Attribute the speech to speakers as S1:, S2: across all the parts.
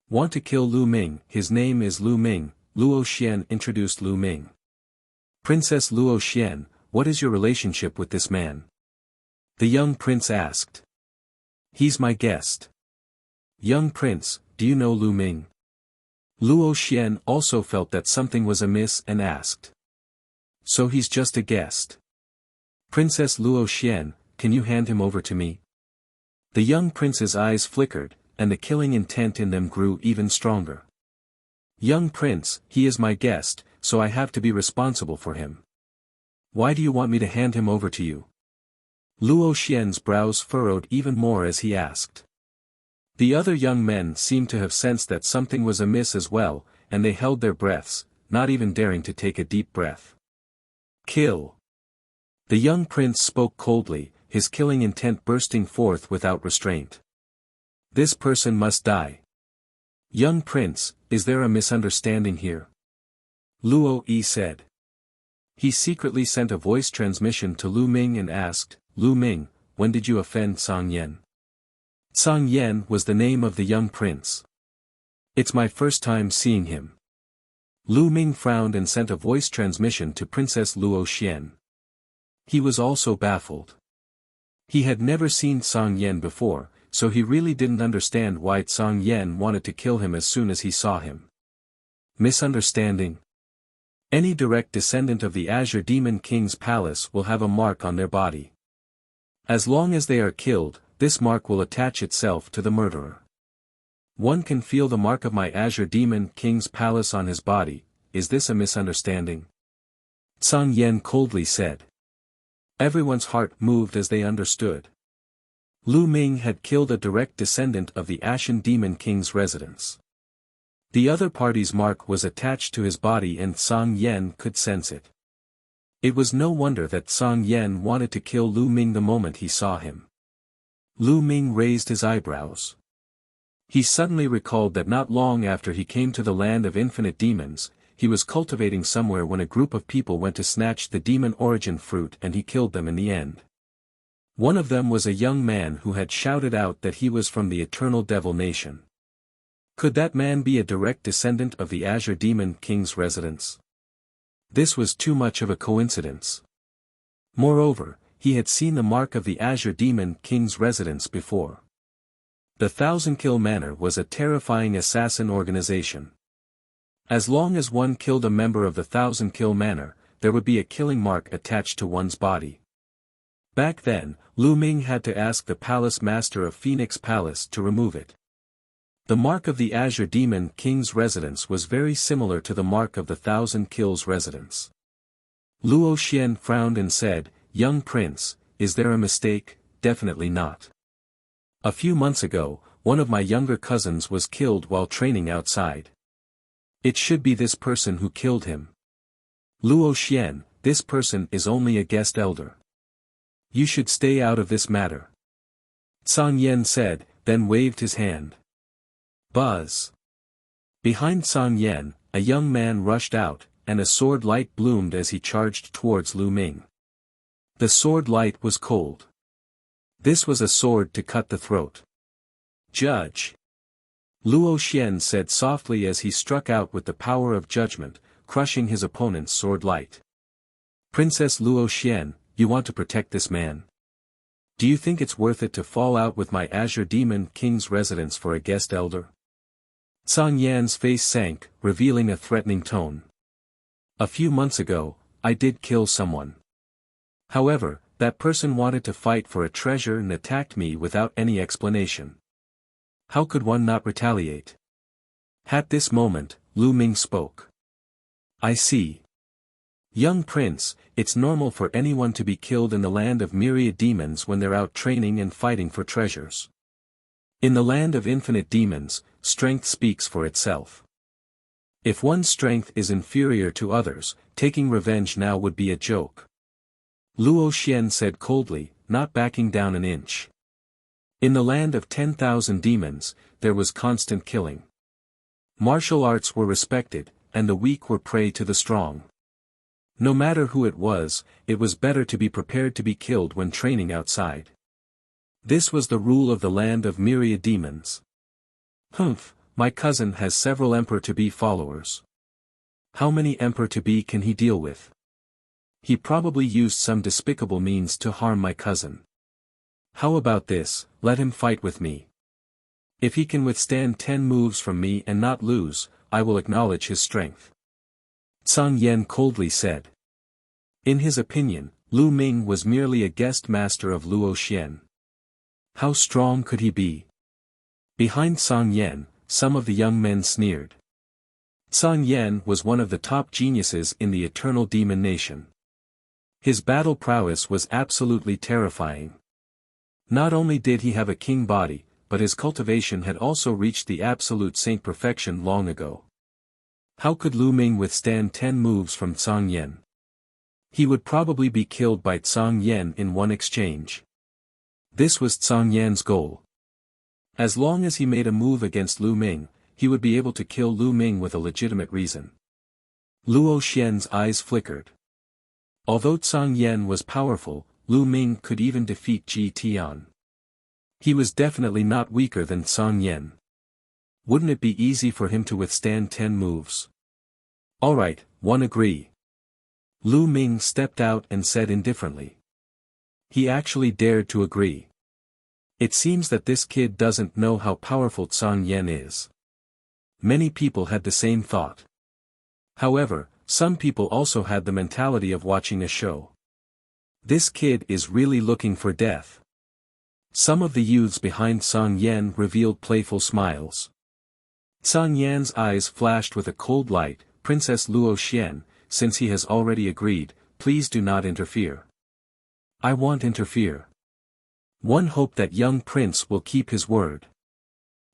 S1: Want to kill Lu Ming? His name is Lu Ming, Luo Xian introduced Lu Ming. Princess Luo Xian, what is your relationship with this man? The young prince asked. He's my guest. Young prince, do you know Lu Ming? Luo Xian also felt that something was amiss and asked. So he's just a guest. Princess Luo Xian, can you hand him over to me? The young prince's eyes flickered, and the killing intent in them grew even stronger. Young prince, he is my guest, so I have to be responsible for him. Why do you want me to hand him over to you? Luo Xian's brows furrowed even more as he asked. The other young men seemed to have sensed that something was amiss as well, and they held their breaths, not even daring to take a deep breath. Kill. The young prince spoke coldly, his killing intent bursting forth without restraint. This person must die. Young prince, is there a misunderstanding here? Luo Yi said. He secretly sent a voice transmission to Lu Ming and asked, Lu Ming, when did you offend Song Yan? Song Yan was the name of the young prince. It's my first time seeing him. Lu Ming frowned and sent a voice transmission to Princess Luo Xian. He was also baffled. He had never seen Song Yan before, so he really didn't understand why Song Yan wanted to kill him as soon as he saw him. Misunderstanding. Any direct descendant of the Azure Demon King's palace will have a mark on their body. As long as they are killed, this mark will attach itself to the murderer. One can feel the mark of my Azure Demon King's palace on his body. Is this a misunderstanding? Song Yan coldly said. Everyone's heart moved as they understood. Lu Ming had killed a direct descendant of the Ashen Demon King's residence. The other party's mark was attached to his body and Song Yan could sense it. It was no wonder that Song Yan wanted to kill Lu Ming the moment he saw him. Lu Ming raised his eyebrows. He suddenly recalled that not long after he came to the land of infinite demons, he was cultivating somewhere when a group of people went to snatch the demon origin fruit and he killed them in the end. One of them was a young man who had shouted out that he was from the Eternal Devil Nation. Could that man be a direct descendant of the Azure Demon King's residence? This was too much of a coincidence. Moreover, he had seen the mark of the Azure Demon King's residence before. The Thousand Kill Manor was a terrifying assassin organization. As long as one killed a member of the Thousand Kill Manor, there would be a killing mark attached to one's body. Back then, Lu Ming had to ask the palace master of Phoenix Palace to remove it. The mark of the Azure Demon King's residence was very similar to the mark of the Thousand Kills residence. Luo Xian frowned and said, Young prince, is there a mistake? Definitely not. A few months ago, one of my younger cousins was killed while training outside. It should be this person who killed him. Luo Xian, this person is only a guest elder. You should stay out of this matter. Song Yan said, then waved his hand. Buzz. Behind Song Yan, a young man rushed out, and a sword light bloomed as he charged towards Lu Ming. The sword light was cold. This was a sword to cut the throat. Judge. Luo Xian said softly as he struck out with the power of judgment, crushing his opponent's sword light. Princess Luo Xian, you want to protect this man? Do you think it's worth it to fall out with my Azure Demon King's residence for a guest elder? Song Yan's face sank, revealing a threatening tone. A few months ago, I did kill someone. However, that person wanted to fight for a treasure and attacked me without any explanation. How could one not retaliate? At this moment, Lu Ming spoke. I see. Young prince, it's normal for anyone to be killed in the land of myriad demons when they're out training and fighting for treasures. In the land of infinite demons, strength speaks for itself. If one's strength is inferior to others, taking revenge now would be a joke. Luo Xian said coldly, not backing down an inch. In the land of 10,000 demons, there was constant killing. Martial arts were respected, and the weak were prey to the strong. No matter who it was better to be prepared to be killed when training outside. This was the rule of the land of myriad demons. Humph, My cousin has several Emperor-to-be followers. How many Emperor-to-be can he deal with? He probably used some despicable means to harm my cousin. How about this, let him fight with me. If he can withstand 10 moves from me and not lose, I will acknowledge his strength. Zhang Yan coldly said. In his opinion, Lu Ming was merely a guest master of Luo Xian. How strong could he be? Behind Zhang Yan, some of the young men sneered. Zhang Yan was one of the top geniuses in the Eternal Demon Nation. His battle prowess was absolutely terrifying. Not only did he have a king body, but his cultivation had also reached the absolute saint perfection long ago. How could Lu Ming withstand 10 moves from Zhang Yan? He would probably be killed by Zhang Yan in one exchange. This was Zhang Yan's goal. As long as he made a move against Lu Ming, he would be able to kill Lu Ming with a legitimate reason. Luo Xian's eyes flickered. Although Zhang Yan was powerful, Lu Ming could even defeat Ji Tian. He was definitely not weaker than Zhang Yan. Wouldn't it be easy for him to withstand 10 moves? Alright, one agree. Lu Ming stepped out and said indifferently. He actually dared to agree. It seems that this kid doesn't know how powerful Zhang Yan is. Many people had the same thought. However, some people also had the mentality of watching a show. This kid is really looking for death. Some of the youths behind Zhang Yan revealed playful smiles. Zhang Yan's eyes flashed with a cold light. Princess Luo Xian, since he has already agreed, please do not interfere. I won't interfere. One hope that young prince will keep his word.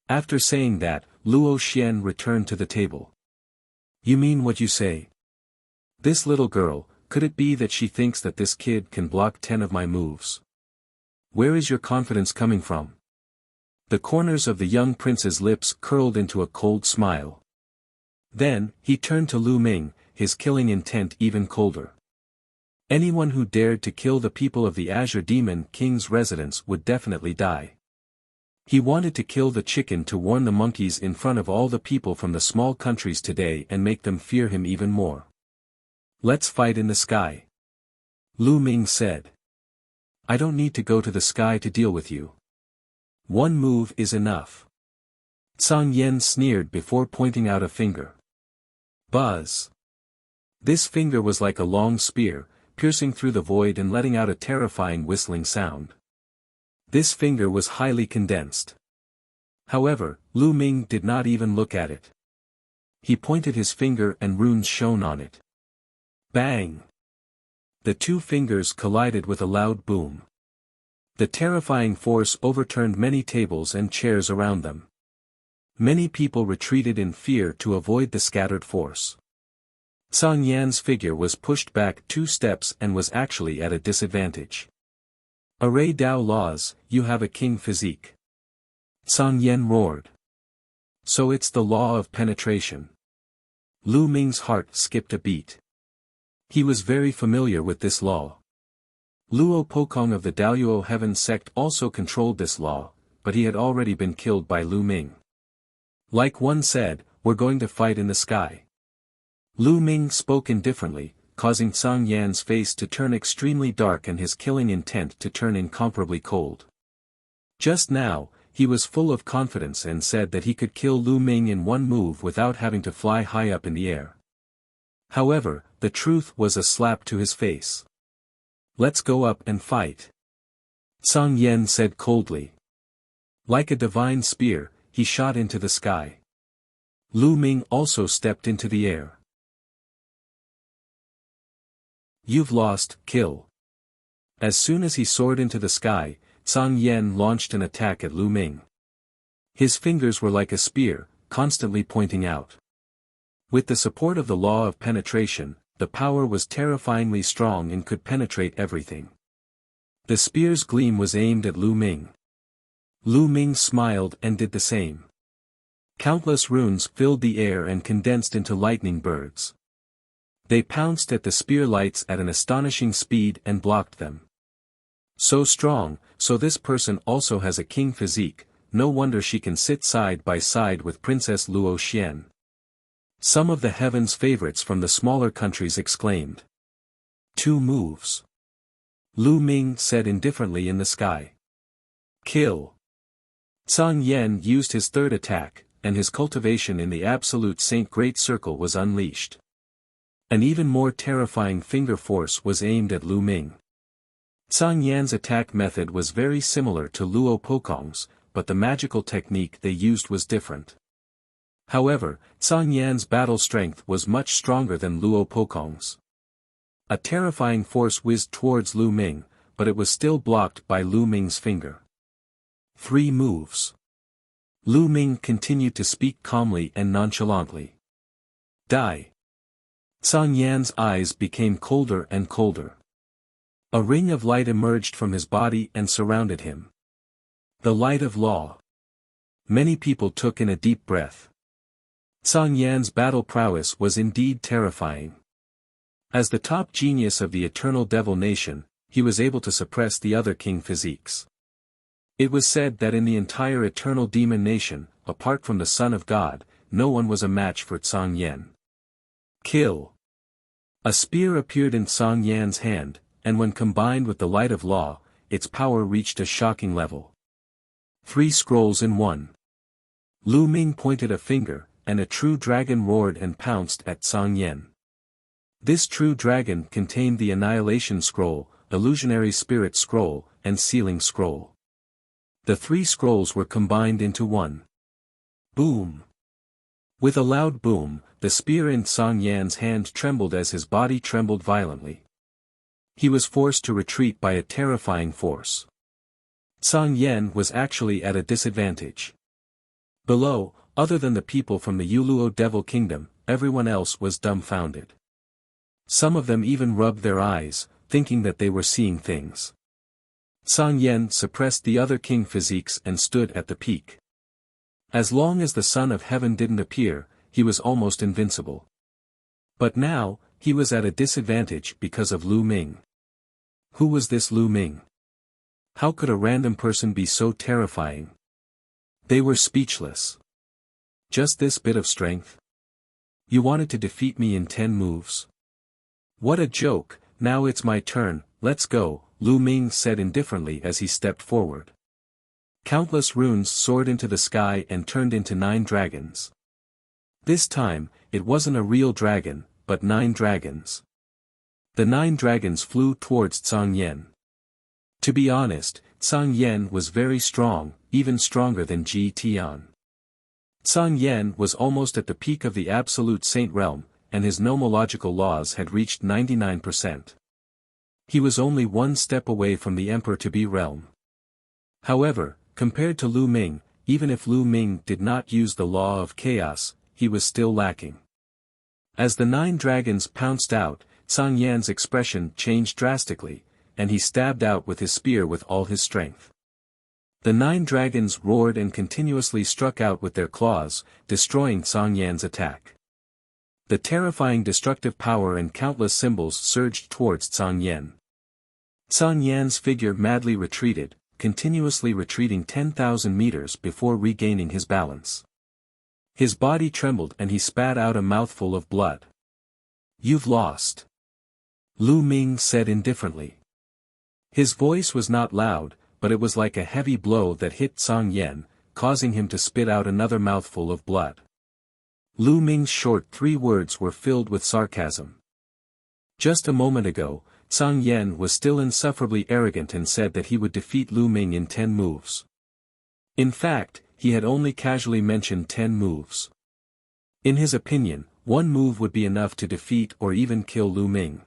S1: After saying that, Luo Xian returned to the table. You mean what you say? This little girl, could it be that she thinks that this kid can block 10 of my moves? Where is your confidence coming from? The corners of the young prince's lips curled into a cold smile. Then, he turned to Lu Ming, his killing intent even colder. Anyone who dared to kill the people of the Azure Demon King's residence would definitely die. He wanted to kill the chicken to warn the monkeys in front of all the people from the small countries today and make them fear him even more. Let's fight in the sky. Lu Ming said. I don't need to go to the sky to deal with you. One move is enough. Zhang Yan sneered before pointing out a finger. Buzz. This finger was like a long spear, piercing through the void and letting out a terrifying whistling sound. This finger was highly condensed. However, Lu Ming did not even look at it. He pointed his finger and runes shone on it. Bang! The two fingers collided with a loud boom. The terrifying force overturned many tables and chairs around them. Many people retreated in fear to avoid the scattered force. Zhang Yan's figure was pushed back 2 steps and was actually at a disadvantage. Array Dao laws, you have a king physique. Zhang Yan roared. So it's the law of penetration. Lu Ming's heart skipped a beat. He was very familiar with this law. Luo Pokong of the Daluo Heaven sect also controlled this law, but he had already been killed by Lu Ming. Like one said, we're going to fight in the sky. Lu Ming spoke indifferently, causing Zhang Yan's face to turn extremely dark and his killing intent to turn incomparably cold. Just now, he was full of confidence and said that he could kill Lu Ming in one move without having to fly high up in the air. However, the truth was a slap to his face. Let's go up and fight. Zhang Yan said coldly. Like a divine spear, he shot into the sky. Lu Ming also stepped into the air. You've lost, kill. As soon as he soared into the sky, Zhang Yan launched an attack at Lu Ming. His fingers were like a spear, constantly pointing out. With the support of the law of penetration, the power was terrifyingly strong and could penetrate everything. The spear's gleam was aimed at Lu Ming. Lu Ming smiled and did the same. Countless runes filled the air and condensed into lightning birds. They pounced at the spear lights at an astonishing speed and blocked them. So strong, so this person also has a king physique, no wonder she can sit side by side with Princess Luo Xian. Some of the heaven's favorites from the smaller countries exclaimed. 2 moves. Lu Ming said indifferently in the sky. Kill. Zhang Yan used his third attack, and his cultivation in the absolute Saint Great Circle was unleashed. An even more terrifying finger force was aimed at Lu Ming. Zhang Yan's attack method was very similar to Luo Pokong's, but the magical technique they used was different. However, Zhang Yan's battle strength was much stronger than Luo Pokong's. A terrifying force whizzed towards Lu Ming, but it was still blocked by Lu Ming's finger. 3 moves. Lu Ming continued to speak calmly and nonchalantly. Die. Zhang Yan's eyes became colder and colder. A ring of light emerged from his body and surrounded him. The light of law. Many people took in a deep breath. Zhang Yan's battle prowess was indeed terrifying. As the top genius of the Eternal Devil Nation, he was able to suppress the other king physiques. It was said that in the entire Eternal Demon Nation, apart from the Son of God, no one was a match for Zhang Yan. Kill. A spear appeared in Zhang Yan's hand, and when combined with the light of law, its power reached a shocking level. 3 scrolls in 1. Lu Ming pointed a finger, and a true dragon roared and pounced at Zhang Yan. This true dragon contained the Annihilation Scroll, Illusionary Spirit Scroll, and Sealing Scroll. The 3 scrolls were combined into one. Boom! With a loud boom, the spear in Zhang Yan's hand trembled as his body trembled violently. He was forced to retreat by a terrifying force. Zhang Yan was actually at a disadvantage. Below, other than the people from the Yuluo Devil Kingdom, everyone else was dumbfounded. Some of them even rubbed their eyes, thinking that they were seeing things. Zhang Yan suppressed the other king physiques and stood at the peak. As long as the Son of Heaven didn't appear, he was almost invincible. But now, he was at a disadvantage because of Lu Ming. Who was this Lu Ming? How could a random person be so terrifying? They were speechless. Just this bit of strength? You wanted to defeat me in 10 moves? What a joke! Now it's my turn, let's go, Lu Ming said indifferently as he stepped forward. Countless runes soared into the sky and turned into 9 dragons. This time, it wasn't a real dragon, but 9 dragons. The 9 dragons flew towards Zhang Yan. To be honest, Zhang Yan was very strong, even stronger than Ji Tian. Zhang Yan was almost at the peak of the Absolute Saint Realm, and his nomological laws had reached 99%. He was only 1 step away from the Emperor to be realm. However, compared to Lu Ming, even if Lu Ming did not use the law of chaos, he was still lacking. As the 9 dragons pounced out, Zhang Yan's expression changed drastically, and he stabbed out with his spear with all his strength. The 9 dragons roared and continuously struck out with their claws, destroying Zhang Yan's attack. The terrifying destructive power and countless symbols surged towards Zhang Yan. Zhang Yan's figure madly retreated, continuously retreating 10,000 meters before regaining his balance. His body trembled and he spat out a mouthful of blood. You've lost. Lu Ming said indifferently. His voice was not loud, but it was like a heavy blow that hit Zhang Yan, causing him to spit out another mouthful of blood. Lu Ming's short 3 words were filled with sarcasm. Just a moment ago, Zhang Yan was still insufferably arrogant and said that he would defeat Lu Ming in 10 moves. In fact, he had only casually mentioned 10 moves. In his opinion, 1 move would be enough to defeat or even kill Lu Ming.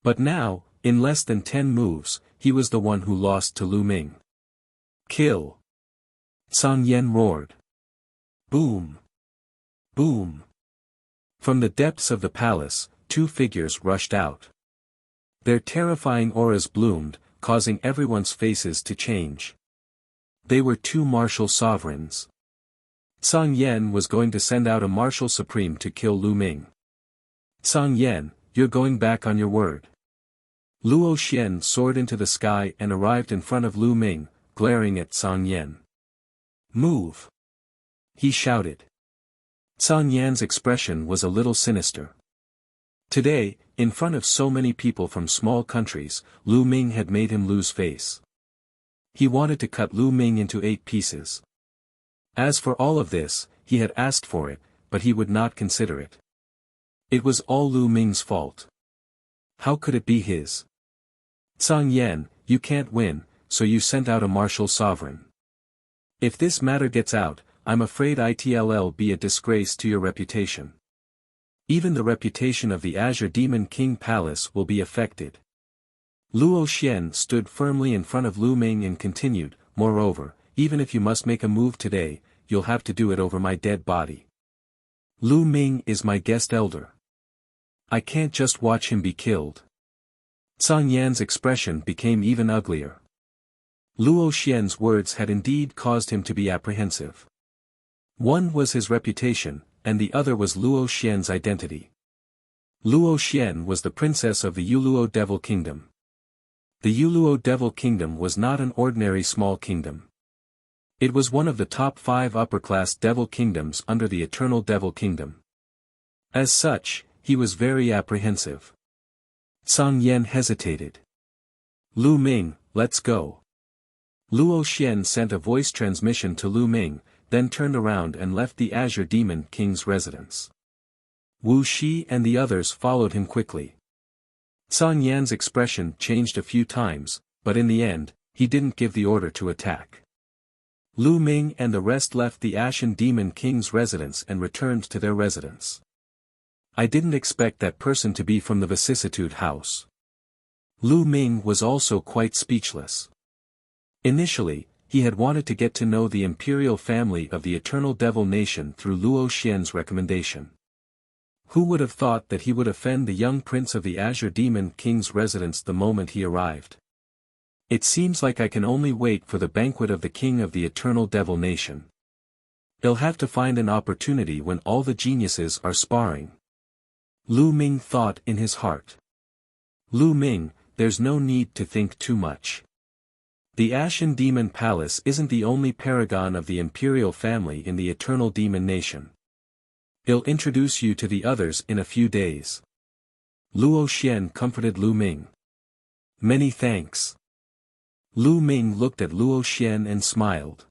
S1: But now, in less than 10 moves, he was the one who lost to Lu Ming. Kill! Zhang Yan roared. Boom! Boom! From the depths of the palace, 2 figures rushed out. Their terrifying auras bloomed, causing everyone's faces to change. They were 2 martial sovereigns. Zhang Yan was going to send out a martial supreme to kill Lu Ming. Zhang Yan, you're going back on your word. Luo Xian soared into the sky and arrived in front of Lu Ming, glaring at Zhang Yan. Move! He shouted. Song Yan's expression was a little sinister. Today, in front of so many people from small countries, Lu Ming had made him lose face. He wanted to cut Lu Ming into 8 pieces. As for all of this, he had asked for it, but he would not consider it. It was all Lu Ming's fault. How could it be his? Song Yan, you can't win, so you sent out a martial sovereign. If this matter gets out, I'm afraid it'll be a disgrace to your reputation. Even the reputation of the Azure Demon King Palace will be affected. Luo Xian stood firmly in front of Lu Ming and continued, moreover, even if you must make a move today, you'll have to do it over my dead body. Lu Ming is my guest elder. I can't just watch him be killed. Song Yan's expression became even uglier. Luo Xian's words had indeed caused him to be apprehensive. One was his reputation, and the other was Luo Xian's identity. Luo Xian was the princess of the Yuluo Devil Kingdom. The Yuluo Devil Kingdom was not an ordinary small kingdom. It was one of the top 5 upper-class devil kingdoms under the Eternal Devil Kingdom. As such, he was very apprehensive. Song Yan hesitated. Lu Ming, let's go. Luo Xian sent a voice transmission to Lu Ming, then turned around and left the Azure Demon King's residence. Wu Shi and the others followed him quickly. Song Yan's expression changed a few times, but in the end, he didn't give the order to attack. Lu Ming and the rest left the Ashen Demon King's residence and returned to their residence. I didn't expect that person to be from the Vicissitude House. Lu Ming was also quite speechless. Initially, he had wanted to get to know the imperial family of the Eternal Devil Nation through Luo Xian's recommendation. Who would have thought that he would offend the young prince of the Azure Demon King's residence the moment he arrived? It seems like I can only wait for the banquet of the king of the Eternal Devil Nation. He'll have to find an opportunity when all the geniuses are sparring. Lu Ming thought in his heart. Lu Ming, there's no need to think too much. The Ashen Demon Palace isn't the only paragon of the imperial family in the Eternal Demon Nation. He'll introduce you to the others in a few days. Luo Xian comforted Lu Ming. Many thanks. Lu Ming looked at Luo Xian and smiled.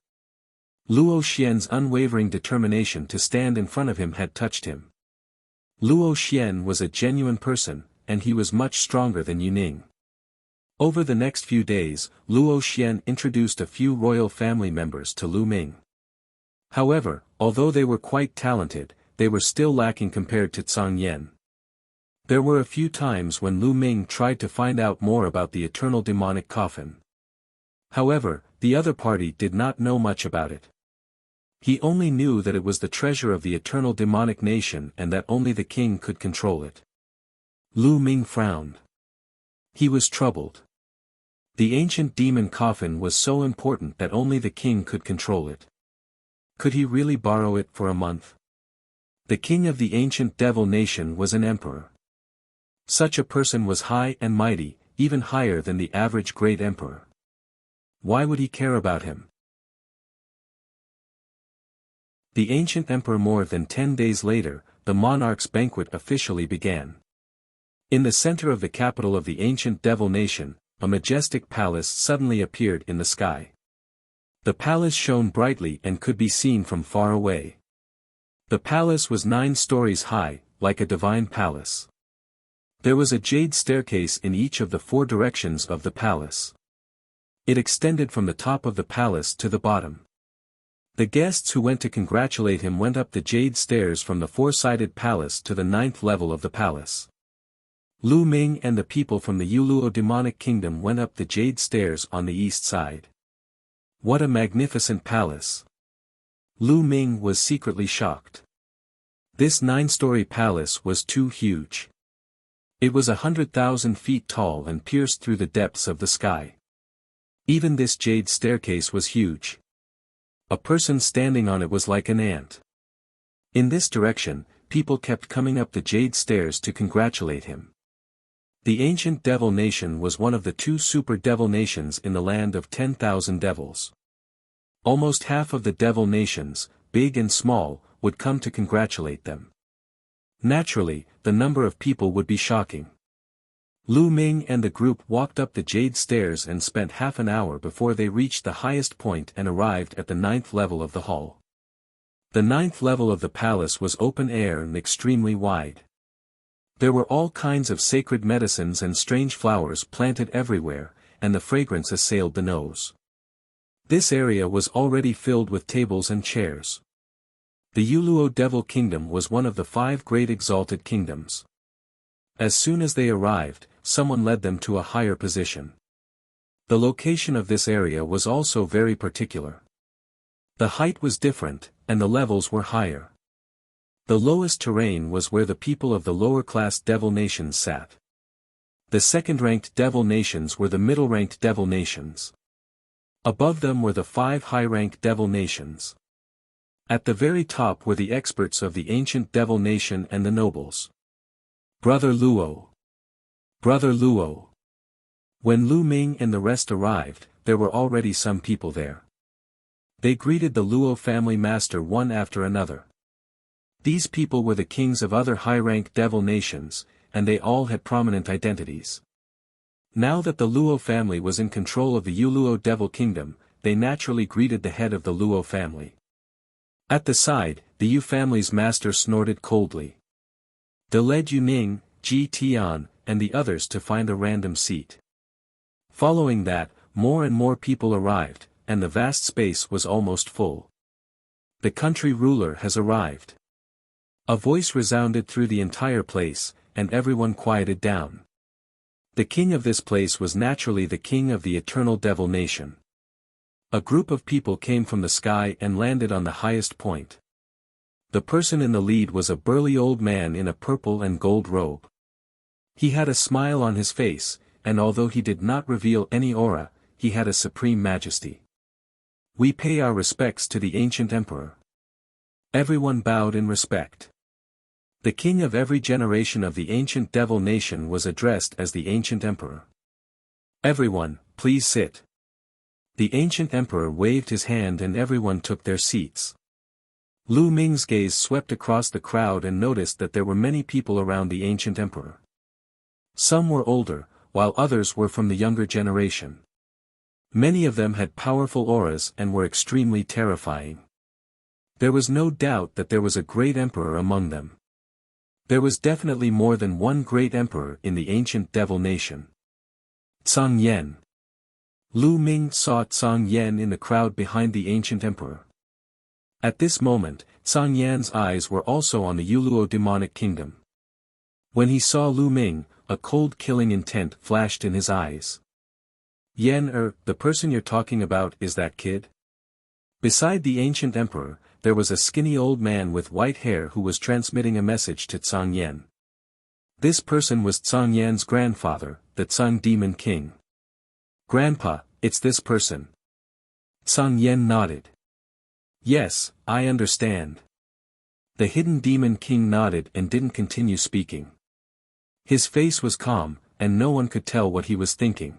S1: Luo Xian's unwavering determination to stand in front of him had touched him. Luo Xian was a genuine person, and he was much stronger than Yuning. Over the next few days, Luo Xian introduced a few royal family members to Lu Ming. However, although they were quite talented, they were still lacking compared to Song Yan. There were a few times when Lu Ming tried to find out more about the eternal demonic coffin. However, the other party did not know much about it. He only knew that it was the treasure of the eternal demonic nation and that only the king could control it. Lu Ming frowned. He was troubled. The ancient demon coffin was so important that only the king could control it. Could he really borrow it for a month? The king of the ancient devil nation was an emperor. Such a person was high and mighty, even higher than the average great emperor. Why would he care about him? The ancient emperor. More than 10 days later, the monarch's banquet officially began. In the center of the capital of the ancient devil nation, a majestic palace suddenly appeared in the sky. The palace shone brightly and could be seen from far away. The palace was 9 stories high, like a divine palace. There was a jade staircase in each of the 4 directions of the palace. It extended from the top of the palace to the bottom. The guests who went to congratulate him went up the jade stairs from the 4-sided palace to the 9th level of the palace. Lu Ming and the people from the Yuluo demonic kingdom went up the jade stairs on the east side. What a magnificent palace! Lu Ming was secretly shocked. This 9-story palace was too huge. It was 100,000 feet tall and pierced through the depths of the sky. Even this jade staircase was huge. A person standing on it was like an ant. In this direction, people kept coming up the jade stairs to congratulate him. The ancient devil nation was one of the 2 super devil nations in the land of 10,000 devils. Almost half of the devil nations, big and small, would come to congratulate them. Naturally, the number of people would be shocking. Lu Ming and the group walked up the jade stairs and spent half an hour before they reached the highest point and arrived at the 9th level of the hall. The 9th level of the palace was open air and extremely wide. There were all kinds of sacred medicines and strange flowers planted everywhere, and the fragrance assailed the nose. This area was already filled with tables and chairs. The Yuluo Devil Kingdom was one of the 5 great exalted kingdoms. As soon as they arrived, someone led them to a higher position. The location of this area was also very particular. The height was different, and the levels were higher. The lowest terrain was where the people of the lower-class devil nations sat. The second-ranked devil nations were the middle-ranked devil nations. Above them were the 5 high-ranked devil nations. At the very top were the experts of the ancient devil nation and the nobles. Brother Luo. Brother Luo. When Lu Ming and the rest arrived, there were already some people there. They greeted the Luo family master one after another. These people were the kings of other high-ranked devil nations, and they all had prominent identities. Now that the Luo family was in control of the Yuluo Devil Kingdom, they naturally greeted the head of the Luo family. At the side, the Yu family's master snorted coldly. They led Yu Ning, Ji Tian, and the others to find a random seat. Following that, more and more people arrived, and the vast space was almost full. The country ruler has arrived. A voice resounded through the entire place, and everyone quieted down. The king of this place was naturally the king of the eternal devil nation. A group of people came from the sky and landed on the highest point. The person in the lead was a burly old man in a purple and gold robe. He had a smile on his face, and although he did not reveal any aura, he had a supreme majesty. We pay our respects to the ancient emperor. Everyone bowed in respect. The king of every generation of the ancient devil nation was addressed as the ancient emperor. Everyone, please sit. The ancient emperor waved his hand and everyone took their seats. Lu Ming's gaze swept across the crowd and noticed that there were many people around the ancient emperor. Some were older, while others were from the younger generation. Many of them had powerful auras and were extremely terrifying. There was no doubt that there was a great emperor among them. There was definitely more than one great emperor in the ancient devil nation. Tsang Yen. Lu Ming saw Tsang Yen in the crowd behind the ancient emperor. At this moment, Tsang Yan's eyes were also on the Yuluo demonic kingdom. When he saw Lu Ming, a cold killing intent flashed in his eyes. Yen, the person you're talking about is that kid? Beside the ancient emperor, there was a skinny old man with white hair who was transmitting a message to Tsang Yen. This person was Tsang Yan's grandfather, the Tsang Demon King. Grandpa, it's this person. Tsang Yen nodded. Yes, I understand. The hidden Demon King nodded and didn't continue speaking. His face was calm, and no one could tell what he was thinking.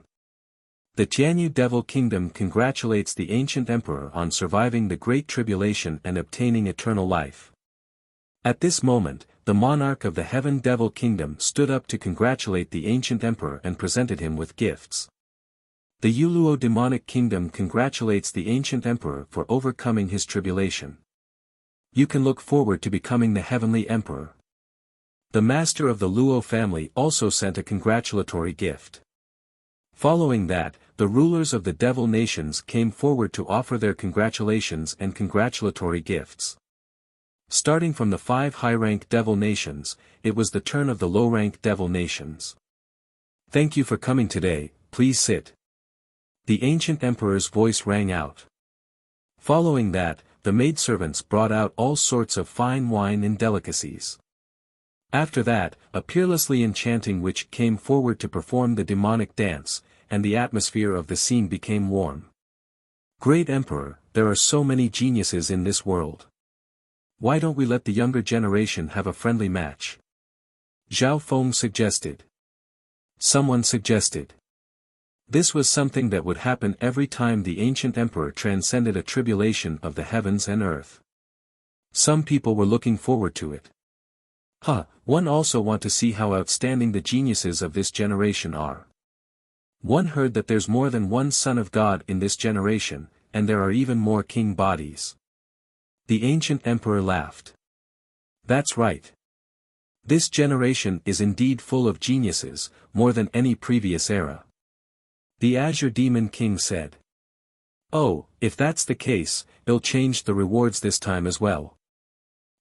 S1: The Jianyu Devil Kingdom congratulates the ancient emperor on surviving the Great Tribulation and obtaining eternal life. At this moment, the monarch of the Heaven Devil Kingdom stood up to congratulate the ancient emperor and presented him with gifts. The Yuluo Demonic Kingdom congratulates the ancient emperor for overcoming his tribulation. You can look forward to becoming the heavenly emperor. The master of the Luo family also sent a congratulatory gift. Following that, the rulers of the devil nations came forward to offer their congratulations and congratulatory gifts. Starting from the 5 high-ranked devil nations, it was the turn of the low-ranked devil nations. Thank you for coming today, please sit. The ancient emperor's voice rang out. Following that, the maidservants brought out all sorts of fine wine and delicacies. After that, a peerlessly enchanting witch came forward to perform the demonic dance, and the atmosphere of the scene became warm. Great Emperor, there are so many geniuses in this world. Why don't we let the younger generation have a friendly match? Zhao Feng suggested. Someone suggested. This was something that would happen every time the ancient emperor transcended a tribulation of the heavens and earth. Some people were looking forward to it. One also want to see how outstanding the geniuses of this generation are. One heard that there's more than one son of God in this generation, and there are even more king bodies. The ancient emperor laughed. That's right. This generation is indeed full of geniuses, more than any previous era. The Azure Demon King said. Oh, if that's the case, it'll change the rewards this time as well.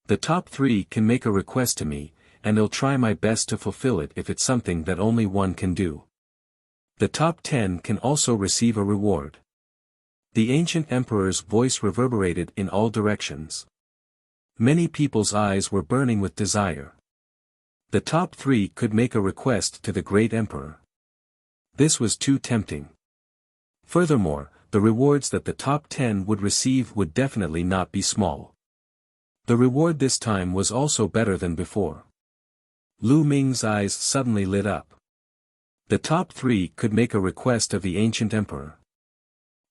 S1: The top 3 can make a request to me, and I'll try my best to fulfill it if it's something that only one can do. The top 10 can also receive a reward. The ancient emperor's voice reverberated in all directions. Many people's eyes were burning with desire. The top 3 could make a request to the great emperor. This was too tempting. Furthermore, the rewards that the top 10 would receive would definitely not be small. The reward this time was also better than before. Lu Ming's eyes suddenly lit up. The top 3 could make a request of the ancient emperor.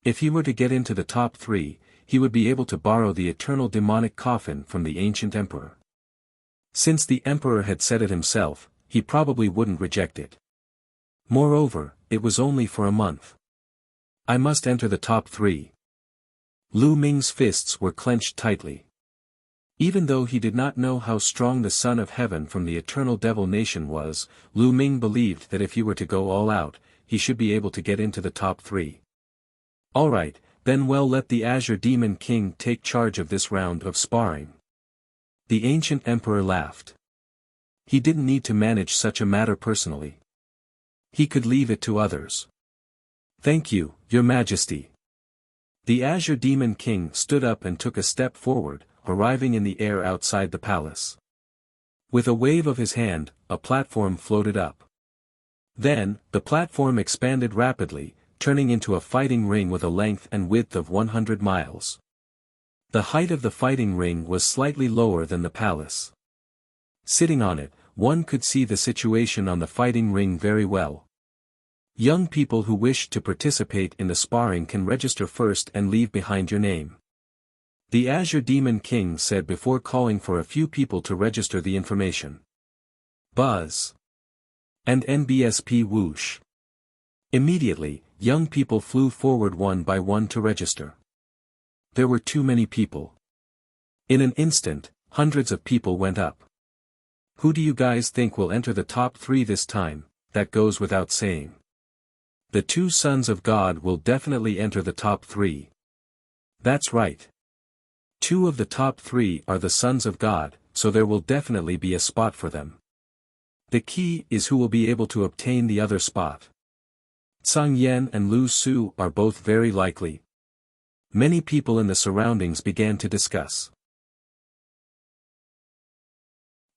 S1: If he were to get into the top 3, he would be able to borrow the eternal demonic coffin from the ancient emperor. Since the emperor had said it himself, he probably wouldn't reject it. Moreover, it was only for a month. I must enter the top 3. Lu Ming's fists were clenched tightly. Even though he did not know how strong the Son of Heaven from the eternal devil nation was, Lu Ming believed that if he were to go all out, he should be able to get into the top 3. Alright, then let the Azure Demon King take charge of this round of sparring. The ancient emperor laughed. He didn't need to manage such a matter personally. He could leave it to others. Thank you, Your Majesty. The Azure Demon King stood up and took a step forward, arriving in the air outside the palace. With a wave of his hand, a platform floated up. Then, the platform expanded rapidly, turning into a fighting ring with a length and width of 100 miles. The height of the fighting ring was slightly lower than the palace. Sitting on it, one could see the situation on the fighting ring very well. Young people who wish to participate in the sparring can register first and leave behind your name. The Azure Demon King said before calling for a few people to register the information. Buzz. And NBSP whoosh. Immediately, young people flew forward one by one to register. There were too many people. In an instant, hundreds of people went up. Who do you guys think will enter the top 3 this time? That goes without saying. The 2 sons of God will definitely enter the top 3. That's right. 2 of the top 3 are the sons of God, so there will definitely be a spot for them. The key is who will be able to obtain the other spot. Tsang Yan and Lu Su are both very likely. Many people in the surroundings began to discuss.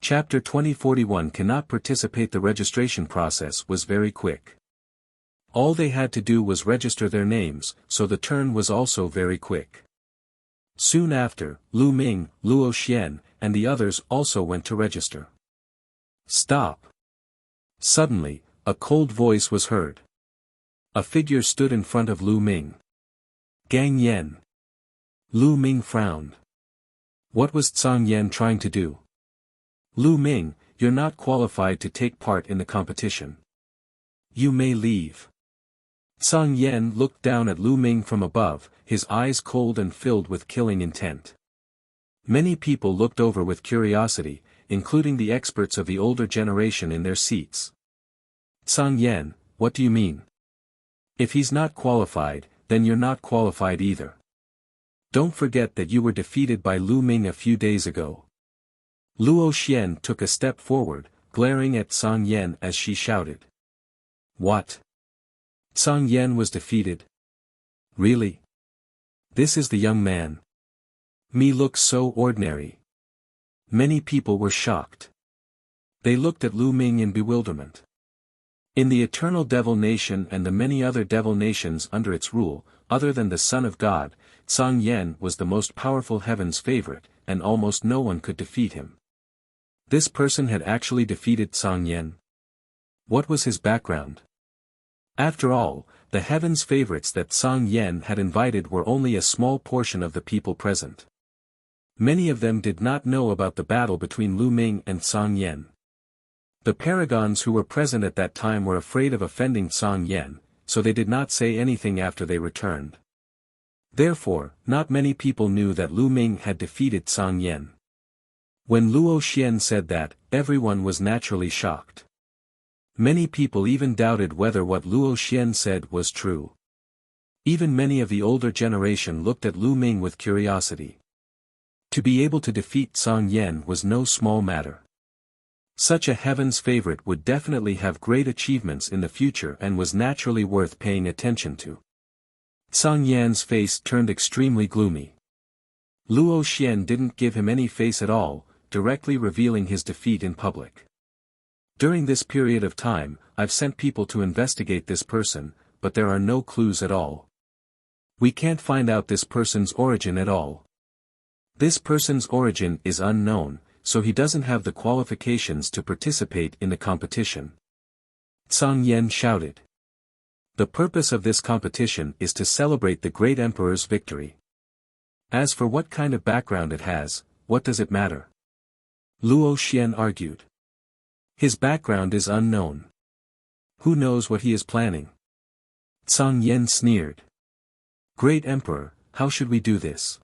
S1: Chapter 2041 cannot participate. The registration process was very quick. All they had to do was register their names, so the turn was also very quick. Soon after, Lu Ming, Luo Xian, and the others also went to register. Stop! Suddenly, a cold voice was heard. A figure stood in front of Lu Ming. Gang Yan. Lu Ming frowned. What was Tsang Yan trying to do? Lu Ming, you're not qualified to take part in the competition. You may leave. Tsang Yan looked down at Lu Ming from above, his eyes cold and filled with killing intent. Many people looked over with curiosity, including the experts of the older generation in their seats. Tsang Yan, what do you mean? If he's not qualified, then you're not qualified either. Don't forget that you were defeated by Lu Ming a few days ago. Luo Xian took a step forward, glaring at Tsang Yan as she shouted. What? Tsang Yan was defeated? Really? This is the young man. Me looks so ordinary. Many people were shocked. They looked at Lu Ming in bewilderment. In the eternal devil nation and the many other devil nations under its rule, other than the Son of God, Tsang Yan was the most powerful heaven's favorite, and almost no one could defeat him. This person had actually defeated Tsang Yan. What was his background? After all, The heaven's favorites that Song Yen had invited were only a small portion of the people present. Many of them did not know about the battle between Lu Ming and Song Yen. The paragons who were present at that time were afraid of offending Song Yen, so they did not say anything after they returned. Therefore, not many people knew that Lu Ming had defeated Song Yen. When Luo Xian said that, everyone was naturally shocked. Many people even doubted whether what Luo Xian said was true. Even many of the older generation looked at Lu Ming with curiosity. To be able to defeat Song Yen was no small matter. Such a heaven's favorite would definitely have great achievements in the future and was naturally worth paying attention to. Song Yan's face turned extremely gloomy. Luo Xian didn't give him any face at all, directly revealing his defeat in public. During this period of time, I've sent people to investigate this person, but there are no clues at all. We can't find out this person's origin at all. This person's origin is unknown, so he doesn't have the qualifications to participate in the competition. Song Yen shouted. The purpose of this competition is to celebrate the great emperor's victory. As for what kind of background it has, what does it matter? Luo Xian argued. His background is unknown. Who knows what he is planning? Song Yen sneered. Great Emperor, how should we do this?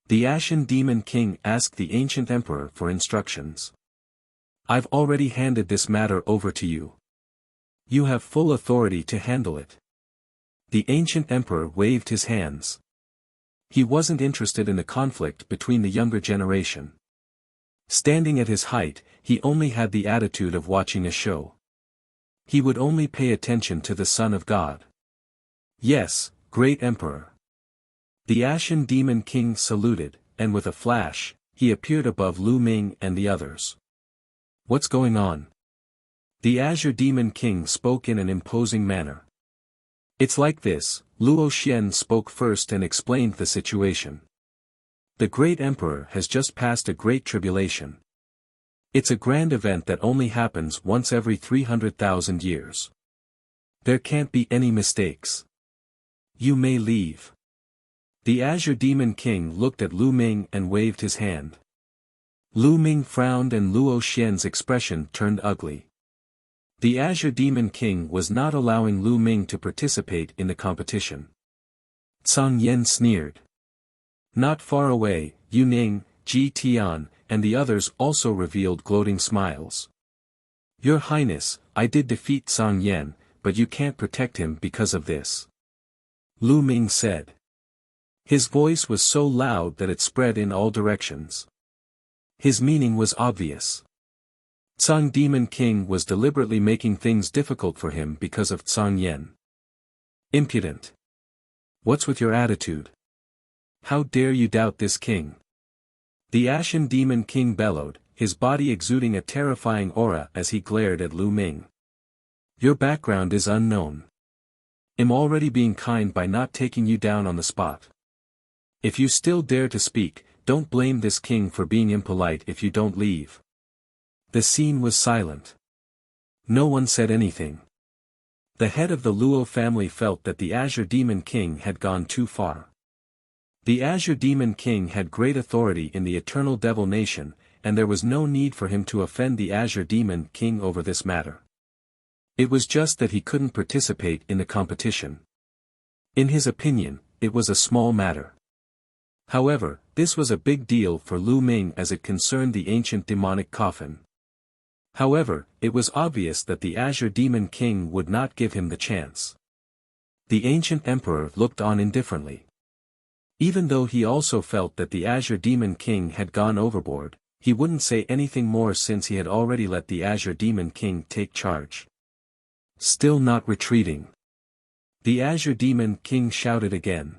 S1: The Ashen Demon King asked the ancient emperor for instructions. I've already handed this matter over to you. You have full authority to handle it. The ancient emperor waved his hands. He wasn't interested in the conflict between the younger generation. Standing at his height, he only had the attitude of watching a show. He would only pay attention to the Son of God. Yes, great emperor. The Ashen Demon King saluted, and with a flash, he appeared above Lu Ming and the others. What's going on? The Azure Demon King spoke in an imposing manner. It's like this, Luo Xian spoke first and explained the situation. The great emperor has just passed a great tribulation. It's a grand event that only happens once every 300,000 years. There can't be any mistakes. You may leave. The Azure Demon King looked at Lu Ming and waved his hand. Lu Ming frowned and Luo Xian's expression turned ugly. The Azure Demon King was not allowing Lu Ming to participate in the competition. Song Yen sneered. Not far away, Yu Ning, Ji Tian, and the others also revealed gloating smiles. Your Highness, I did defeat Song Yen, but you can't protect him because of this. Lu Ming said. His voice was so loud that it spread in all directions. His meaning was obvious. Song Demon King was deliberately making things difficult for him because of Song Yen. Impudent. What's with your attitude? How dare you doubt this king? The Ashen Demon King bellowed, his body exuding a terrifying aura as he glared at Lu Ming. Your background is unknown. I'm already being kind by not taking you down on the spot. If you still dare to speak, don't blame this king for being impolite if you don't leave. The scene was silent. No one said anything. The head of the Luo family felt that the Azure Demon King had gone too far. The Azure Demon King had great authority in the Eternal Devil Nation, and there was no need for him to offend the Azure Demon King over this matter. It was just that he couldn't participate in the competition. In his opinion, it was a small matter. However, this was a big deal for Lu Ming as it concerned the ancient demonic coffin. However, it was obvious that the Azure Demon King would not give him the chance. The ancient emperor looked on indifferently. Even though he also felt that the Azure Demon King had gone overboard, he wouldn't say anything more since he had already let the Azure Demon King take charge. Still not retreating. The Azure Demon King shouted again.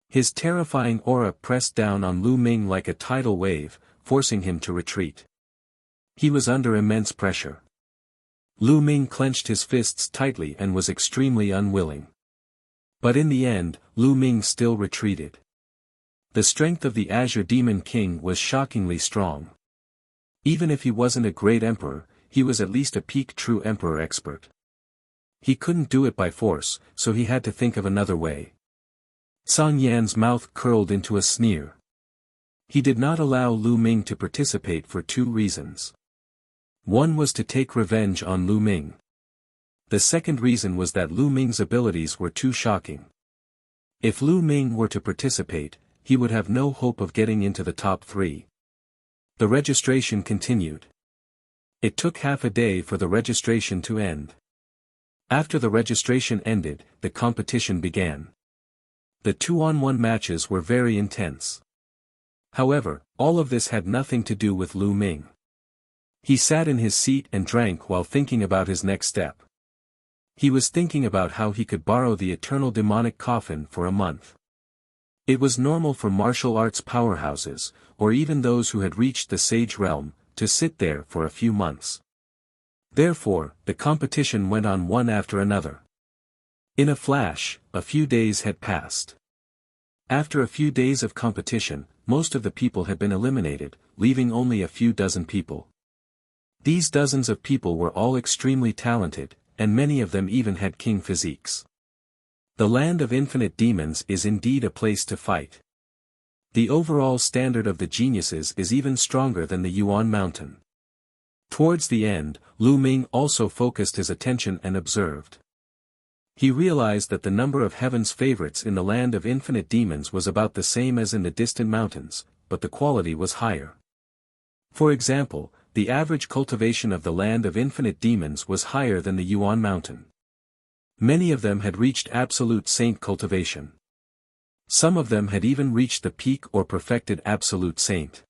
S1: His terrifying aura pressed down on Lu Ming like a tidal wave, forcing him to retreat. He was under immense pressure. Lu Ming clenched his fists tightly and was extremely unwilling. But in the end, Lu Ming still retreated. The strength of the Azure Demon King was shockingly strong. Even if he wasn't a great emperor, he was at least a peak true emperor expert. He couldn't do it by force, so he had to think of another way. Song Yan's mouth curled into a sneer. He did not allow Lu Ming to participate for two reasons. One was to take revenge on Lu Ming. The second reason was that Lu Ming's abilities were too shocking. If Lu Ming were to participate, he would have no hope of getting into the top 3. The registration continued. It took half a day for the registration to end. After the registration ended, the competition began. The 2-on-1 matches were very intense. However, all of this had nothing to do with Lu Ming. He sat in his seat and drank while thinking about his next step. He was thinking about how he could borrow the eternal demonic coffin for a month. It was normal for martial arts powerhouses, or even those who had reached the sage realm, to sit there for a few months. Therefore, the competition went on one after another. In a flash, a few days had passed. After a few days of competition, most of the people had been eliminated, leaving only a few dozen people. These dozens of people were all extremely talented, and many of them even had king physiques. The land of infinite demons is indeed a place to fight. The overall standard of the geniuses is even stronger than the Yuan Mountain. Towards the end, Lu Ming also focused his attention and observed. He realized that the number of heaven's favorites in the land of infinite demons was about the same as in the distant mountains, but the quality was higher. For example, the average cultivation of the land of infinite demons was higher than the Yuan Mountain. Many of them had reached absolute saint cultivation. Some of them had even reached the peak or perfected absolute saint.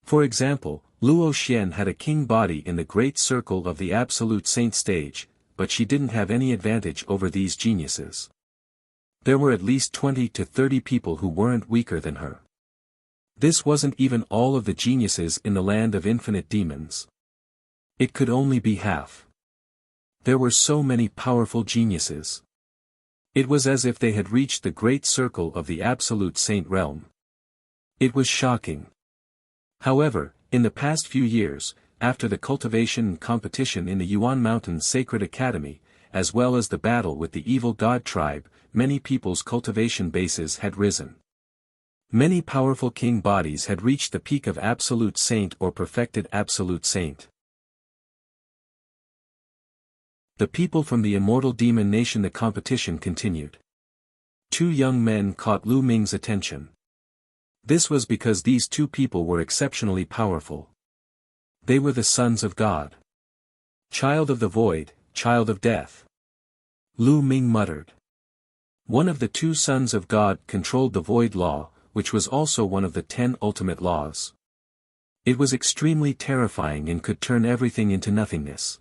S1: For example, Luo Xian had a king body in the great circle of the absolute saint stage, but she didn't have any advantage over these geniuses. There were at least 20 to 30 people who weren't weaker than her. This wasn't even all of the geniuses in the land of infinite demons. It could only be half. There were so many powerful geniuses. It was as if they had reached the great circle of the absolute saint realm. It was shocking. However, in the past few years, after the cultivation and competition in the Yuan Mountain Sacred Academy, as well as the battle with the evil god tribe, many people's cultivation bases had risen. Many powerful king bodies had reached the peak of absolute saint or perfected absolute saint. The people from the immortal demon nation. The competition continued. Two young men caught Lu Ming's attention. This was because these two people were exceptionally powerful. They were the sons of God. Child of the void, child of death. Lu Ming muttered. One of the two sons of God controlled the void law, which was also one of the 10 ultimate laws. It was extremely terrifying and could turn everything into nothingness.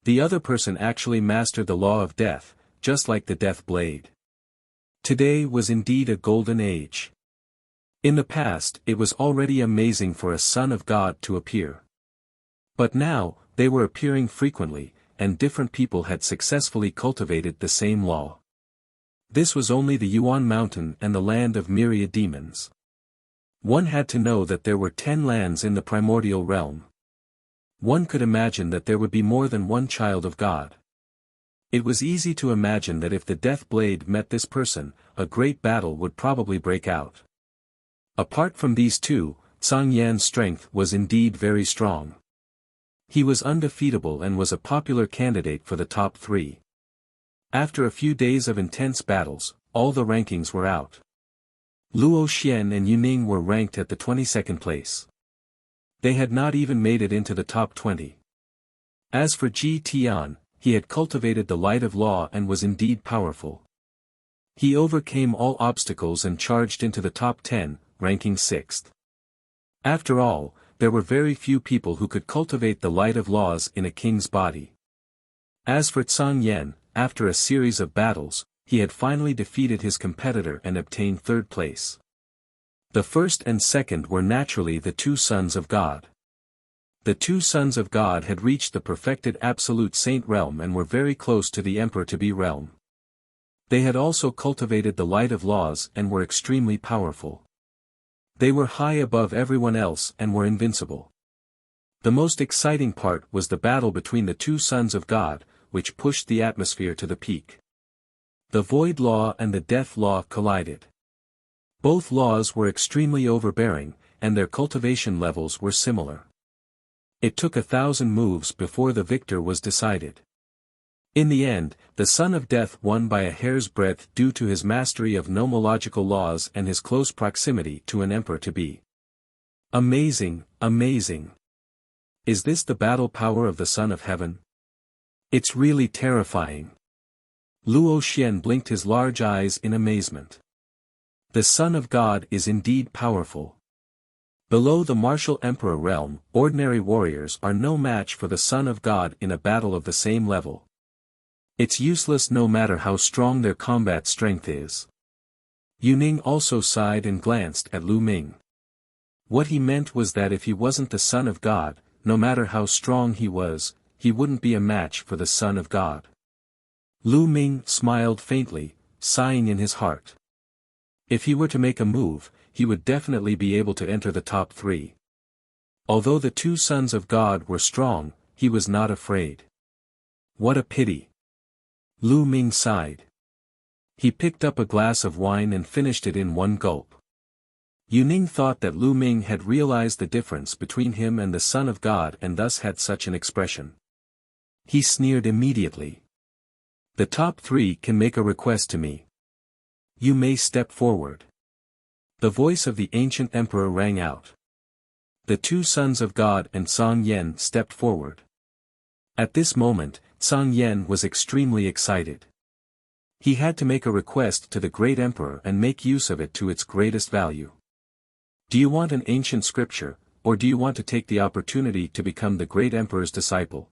S1: The other person actually mastered the law of death, just like the death blade. Today was indeed a golden age. In the past, it was already amazing for a son of God to appear. But now, they were appearing frequently, and different people had successfully cultivated the same law. This was only the Yuan Mountain and the land of myriad demons. One had to know that there were 10 lands in the primordial realm. One could imagine that there would be more than one child of God. It was easy to imagine that if the death blade met this person, a great battle would probably break out. Apart from these two, Song Yan's strength was indeed very strong. He was undefeatable and was a popular candidate for the top 3. After a few days of intense battles, all the rankings were out. Luo Xian and Yuning were ranked at the 22nd place. They had not even made it into the top 20. As for Ji Tian, he had cultivated the light of law and was indeed powerful. He overcame all obstacles and charged into the top 10, ranking 6th. After all, there were very few people who could cultivate the light of laws in a king's body. As for Song Yan, after a series of battles, he had finally defeated his competitor and obtained 3rd place. The first and second were naturally the two sons of God. The two sons of God had reached the perfected absolute saint realm and were very close to the emperor-to-be realm. They had also cultivated the light of laws and were extremely powerful. They were high above everyone else and were invincible. The most exciting part was the battle between the two sons of God, which pushed the atmosphere to the peak. The void law and the death law collided. Both laws were extremely overbearing, and their cultivation levels were similar. It took 1,000 moves before the victor was decided. In the end, the Son of Death won by a hair's breadth due to his mastery of nomological laws and his close proximity to an emperor-to-be. Amazing, amazing. Is this the battle power of the Son of Heaven? It's really terrifying. Luo Xian blinked his large eyes in amazement. The Son of God is indeed powerful. Below the martial emperor realm, ordinary warriors are no match for the Son of God in a battle of the same level. It's useless no matter how strong their combat strength is. Yu Ning also sighed and glanced at Lu Ming. What he meant was that if he wasn't the Son of God, no matter how strong he was, he wouldn't be a match for the Son of God. Lu Ming smiled faintly, sighing in his heart. If he were to make a move, he would definitely be able to enter the top 3. Although the two sons of God were strong, he was not afraid. What a pity. Lu Ming sighed. He picked up a glass of wine and finished it in one gulp. Yu Ning thought that Lu Ming had realized the difference between him and the Son of God and thus had such an expression. He sneered immediately. The top 3 can make a request to me. You may step forward. The voice of the ancient emperor rang out. The two sons of God and Song Yen stepped forward. At this moment, Song Yen was extremely excited. He had to make a request to the great emperor and make use of it to its greatest value. Do you want an ancient scripture, or do you want to take the opportunity to become the great emperor's disciple?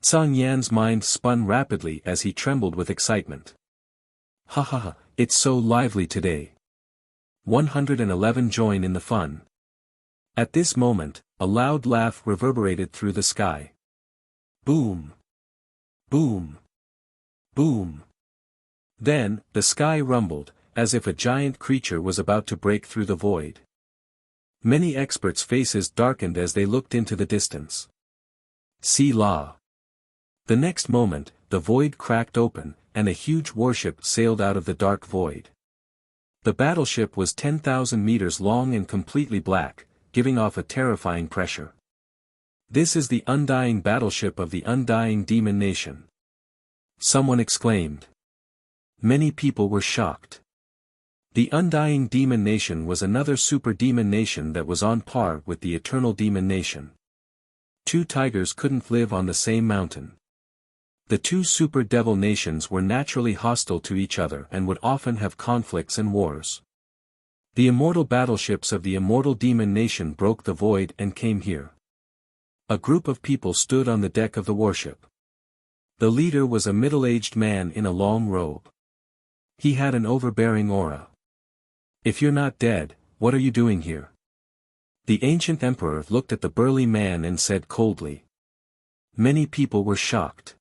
S1: Song Yan's mind spun rapidly as he trembled with excitement. Ha ha ha, it's so lively today. 111 join in the fun. At this moment, a loud laugh reverberated through the sky. Boom! Boom! Boom! Then, the sky rumbled, as if a giant creature was about to break through the void. Many experts' faces darkened as they looked into the distance. See La. The next moment, the void cracked open, and a huge warship sailed out of the dark void. The battleship was 10,000 meters long and completely black, giving off a terrifying pressure. This is the undying battleship of the undying demon nation. Someone exclaimed. Many people were shocked. The undying demon nation was another super demon nation that was on par with the eternal demon nation. Two tigers couldn't live on the same mountain. The two super devil nations were naturally hostile to each other and would often have conflicts and wars. The immortal battleships of the immortal demon nation broke the void and came here. A group of people stood on the deck of the warship. The leader was a middle-aged man in a long robe. He had an overbearing aura. If you're not dead, what are you doing here? The ancient emperor looked at the burly man and said coldly. Many people were shocked.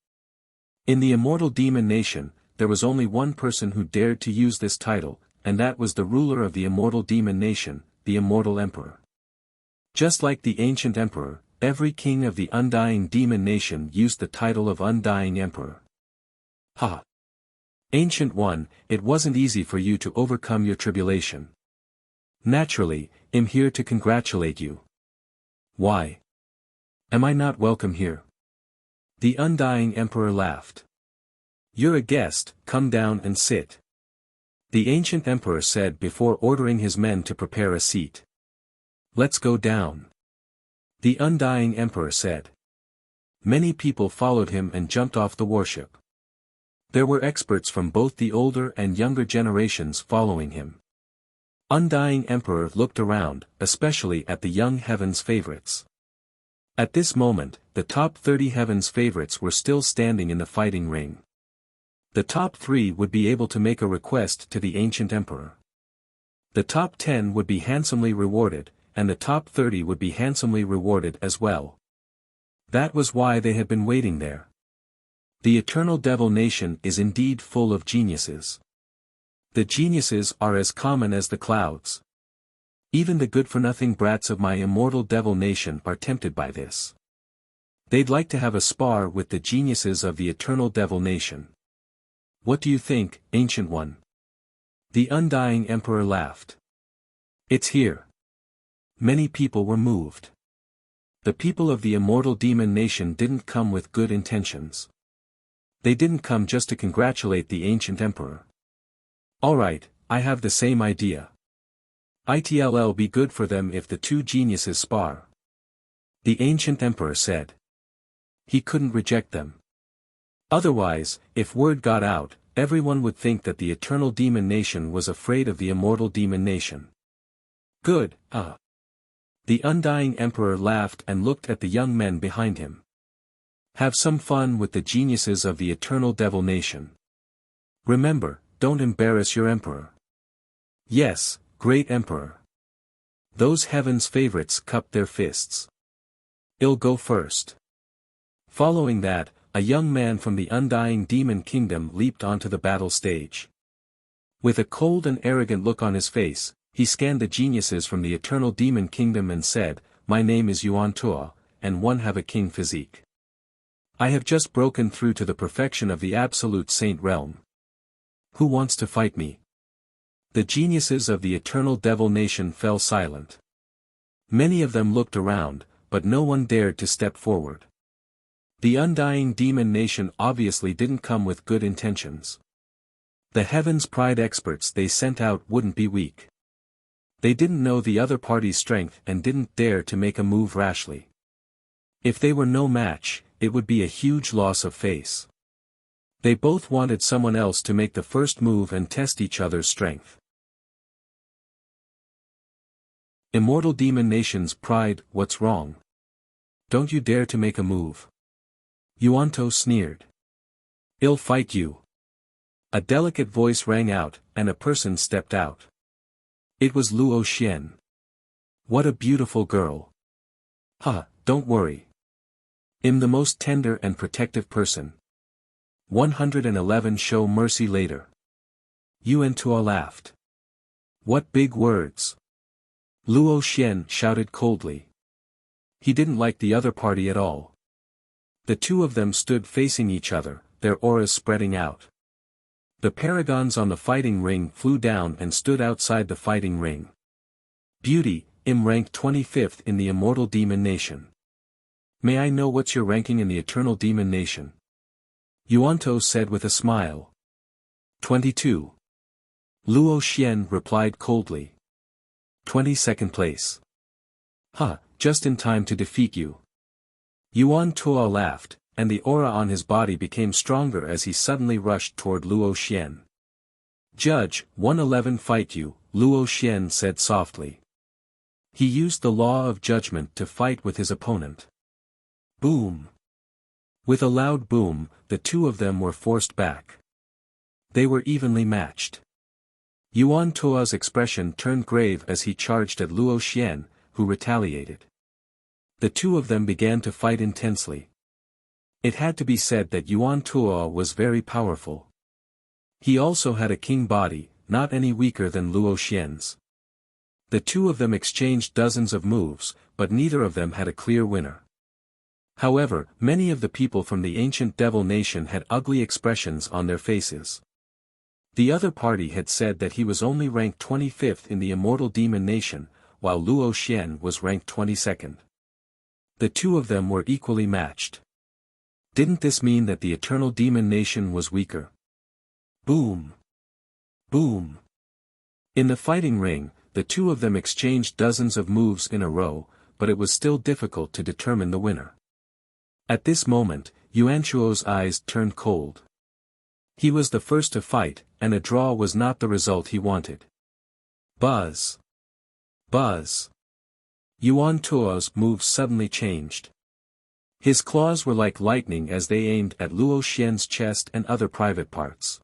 S1: In the immortal demon nation, there was only one person who dared to use this title, and that was the ruler of the immortal demon nation, the immortal emperor. Just like the ancient emperor, every king of the undying demon nation used the title of undying emperor. Ha! Ancient One, it wasn't easy for you to overcome your tribulation. Naturally, I'm here to congratulate you. Why? Am I not welcome here? The undying emperor laughed. You're a guest, come down and sit. The ancient emperor said before ordering his men to prepare a seat. Let's go down. The undying emperor said. Many people followed him and jumped off the warship. There were experts from both the older and younger generations following him. Undying emperor looked around, especially at the young heaven's favorites. At this moment, the top 30 heaven's favorites were still standing in the fighting ring. The top 3 would be able to make a request to the ancient emperor. The top 10 would be handsomely rewarded, and the top 30 would be handsomely rewarded as well. That was why they had been waiting there. The eternal devil nation is indeed full of geniuses. The geniuses are as common as the clouds. Even the good-for-nothing brats of my immortal devil nation are tempted by this. They'd like to have a spar with the geniuses of the eternal devil nation. What do you think, Ancient One? The undying emperor laughed. It's here. Many people were moved. The people of the immortal demon nation didn't come with good intentions. They didn't come just to congratulate the ancient emperor. Alright, I have the same idea. It'll be good for them if the two geniuses spar. The ancient emperor said. He couldn't reject them. Otherwise, if word got out, everyone would think that the eternal demon nation was afraid of the immortal demon nation. Good, The undying emperor laughed and looked at the young men behind him. Have some fun with the geniuses of the eternal devil nation. Remember, don't embarrass your emperor. Yes, great emperor. Those heaven's favorites cupped their fists. I'll go first. Following that, a young man from the undying demon kingdom leaped onto the battle stage. With a cold and arrogant look on his face, he scanned the geniuses from the eternal demon kingdom and said, "My name is Yuan Tuo, and one have a king physique. I have just broken through to the perfection of the absolute saint realm. Who wants to fight me?" The geniuses of the eternal devil nation fell silent. Many of them looked around, but no one dared to step forward. The undying demon nation obviously didn't come with good intentions. The Heaven's Pride experts they sent out wouldn't be weak. They didn't know the other party's strength and didn't dare to make a move rashly. If they were no match, it would be a huge loss of face. They both wanted someone else to make the first move and test each other's strength. Immortal demon nation's pride, what's wrong? Don't you dare to make a move. Yuanto sneered. I'll fight you. A delicate voice rang out, and a person stepped out. It was Luo Xian. What a beautiful girl. Don't worry. I'm the most tender and protective person. 111 Show mercy later. Yuan Tuo laughed. What big words. Luo Xian shouted coldly. He didn't like the other party at all. The two of them stood facing each other, their auras spreading out. The paragons on the fighting ring flew down and stood outside the fighting ring. Beauty, I'm ranked 25th in the immortal demon nation. May I know what's your ranking in the eternal demon nation? Yuanto said with a smile. 22. Luo Xian replied coldly. 22nd place. Just in time to defeat you. Yuan Tuo laughed, and the aura on his body became stronger as he suddenly rushed toward Luo Xian. Judge, 111 fight you, Luo Xian said softly. He used the law of judgment to fight with his opponent. Boom. With a loud boom, the two of them were forced back. They were evenly matched. Yuan Tuo's expression turned grave as he charged at Luo Xian, who retaliated. The two of them began to fight intensely. It had to be said that Yuan Tuo was very powerful. He also had a king body, not any weaker than Luo Xian's. The two of them exchanged dozens of moves, but neither of them had a clear winner. However, many of the people from the ancient devil nation had ugly expressions on their faces. The other party had said that he was only ranked 25th in the immortal demon nation, while Luo Xian was ranked 22nd. The two of them were equally matched. Didn't this mean that the eternal demon nation was weaker? Boom. Boom. In the fighting ring, the two of them exchanged dozens of moves in a row, but it was still difficult to determine the winner. At this moment, Yuanchuo's eyes turned cold. He was the first to fight, and a draw was not the result he wanted. Buzz. Buzz. Yuan Tuo's moves suddenly changed. His claws were like lightning as they aimed at Luo Xian's chest and other private parts.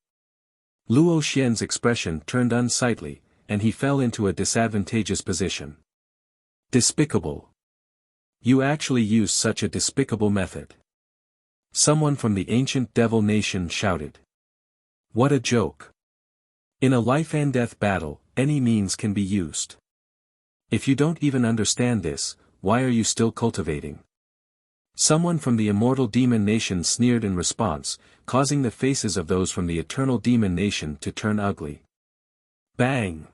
S1: Luo Xian's expression turned unsightly, and he fell into a disadvantageous position. Despicable. You actually used such a despicable method. Someone from the ancient devil nation shouted. What a joke. In a life-and-death battle, any means can be used. If you don't even understand this, why are you still cultivating? Someone from the Immortal Demon Nation sneered in response, causing the faces of those from the Eternal Demon Nation to turn ugly. Bang!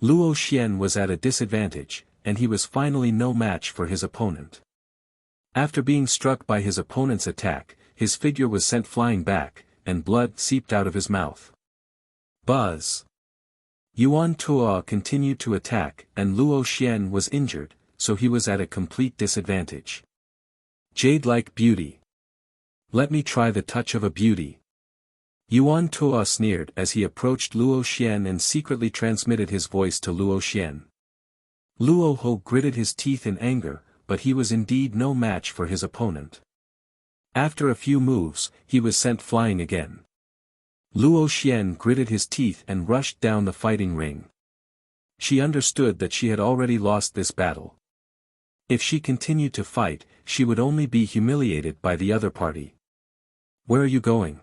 S1: Luo Xian was at a disadvantage, and he was finally no match for his opponent. After being struck by his opponent's attack, his figure was sent flying back, and blood seeped out of his mouth. Buzz! Yuan Tuo continued to attack, and Luo Xian was injured, so he was at a complete disadvantage. Jade-like beauty. Let me try the touch of a beauty. Yuan Tuo sneered as he approached Luo Xian and secretly transmitted his voice to Luo Xian. Luo Ho gritted his teeth in anger, but he was indeed no match for his opponent. After a few moves, he was sent flying again. Luo Xian gritted his teeth and rushed down the fighting ring. She understood that she had already lost this battle. If she continued to fight, she would only be humiliated by the other party. Where are you going?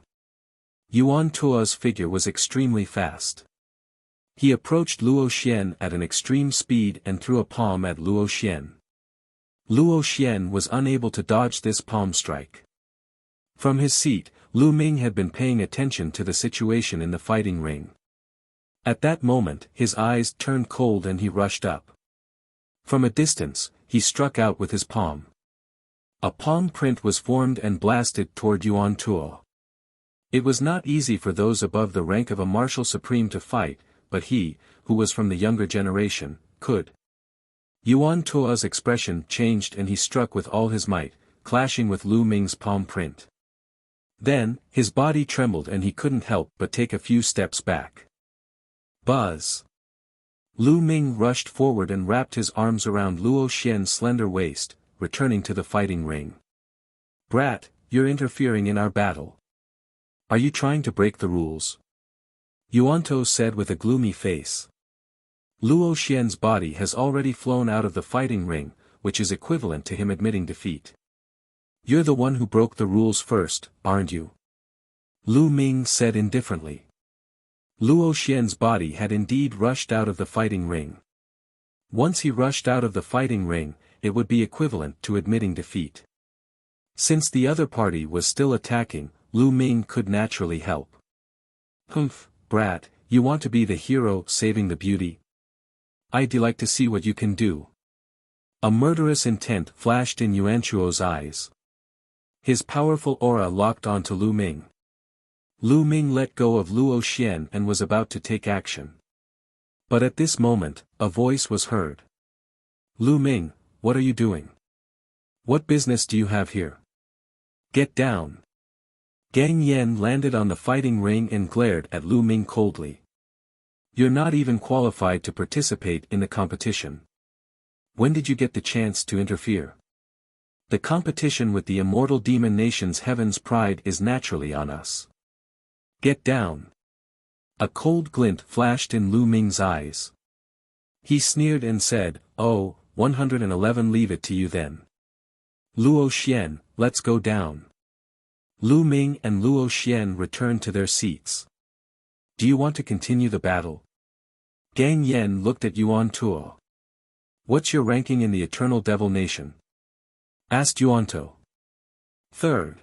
S1: Yuan Tuo's figure was extremely fast. He approached Luo Xian at an extreme speed and threw a palm at Luo Xian. Luo Xian was unable to dodge this palm strike. From his seat, Lu Ming had been paying attention to the situation in the fighting ring. At that moment, his eyes turned cold and he rushed up. From a distance, he struck out with his palm. A palm print was formed and blasted toward Yuan Tuo. It was not easy for those above the rank of a martial supreme to fight, but he, who was from the younger generation, could. Yuan Tuo's expression changed and he struck with all his might, clashing with Lu Ming's palm print. Then, his body trembled and he couldn't help but take a few steps back. Buzz! Lu Ming rushed forward and wrapped his arms around Luo Xian's slender waist, returning to the fighting ring. Brat, you're interfering in our battle. Are you trying to break the rules? Yuan Tuo said with a gloomy face. Luo Xian's body has already flown out of the fighting ring, which is equivalent to him admitting defeat. You're the one who broke the rules first, aren't you? Lu Ming said indifferently. Luo Xian's body had indeed rushed out of the fighting ring. Once he rushed out of the fighting ring, it would be equivalent to admitting defeat. Since the other party was still attacking, Lu Ming could naturally help. Humph, brat, you want to be the hero saving the beauty? I'd like to see what you can do. A murderous intent flashed in Yuan Tuo's eyes. His powerful aura locked onto Lu Ming. Lu Ming let go of Luo Xian and was about to take action. But at this moment, a voice was heard. Lu Ming, what are you doing? What business do you have here? Get down. Gang Yan landed on the fighting ring and glared at Lu Ming coldly. You're not even qualified to participate in the competition. When did you get the chance to interfere? The competition with the Immortal Demon Nation's Heaven's Pride is naturally on us. Get down. A cold glint flashed in Lu Ming's eyes. He sneered and said, Oh, 111 leave it to you then. Luo Xian, let's go down. Lu Ming and Luo Xian returned to their seats. Do you want to continue the battle? Gang Yan looked at Yuan Tuo. What's your ranking in the Eternal Devil Nation? Asked Yuan Tuo. Third.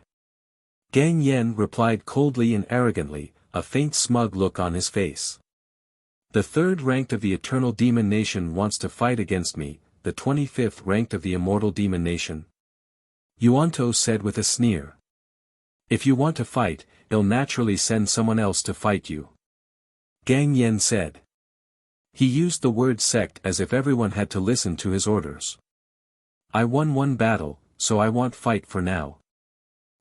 S1: Gang Yan replied coldly and arrogantly, a faint smug look on his face. The third ranked of the Eternal Demon Nation wants to fight against me, the 25th ranked of the Immortal Demon Nation. Yuan Tuo said with a sneer. If you want to fight, he'll naturally send someone else to fight you. Gang Yan said. He used the word sect as if everyone had to listen to his orders. I won one battle, so I won't fight for now.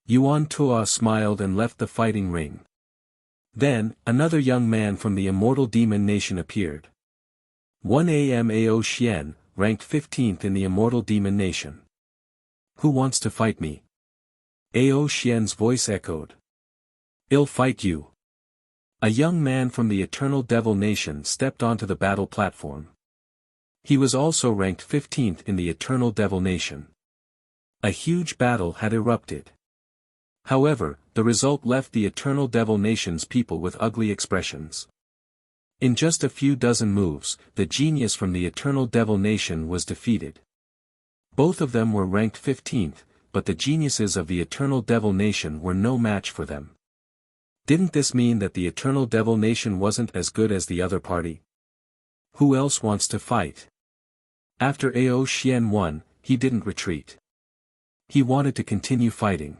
S1: Yuan Tuo smiled and left the fighting ring. Then, another young man from the Immortal Demon Nation appeared. 1am Ao Xian, ranked 15th in the Immortal Demon Nation. Who wants to fight me? Ao Xian's voice echoed. I'll fight you. A young man from the Eternal Devil Nation stepped onto the battle platform. He was also ranked 15th in the Eternal Devil Nation. A huge battle had erupted. However, the result left the Eternal Devil Nation's people with ugly expressions. In just a few dozen moves, the genius from the Eternal Devil Nation was defeated. Both of them were ranked 15th, but the geniuses of the Eternal Devil Nation were no match for them. Didn't this mean that the Eternal Devil Nation wasn't as good as the other party? Who else wants to fight? After Ao Xian won, he didn't retreat. He wanted to continue fighting.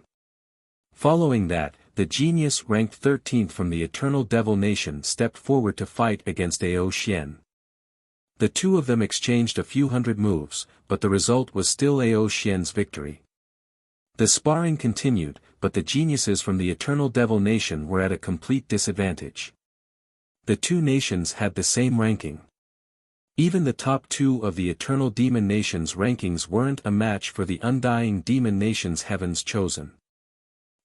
S1: Following that, the genius ranked 13th from the Eternal Devil Nation stepped forward to fight against Ao Xian. The two of them exchanged a few hundred moves, but the result was still Ao Xian's victory. The sparring continued, but the geniuses from the Eternal Devil Nation were at a complete disadvantage. The two nations had the same ranking. Even the top two of the Eternal Demon Nation's rankings weren't a match for the Undying Demon Nation's heavens chosen.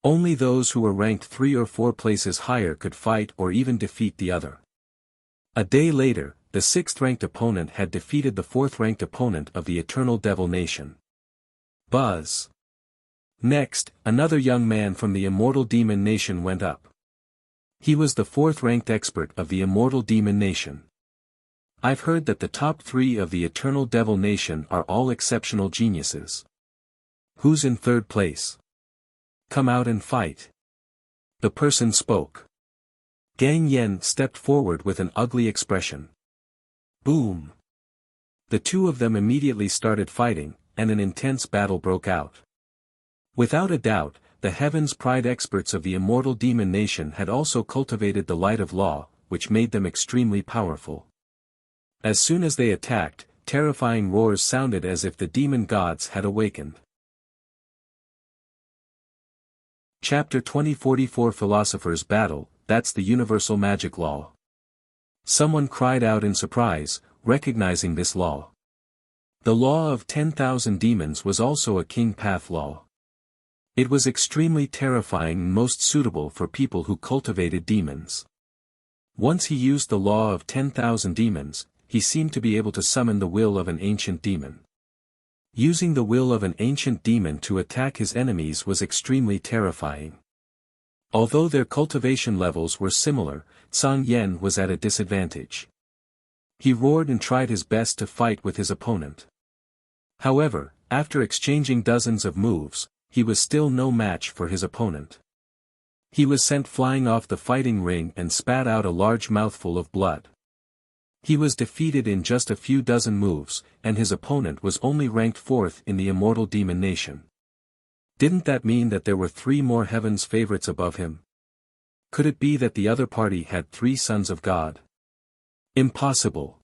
S1: Only those who were ranked 3 or 4 places higher could fight or even defeat the other. A day later, the 6th-ranked opponent had defeated the 4th-ranked opponent of the Eternal Devil Nation. Buzz. Next, another young man from the Immortal Demon Nation went up. He was the 4th-ranked expert of the Immortal Demon Nation. I've heard that the top 3 of the Eternal Devil Nation are all exceptional geniuses. Who's in 3rd place? Come out and fight. The person spoke. Gang Yen stepped forward with an ugly expression. Boom! The two of them immediately started fighting, and an intense battle broke out. Without a doubt, the Heaven's Pride experts of the Immortal Demon Nation had also cultivated the light of law, which made them extremely powerful. As soon as they attacked, terrifying roars sounded as if the demon gods had awakened. Chapter 2044 Philosopher's Battle, that's the universal magic law. Someone cried out in surprise, recognizing this law. The law of 10,000 demons was also a king path law. It was extremely terrifying and most suitable for people who cultivated demons. Once he used the law of 10,000 demons, he seemed to be able to summon the will of an ancient demon. Using the will of an ancient demon to attack his enemies was extremely terrifying. Although their cultivation levels were similar, Zhang Yan was at a disadvantage. He roared and tried his best to fight with his opponent. However, after exchanging dozens of moves, he was still no match for his opponent. He was sent flying off the fighting ring and spat out a large mouthful of blood. He was defeated in just a few dozen moves, and his opponent was only ranked 4th in the Immortal Demon Nation. Didn't that mean that there were 3 more heaven's favorites above him? Could it be that the other party had 3 sons of God? Impossible.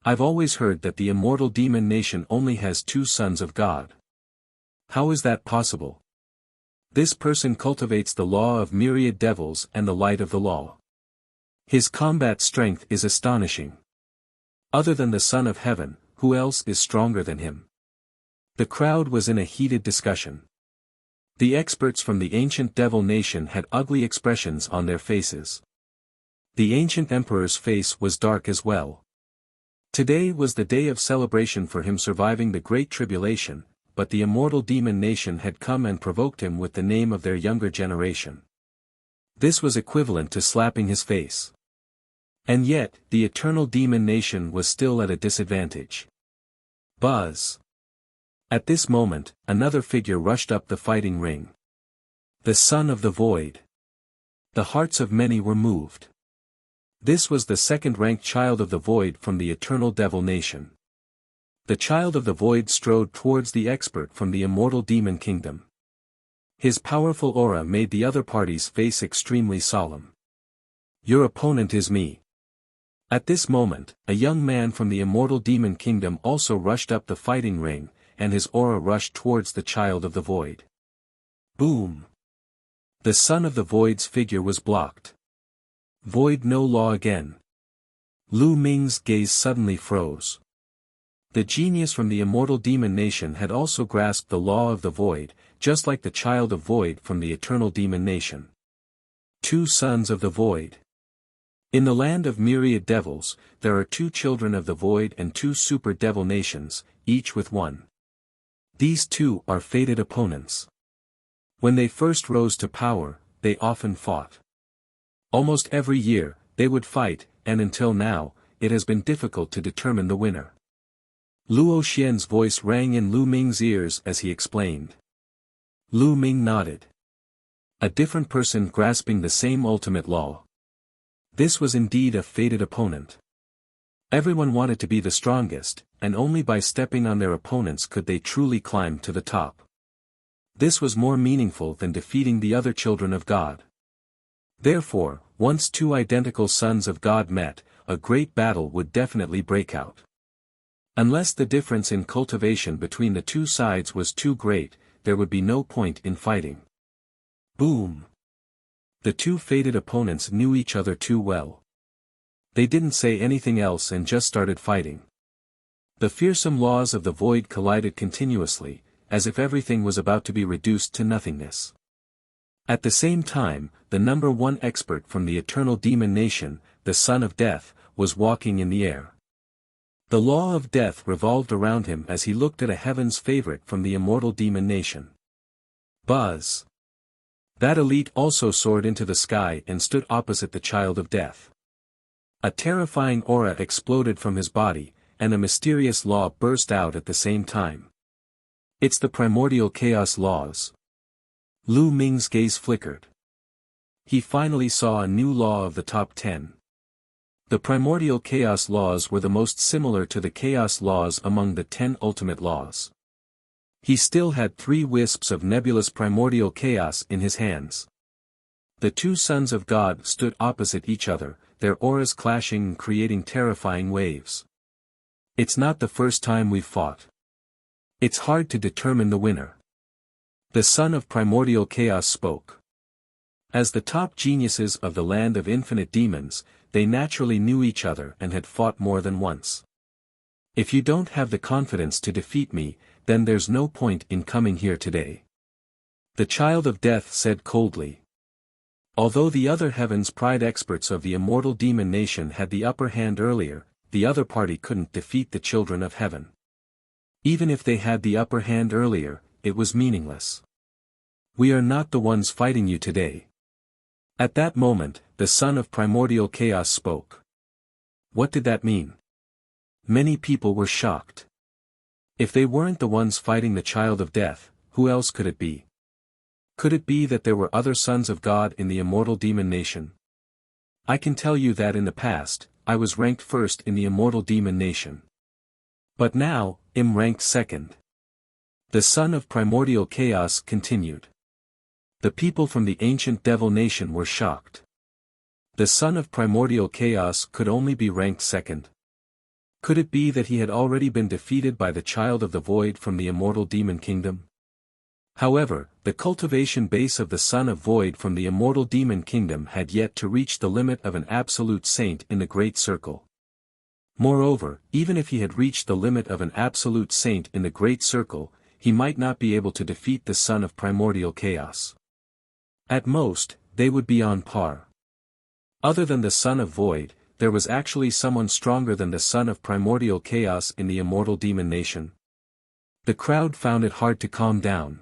S1: I've always heard that the Immortal Demon Nation only has 2 sons of God. How is that possible? This person cultivates the law of myriad devils and the light of the law. His combat strength is astonishing. Other than the Son of Heaven, who else is stronger than him? The crowd was in a heated discussion. The experts from the ancient devil nation had ugly expressions on their faces. The ancient emperor's face was dark as well. Today was the day of celebration for him surviving the Great Tribulation, but the Immortal Demon Nation had come and provoked him with the name of their younger generation. This was equivalent to slapping his face. And yet, the Eternal Demon Nation was still at a disadvantage. Buzz. At this moment, another figure rushed up the fighting ring. The Son of the Void. The hearts of many were moved. This was the 2nd-ranked Child of the Void from the Eternal Devil Nation. The Child of the Void strode towards the expert from the Immortal Demon Kingdom. His powerful aura made the other party's face extremely solemn. Your opponent is me. At this moment, a young man from the Immortal Demon Kingdom also rushed up the fighting ring, and his aura rushed towards the Child of the Void. Boom! The Son of the Void's figure was blocked. Void no law again. Lu Ming's gaze suddenly froze. The genius from the Immortal Demon Nation had also grasped the law of the Void, just like the Child of Void from the Eternal Demon Nation. 2 sons of the Void. In the land of myriad devils, there are 2 children of the Void and 2 super devil nations, each with 1. These 2 are fated opponents. When they first rose to power, they often fought. Almost every year, they would fight, and until now, it has been difficult to determine the winner. Luo Xian's voice rang in Lu Ming's ears as he explained. Lu Ming nodded. A different person grasping the same ultimate law. This was indeed a fated opponent. Everyone wanted to be the strongest, and only by stepping on their opponents could they truly climb to the top. This was more meaningful than defeating the other children of God. Therefore, once two identical sons of God met, a great battle would definitely break out. Unless the difference in cultivation between the two sides was too great, there would be no point in fighting. Boom! The two fated opponents knew each other too well. They didn't say anything else and just started fighting. The fearsome laws of the void collided continuously, as if everything was about to be reduced to nothingness. At the same time, the number one expert from the eternal demon nation, the son of death, was walking in the air. The law of death revolved around him as he looked at a heaven's favorite from the immortal demon nation. Buzz! That elite also soared into the sky and stood opposite the child of death. A terrifying aura exploded from his body, and a mysterious law burst out at the same time. It's the primordial chaos laws. Lu Ming's gaze flickered. He finally saw a new law of the top 10. The primordial chaos laws were the most similar to the chaos laws among the 10 ultimate laws. He still had 3 wisps of nebulous primordial chaos in his hands. The two sons of God stood opposite each other, their auras clashing and creating terrifying waves. It's not the first time we've fought. It's hard to determine the winner. The son of primordial chaos spoke. As the top geniuses of the land of infinite demons, they naturally knew each other and had fought more than once. If you don't have the confidence to defeat me, then there's no point in coming here today. The child of death said coldly. Although the other heaven's pride experts of the immortal demon nation had the upper hand earlier, the other party couldn't defeat the children of heaven. Even if they had the upper hand earlier, it was meaningless. We are not the ones fighting you today. At that moment, the son of primordial chaos spoke. What did that mean? Many people were shocked. If they weren't the ones fighting the child of death, who else could it be? Could it be that there were other sons of God in the immortal demon nation? I can tell you that in the past, I was ranked first in the immortal demon nation. But now, I'm ranked second. The son of primordial chaos continued. The people from the ancient devil nation were shocked. The son of primordial chaos could only be ranked second. Could it be that he had already been defeated by the child of the void from the immortal demon kingdom? However, the cultivation base of the son of void from the immortal demon kingdom had yet to reach the limit of an absolute saint in the great circle. Moreover, even if he had reached the limit of an absolute saint in the great circle, he might not be able to defeat the son of primordial chaos. At most, they would be on par. Other than the son of void, there was actually someone stronger than the son of primordial chaos in the immortal demon nation. The crowd found it hard to calm down.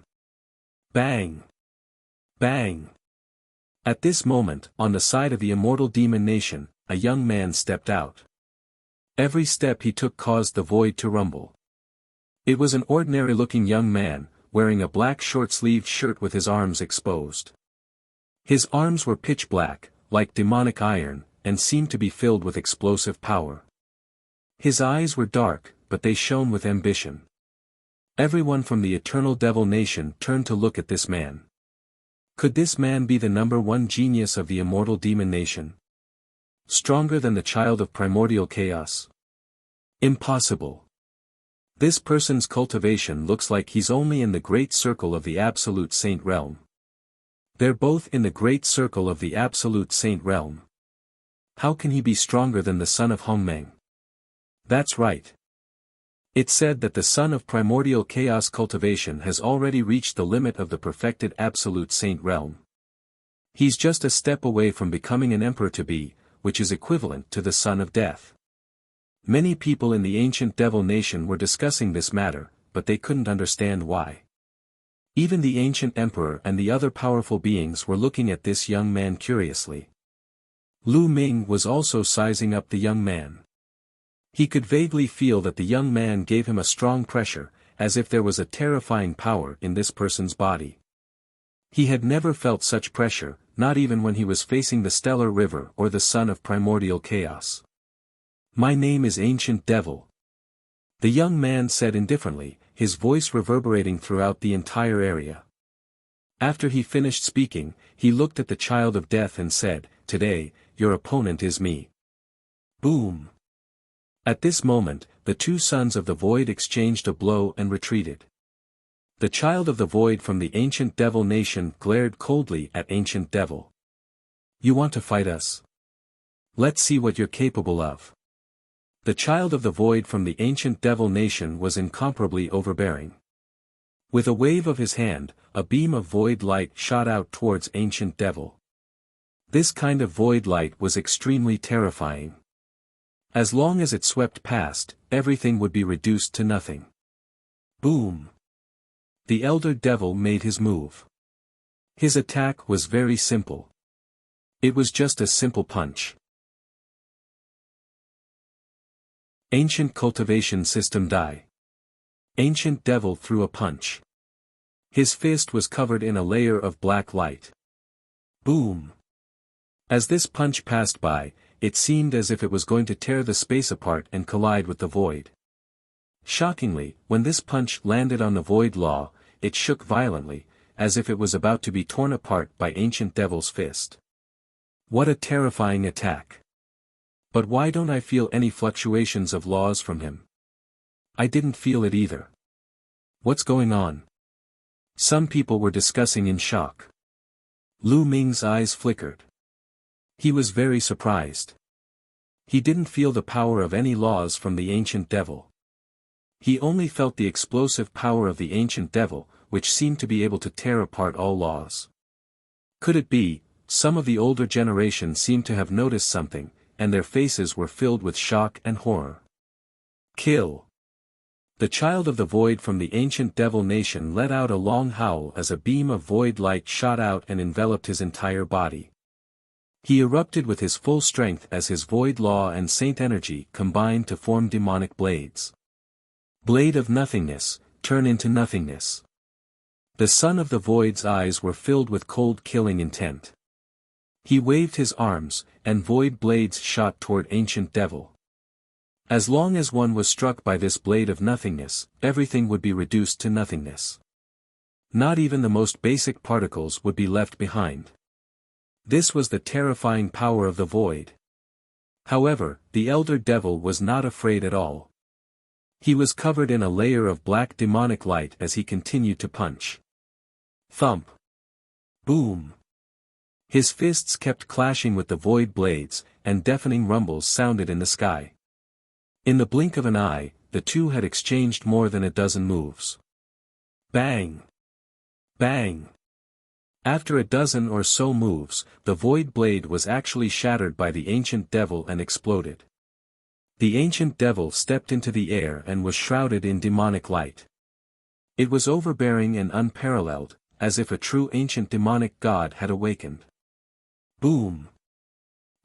S1: Bang! Bang! At this moment, on the side of the immortal demon nation, a young man stepped out. Every step he took caused the void to rumble. It was an ordinary-looking young man, wearing a black short-sleeved shirt with his arms exposed. His arms were pitch black, like demonic iron, and seemed to be filled with explosive power. His eyes were dark, but they shone with ambition. Everyone from the eternal devil nation turned to look at this man. Could this man be the number one genius of the immortal demon nation? Stronger than the child of primordial chaos? Impossible. This person's cultivation looks like he's only in the great circle of the absolute saint realm. They're both in the great circle of the absolute saint realm. How can he be stronger than the son of Hongmeng? That's right. It's said that the son of primordial chaos cultivation has already reached the limit of the perfected absolute saint realm. He's just a step away from becoming an emperor to be, which is equivalent to the son of death. Many people in the ancient devil nation were discussing this matter, but they couldn't understand why. Even the ancient emperor and the other powerful beings were looking at this young man curiously. Lu Ming was also sizing up the young man. He could vaguely feel that the young man gave him a strong pressure, as if there was a terrifying power in this person's body. He had never felt such pressure, not even when he was facing the stellar river or the sun of primordial chaos. "My name is Ancient Devil," the young man said indifferently, his voice reverberating throughout the entire area. After he finished speaking, he looked at the child of death and said, "Today, your opponent is me." Boom! At this moment, the two sons of the void exchanged a blow and retreated. The child of the void from the Ancient Devil nation glared coldly at Ancient Devil. "You want to fight us? Let's see what you're capable of." The child of the void from the Ancient Devil nation was incomparably overbearing. With a wave of his hand, a beam of void light shot out towards Ancient Devil. This kind of void light was extremely terrifying. As long as it swept past, everything would be reduced to nothing. Boom! The elder devil made his move. His attack was very simple. It was just a simple punch. Ancient Cultivation System Die. Ancient Devil threw a punch. His fist was covered in a layer of black light. Boom! As this punch passed by, it seemed as if it was going to tear the space apart and collide with the void. Shockingly, when this punch landed on the void law, it shook violently, as if it was about to be torn apart by Ancient Devil's fist. What a terrifying attack! But why don't I feel any fluctuations of laws from him? I didn't feel it either. What's going on? Some people were discussing in shock. Lu Ming's eyes flickered. He was very surprised. He didn't feel the power of any laws from the Ancient Devil. He only felt the explosive power of the Ancient Devil, which seemed to be able to tear apart all laws. Could it be, some of the older generation seemed to have noticed something, and their faces were filled with shock and horror. Kill! The child of the void from the Ancient Devil nation let out a long howl as a beam of void light shot out and enveloped his entire body. He erupted with his full strength as his void law and saint energy combined to form demonic blades. Blade of nothingness, turn into nothingness. The son of the void's eyes were filled with cold killing intent. He waved his arms, and void blades shot toward Ancient Devil. As long as one was struck by this blade of nothingness, everything would be reduced to nothingness. Not even the most basic particles would be left behind. This was the terrifying power of the void. However, the elder devil was not afraid at all. He was covered in a layer of black demonic light as he continued to punch. Thump! Boom! His fists kept clashing with the void blades, and deafening rumbles sounded in the sky. In the blink of an eye, the two had exchanged more than a dozen moves. Bang! Bang! After a dozen or so moves, the void blade was actually shattered by the Ancient Devil and exploded. The Ancient Devil stepped into the air and was shrouded in demonic light. It was overbearing and unparalleled, as if a true ancient demonic god had awakened. Boom!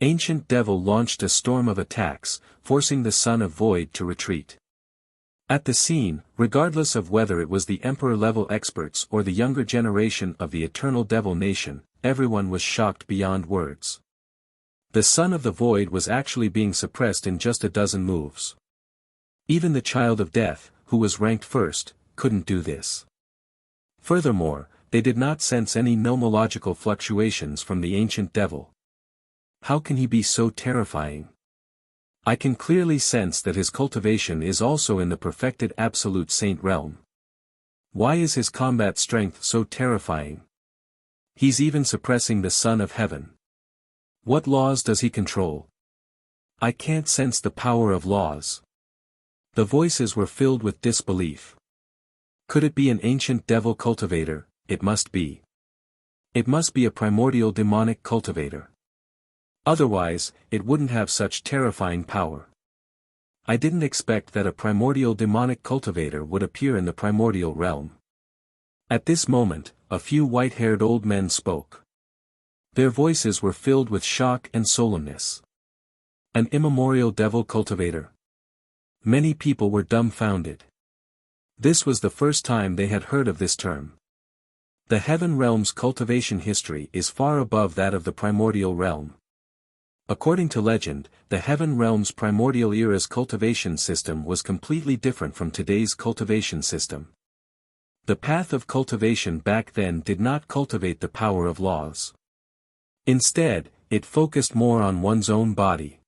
S1: Ancient Devil launched a storm of attacks, forcing the Son of Void to retreat. At the scene, regardless of whether it was the Emperor-level experts or the younger generation of the Eternal Devil Nation, everyone was shocked beyond words. The Son of the Void was actually being suppressed in just a dozen moves. Even the Child of Death, who was ranked first, couldn't do this. Furthermore, they did not sense any nomological fluctuations from the Ancient Devil. How can he be so terrifying? I can clearly sense that his cultivation is also in the perfected Absolute Saint realm. Why is his combat strength so terrifying? He's even suppressing the Son of Heaven. What laws does he control? I can't sense the power of laws. The voices were filled with disbelief. Could it be an ancient devil cultivator? It must be. It must be a primordial demonic cultivator. Otherwise, it wouldn't have such terrifying power. I didn't expect that a primordial demonic cultivator would appear in the primordial realm. At this moment, a few white-haired old men spoke. Their voices were filled with shock and solemnness. An immemorial devil cultivator. Many people were dumbfounded. This was the first time they had heard of this term. The Heaven Realm's cultivation history is far above that of the Primordial Realm. According to legend, the Heaven Realm's Primordial era's cultivation system was completely different from today's cultivation system. The path of cultivation back then did not cultivate the power of laws. Instead, it focused more on one's own body.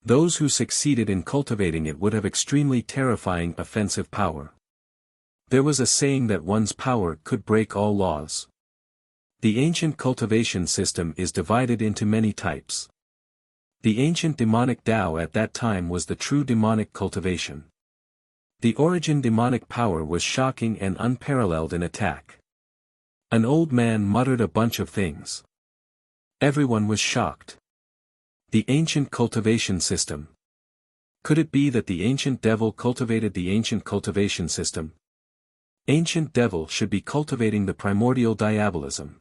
S1: Those who succeeded in cultivating it would have extremely terrifying offensive power. There was a saying that one's power could break all laws. The ancient cultivation system is divided into many types. The ancient demonic Tao at that time was the true demonic cultivation. The origin demonic power was shocking and unparalleled in attack. An old man muttered a bunch of things. Everyone was shocked. The ancient cultivation system. Could it be that the ancient devil cultivated the ancient cultivation system? Ancient devil should be cultivating the primordial diabolism.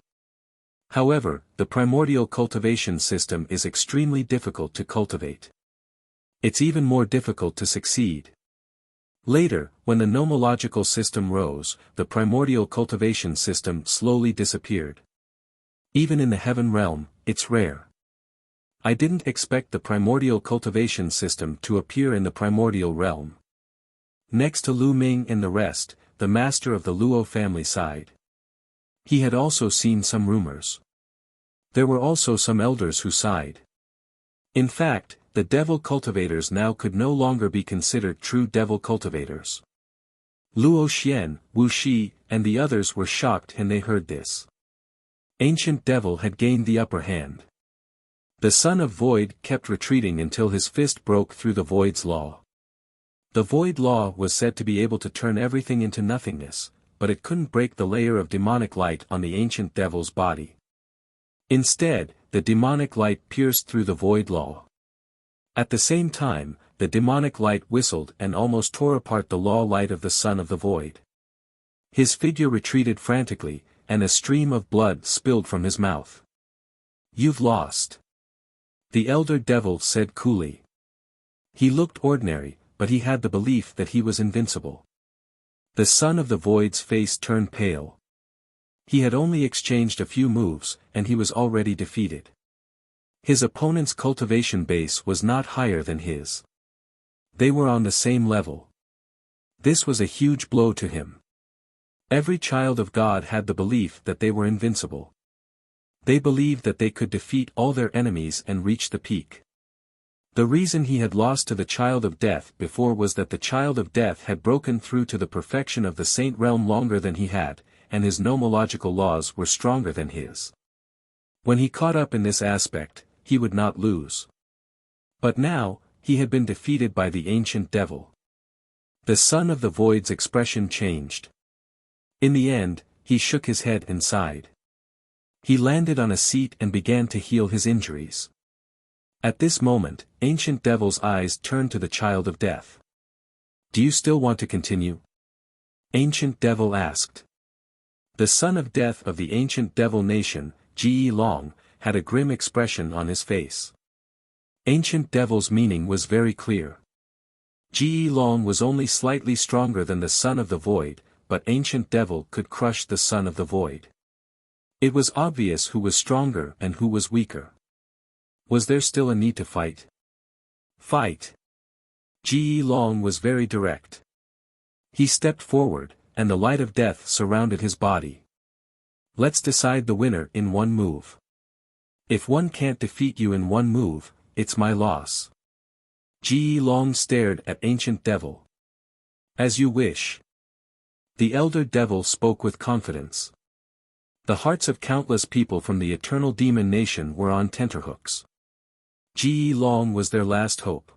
S1: However, the primordial cultivation system is extremely difficult to cultivate. It's even more difficult to succeed. Later, when the nomological system rose, the primordial cultivation system slowly disappeared. Even in the Heaven Realm, it's rare. I didn't expect the primordial cultivation system to appear in the Primordial Realm. Next to Lu Ming and the rest, the master of the Luo family sighed. He had also seen some rumors. There were also some elders who sighed. In fact, the devil cultivators now could no longer be considered true devil cultivators. Luo Xian, Wu Shi, and the others were shocked when they heard this. Ancient devil had gained the upper hand. The son of Void kept retreating until his fist broke through the Void's law. The Void law was said to be able to turn everything into nothingness, but it couldn't break the layer of demonic light on the ancient devil's body. Instead, the demonic light pierced through the Void law. At the same time, the demonic light whistled and almost tore apart the law light of the son of the Void. His figure retreated frantically, and a stream of blood spilled from his mouth. "You've lost," the elder devil said coolly. He looked ordinary, but he had the belief that he was invincible. The son of the Void's face turned pale. He had only exchanged a few moves, and he was already defeated. His opponent's cultivation base was not higher than his. They were on the same level. This was a huge blow to him. Every child of God had the belief that they were invincible. They believed that they could defeat all their enemies and reach the peak. The reason he had lost to the Child of Death before was that the Child of Death had broken through to the perfection of the Saint Realm longer than he had, and his nomological laws were stronger than his. When he caught up in this aspect, he would not lose. But now, he had been defeated by the ancient devil. The son of the Void's expression changed. In the end, he shook his head and sighed. He landed on a seat and began to heal his injuries. At this moment, ancient devil's eyes turned to the Child of Death. "Do you still want to continue?" Ancient devil asked. The son of death of the ancient devil nation, Ji Long, had a grim expression on his face. Ancient devil's meaning was very clear. Ji Long was only slightly stronger than the son of the Void, but ancient devil could crush the son of the Void. It was obvious who was stronger and who was weaker. Was there still a need to fight? Fight! Ji Long was very direct. He stepped forward, and the light of death surrounded his body. "Let's decide the winner in one move. If one can't defeat you in one move, it's my loss." Ji Long stared at ancient devil. "As you wish." The elder devil spoke with confidence. The hearts of countless people from the eternal demon nation were on tenterhooks. Ji Long was their last hope.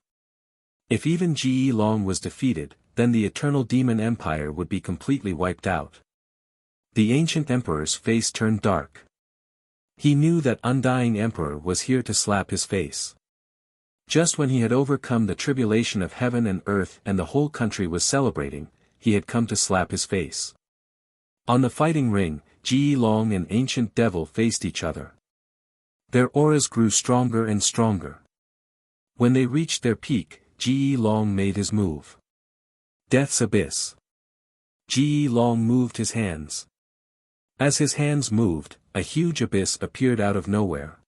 S1: If even Ji Long was defeated, then the eternal demon empire would be completely wiped out. The ancient emperor's face turned dark. He knew that undying emperor was here to slap his face. Just when he had overcome the tribulation of heaven and earth and the whole country was celebrating, he had come to slap his face. On the fighting ring, Ji Long and ancient devil faced each other. Their auras grew stronger and stronger. When they reached their peak, Ji Long made his move. Death's Abyss. Ji Long moved his hands. As his hands moved, a huge abyss appeared out of nowhere.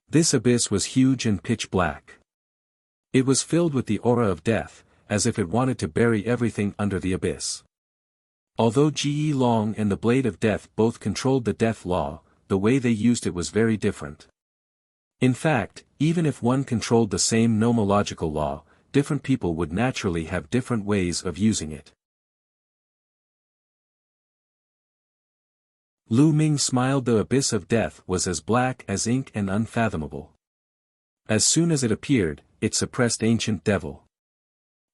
S1: This abyss was huge and pitch black. It was filled with the aura of death, as if it wanted to bury everything under the abyss. Although Ji Long and the Blade of Death both controlled the death law, the way they used it was very different. In fact, even if one controlled the same nomological law, different people would naturally have different ways of using it. Lu Ming smiled. The abyss of death was as black as ink and unfathomable. As soon as it appeared, it suppressed ancient devil.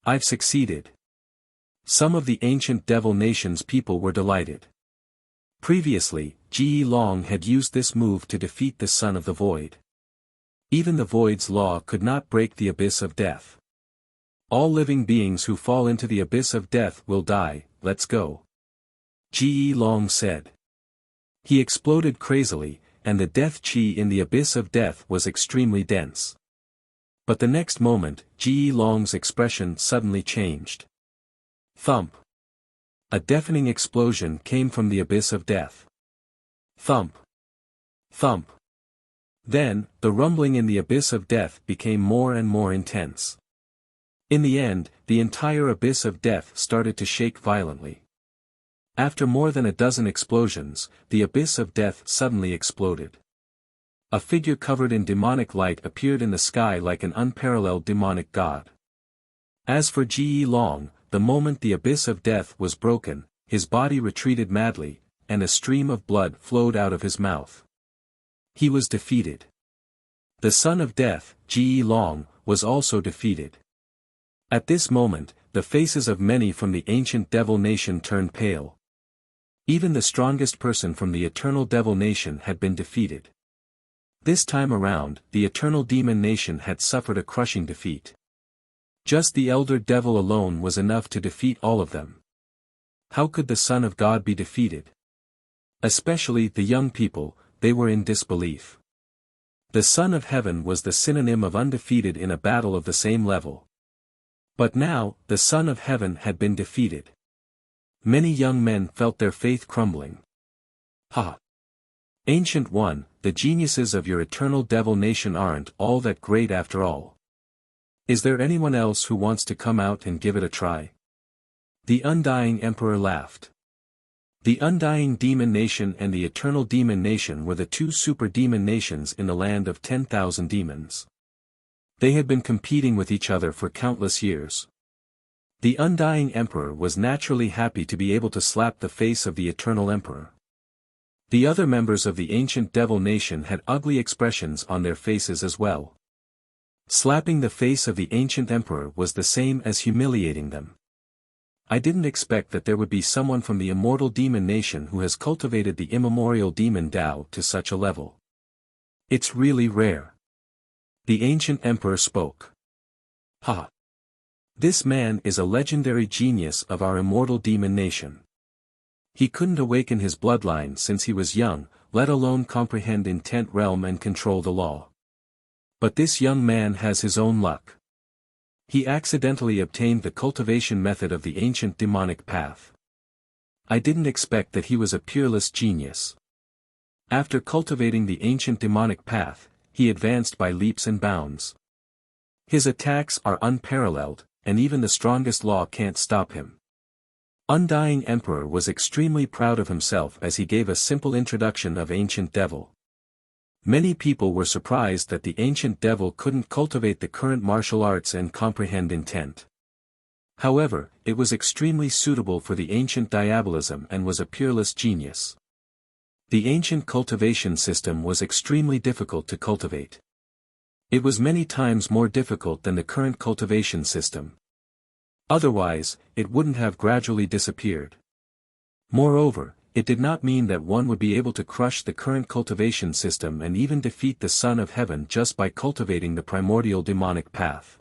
S1: I've succeeded. Some of the ancient devil nation's people were delighted. Previously, Ji Long had used this move to defeat the Son of the Void. Even the Void's law could not break the abyss of death. All living beings who fall into the abyss of death will die, let's go. Ji Long said. He exploded crazily, and the death chi in the abyss of death was extremely dense. But the next moment, Ji Long's expression suddenly changed. Thump. A deafening explosion came from the abyss of death. Thump. Thump. Then, the rumbling in the abyss of death became more and more intense. In the end, the entire abyss of death started to shake violently. After more than a dozen explosions, the abyss of death suddenly exploded. A figure covered in demonic light appeared in the sky like an unparalleled demonic god. As for Ji Long, the moment the abyss of death was broken, his body retreated madly, and a stream of blood flowed out of his mouth. He was defeated. The son of death, Ji Long, was also defeated. At this moment, the faces of many from the ancient devil nation turned pale. Even the strongest person from the eternal devil nation had been defeated. This time around, the eternal demon nation had suffered a crushing defeat. Just the elder devil alone was enough to defeat all of them. How could the Son of God be defeated? Especially the young people, they were in disbelief. The Son of Heaven was the synonym of undefeated in a battle of the same level. But now, the Son of Heaven had been defeated. Many young men felt their faith crumbling. Ha! Ancient One, the geniuses of your eternal devil nation aren't all that great after all. Is there anyone else who wants to come out and give it a try? The Undying Emperor laughed. The Undying Demon Nation and the Eternal Demon Nation were the two super demon nations in the land of 10,000 demons. They had been competing with each other for countless years. The Undying Emperor was naturally happy to be able to slap the face of the Eternal Emperor. The other members of the ancient devil nation had ugly expressions on their faces as well. Slapping the face of the ancient emperor was the same as humiliating them. I didn't expect that there would be someone from the immortal demon nation who has cultivated the immemorial demon Tao to such a level. It's really rare. The ancient emperor spoke. Ha! This man is a legendary genius of our immortal demon nation. He couldn't awaken his bloodline since he was young, let alone comprehend intent realm and control the law. But this young man has his own luck. He accidentally obtained the cultivation method of the ancient demonic path. I didn't expect that he was a peerless genius. After cultivating the ancient demonic path, he advanced by leaps and bounds. His attacks are unparalleled, and even the strongest law can't stop him. Undying Emperor was extremely proud of himself as he gave a simple introduction of Ancient Devil. Many people were surprised that the Ancient Devil couldn't cultivate the current martial arts and comprehend intent. However, it was extremely suitable for the ancient diabolism and was a peerless genius. The ancient cultivation system was extremely difficult to cultivate. It was many times more difficult than the current cultivation system. Otherwise, it wouldn't have gradually disappeared. Moreover, it did not mean that one would be able to crush the current cultivation system and even defeat the Son of Heaven just by cultivating the primordial demonic path.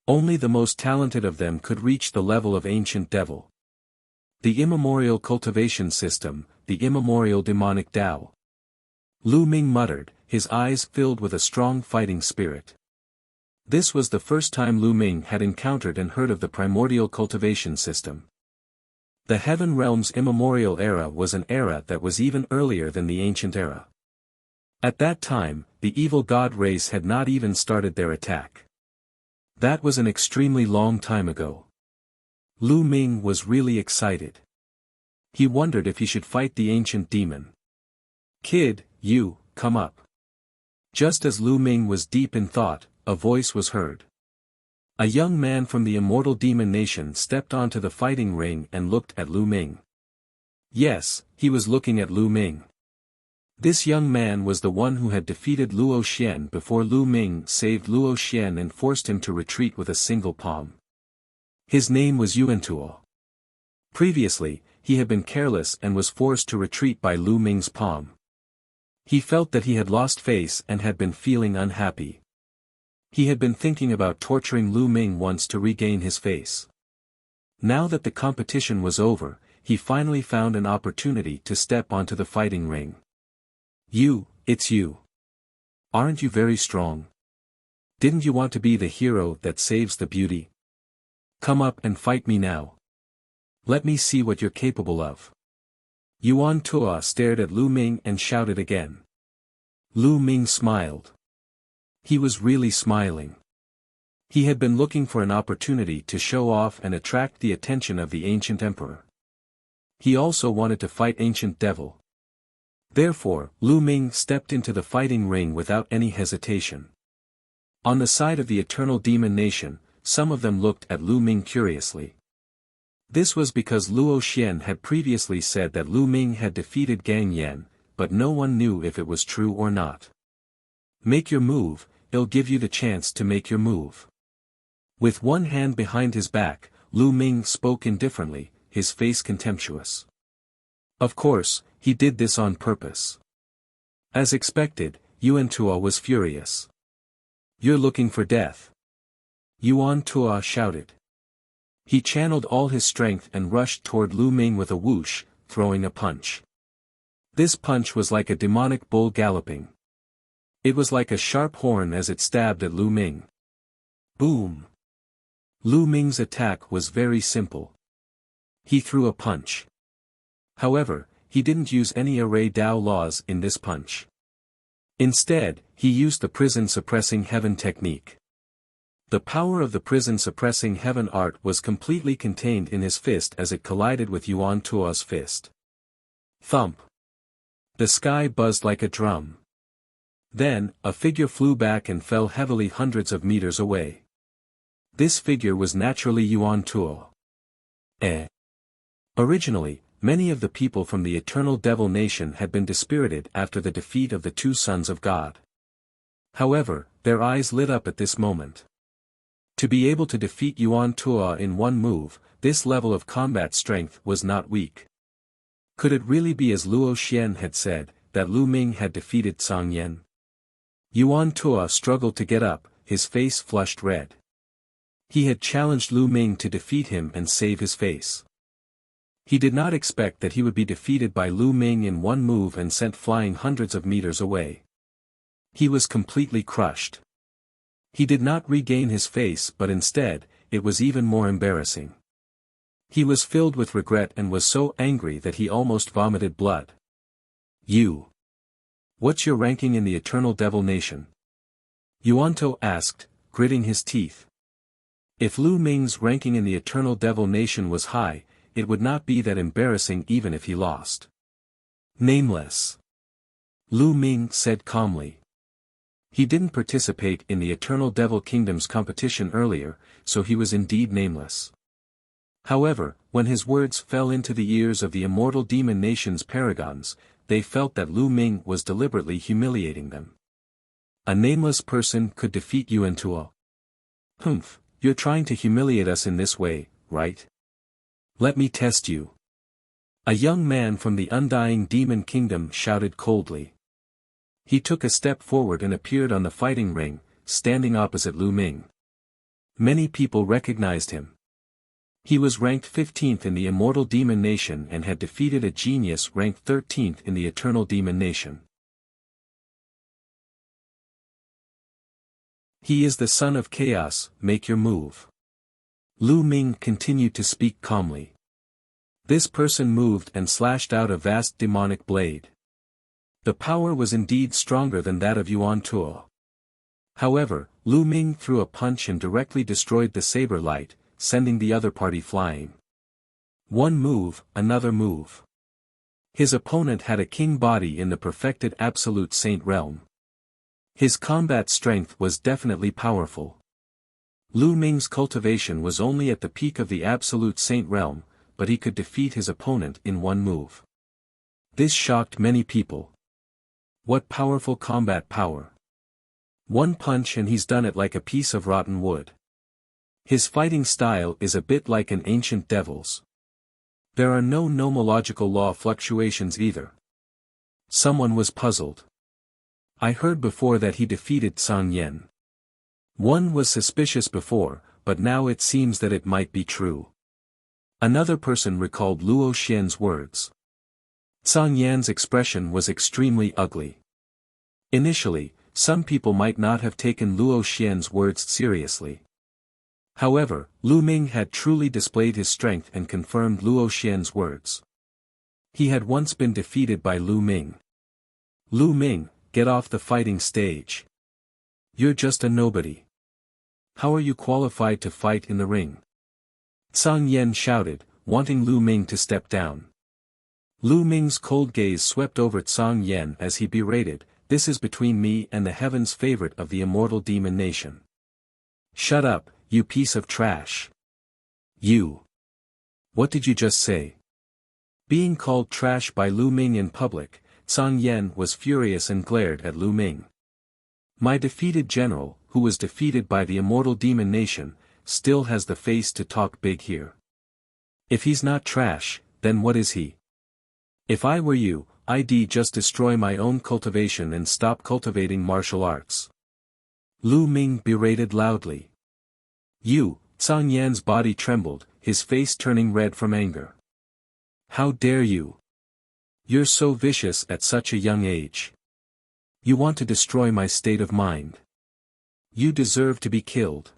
S1: Only the most talented of them could reach the level of Ancient Devil. The immemorial cultivation system, the immemorial demonic Tao. Lu Ming muttered, his eyes filled with a strong fighting spirit. This was the first time Lu Ming had encountered and heard of the primordial cultivation system. The Heaven Realm's immemorial era was an era that was even earlier than the ancient era. At that time, the evil god race had not even started their attack. That was an extremely long time ago. Lu Ming was really excited. He wondered if he should fight the ancient demon. "Kid, you, come up." Just as Lu Ming was deep in thought, a voice was heard. A young man from the Immortal Demon Nation stepped onto the fighting ring and looked at Lu Ming. Yes, he was looking at Lu Ming. This young man was the one who had defeated Luo Xian before Lu Ming saved Luo Xian and forced him to retreat with a single palm. His name was Yuantuo. Previously, he had been careless and was forced to retreat by Lu Ming's palm. He felt that he had lost face and had been feeling unhappy. He had been thinking about torturing Lu Ming once to regain his face. Now that the competition was over, he finally found an opportunity to step onto the fighting ring. It's you. Aren't you very strong? Didn't you want to be the hero that saves the beauty? Come up and fight me now. Let me see what you're capable of. Yuan Tua stared at Lu Ming and shouted again. Lu Ming smiled. He was really smiling. He had been looking for an opportunity to show off and attract the attention of the ancient emperor. He also wanted to fight ancient devil. Therefore, Lu Ming stepped into the fighting ring without any hesitation. On the side of the Eternal Demon Nation, some of them looked at Lu Ming curiously. This was because Luo Xian had previously said that Lu Ming had defeated Gang Yan, but no one knew if it was true or not. Make your move, it'll give you the chance to make your move. With one hand behind his back, Lu Ming spoke indifferently, his face contemptuous. Of course, he did this on purpose. As expected, Yuan Tua was furious. You're looking for death. Yuan Tua shouted. He channeled all his strength and rushed toward Lu Ming with a whoosh, throwing a punch. This punch was like a demonic bull galloping. It was like a sharp horn as it stabbed at Lu Ming. Boom! Lu Ming's attack was very simple. He threw a punch. However, he didn't use any array Dao laws in this punch. Instead, he used the prison-suppressing heaven technique. The power of the prison-suppressing heaven art was completely contained in his fist as it collided with Yuan Tua's fist. Thump! The sky buzzed like a drum. Then, a figure flew back and fell heavily hundreds of meters away. This figure was naturally Yuan Tuo. Originally, many of the people from the Eternal Devil Nation had been dispirited after the defeat of the two sons of God. However, their eyes lit up at this moment. To be able to defeat Yuan Tua in one move, this level of combat strength was not weak. Could it really be as Luo Xian had said, that Lu Ming had defeated Song Yan? Yuan Tua struggled to get up, his face flushed red. He had challenged Lu Ming to defeat him and save his face. He did not expect that he would be defeated by Lu Ming in one move and sent flying hundreds of meters away. He was completely crushed. He did not regain his face but instead, it was even more embarrassing. He was filled with regret and was so angry that he almost vomited blood. What's your ranking in the Eternal Devil Nation? Yuanto asked, gritting his teeth. If Lu Ming's ranking in the Eternal Devil Nation was high, it would not be that embarrassing even if he lost. Nameless. Lu Ming said calmly. He didn't participate in the Eternal Devil Kingdom's competition earlier, so he was indeed nameless. However, when his words fell into the ears of the Immortal Demon Nation's paragons, they felt that Lu Ming was deliberately humiliating them. A nameless person could defeat Yuan Tuo. You're trying to humiliate us in this way, right? Let me test you. A young man from the Undying Demon Kingdom shouted coldly. He took a step forward and appeared on the fighting ring, standing opposite Lu Ming. Many people recognized him. He was ranked 15th in the Immortal Demon Nation and had defeated a genius ranked 13th in the Eternal Demon Nation. He is the son of chaos, make your move. Lu Ming continued to speak calmly. This person moved and slashed out a vast demonic blade. The power was indeed stronger than that of Yuan Tuo. However, Lu Ming threw a punch and directly destroyed the saber light, sending the other party flying. One move, another move. His opponent had a king body in the perfected absolute saint realm. His combat strength was definitely powerful. Lu Ming's cultivation was only at the peak of the absolute saint realm, but he could defeat his opponent in one move. This shocked many people. What powerful combat power. One punch and he's done it like a piece of rotten wood. His fighting style is a bit like an ancient devil's. There are no nomological law fluctuations either. Someone was puzzled. I heard before that he defeated Song Yan. One was suspicious before, but now it seems that it might be true. Another person recalled Luo Xian's words. Song Yan's expression was extremely ugly. Initially, some people might not have taken Luo Xian's words seriously. However, Lu Ming had truly displayed his strength and confirmed Luo Xian's words. He had once been defeated by Lu Ming. Lu Ming, get off the fighting stage. You're just a nobody. How are you qualified to fight in the ring? Song Yan shouted, wanting Lu Ming to step down. Lu Ming's cold gaze swept over Song Yan as he berated, "This is between me and the heaven's favorite of the immortal demon nation. Shut up, you piece of trash. You. What did you just say?" Being called trash by Lu Ming in public, Song Yan was furious and glared at Lu Ming. My defeated general, who was defeated by the immortal demon nation, still has the face to talk big here. If he's not trash, then what is he? If I were you, I'd just destroy my own cultivation and stop cultivating martial arts. Lu Ming berated loudly. You, Song Yan's body trembled, his face turning red from anger. How dare you? You're so vicious at such a young age. You want to destroy my state of mind. You deserve to be killed.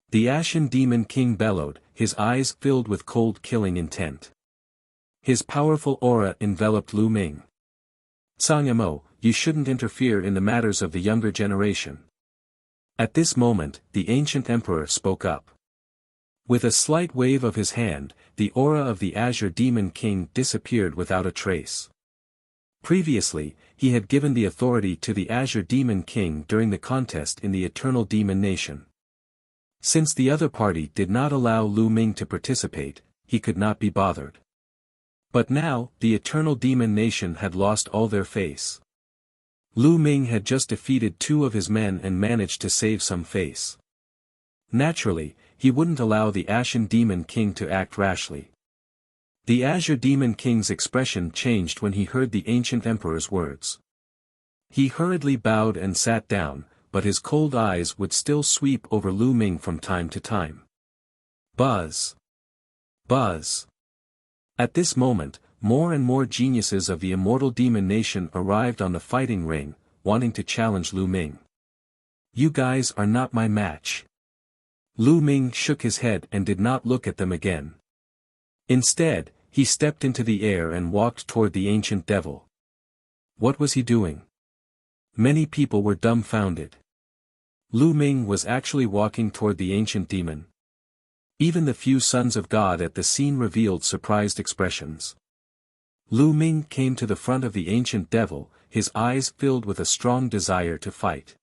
S1: The Ashen Demon King bellowed, his eyes filled with cold killing intent. His powerful aura enveloped Lu Ming. Song Mo, you shouldn't interfere in the matters of the younger generation. At this moment, the ancient emperor spoke up. With a slight wave of his hand, the aura of the Azure Demon King disappeared without a trace. Previously, he had given the authority to the Azure Demon King during the contest in the Eternal Demon Nation. Since the other party did not allow Lu Ming to participate, he could not be bothered. But now, the Eternal Demon Nation had lost all their face. Lu Ming had just defeated 2 of his men and managed to save some face. Naturally, he wouldn't allow the Ashen Demon King to act rashly. The Azure Demon King's expression changed when he heard the ancient emperor's words. He hurriedly bowed and sat down, but his cold eyes would still sweep over Lu Ming from time to time. Buzz. Buzz. At this moment, more and more geniuses of the Immortal Demon Nation arrived on the fighting ring, wanting to challenge Lu Ming. You guys are not my match. Lu Ming shook his head and did not look at them again. Instead, he stepped into the air and walked toward the ancient devil. What was he doing? Many people were dumbfounded. Lu Ming was actually walking toward the ancient demon. Even the few sons of God at the scene revealed surprised expressions. Lu Ming came to the front of the ancient devil, his eyes filled with a strong desire to fight.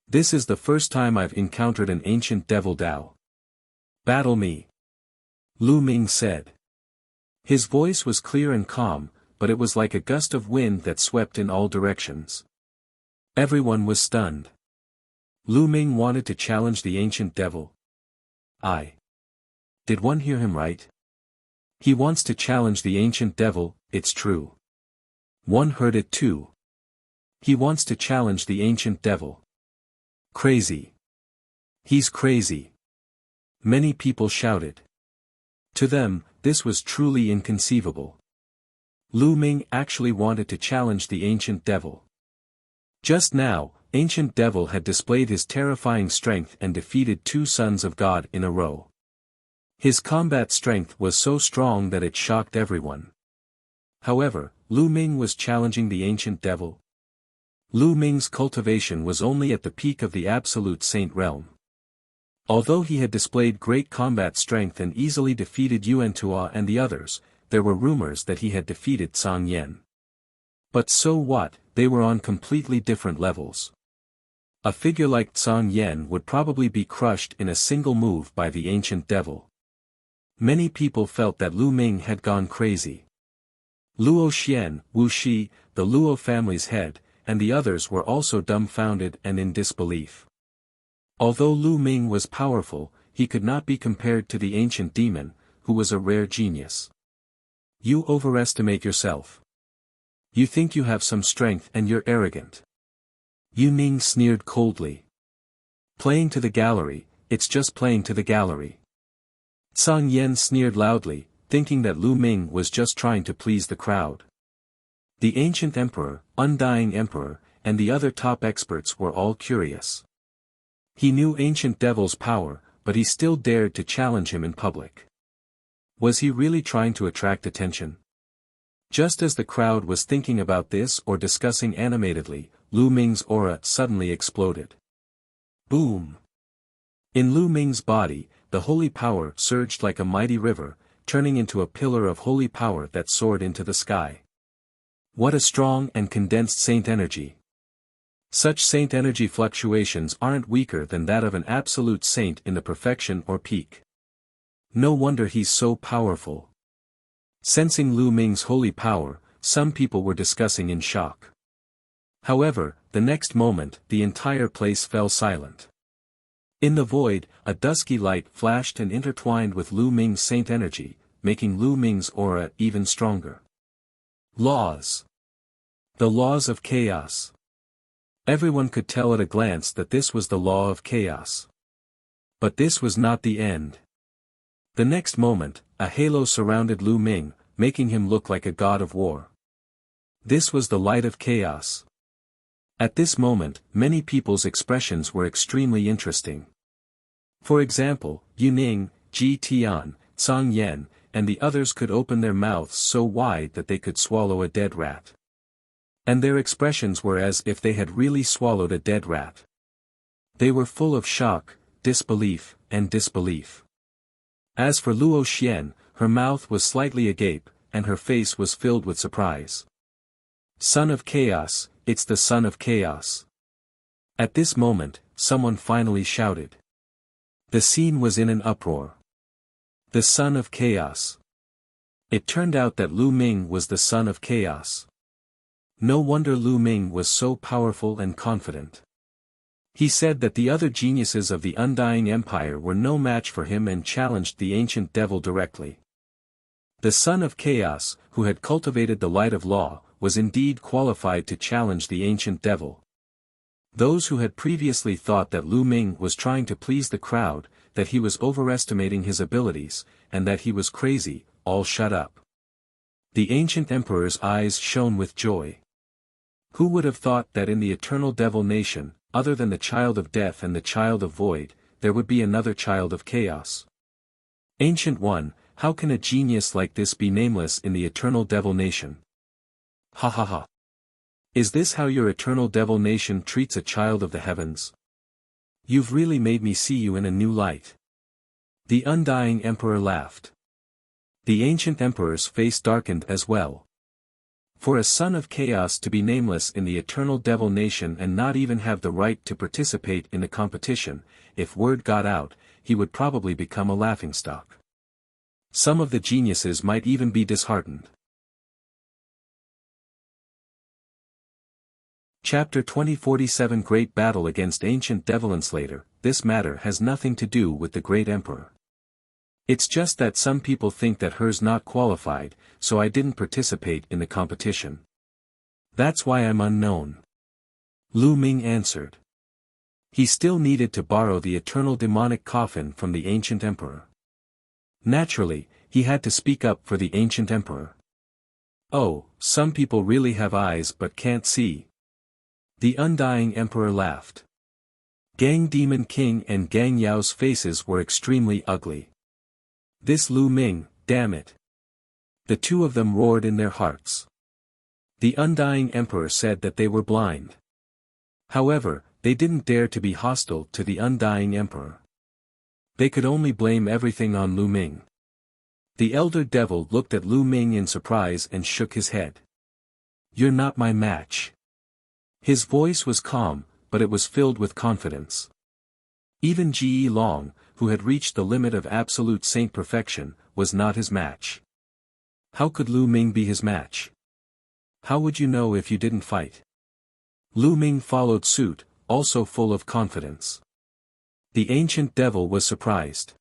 S1: This is the first time I've encountered an ancient devil Dao. Battle me. Lu Ming said. His voice was clear and calm, but it was like a gust of wind that swept in all directions. Everyone was stunned. Lu Ming wanted to challenge the ancient devil. Did one hear him right? He wants to challenge the ancient devil, it's true. One heard it too. He wants to challenge the ancient devil. Crazy. He's crazy. Many people shouted. To them, this was truly inconceivable. Lu Ming actually wanted to challenge the ancient devil. Just now, ancient devil had displayed his terrifying strength and defeated 2 sons of God in a row. His combat strength was so strong that it shocked everyone. However, Lu Ming was challenging the ancient devil. Lu Ming's cultivation was only at the peak of the absolute saint realm. Although he had displayed great combat strength and easily defeated Yuan Tua and the others, there were rumors that he had defeated Song Yan. But so what, they were on completely different levels. A figure like Song Yan would probably be crushed in a single move by the ancient devil. Many people felt that Lu Ming had gone crazy. Luo Xian, Wu Shi, the Luo family's head, and the others were also dumbfounded and in disbelief. Although Lu Ming was powerful, he could not be compared to the ancient demon, who was a rare genius. You overestimate yourself. You think you have some strength and you're arrogant. Yu Ning sneered coldly. Playing to the gallery, it's just playing to the gallery. Song Yan sneered loudly, thinking that Lu Ming was just trying to please the crowd. The ancient emperor, undying emperor, and the other top experts were all curious. He knew ancient devil's power, but he still dared to challenge him in public. Was he really trying to attract attention? Just as the crowd was thinking about this or discussing animatedly, Lu Ming's aura suddenly exploded. Boom! In Lu Ming's body, the holy power surged like a mighty river, turning into a pillar of holy power that soared into the sky. What a strong and condensed saint energy! Such saint energy fluctuations aren't weaker than that of an absolute saint in the perfection or peak. No wonder he's so powerful. Sensing Lu Ming's holy power, some people were discussing in shock. However, the next moment, the entire place fell silent. In the void, a dusky light flashed and intertwined with Lu Ming's saint energy, making Lu Ming's aura even stronger. Laws. The laws of chaos. Everyone could tell at a glance that this was the law of chaos. But this was not the end. The next moment, a halo surrounded Lu Ming, making him look like a god of war. This was the light of chaos. At this moment, many people's expressions were extremely interesting. For example, Yu Ning, Ji Tian, Song Yan, and the others could open their mouths so wide that they could swallow a dead rat. And their expressions were as if they had really swallowed a dead rat. They were full of shock, disbelief, and disbelief. As for Luo Xian, her mouth was slightly agape, and her face was filled with surprise. Son of Chaos, it's the Son of Chaos. At this moment, someone finally shouted. The scene was in an uproar. The Son of Chaos. It turned out that Lu Ming was the Son of Chaos. No wonder Lu Ming was so powerful and confident. He said that the other geniuses of the Undying Empire were no match for him and challenged the ancient devil directly. The Son of Chaos, who had cultivated the light of law, was indeed qualified to challenge the ancient devil. Those who had previously thought that Lu Ming was trying to please the crowd, that he was overestimating his abilities, and that he was crazy, all shut up. The ancient emperor's eyes shone with joy. Who would have thought that in the eternal devil nation, other than the child of death and the child of void, there would be another child of chaos? Ancient One, how can a genius like this be nameless in the eternal devil nation? Ha ha ha. Is this how your eternal devil nation treats a child of the heavens? You've really made me see you in a new light. The Undying Emperor laughed. The ancient emperor's face darkened as well. For a son of chaos to be nameless in the eternal devil nation and not even have the right to participate in the competition, if word got out, he would probably become a laughingstock. Some of the geniuses might even be disheartened. Chapter 2047 Great Battle Against Ancient Devil Enslater. This matter has nothing to do with the Great Emperor. It's just that some people think that her's not qualified, so I didn't participate in the competition. That's why I'm unknown. Lu Ming answered. He still needed to borrow the eternal demonic coffin from the ancient emperor. Naturally, he had to speak up for the ancient emperor. Oh, some people really have eyes but can't see. The Undying Emperor laughed. Gang Demon King and Gang Yao's faces were extremely ugly. This Lu Ming, damn it. The two of them roared in their hearts. The undying emperor said that they were blind. However, they didn't dare to be hostile to the undying emperor. They could only blame everything on Lu Ming. The elder devil looked at Lu Ming in surprise and shook his head. "You're not my match." His voice was calm, but it was filled with confidence. Even Ji Long, who had reached the limit of absolute saint perfection, was not his match. How could Lu Ming be his match? How would you know if you didn't fight? Lu Ming followed suit, also full of confidence. The ancient devil was surprised.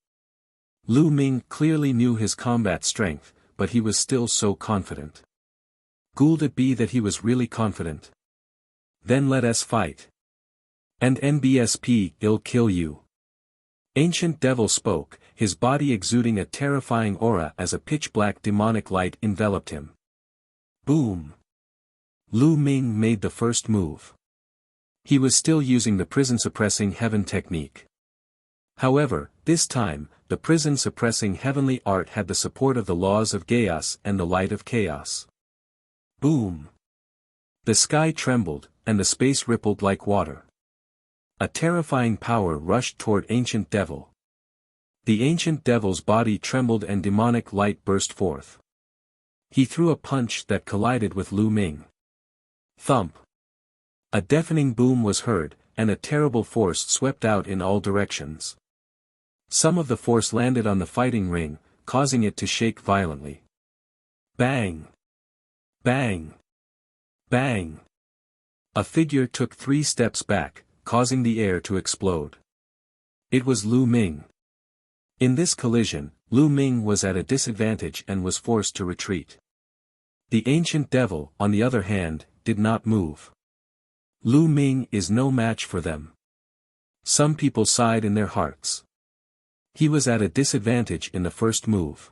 S1: Lu Ming clearly knew his combat strength, but he was still so confident. Could it be that he was really confident? Then let us fight. And NBSP, I'll kill you. Ancient devil spoke, his body exuding a terrifying aura as a pitch-black demonic light enveloped him. Boom! Lu Ming made the first move. He was still using the prison-suppressing heaven technique. However, this time, the prison-suppressing heavenly art had the support of the laws of chaos and the light of chaos. Boom! The sky trembled, and the space rippled like water. A terrifying power rushed toward Ancient Devil. The Ancient Devil's body trembled and demonic light burst forth. He threw a punch that collided with Lu Ming. Thump! A deafening boom was heard, and a terrible force swept out in all directions. Some of the force landed on the fighting ring, causing it to shake violently. Bang! Bang! Bang! A figure took 3 steps back, causing the air to explode. It was Lu Ming. In this collision, Lu Ming was at a disadvantage and was forced to retreat. The ancient devil, on the other hand, did not move. Lu Ming is no match for them. Some people sighed in their hearts. He was at a disadvantage in the first move.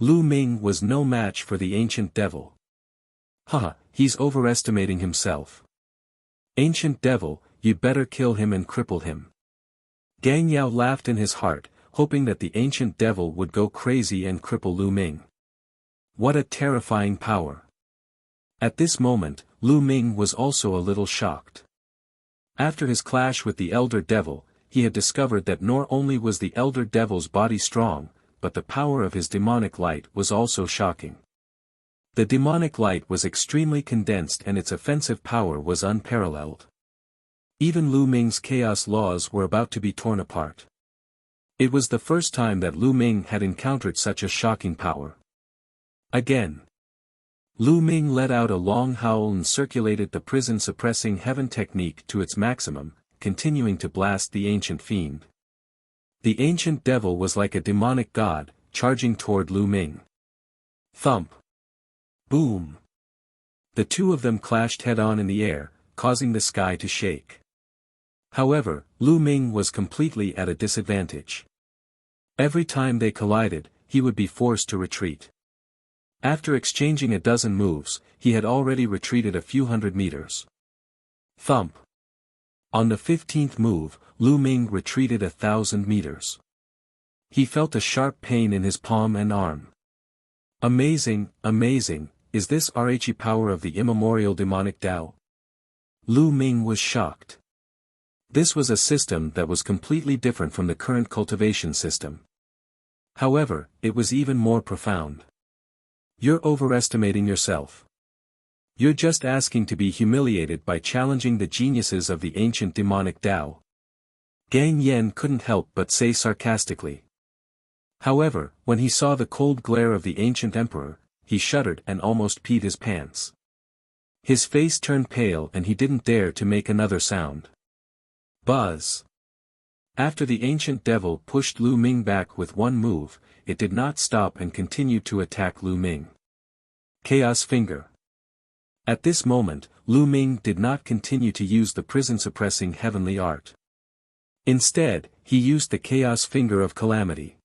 S1: Lu Ming was no match for the ancient devil. Haha, he's overestimating himself. Ancient devil, you'd better kill him and cripple him. Gang Yao laughed in his heart, hoping that the ancient devil would go crazy and cripple Lu Ming. What a terrifying power. At this moment, Lu Ming was also a little shocked. After his clash with the elder devil, he had discovered that not only was the elder devil's body strong, but the power of his demonic light was also shocking. The demonic light was extremely condensed and its offensive power was unparalleled. Even Lu Ming's chaos laws were about to be torn apart. It was the first time that Lu Ming had encountered such a shocking power. Again. Lu Ming let out a long howl and circulated the prison-suppressing heaven technique to its maximum, continuing to blast the ancient fiend. The ancient devil was like a demonic god, charging toward Lu Ming. Thump! Boom! The two of them clashed head-on in the air, causing the sky to shake. However, Lu Ming was completely at a disadvantage. Every time they collided, he would be forced to retreat. After exchanging a dozen moves, he had already retreated a few hundred meters. Thump! On the 15th move, Lu Ming retreated 1,000 meters. He felt a sharp pain in his palm and arm. Amazing, amazing, is this RHE power of the immemorial demonic Tao? Lu Ming was shocked. This was a system that was completely different from the current cultivation system. However, it was even more profound. You're overestimating yourself. You're just asking to be humiliated by challenging the geniuses of the ancient demonic Tao. Gang Yen couldn't help but say sarcastically. However, when he saw the cold glare of the ancient emperor, he shuddered and almost peed his pants. His face turned pale and he didn't dare to make another sound. Buzz! After the ancient devil pushed Lu Ming back with one move, it did not stop and continued to attack Lu Ming. Chaos Finger. At this moment, Lu Ming did not continue to use the prison-suppressing heavenly art. Instead, he used the Chaos Finger of Calamity.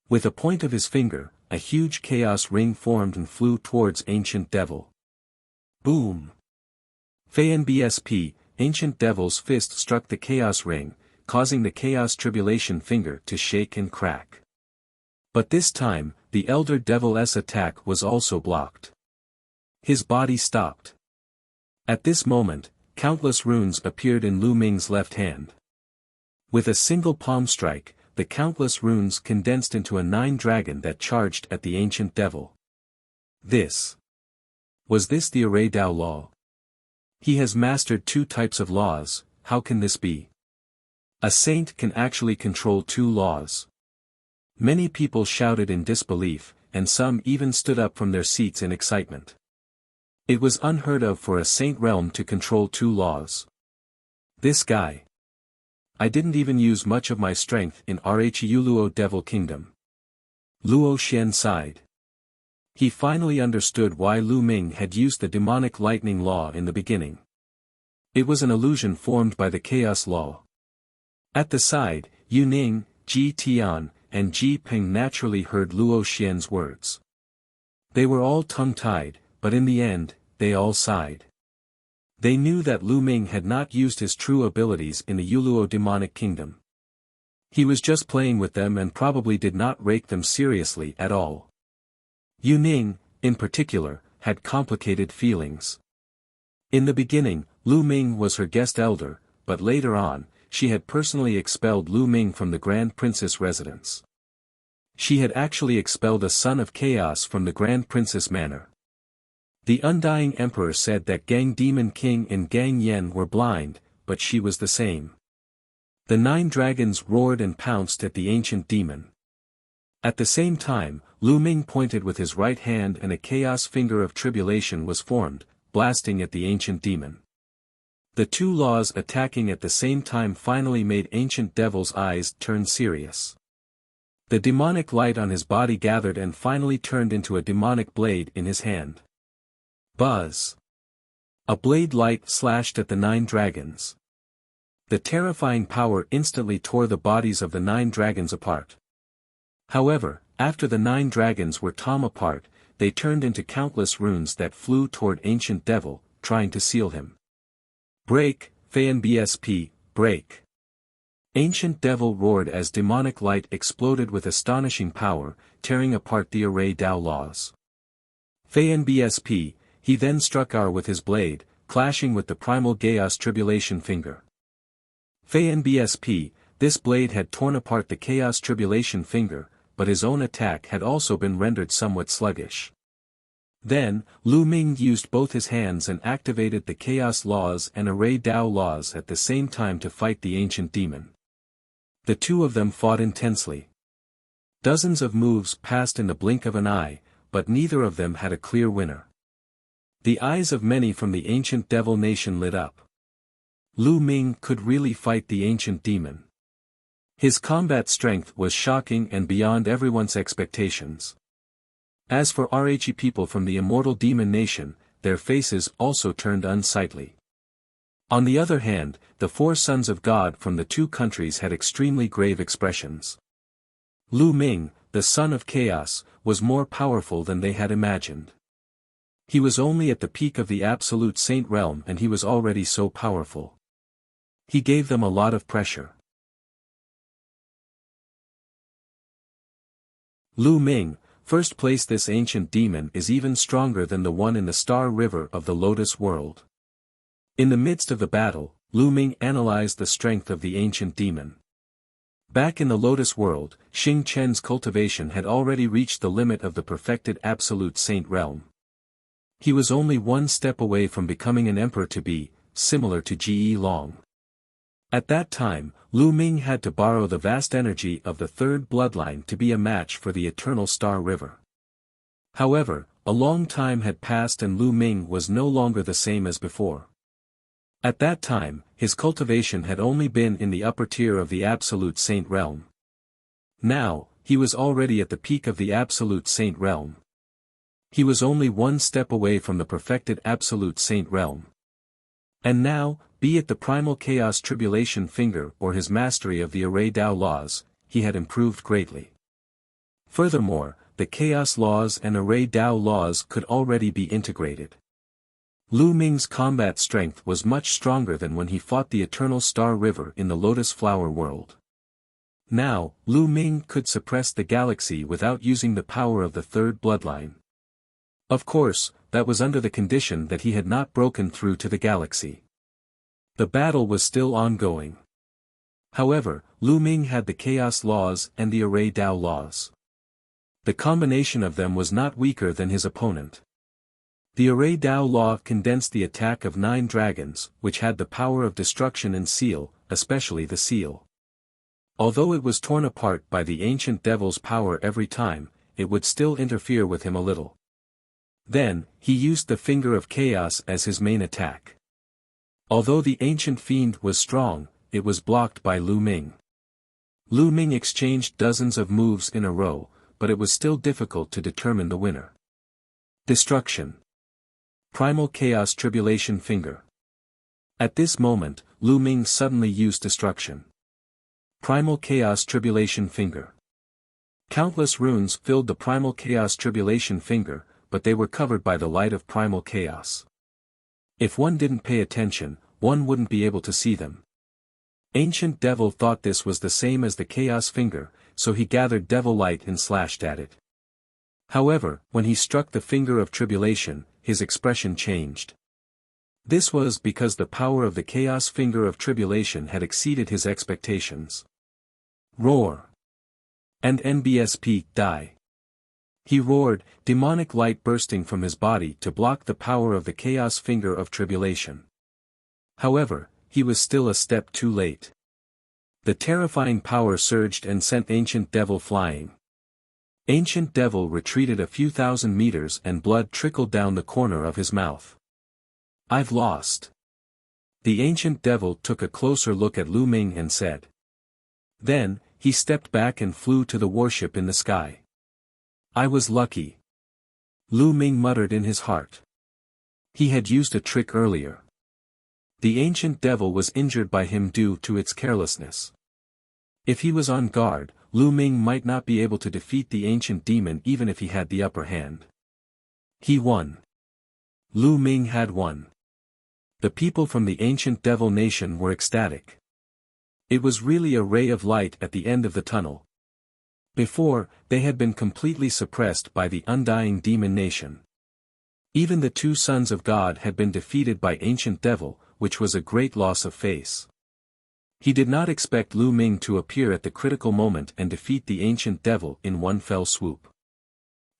S1: With a point of his finger, a huge chaos ring formed and flew towards Ancient Devil. Boom! FANBSP, Ancient Devil's fist struck the chaos ring, causing the Chaos Tribulation Finger to shake and crack. But this time, the Elder Devil's attack was also blocked. His body stopped. At this moment, countless runes appeared in Lu Ming's left hand. With a single palm strike, the countless runes condensed into a 9-dragon that charged at the ancient devil. Was this the Array Dao law? He has mastered 2 types of laws, how can this be? A saint can actually control 2 laws. Many people shouted in disbelief, and some even stood up from their seats in excitement. It was unheard of for a saint realm to control 2 laws. This guy. I didn't even use much of my strength in Rhu Devil Kingdom. Luo Xian sighed. He finally understood why Lu Ming had used the demonic lightning law in the beginning. It was an illusion formed by the chaos law. At the side, Yu Ning, Ji Tian, and Ji Ping naturally heard Luo Xian's words. They were all tongue-tied, but in the end, they all sighed. They knew that Lu Ming had not used his true abilities in the Yuluo demonic kingdom. He was just playing with them and probably did not rake them seriously at all. Yu Ning, in particular, had complicated feelings. In the beginning, Lu Ming was her guest elder, but later on, she had personally expelled Lu Ming from the Grand Princess residence. She had actually expelled a son of chaos from the Grand Princess manor. The Undying Emperor said that Gang Demon King and Gang Yen were blind, but she was the same. The 9 dragons roared and pounced at the ancient demon. At the same time, Lu Ming pointed with his right hand and a chaos finger of tribulation was formed, blasting at the ancient demon. The 2 laws attacking at the same time finally made ancient devil's eyes turn serious. The demonic light on his body gathered and finally turned into a demonic blade in his hand. Buzz! A blade light slashed at the 9 dragons. The terrifying power instantly tore the bodies of the 9 dragons apart. However, after the 9 dragons were torn apart, they turned into countless runes that flew toward ancient devil, trying to seal him. Break, FanBSP, break! Ancient devil roared as demonic light exploded with astonishing power, tearing apart the Array Dao laws. FanBSP, he then struck R with his blade, clashing with the primal chaos tribulation finger. FanBSP, this blade had torn apart the chaos tribulation finger, but his own attack had also been rendered somewhat sluggish. Then, Lu Ming used both his hands and activated the chaos laws and Array Dao laws at the same time to fight the ancient demon. The 2 of them fought intensely. Dozens of moves passed in the blink of an eye, but neither of them had a clear winner. The eyes of many from the ancient devil nation lit up. Lu Ming could really fight the ancient demon. His combat strength was shocking and beyond everyone's expectations. As for RHE people from the Immortal Demon Nation, their faces also turned unsightly. On the other hand, the 4 sons of God from the 2 countries had extremely grave expressions. Lu Ming, the son of chaos, was more powerful than they had imagined. He was only at the peak of the absolute saint realm and he was already so powerful. He gave them a lot of pressure. Lu Ming, first place. This ancient demon is even stronger than the one in the Star River of the Lotus World. In the midst of the battle, Lu Ming analyzed the strength of the ancient demon. Back in the Lotus World, Xing Chen's cultivation had already reached the limit of the perfected absolute saint realm. He was only 1 step away from becoming an emperor to be, similar to Ge Long. At that time, Lu Ming had to borrow the vast energy of the 3rd bloodline to be a match for the eternal Star River. However, a long time had passed and Lu Ming was no longer the same as before. At that time, his cultivation had only been in the upper tier of the absolute saint realm. Now, he was already at the peak of the absolute saint realm. He was only 1 step away from the perfected absolute saint realm. And now, be it the primal chaos tribulation finger or his mastery of the Array Dao laws, he had improved greatly. Furthermore, the chaos laws and Array Dao laws could already be integrated. Lu Ming's combat strength was much stronger than when he fought the eternal Star River in the Lotus Flower World. Now, Lu Ming could suppress the galaxy without using the power of the third bloodline. Of course, that was under the condition that he had not broken through to the galaxy. The battle was still ongoing. However, Lu Ming had the Chaos Laws and the Array Dao Laws. The combination of them was not weaker than his opponent. The Array Dao Law condensed the attack of 9 dragons, which had the power of destruction and seal, especially the seal. Although it was torn apart by the ancient devil's power every time, it would still interfere with him a little. Then, he used the Finger of Chaos as his main attack. Although the ancient fiend was strong, it was blocked by Lu Ming. Lu Ming exchanged dozens of moves in a row, but it was still difficult to determine the winner. Destruction. Primal Chaos Tribulation Finger. At this moment, Lu Ming suddenly used destruction. Primal Chaos Tribulation Finger. Countless runes filled the Primal Chaos Tribulation Finger, but they were covered by the light of Primal Chaos. If one didn't pay attention, one wouldn't be able to see them. Ancient Devil thought this was the same as the Chaos Finger, so he gathered Devil Light and slashed at it. However, when he struck the Finger of Tribulation, his expression changed. This was because the power of the Chaos Finger of Tribulation had exceeded his expectations. Roar. And NBSP, die. He roared, demonic light bursting from his body to block the power of the Chaos Finger of Tribulation. However, he was still a step too late. The terrifying power surged and sent Ancient Devil flying. Ancient Devil retreated a few thousand meters and blood trickled down the corner of his mouth. I've lost. The Ancient Devil took a closer look at Lu Ming and said. Then, he stepped back and flew to the warship in the sky. I was lucky. Lu Ming muttered in his heart. He had used a trick earlier. The Ancient Devil was injured by him due to its carelessness. If he was on guard, Lu Ming might not be able to defeat the Ancient Demon even if he had the upper hand. He won. Lu Ming had won. The people from the Ancient Devil Nation were ecstatic. It was really a ray of light at the end of the tunnel. Before, they had been completely suppressed by the Undying Demon Nation. Even the 2 sons of God had been defeated by Ancient Devil, which was a great loss of face. He did not expect Lu Ming to appear at the critical moment and defeat the Ancient Devil in one fell swoop.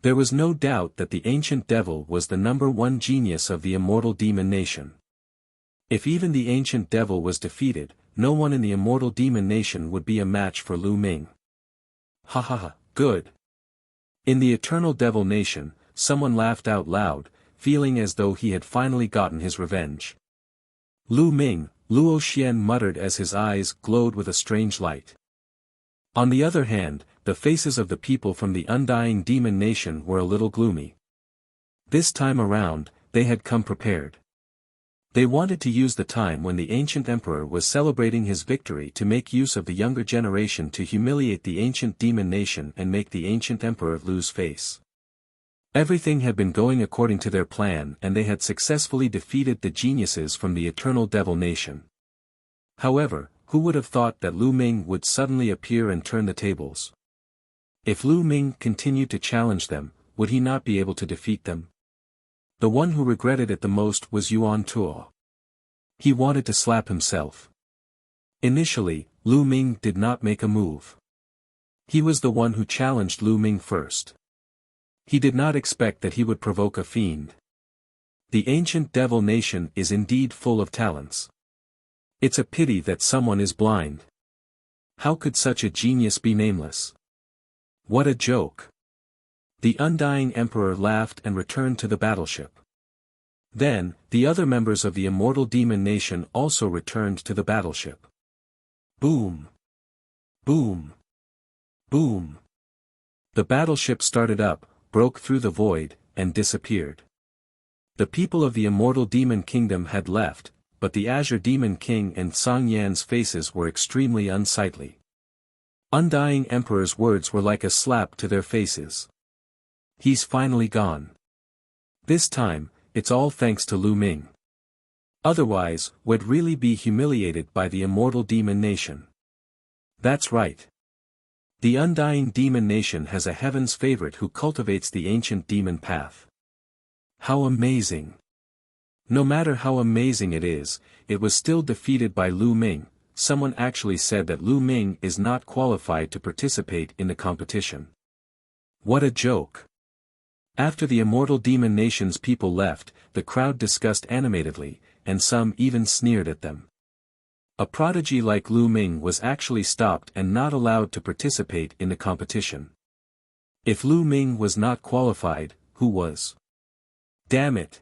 S1: There was no doubt that the Ancient Devil was the #1 genius of the Immortal Demon Nation. If even the Ancient Devil was defeated, no one in the Immortal Demon Nation would be a match for Lu Ming. Ha ha ha, good. In the Eternal Devil Nation, someone laughed out loud, feeling as though he had finally gotten his revenge. Lu Ming, Luo Xian muttered as his eyes glowed with a strange light. On the other hand, the faces of the people from the Undying Demon Nation were a little gloomy. This time around, they had come prepared. They wanted to use the time when the ancient emperor was celebrating his victory to make use of the younger generation to humiliate the ancient demon nation and make the ancient emperor lose face. Everything had been going according to their plan and they had successfully defeated the geniuses from the Eternal Devil Nation. However, who would have thought that Lu Ming would suddenly appear and turn the tables? If Lu Ming continued to challenge them, would he not be able to defeat them? The one who regretted it the most was Yuan Tuo. He wanted to slap himself. Initially, Lu Ming did not make a move. He was the one who challenged Lu Ming first. He did not expect that he would provoke a fiend. The ancient devil nation is indeed full of talents. It's a pity that someone is blind. How could such a genius be nameless? What a joke. The Undying Emperor laughed and returned to the battleship. Then, the other members of the Immortal Demon Nation also returned to the battleship. Boom! Boom! Boom! The battleship started up, broke through the void, and disappeared. The people of the Immortal Demon Kingdom had left, but the Azure Demon King and Song Yan's faces were extremely unsightly. Undying Emperor's words were like a slap to their faces. He's finally gone. This time, it's all thanks to Lu Ming. Otherwise, we'd really be humiliated by the Immortal Demon Nation. That's right. The undying demon nation has a heaven's favorite who cultivates the ancient demon path. How amazing! No matter how amazing it was still defeated by Lu Ming. Someone actually said that Lu Ming is not qualified to participate in the competition. What a joke! After the Immortal Demon Nation's people left, the crowd discussed animatedly, and some even sneered at them. A prodigy like Lu Ming was actually stopped and not allowed to participate in the competition. If Lu Ming was not qualified, who was? Damn it!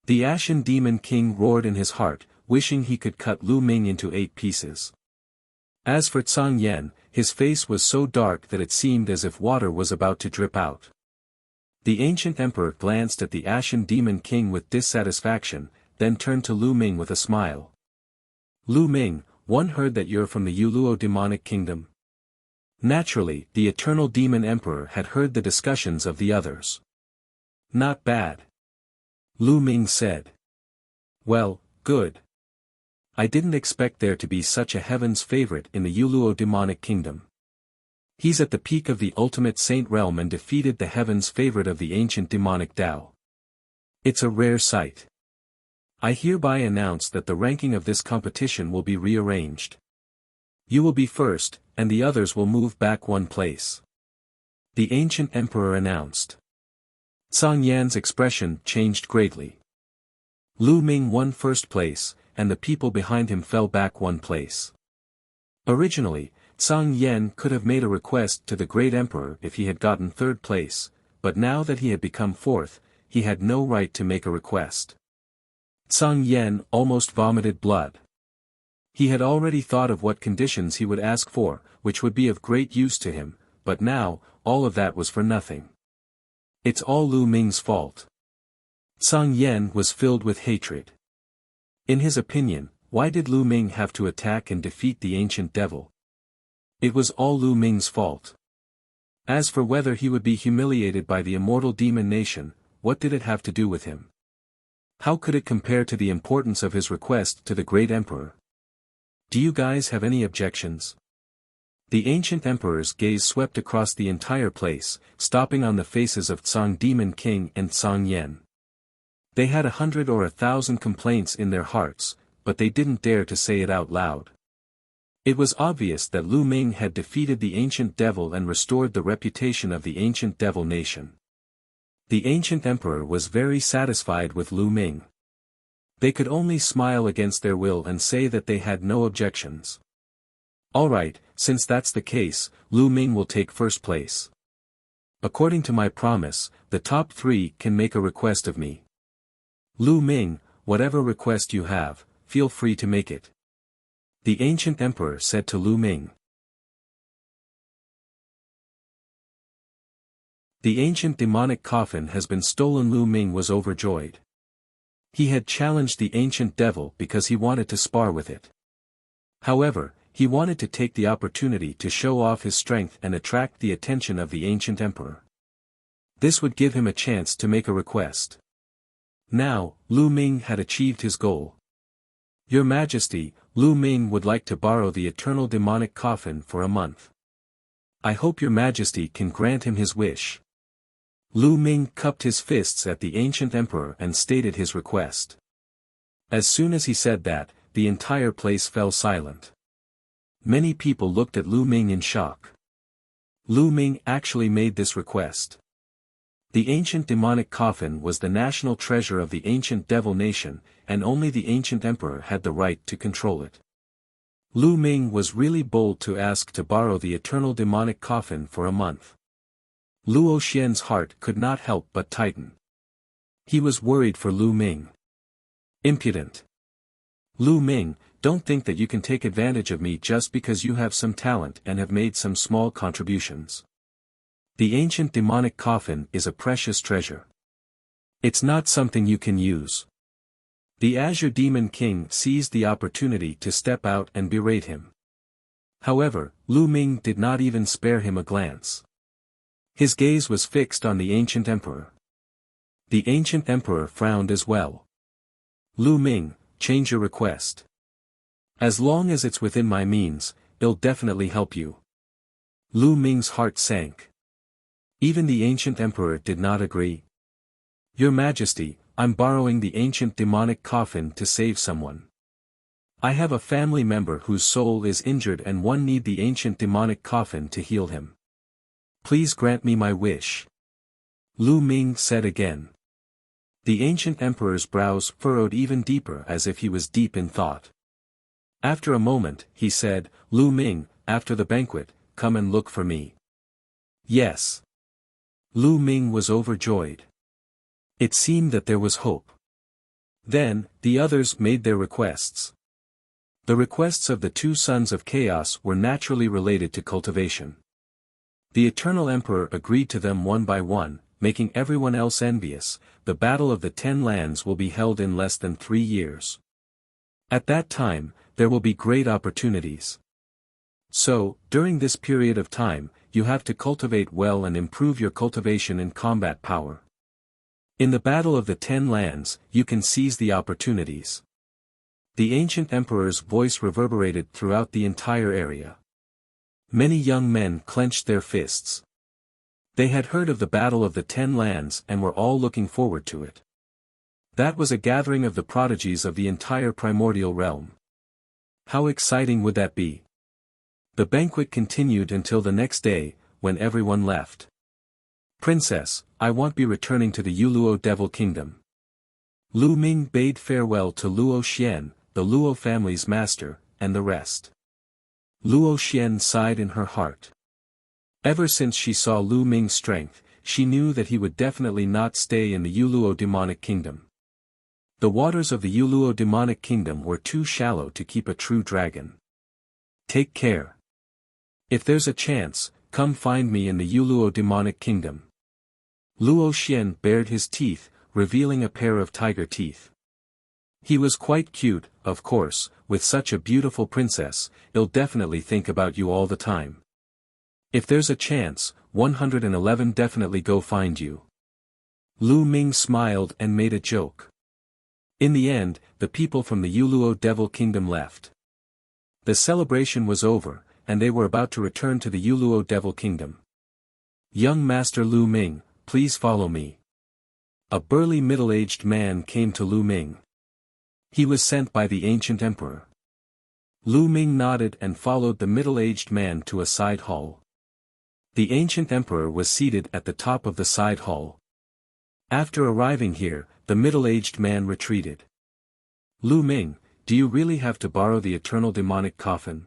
S1: The Ashen Demon King roared in his heart, wishing he could cut Lu Ming into 8 pieces. As for Tsang Yen, his face was so dark that it seemed as if water was about to drip out. The ancient emperor glanced at the Ashen Demon King with dissatisfaction, then turned to Lu Ming with a smile. Lu Ming, one heard that you're from the Yuluo demonic kingdom. Naturally, the Eternal Demon Emperor had heard the discussions of the others. Not bad. Lu Ming said. Well, good. I didn't expect there to be such a heaven's favorite in the Yuluo demonic kingdom. He's at the peak of the ultimate saint realm and defeated the heaven's favorite of the ancient demonic Tao. It's a rare sight. I hereby announce that the ranking of this competition will be rearranged. You will be first, and the others will move back 1 place. The ancient emperor announced. Tsang Yan's expression changed greatly. Lu Ming won first place, and the people behind him fell back 1 place. Originally, Tsang Yan could have made a request to the great emperor if he had gotten 3rd place, but now that he had become 4th, he had no right to make a request. Tsang Yan almost vomited blood. He had already thought of what conditions he would ask for, which would be of great use to him, but now, all of that was for nothing. It's all Lu Ming's fault. Tsang Yan was filled with hatred. In his opinion, why did Lu Ming have to attack and defeat the ancient devil? It was all Lu Ming's fault. As for whether he would be humiliated by the Immortal Demon Nation, what did it have to do with him? How could it compare to the importance of his request to the great emperor? Do you guys have any objections? The ancient emperor's gaze swept across the entire place, stopping on the faces of Tsang Demon King and Tsang Yen. They had 100 or 1,000 complaints in their hearts, but they didn't dare to say it out loud. It was obvious that Lu Ming had defeated the ancient devil and restored the reputation of the ancient devil nation. The ancient emperor was very satisfied with Lu Ming. They could only smile against their will and say that they had no objections. Alright, since that's the case, Lu Ming will take 1st place. According to my promise, the top 3 can make a request of me. Lu Ming, whatever request you have, feel free to make it. The ancient emperor said to Lu Ming. The ancient demonic coffin has been stolen. Lu Ming was overjoyed. He had challenged the ancient devil because he wanted to spar with it. However, he wanted to take the opportunity to show off his strength and attract the attention of the ancient emperor. This would give him a chance to make a request. Now, Lu Ming had achieved his goal. Your Majesty, Lu Ming would like to borrow the eternal demonic coffin for a month. I hope your Majesty can grant him his wish. Lu Ming cupped his fists at the ancient emperor and stated his request. As soon as he said that, the entire place fell silent. Many people looked at Lu Ming in shock. Lu Ming actually made this request. The ancient demonic coffin was the national treasure of the ancient devil nation, and only the ancient emperor had the right to control it. Lu Ming was really bold to ask to borrow the eternal demonic coffin for a month. Luo Xian's heart could not help but tighten. He was worried for Lu Ming. Impudent. Lu Ming, don't think that you can take advantage of me just because you have some talent and have made some small contributions. The ancient demonic coffin is a precious treasure. It's not something you can use. The Azure Demon King seized the opportunity to step out and berate him. However, Lu Ming did not even spare him a glance. His gaze was fixed on the ancient emperor. The ancient emperor frowned as well. Lu Ming, change your request. As long as it's within my means, it'll definitely help you. Lu Ming's heart sank. Even the ancient emperor did not agree. Your Majesty, I'm borrowing the ancient demonic coffin to save someone. I have a family member whose soul is injured and one need the ancient demonic coffin to heal him. Please grant me my wish. Lu Ming said again. The ancient emperor's brows furrowed even deeper as if he was deep in thought. After a moment, he said, Lu Ming, after the banquet, come and look for me. Yes. Lu Ming was overjoyed. It seemed that there was hope. Then, the others made their requests. The requests of the two sons of chaos were naturally related to cultivation. The Eternal Emperor agreed to them one by one, making everyone else envious. The Battle of the 10 Lands will be held in less than 3 years. At that time, there will be great opportunities. So, during this period of time, you have to cultivate well and improve your cultivation and combat power. In the Battle of the 10 Lands, you can seize the opportunities. The ancient emperor's voice reverberated throughout the entire area. Many young men clenched their fists. They had heard of the Battle of the 10 Lands and were all looking forward to it. That was a gathering of the prodigies of the entire primordial realm. How exciting would that be? The banquet continued until the next day, when everyone left. Princess, I won't be returning to the Yuluo Devil Kingdom. Lu Ming bade farewell to Luo Xian, the Luo family's master, and the rest. Luo Xian sighed in her heart. Ever since she saw Lu Ming's strength, she knew that he would definitely not stay in the Yuluo demonic kingdom. The waters of the Yuluo demonic kingdom were too shallow to keep a true dragon. Take care. If there's a chance, come find me in the Yuluo demonic kingdom. Luo Xian bared his teeth, revealing a pair of tiger teeth. He was quite cute, of course, with such a beautiful princess, he'll definitely think about you all the time. If there's a chance, 111 definitely go find you. Lu Ming smiled and made a joke. In the end, the people from the Yuluo Devil Kingdom left. The celebration was over, and they were about to return to the Yuluo Devil Kingdom. Young Master Lu Ming, please follow me. A burly middle-aged man came to Lu Ming. He was sent by the ancient emperor. Lu Ming nodded and followed the middle-aged man to a side hall. The ancient emperor was seated at the top of the side hall. After arriving here, the middle-aged man retreated. Lu Ming, do you really have to borrow the eternal demonic coffin?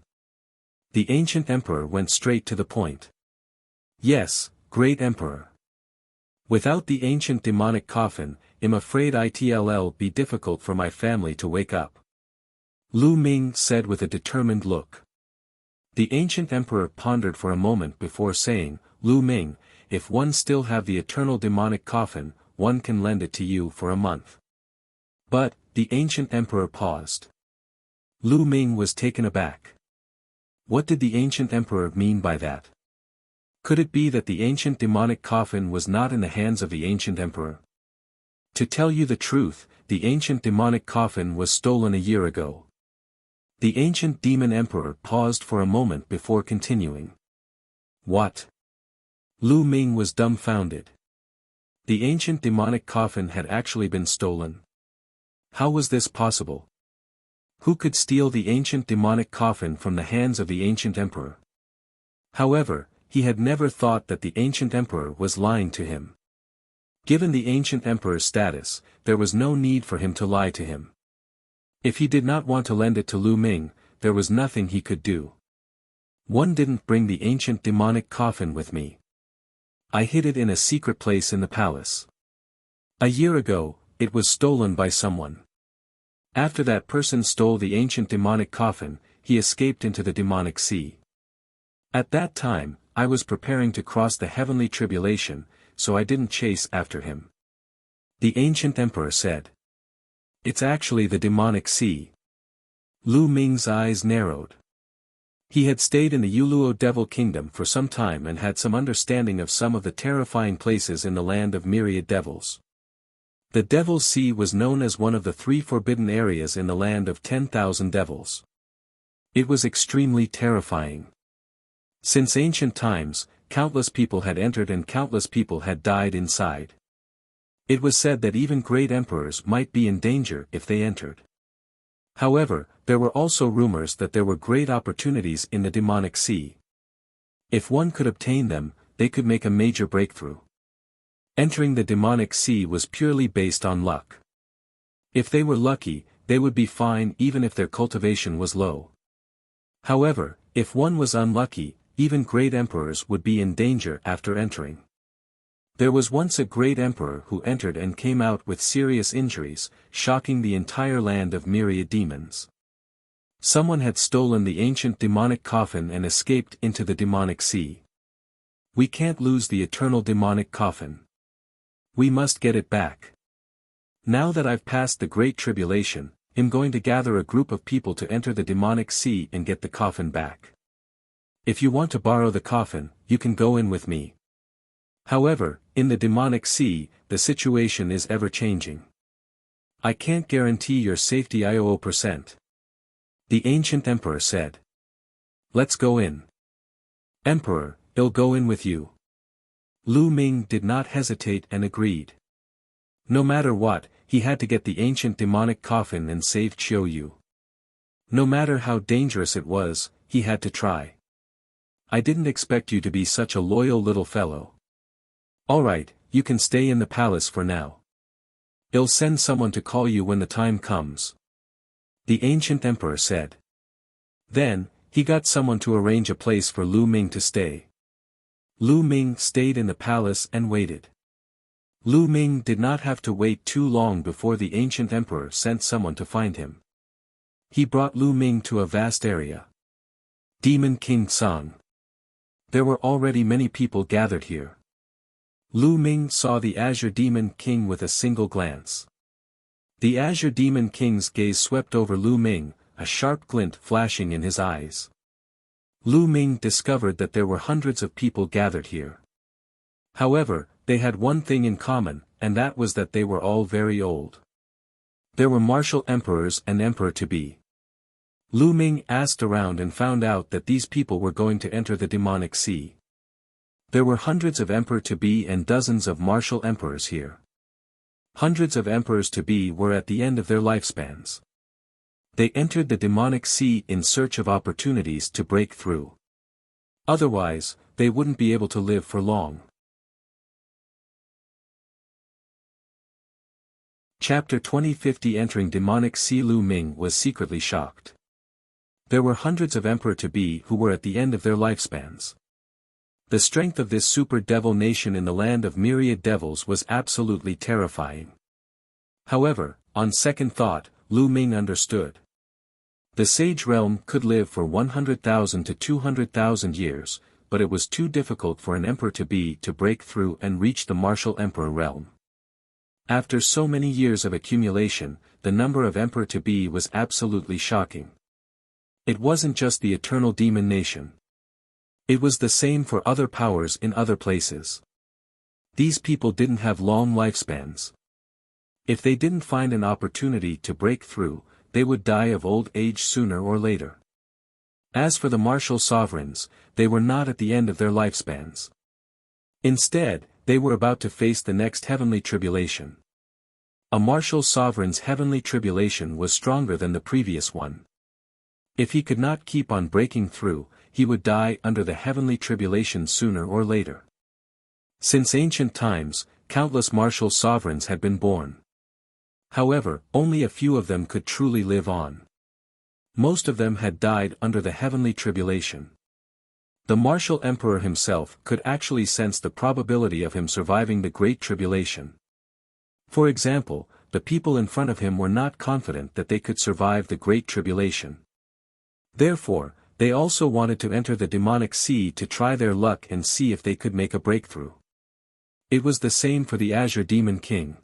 S1: The ancient emperor went straight to the point. Yes, great emperor. Without the ancient demonic coffin, I'm afraid it'll be difficult for my family to wake up. Lu Ming said with a determined look. The ancient emperor pondered for a moment before saying, Lu Ming, if one still have the eternal demonic coffin, one can lend it to you for a month. But, the ancient emperor paused. Lu Ming was taken aback. What did the ancient emperor mean by that? Could it be that the ancient demonic coffin was not in the hands of the ancient emperor? To tell you the truth, the ancient demonic coffin was stolen a year ago. The ancient demon emperor paused for a moment before continuing. What? Lu Ming was dumbfounded. The ancient demonic coffin had actually been stolen. How was this possible? Who could steal the ancient demonic coffin from the hands of the ancient emperor? However, he had never thought that the ancient emperor was lying to him. Given the ancient emperor's status, there was no need for him to lie to him. If he did not want to lend it to Lu Ming, there was nothing he could do. One didn't bring the ancient demonic coffin with me. I hid it in a secret place in the palace. A year ago, it was stolen by someone. After that person stole the ancient demonic coffin, he escaped into the demonic sea. At that time, I was preparing to cross the heavenly tribulation, so I didn't chase after him. The ancient emperor said. It's actually the demonic sea. Lu Ming's eyes narrowed. He had stayed in the Yuluo Devil Kingdom for some time and had some understanding of some of the terrifying places in the land of myriad devils. The Devil's Sea was known as one of the 3 forbidden areas in the land of 10,000 devils. It was extremely terrifying. Since ancient times, countless people had entered and countless people had died inside. It was said that even great emperors might be in danger if they entered. However, there were also rumors that there were great opportunities in the demonic sea. If one could obtain them, they could make a major breakthrough. Entering the demonic sea was purely based on luck. If they were lucky, they would be fine even if their cultivation was low. However, if one was unlucky, even great emperors would be in danger after entering. There was once a great emperor who entered and came out with serious injuries, shocking the entire land of myriad demons. Someone had stolen the ancient demonic coffin and escaped into the demonic sea. We can't lose the eternal demonic coffin. We must get it back. Now that I've passed the Great Tribulation, I'm going to gather a group of people to enter the demonic sea and get the coffin back. If you want to borrow the coffin, you can go in with me. However, in the demonic sea, the situation is ever-changing. I can't guarantee your safety 100%. The ancient emperor said. Let's go in. Emperor, I'll go in with you. Lu Ming did not hesitate and agreed. No matter what, he had to get the ancient demonic coffin and save Qiu. No matter how dangerous it was, he had to try. I didn't expect you to be such a loyal little fellow. Alright, you can stay in the palace for now. I'll send someone to call you when the time comes. The ancient emperor said. Then, he got someone to arrange a place for Lu Ming to stay. Lu Ming stayed in the palace and waited. Lu Ming did not have to wait too long before the ancient emperor sent someone to find him. He brought Lu Ming to a vast area. Demon King Song. There were already many people gathered here. Lu Ming saw the Azure Demon King with a single glance. The Azure Demon King's gaze swept over Lu Ming, a sharp glint flashing in his eyes. Lu Ming discovered that there were hundreds of people gathered here. However, they had one thing in common, and that was that they were all very old. There were martial emperors and emperor-to-be. Lu Ming asked around and found out that these people were going to enter the demonic sea. There were hundreds of emperor-to-be and dozens of martial emperors here. Hundreds of emperors-to-be were at the end of their lifespans. They entered the demonic sea in search of opportunities to break through. Otherwise, they wouldn't be able to live for long. Chapter 2050 Entering Demonic Sea. Lu Ming was secretly shocked. There were hundreds of emperor-to-be who were at the end of their lifespans. The strength of this super devil nation in the land of myriad devils was absolutely terrifying. However, on second thought, Lu Ming understood. The Sage Realm could live for 100,000 to 200,000 years, but it was too difficult for an emperor-to-be to break through and reach the martial emperor realm. After so many years of accumulation, the number of emperor-to-be was absolutely shocking. It wasn't just the eternal demon nation. It was the same for other powers in other places. These people didn't have long lifespans. If they didn't find an opportunity to break through, they would die of old age sooner or later. As for the martial sovereigns, they were not at the end of their lifespans. Instead, they were about to face the next heavenly tribulation. A martial sovereign's heavenly tribulation was stronger than the previous one. If he could not keep on breaking through, he would die under the heavenly tribulation sooner or later. Since ancient times, countless martial sovereigns had been born. However, only a few of them could truly live on. Most of them had died under the heavenly tribulation. The martial emperor himself could actually sense the probability of him surviving the Great Tribulation. For example, the people in front of him were not confident that they could survive the Great Tribulation. Therefore, they also wanted to enter the demonic sea to try their luck and see if they could make a breakthrough. It was the same for the Azure Demon King.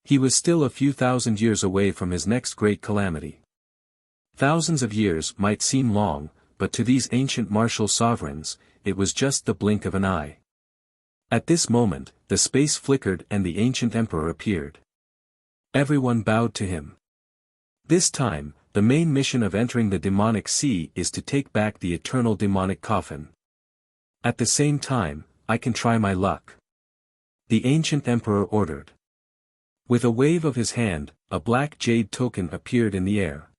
S1: He was still a few thousand years away from his next great calamity. Thousands of years might seem long, but to these ancient martial sovereigns, it was just the blink of an eye. At this moment, the space flickered and the ancient emperor appeared. Everyone bowed to him. This time, the main mission of entering the demonic sea is to take back the eternal demonic coffin. At the same time, I can try my luck. The ancient emperor ordered. With a wave of his hand, a black jade token appeared in the air.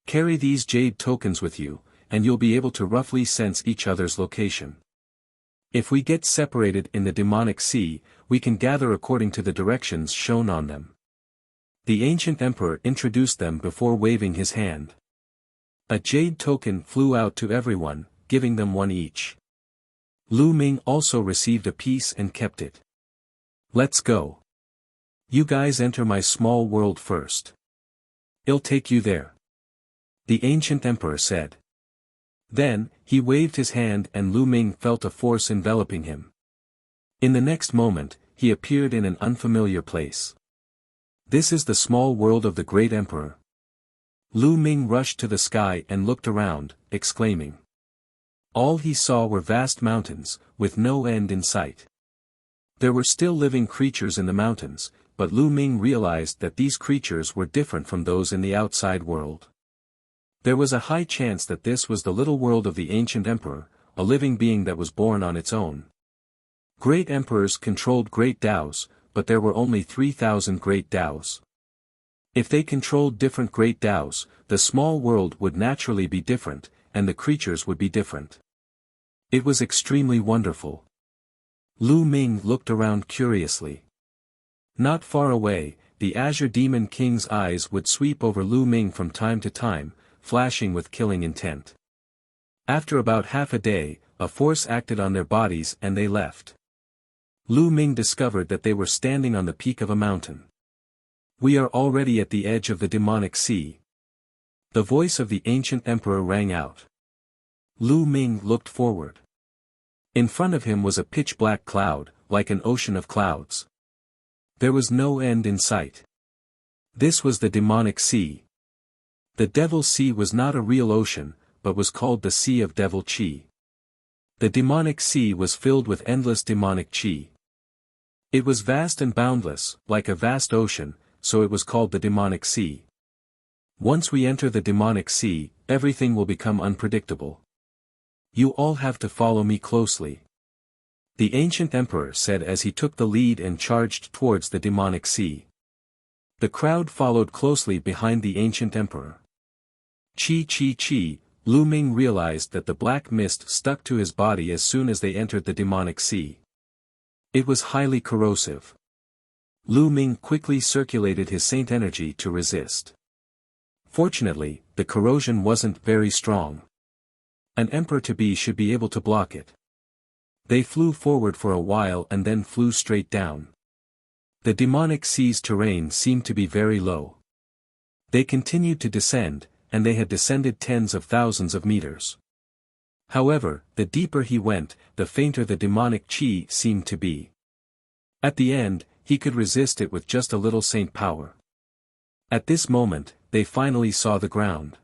S1: Carry these jade tokens with you, and you'll be able to roughly sense each other's location. If we get separated in the demonic sea, we can gather according to the directions shown on them. The ancient emperor introduced them before waving his hand. A jade token flew out to everyone, giving them one each. Lu Ming also received a piece and kept it. Let's go. You guys enter my small world first. I'll take you there. The ancient emperor said. Then, he waved his hand and Lu Ming felt a force enveloping him. In the next moment, he appeared in an unfamiliar place. This is the small world of the great emperor. Lu Ming rushed to the sky and looked around, exclaiming. All he saw were vast mountains, with no end in sight. There were still living creatures in the mountains, but Lu Ming realized that these creatures were different from those in the outside world. There was a high chance that this was the little world of the ancient emperor, a living being that was born on its own. Great emperors controlled great Daos, but there were only 3,000 great Daos. If they controlled different great Daos, the small world would naturally be different, and the creatures would be different. It was extremely wonderful. Lu Ming looked around curiously. Not far away, the Azure Demon King's eyes would sweep over Lu Ming from time to time, flashing with killing intent. After about half a day, a force acted on their bodies and they left. Lu Ming discovered that they were standing on the peak of a mountain. We are already at the edge of the demonic sea. The voice of the ancient emperor rang out. Lu Ming looked forward. In front of him was a pitch-black cloud, like an ocean of clouds. There was no end in sight. This was the demonic sea. The Devil Sea was not a real ocean, but was called the Sea of Devil Chi. The demonic sea was filled with endless demonic chi. It was vast and boundless, like a vast ocean, so it was called the demonic sea. Once we enter the demonic sea, everything will become unpredictable. You all have to follow me closely. The ancient emperor said as he took the lead and charged towards the demonic sea. The crowd followed closely behind the ancient emperor. Chi chi chi, Lu Ming realized that the black mist stuck to his body as soon as they entered the demonic sea. It was highly corrosive. Lu Ming quickly circulated his saint energy to resist. Fortunately, the corrosion wasn't very strong. An emperor-to-be should be able to block it. They flew forward for a while and then flew straight down. The demonic sea's terrain seemed to be very low. They continued to descend, and they had descended tens of thousands of meters. However, the deeper he went, the fainter the demonic chi seemed to be. At the end, he could resist it with just a little saint power. At this moment, they finally saw the ground.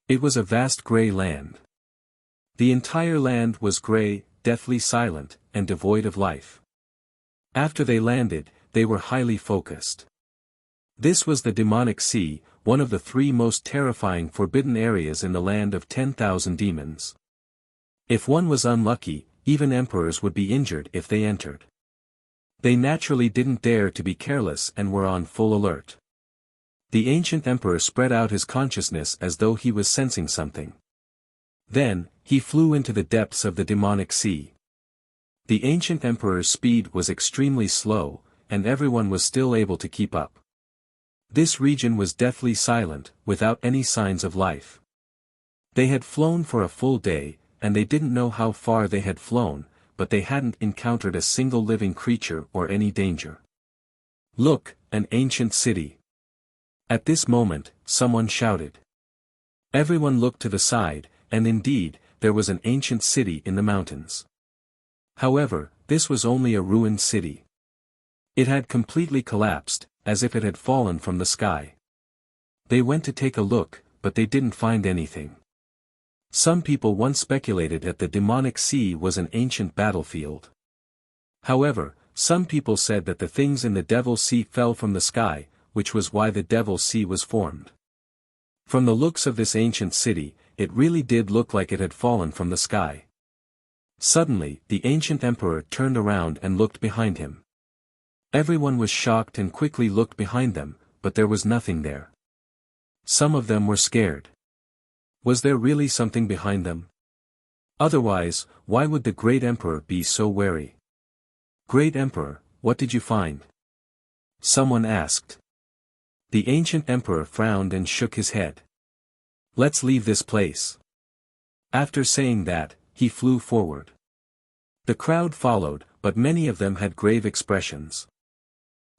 S1: It was a vast grey land. The entire land was grey, deathly silent, and devoid of life. After they landed, they were highly focused. This was the demonic sea, one of the 3 most terrifying forbidden areas in the land of 10,000 demons. If one was unlucky, even emperors would be injured if they entered. They naturally didn't dare to be careless and were on full alert. The ancient emperor spread out his consciousness as though he was sensing something. Then, he flew into the depths of the demonic sea. The ancient emperor's speed was extremely slow, and everyone was still able to keep up. This region was deathly silent, without any signs of life. They had flown for a full day, and they didn't know how far they had flown, but they hadn't encountered a single living creature or any danger. Look, an ancient city. At this moment, someone shouted. Everyone looked to the side, and indeed, there was an ancient city in the mountains. However, this was only a ruined city. It had completely collapsed, as if it had fallen from the sky. They went to take a look, but they didn't find anything. Some people once speculated that the demonic sea was an ancient battlefield. However, some people said that the things in the Devil Sea fell from the sky, which was why the Devil Sea was formed. From the looks of this ancient city, it really did look like it had fallen from the sky. Suddenly, the ancient emperor turned around and looked behind him. Everyone was shocked and quickly looked behind them, but there was nothing there. Some of them were scared. Was there really something behind them? Otherwise, why would the great emperor be so wary? Great emperor, what did you find? Someone asked. The ancient emperor frowned and shook his head. Let's leave this place. After saying that, he flew forward. The crowd followed, but many of them had grave expressions.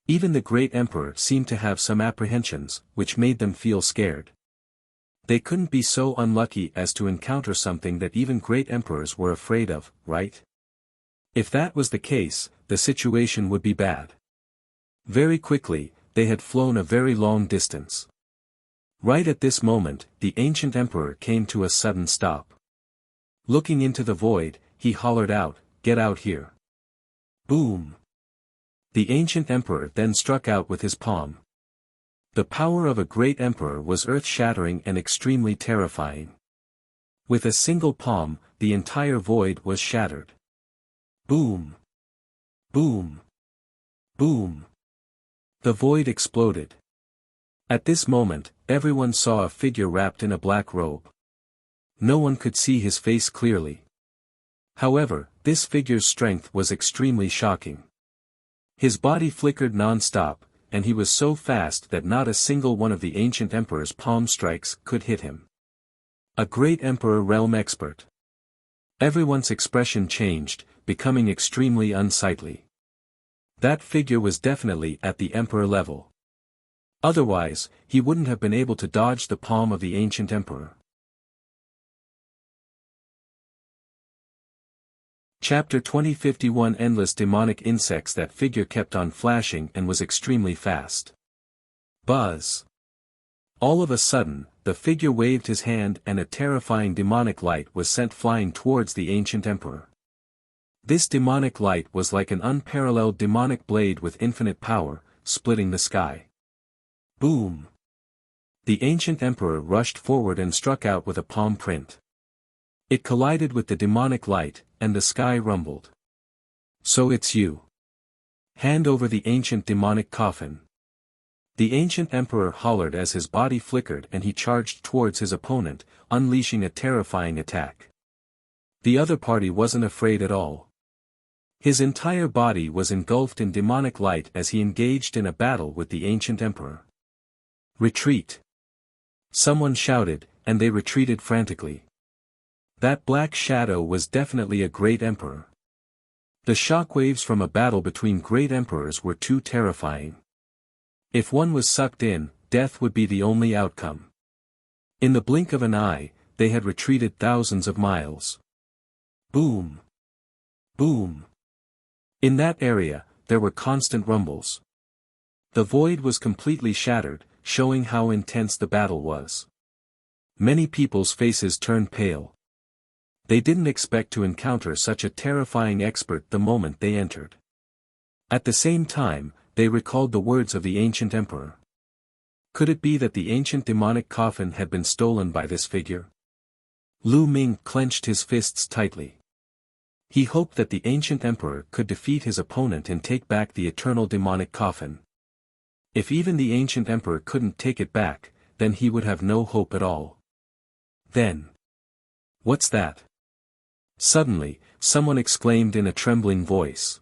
S1: Even the great emperor seemed to have some apprehensions, which made them feel scared. They couldn't be so unlucky as to encounter something that even great emperors were afraid of, right? If that was the case, the situation would be bad. Very quickly, they had flown a very long distance. Right at this moment, the ancient emperor came to a sudden stop. Looking into the void, he hollered out, "Get out here." Boom! The ancient emperor then struck out with his palm. The power of a great emperor was earth-shattering and extremely terrifying. With a single palm, the entire void was shattered. Boom! Boom! Boom! The void exploded. At this moment, everyone saw a figure wrapped in a black robe. No one could see his face clearly. However, this figure's strength was extremely shocking. His body flickered non-stop, and he was so fast that not a single one of the ancient emperor's palm strikes could hit him. A great emperor realm expert. Everyone's expression changed, becoming extremely unsightly. That figure was definitely at the emperor level. Otherwise, he wouldn't have been able to dodge the palm of the ancient emperor. Chapter 2051 Endless demonic insects. That figure kept on flashing and was extremely fast. Buzz! All of a sudden, the figure waved his hand and a terrifying demonic light was sent flying towards the ancient emperor. This demonic light was like an unparalleled demonic blade with infinite power, splitting the sky. Boom! The ancient emperor rushed forward and struck out with a palm print. It collided with the demonic light, and the sky rumbled. So it's you. Hand over the ancient demonic coffin. The ancient emperor hollered as his body flickered and he charged towards his opponent, unleashing a terrifying attack. The other party wasn't afraid at all. His entire body was engulfed in demonic light as he engaged in a battle with the ancient emperor. Retreat! Someone shouted, and they retreated frantically. That black shadow was definitely a great emperor. The shockwaves from a battle between great emperors were too terrifying. If one was sucked in, death would be the only outcome. In the blink of an eye, they had retreated thousands of miles. Boom! Boom! In that area, there were constant rumbles. The void was completely shattered, showing how intense the battle was. Many people's faces turned pale. They didn't expect to encounter such a terrifying expert the moment they entered. At the same time, they recalled the words of the ancient emperor. Could it be that the ancient demonic coffin had been stolen by this figure? Lu Ming clenched his fists tightly. He hoped that the ancient emperor could defeat his opponent and take back the eternal demonic coffin. If even the ancient emperor couldn't take it back, then he would have no hope at all. Then. What's that? Suddenly, someone exclaimed in a trembling voice.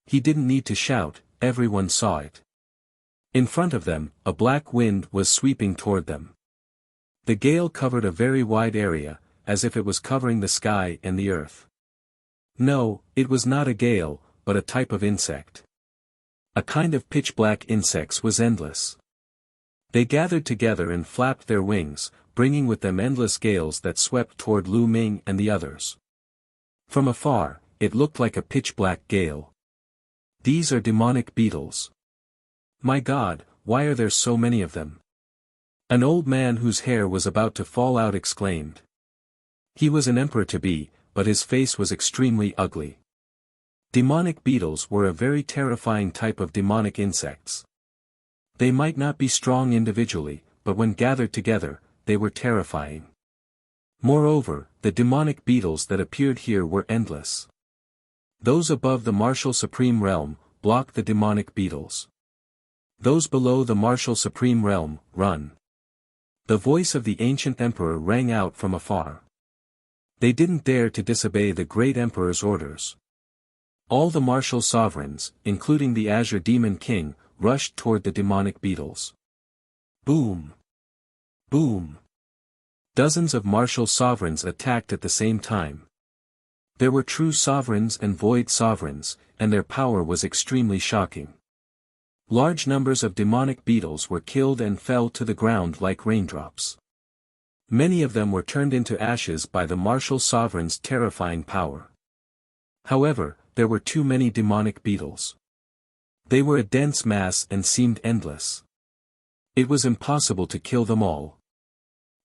S1: He didn't need to shout, everyone saw it. In front of them, a black wind was sweeping toward them. The gale covered a very wide area, as if it was covering the sky and the earth. No, it was not a gale, but a type of insect. A kind of pitch-black insects was endless. They gathered together and flapped their wings, bringing with them endless gales that swept toward Lu Ming and the others. From afar, it looked like a pitch-black gale. These are demonic beetles. My God, why are there so many of them? An old man whose hair was about to fall out exclaimed. He was an emperor-to-be, but his face was extremely ugly. Demonic beetles were a very terrifying type of demonic insects. They might not be strong individually, but when gathered together, they were terrifying. Moreover, the demonic beetles that appeared here were endless. Those above the martial supreme realm, block the demonic beetles. Those below the martial supreme realm, run. The voice of the ancient emperor rang out from afar. They didn't dare to disobey the great emperor's orders. All the martial sovereigns, including the Azure demon king, rushed toward the demonic beetles. Boom! Boom! Dozens of martial sovereigns attacked at the same time. There were true sovereigns and void sovereigns, and their power was extremely shocking. Large numbers of demonic beetles were killed and fell to the ground like raindrops. Many of them were turned into ashes by the martial sovereign's terrifying power. However, there were too many demonic beetles. They were a dense mass and seemed endless. It was impossible to kill them all.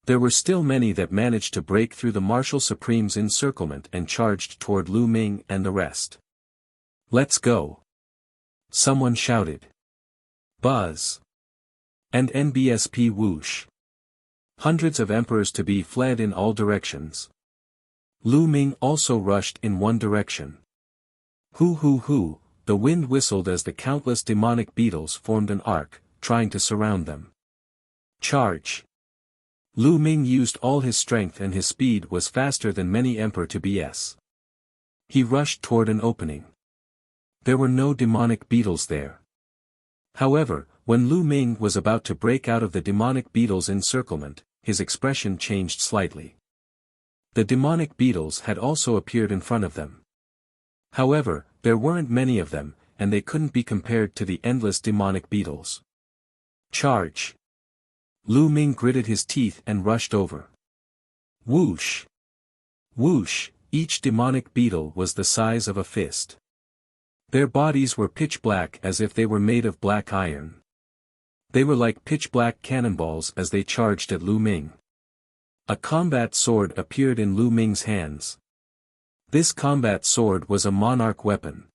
S1: There were still many that managed to break through the martial supreme's encirclement and charged toward Lu Ming and the rest. "Let's go!" someone shouted. Buzz! And NBSP whoosh! Hundreds of emperors-to-be fled in all directions. Lu Ming also rushed in one direction. Hoo hoo hoo, the wind whistled as the countless demonic beetles formed an arc, trying to surround them. Charge! Lu Ming used all his strength and his speed was faster than many emperor-to-bes. He rushed toward an opening. There were no demonic beetles there. However, when Lu Ming was about to break out of the demonic beetles' encirclement, his expression changed slightly. The demonic beetles had also appeared in front of them. However, there weren't many of them, and they couldn't be compared to the endless demonic beetles. Charge! Lu Ming gritted his teeth and rushed over. Whoosh! Whoosh! Each demonic beetle was the size of a fist. Their bodies were pitch black as if they were made of black iron. They were like pitch black cannonballs as they charged at Lu Ming. A combat sword appeared in Lu Ming's hands. This combat sword was a monarch weapon.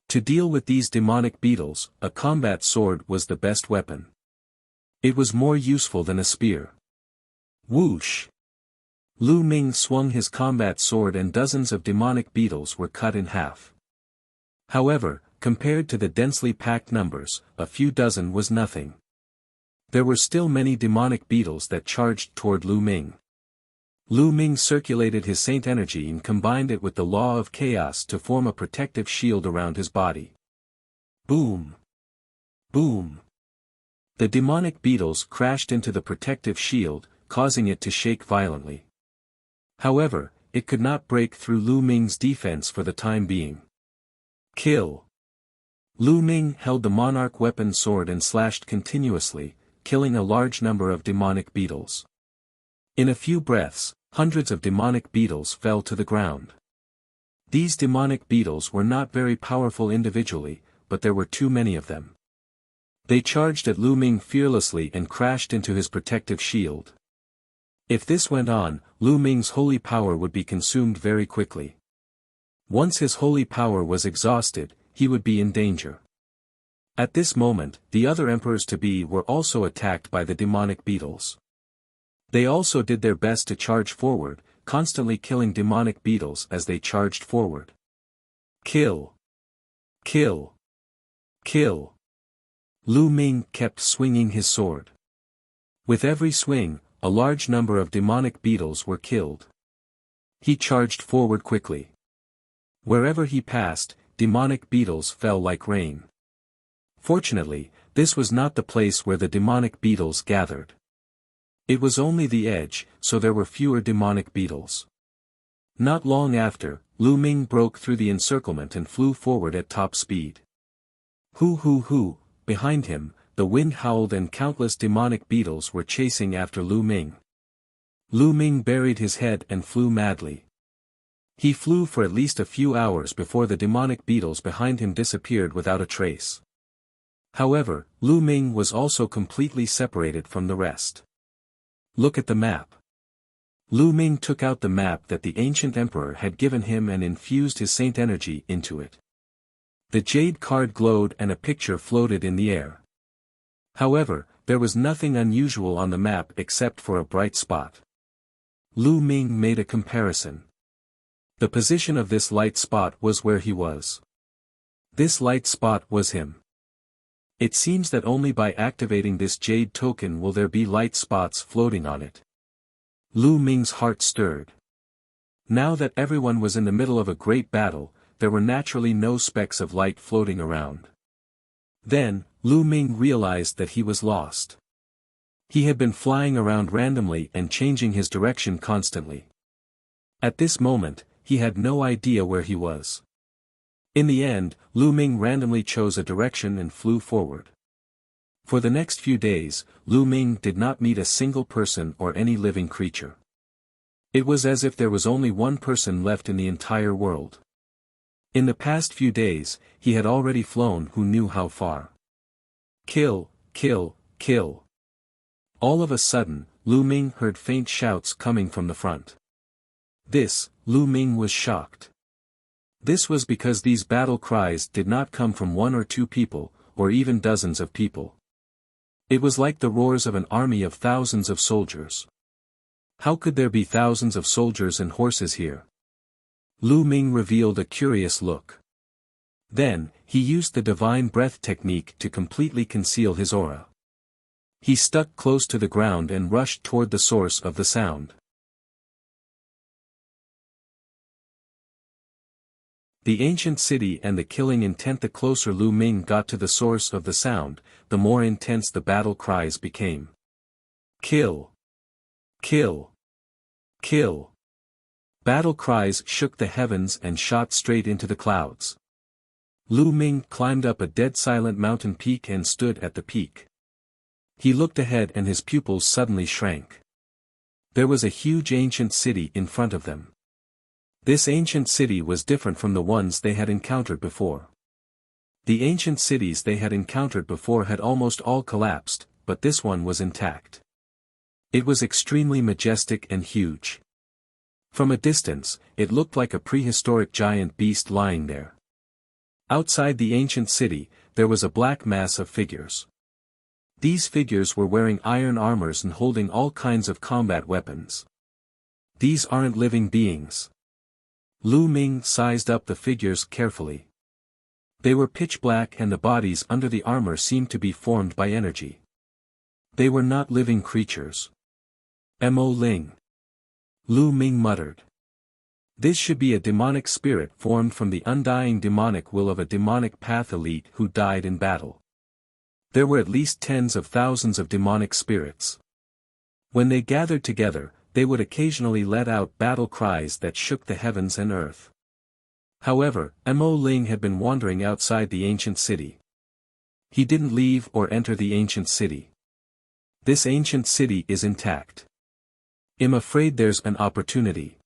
S1: To deal with these demonic beetles, a combat sword was the best weapon. It was more useful than a spear. Whoosh! Lu Ming swung his combat sword and dozens of demonic beetles were cut in half. However, compared to the densely packed numbers, a few dozen was nothing. There were still many demonic beetles that charged toward Lu Ming. Lu Ming circulated his saint energy and combined it with the law of chaos to form a protective shield around his body. Boom! Boom! The demonic beetles crashed into the protective shield, causing it to shake violently. However, it could not break through Lu Ming's defense for the time being. Kill! Lu Ming held the monarch weapon sword and slashed continuously, killing a large number of demonic beetles. In a few breaths, hundreds of demonic beetles fell to the ground. These demonic beetles were not very powerful individually, but there were too many of them. They charged at Lu Ming fearlessly and crashed into his protective shield. If this went on, Lu Ming's holy power would be consumed very quickly. Once his holy power was exhausted, he would be in danger. At this moment, the other emperors-to-be were also attacked by the demonic beetles. They also did their best to charge forward, constantly killing demonic beetles as they charged forward. Kill! Kill! Kill! Lu Ming kept swinging his sword. With every swing, a large number of demonic beetles were killed. He charged forward quickly. Wherever he passed, demonic beetles fell like rain. Fortunately, this was not the place where the demonic beetles gathered. It was only the edge, so there were fewer demonic beetles. Not long after, Lu Ming broke through the encirclement and flew forward at top speed. Hoo hoo hoo! Behind him, the wind howled and countless demonic beetles were chasing after Lu Ming. Lu Ming buried his head and flew madly. He flew for at least a few hours before the demonic beetles behind him disappeared without a trace. However, Lu Ming was also completely separated from the rest. Look at the map. Lu Ming took out the map that the ancient emperor had given him and infused his saint energy into it. The jade card glowed and a picture floated in the air. However, there was nothing unusual on the map except for a bright spot. Lu Ming made a comparison. The position of this light spot was where he was. This light spot was him. It seems that only by activating this jade token will there be light spots floating on it. Lu Ming's heart stirred. Now that everyone was in the middle of a great battle, there were naturally no specks of light floating around. Then, Lu Ming realized that he was lost. He had been flying around randomly and changing his direction constantly. At this moment, he had no idea where he was. In the end, Lu Ming randomly chose a direction and flew forward. For the next few days, Lu Ming did not meet a single person or any living creature. It was as if there was only one person left in the entire world. In the past few days, he had already flown who knew how far. Kill, kill, kill. All of a sudden, Lu Ming heard faint shouts coming from the front. Lu Ming was shocked. This was because these battle cries did not come from one or two people, or even dozens of people. It was like the roars of an army of thousands of soldiers. How could there be thousands of soldiers and horses here? Lu Ming revealed a curious look. Then, he used the divine breath technique to completely conceal his aura. He stuck close to the ground and rushed toward the source of the sound. The ancient city and the killing intent. The closer Lu Ming got to the source of the sound, the more intense the battle cries became. Kill! Kill! Kill! Battle cries shook the heavens and shot straight into the clouds. Lu Ming climbed up a dead silent mountain peak and stood at the peak. He looked ahead and his pupils suddenly shrank. There was a huge ancient city in front of them. This ancient city was different from the ones they had encountered before. The ancient cities they had encountered before had almost all collapsed, but this one was intact. It was extremely majestic and huge. From a distance, it looked like a prehistoric giant beast lying there. Outside the ancient city, there was a black mass of figures. These figures were wearing iron armors and holding all kinds of combat weapons. These aren't living beings. Lu Ming sized up the figures carefully. They were pitch black and the bodies under the armor seemed to be formed by energy. They were not living creatures. Mo Ling. Lu Ming muttered. This should be a demonic spirit formed from the undying demonic will of a demonic path elite who died in battle. There were at least tens of thousands of demonic spirits. When they gathered together, they would occasionally let out battle cries that shook the heavens and earth. However, Mo Ling had been wandering outside the ancient city. He didn't leave or enter the ancient city. This ancient city is intact. I'm afraid there's an opportunity.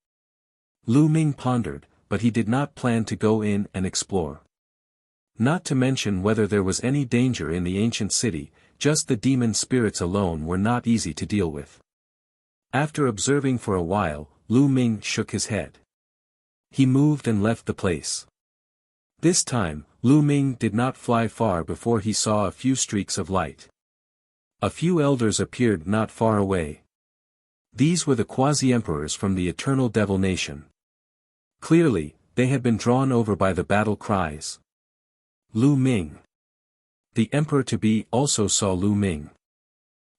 S1: Lu Ming pondered, but he did not plan to go in and explore. Not to mention whether there was any danger in the ancient city, just the demon spirits alone were not easy to deal with. After observing for a while, Lu Ming shook his head. He moved and left the place. This time, Lu Ming did not fly far before he saw a few streaks of light. A few elders appeared not far away. These were the quasi-emperors from the eternal devil nation. Clearly, they had been drawn over by the battle cries. Lu Ming. The emperor-to-be also saw Lu Ming.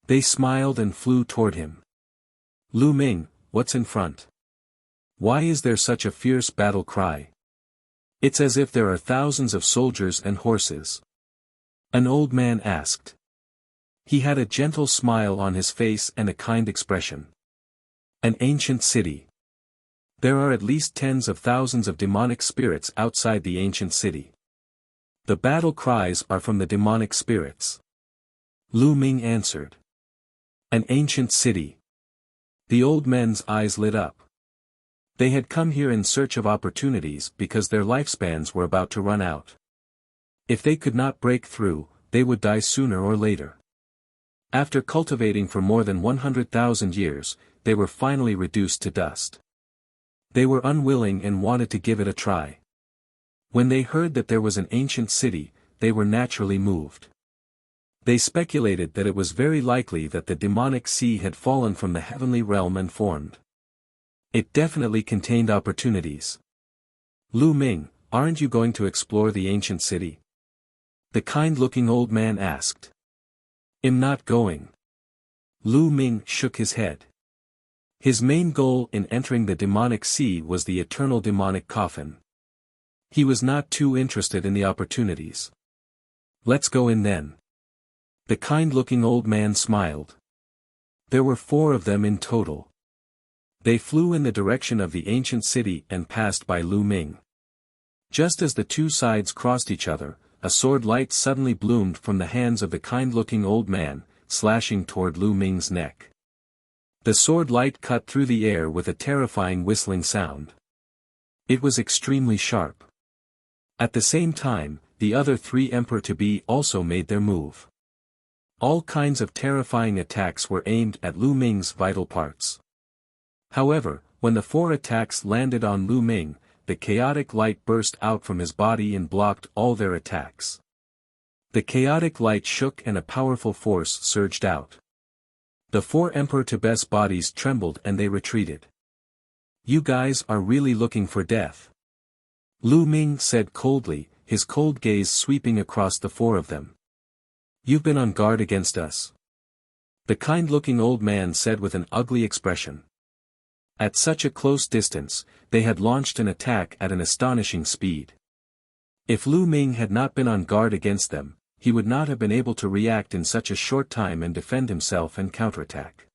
S1: They smiled and flew toward him. Lu Ming, what's in front? Why is there such a fierce battle cry? It's as if there are thousands of soldiers and horses. An old man asked. He had a gentle smile on his face and a kind expression. An ancient city. There are at least tens of thousands of demonic spirits outside the ancient city. The battle cries are from the demonic spirits. Lu Ming answered. An ancient city. The old men's eyes lit up. They had come here in search of opportunities because their lifespans were about to run out. If they could not break through, they would die sooner or later. After cultivating for more than 100,000 years, they were finally reduced to dust. They were unwilling and wanted to give it a try. When they heard that there was an ancient city, they were naturally moved. They speculated that it was very likely that the demonic sea had fallen from the heavenly realm and formed. It definitely contained opportunities. Lu Ming, aren't you going to explore the ancient city? The kind-looking old man asked. I'm not going. Lu Ming shook his head. His main goal in entering the demonic sea was the eternal demonic coffin. He was not too interested in the opportunities. Let's go in then. The kind-looking old man smiled. There were 4 of them in total. They flew in the direction of the ancient city and passed by Lu Ming. Just as the 2 sides crossed each other, a sword light suddenly bloomed from the hands of the kind-looking old man, slashing toward Lu Ming's neck. The sword light cut through the air with a terrifying whistling sound. It was extremely sharp. At the same time, the other 3 emperor-to-be also made their move. All kinds of terrifying attacks were aimed at Lu Ming's vital parts. However, when the 4 attacks landed on Lu Ming, the chaotic light burst out from his body and blocked all their attacks. The chaotic light shook and a powerful force surged out. The 4 emperor-to-be's bodies trembled and they retreated. You guys are really looking for death. Lu Ming said coldly, his cold gaze sweeping across the 4 of them. You've been on guard against us. The kind-looking old man said with an ugly expression. At such a close distance, they had launched an attack at an astonishing speed. If Lu Ming had not been on guard against them, he would not have been able to react in such a short time and defend himself and counterattack.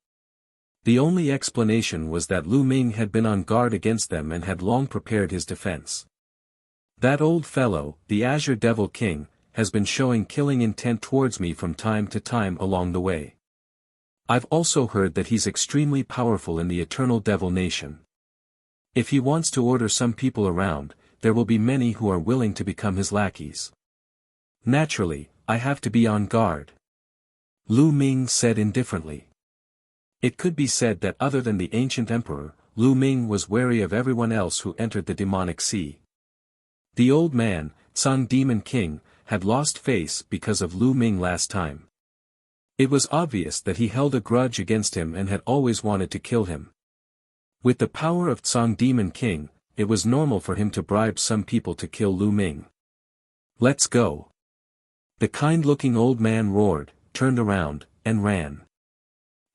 S1: The only explanation was that Lu Ming had been on guard against them and had long prepared his defense. That old fellow, the Azure Devil King, has been showing killing intent towards me from time to time along the way. I've also heard that he's extremely powerful in the Eternal Devil Nation. If he wants to order some people around, there will be many who are willing to become his lackeys. Naturally, I have to be on guard. Lu Ming said indifferently. It could be said that other than the ancient emperor, Lu Ming was wary of everyone else who entered the demonic sea. The old man, Sun Demon King, had lost face because of Lu Ming last time. It was obvious that he held a grudge against him and had always wanted to kill him. With the power of Tsang Demon King, it was normal for him to bribe some people to kill Lu Ming. Let's go. The kind-looking old man roared, turned around, and ran.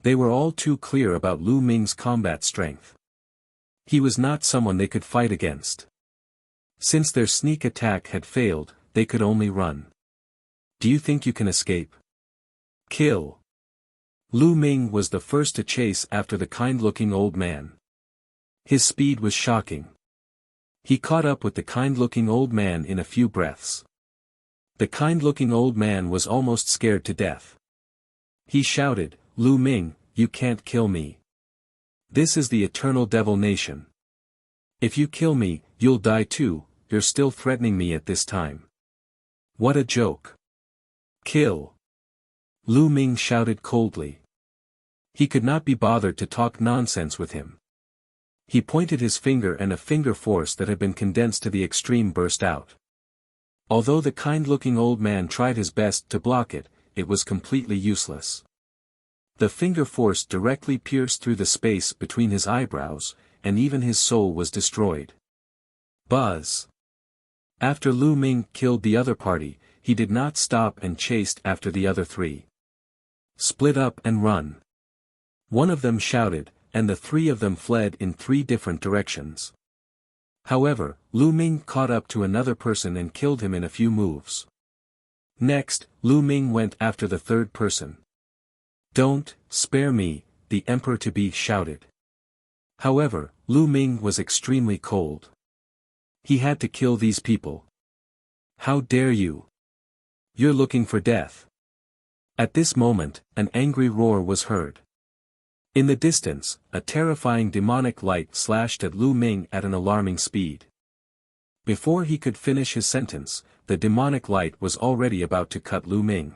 S1: They were all too clear about Lu Ming's combat strength. He was not someone they could fight against. Since their sneak attack had failed, they could only run. Do you think you can escape? Kill. Lu Ming was the first to chase after the kind-looking old man. His speed was shocking. He caught up with the kind-looking old man in a few breaths. The kind-looking old man was almost scared to death. He shouted, Lu Ming, you can't kill me. This is the Eternal Devil Nation. If you kill me, you'll die too. You're still threatening me at this time. What a joke. Kill. Lu Ming shouted coldly. He could not be bothered to talk nonsense with him. He pointed his finger and a finger force that had been condensed to the extreme burst out. Although the kind-looking old man tried his best to block it, it was completely useless. The finger force directly pierced through the space between his eyebrows, and even his soul was destroyed. Buzz. After Lu Ming killed the other party, he did not stop and chased after the other 3. Split up and run. One of them shouted, and the 3 of them fled in 3 different directions. However, Lu Ming caught up to another person and killed him in a few moves. Next, Lu Ming went after the 3rd person. Don't spare me, the emperor-to-be shouted. However, Lu Ming was extremely cold. He had to kill these people. How dare you? You're looking for death. At this moment, an angry roar was heard. In the distance, a terrifying demonic light slashed at Lu Ming at an alarming speed. Before he could finish his sentence, the demonic light was already about to cut Lu Ming.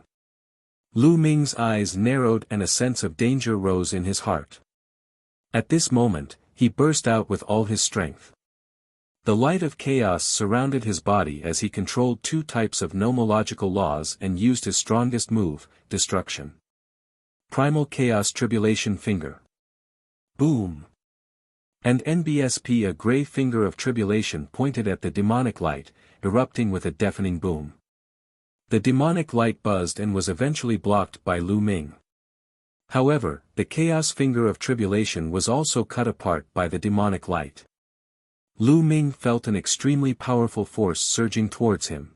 S1: Lu Ming's eyes narrowed and a sense of danger rose in his heart. At this moment, he burst out with all his strength. The light of chaos surrounded his body as he controlled 2 types of nomological laws and used his strongest move, destruction. Primal Chaos Tribulation Finger. Boom. And NBSP, a gray finger of tribulation pointed at the demonic light, erupting with a deafening boom. The demonic light buzzed and was eventually blocked by Lu Ming. However, the chaos finger of tribulation was also cut apart by the demonic light. Lu Ming felt an extremely powerful force surging towards him.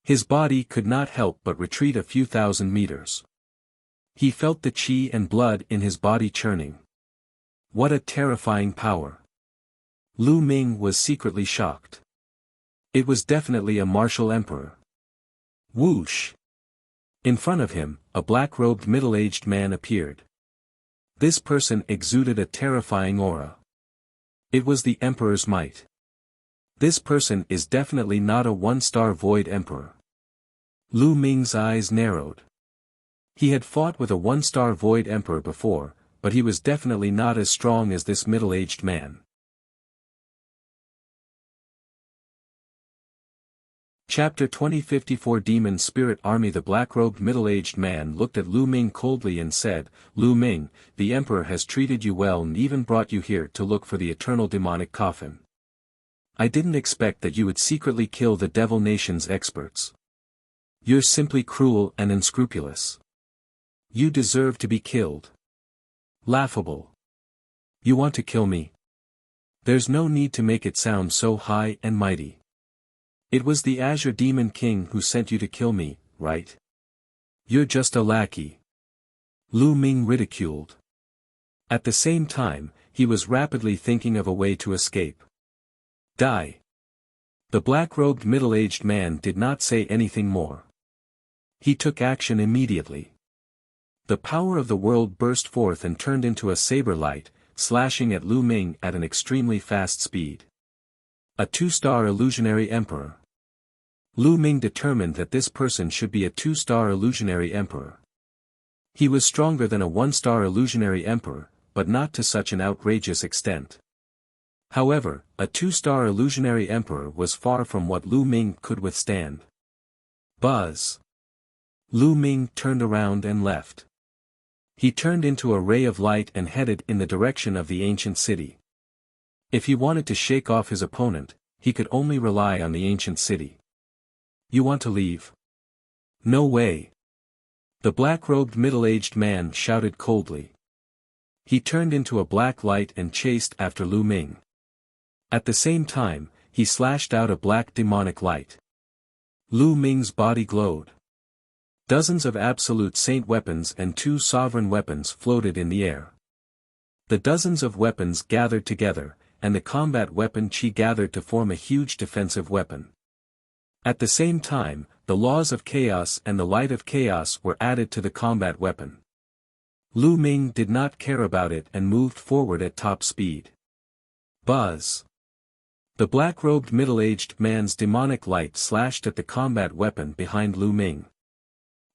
S1: His body could not help but retreat a few thousand meters. He felt the qi and blood in his body churning. What a terrifying power! Lu Ming was secretly shocked. It was definitely a martial emperor. Whoosh! In front of him, a black-robed middle-aged man appeared. This person exuded a terrifying aura. It was the Emperor's might. This person is definitely not a one-star void emperor. Lu Ming's eyes narrowed. He had fought with a one-star void emperor before, but he was definitely not as strong as this middle-aged man. Chapter 2054 Demon Spirit Army. The black-robed middle-aged man looked at Lu Ming coldly and said, "Lu Ming, the Emperor has treated you well and even brought you here to look for the eternal demonic coffin. I didn't expect that you would secretly kill the Devil Nation's experts. You're simply cruel and unscrupulous. You deserve to be killed. Laughable. You want to kill me? There's no need to make it sound so high and mighty. It was the Azure Demon King who sent you to kill me, right? You're just a lackey." Lu Ming ridiculed. At the same time, he was rapidly thinking of a way to escape. Die. The black-robed middle-aged man did not say anything more. He took action immediately. The power of the world burst forth and turned into a saber light, slashing at Lu Ming at an extremely fast speed. A two-star illusionary emperor. Lu Ming determined that this person should be a two-star illusionary emperor. He was stronger than a one-star illusionary emperor, but not to such an outrageous extent. However, a two-star illusionary emperor was far from what Lu Ming could withstand. Buzz. Lu Ming turned around and left. He turned into a ray of light and headed in the direction of the ancient city. If he wanted to shake off his opponent, he could only rely on the ancient city. "You want to leave?" "No way." The black-robed middle-aged man shouted coldly. He turned into a black light and chased after Lu Ming. At the same time, he slashed out a black demonic light. Lu Ming's body glowed. Dozens of absolute saint weapons and 2 sovereign weapons floated in the air. The dozens of weapons gathered together, and the combat weapon qi gathered to form a huge defensive weapon. At the same time, the laws of chaos and the light of chaos were added to the combat weapon. Lu Ming did not care about it and moved forward at top speed. Buzz. The black-robed middle-aged man's demonic light slashed at the combat weapon behind Lu Ming.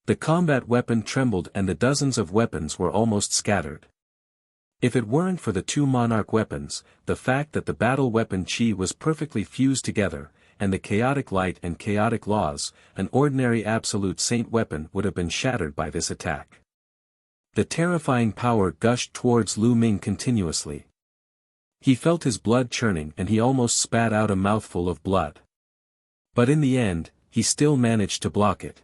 S1: The combat weapon trembled and the dozens of weapons were almost scattered. If it weren't for the 2 monarch weapons, the fact that the battle weapon qi was perfectly fused together, and the chaotic light and chaotic laws, an ordinary absolute saint weapon would have been shattered by this attack. The terrifying power gushed towards Lu Ming continuously. He felt his blood churning and he almost spat out a mouthful of blood. But in the end, he still managed to block it.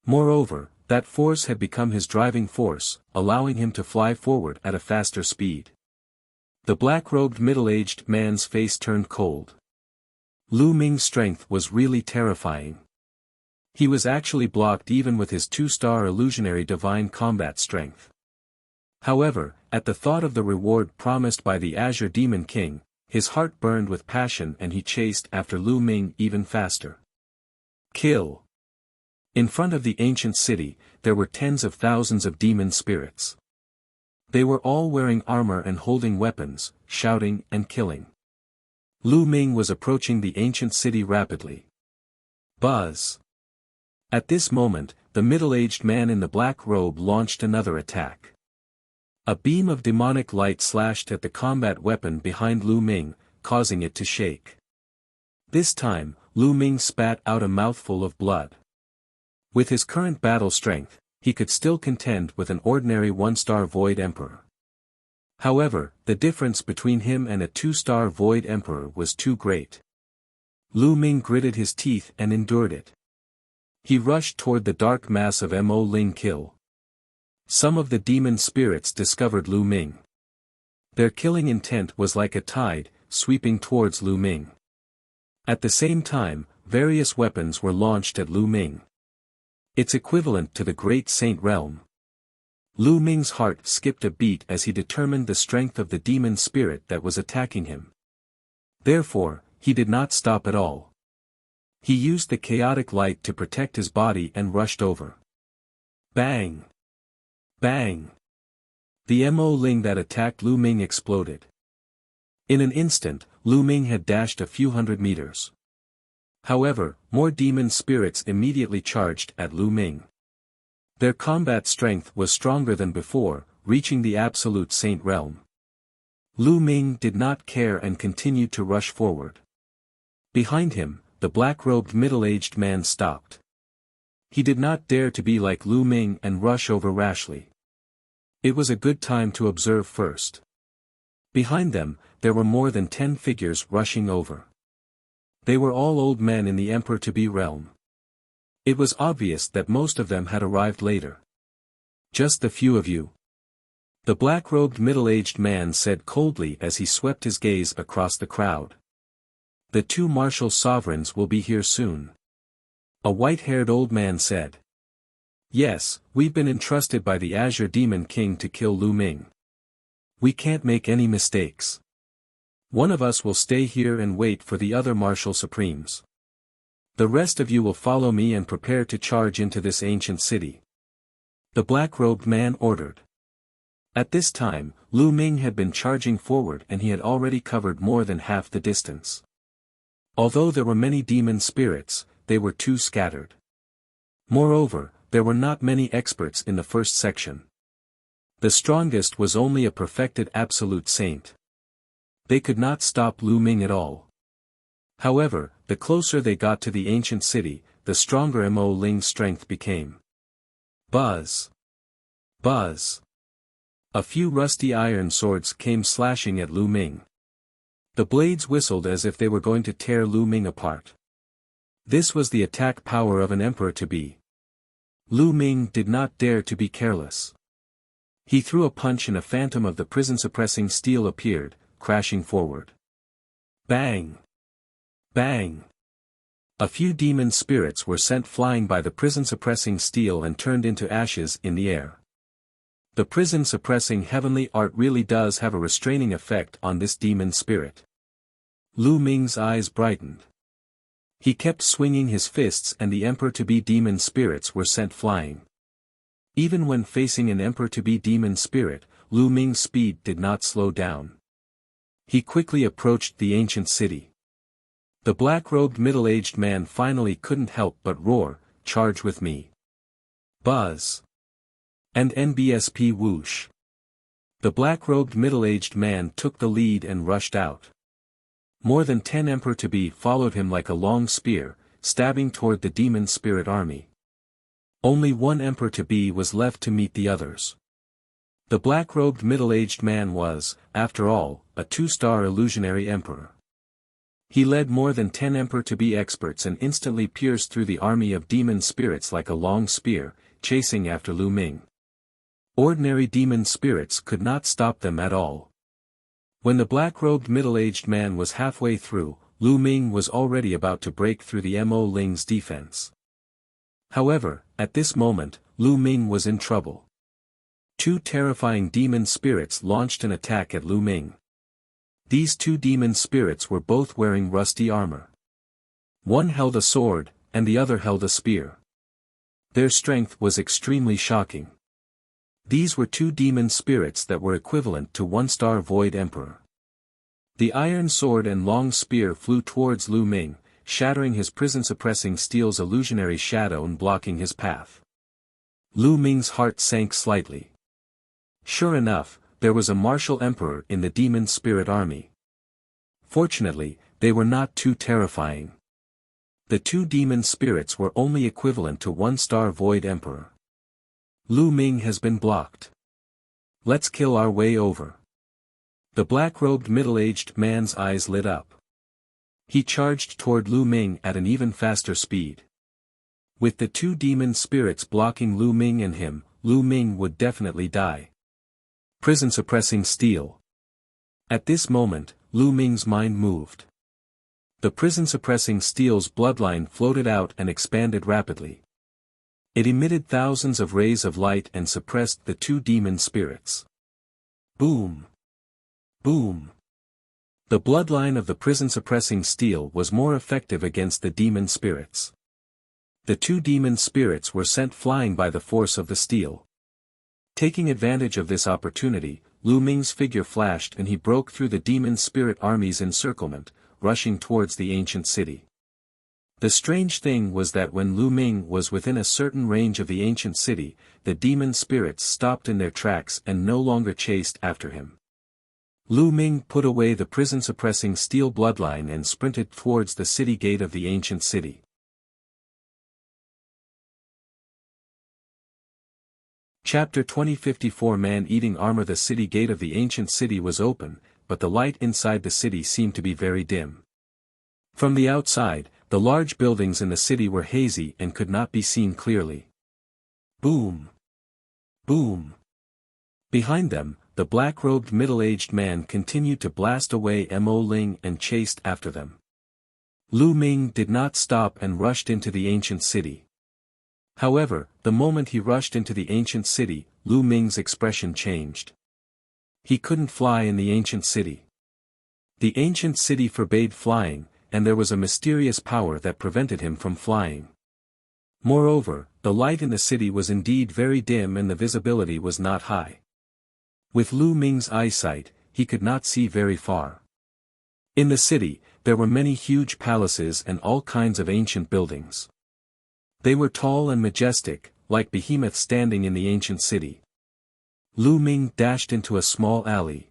S1: Moreover, that force had become his driving force, allowing him to fly forward at a faster speed. The black-robed middle-aged man's face turned cold. Lu Ming's strength was really terrifying. He was actually blocked even with his 2-star illusionary divine combat strength. However, at the thought of the reward promised by the Azure Demon King, his heart burned with passion and he chased after Lu Ming even faster. Kill. In front of the ancient city, there were tens of thousands of demon spirits. They were all wearing armor and holding weapons, shouting and killing. Lu Ming was approaching the ancient city rapidly. Buzz. At this moment, the middle-aged man in the black robe launched another attack. A beam of demonic light slashed at the combat weapon behind Lu Ming, causing it to shake. This time, Lu Ming spat out a mouthful of blood. With his current battle strength, he could still contend with an ordinary 1-star void emperor. However, the difference between him and a 2-star Void Emperor was too great. Lu Ming gritted his teeth and endured it. He rushed toward the dark mass of Mo Ling Kill. Some of the demon spirits discovered Lu Ming. Their killing intent was like a tide, sweeping towards Lu Ming. At the same time, various weapons were launched at Lu Ming. Its equivalent to the Great Saint Realm. Lu Ming's heart skipped a beat as he determined the strength of the demon spirit that was attacking him. Therefore, he did not stop at all. He used the chaotic light to protect his body and rushed over. Bang! Bang! The Mo Ling that attacked Lu Ming exploded. In an instant, Lu Ming had dashed a few hundred meters. However, more demon spirits immediately charged at Lu Ming. Their combat strength was stronger than before, reaching the absolute saint realm. Lu Ming did not care and continued to rush forward. Behind him, the black-robed middle-aged man stopped. He did not dare to be like Lu Ming and rush over rashly. It was a good time to observe first. Behind them, there were more than 10 figures rushing over. They were all old men in the Emperor-to-be realm. It was obvious that most of them had arrived later. Just the few of you. The black-robed middle-aged man said coldly as he swept his gaze across the crowd. The 2 martial sovereigns will be here soon. A white-haired old man said. Yes, we've been entrusted by the Azure Demon King to kill Lu Ming. We can't make any mistakes. One of us will stay here and wait for the other martial supremes. The rest of you will follow me and prepare to charge into this ancient city. The black-robed man ordered. At this time, Lu Ming had been charging forward and he had already covered more than half the distance. Although there were many demon spirits, they were too scattered. Moreover, there were not many experts in the first section. The strongest was only a perfected absolute saint. They could not stop Lu Ming at all. However, the closer they got to the ancient city, the stronger Mo Ling's strength became. Buzz! Buzz! A few rusty iron swords came slashing at Lu Ming. The blades whistled as if they were going to tear Lu Ming apart. This was the attack power of an emperor-to-be. Lu Ming did not dare to be careless. He threw a punch and a phantom of the prison-suppressing steel appeared, crashing forward. Bang! Bang! A few demon spirits were sent flying by the prison-suppressing steel and turned into ashes in the air. The prison-suppressing heavenly art really does have a restraining effect on this demon spirit. Lu Ming's eyes brightened. He kept swinging his fists and the emperor-to-be demon spirits were sent flying. Even when facing an emperor-to-be demon spirit, Lu Ming's speed did not slow down. He quickly approached the ancient city. The black-robed middle-aged man finally couldn't help but roar, "Charge with me!" Buzz! And NBSP whoosh! The black-robed middle-aged man took the lead and rushed out. More than 10 emperor-to-be followed him like a long spear, stabbing toward the demon spirit army. Only one emperor-to-be was left to meet the others. The black-robed middle-aged man was, after all, a 2-star illusionary emperor. He led more than 10 emperor-to-be experts and instantly pierced through the army of demon spirits like a long spear, chasing after Lu Ming. Ordinary demon spirits could not stop them at all. When the black-robed middle-aged man was halfway through, Lu Ming was already about to break through the Mo Ling's defense. However, at this moment, Lu Ming was in trouble. 2 terrifying demon spirits launched an attack at Lu Ming. These 2 demon spirits were both wearing rusty armor. One held a sword, and the other held a spear. Their strength was extremely shocking. These were 2 demon spirits that were equivalent to 1-star Void Emperor. The iron sword and long spear flew towards Lu Ming, shattering his prison-suppressing steel's illusionary shadow and blocking his path. Lu Ming's heart sank slightly. Sure enough, there was a martial emperor in the demon spirit army. Fortunately, they were not too terrifying. The 2 demon spirits were only equivalent to 1-star Void Emperor. Lu Ming has been blocked. Let's kill our way over. The black-robed middle-aged man's eyes lit up. He charged toward Lu Ming at an even faster speed. With the two demon spirits blocking Lu Ming and him, Lu Ming would definitely die. Prison-suppressing steel. At this moment, Lu Ming's mind moved. The prison-suppressing steel's bloodline floated out and expanded rapidly. It emitted thousands of rays of light and suppressed the two demon spirits. Boom! Boom! The bloodline of the prison-suppressing steel was more effective against the demon spirits. The two demon spirits were sent flying by the force of the steel. Taking advantage of this opportunity, Lu Ming's figure flashed and he broke through the demon spirit army's encirclement, rushing towards the ancient city. The strange thing was that when Lu Ming was within a certain range of the ancient city, the demon spirits stopped in their tracks and no longer chased after him. Lu Ming put away the prison-suppressing steel bloodline and sprinted towards the city gate of the ancient city. Chapter 2054 Man-Eating Armor. The city gate of the ancient city was open, but the light inside the city seemed to be very dim. From the outside, the large buildings in the city were hazy and could not be seen clearly. Boom! Boom! Behind them, the black-robed middle-aged man continued to blast away Mo Ling and chased after them. Lu Ming did not stop and rushed into the ancient city. However, the moment he rushed into the ancient city, Lu Ming's expression changed. He couldn't fly in the ancient city. The ancient city forbade flying, and there was a mysterious power that prevented him from flying. Moreover, the light in the city was indeed very dim and the visibility was not high. With Lu Ming's eyesight, he could not see very far. In the city, there were many huge palaces and all kinds of ancient buildings. They were tall and majestic, like behemoths standing in the ancient city. Lu Ming dashed into a small alley.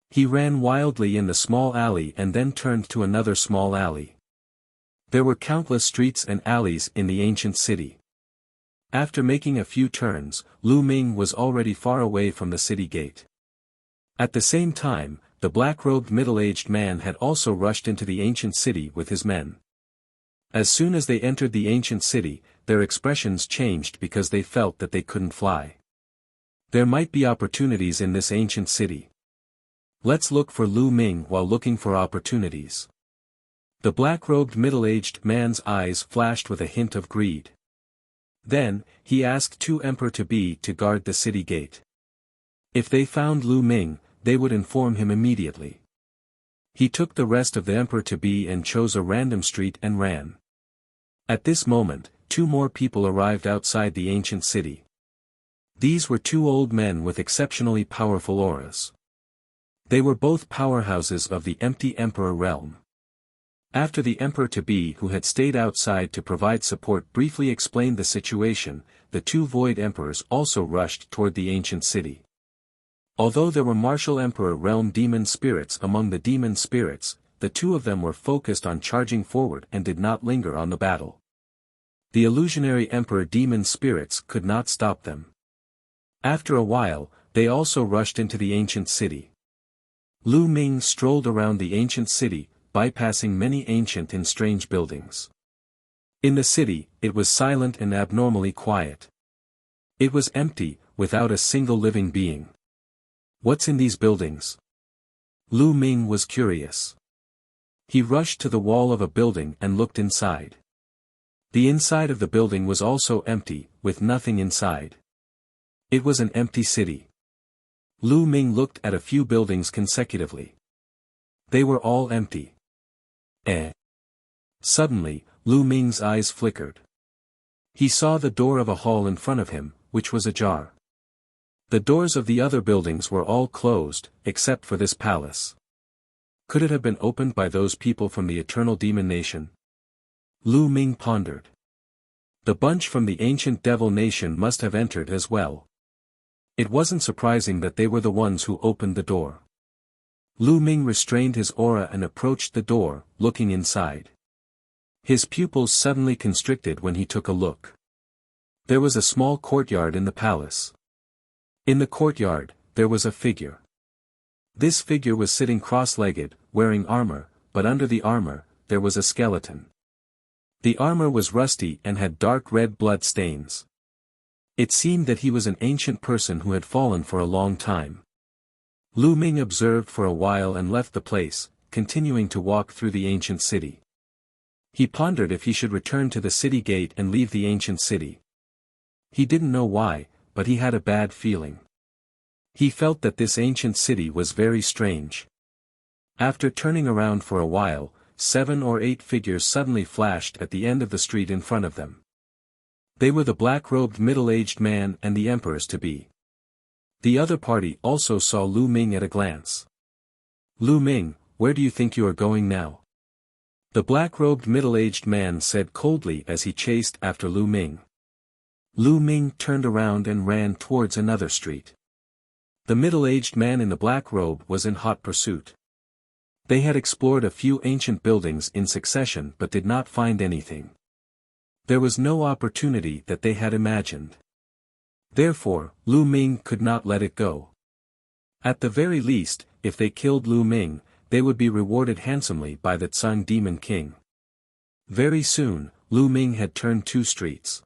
S1: He ran wildly in the small alley and then turned to another small alley. There were countless streets and alleys in the ancient city. After making a few turns, Lu Ming was already far away from the city gate. At the same time, the black-robed middle-aged man had also rushed into the ancient city with his men. As soon as they entered the ancient city, their expressions changed because they felt that they couldn't fly. There might be opportunities in this ancient city. Let's look for Lu Ming while looking for opportunities. The black-robed middle-aged man's eyes flashed with a hint of greed. Then, he asked two Emperor-to-be to guard the city gate. If they found Lu Ming, they would inform him immediately. He took the rest of the Emperor-to-be and chose a random street and ran. At this moment, two more people arrived outside the ancient city. These were two old men with exceptionally powerful auras. They were both powerhouses of the empty Emperor realm. After the Emperor-to-be who had stayed outside to provide support briefly explained the situation, the two Void Emperors also rushed toward the ancient city. Although there were martial Emperor realm demon spirits among the demon spirits, the two of them were focused on charging forward and did not linger on the battle. The illusionary Emperor demon spirits could not stop them. After a while, they also rushed into the ancient city. Lu Ming strolled around the ancient city, bypassing many ancient and strange buildings. In the city, it was silent and abnormally quiet. It was empty, without a single living being. What's in these buildings? Lu Ming was curious. He rushed to the wall of a building and looked inside. The inside of the building was also empty, with nothing inside. It was an empty city. Lu Ming looked at a few buildings consecutively. They were all empty. Suddenly, Lu Ming's eyes flickered. He saw the door of a hall in front of him, which was ajar. The doors of the other buildings were all closed, except for this palace. Could it have been opened by those people from the Eternal Demon Nation? Lu Ming pondered. The bunch from the ancient Devil Nation must have entered as well. It wasn't surprising that they were the ones who opened the door. Lu Ming restrained his aura and approached the door, looking inside. His pupils suddenly constricted when he took a look. There was a small courtyard in the palace. In the courtyard, there was a figure. This figure was sitting cross-legged, wearing armor, but under the armor, there was a skeleton. The armor was rusty and had dark red blood stains. It seemed that he was an ancient person who had fallen for a long time. Lu Ming observed for a while and left the place, continuing to walk through the ancient city. He pondered if he should return to the city gate and leave the ancient city. He didn't know why, but he had a bad feeling. He felt that this ancient city was very strange. After turning around for a while, 7 or 8 figures suddenly flashed at the end of the street in front of them. They were the black-robed middle-aged man and the emperors-to-be. The other party also saw Lu Ming at a glance. "Lu Ming, where do you think you are going now?" The black-robed middle-aged man said coldly as he chased after Lu Ming. Lu Ming turned around and ran towards another street. The middle-aged man in the black robe was in hot pursuit. They had explored a few ancient buildings in succession but did not find anything. There was no opportunity that they had imagined. Therefore, Lu Ming could not let it go. At the very least, if they killed Lu Ming, they would be rewarded handsomely by the Tsang Demon King. Very soon, Lu Ming had turned 2 streets.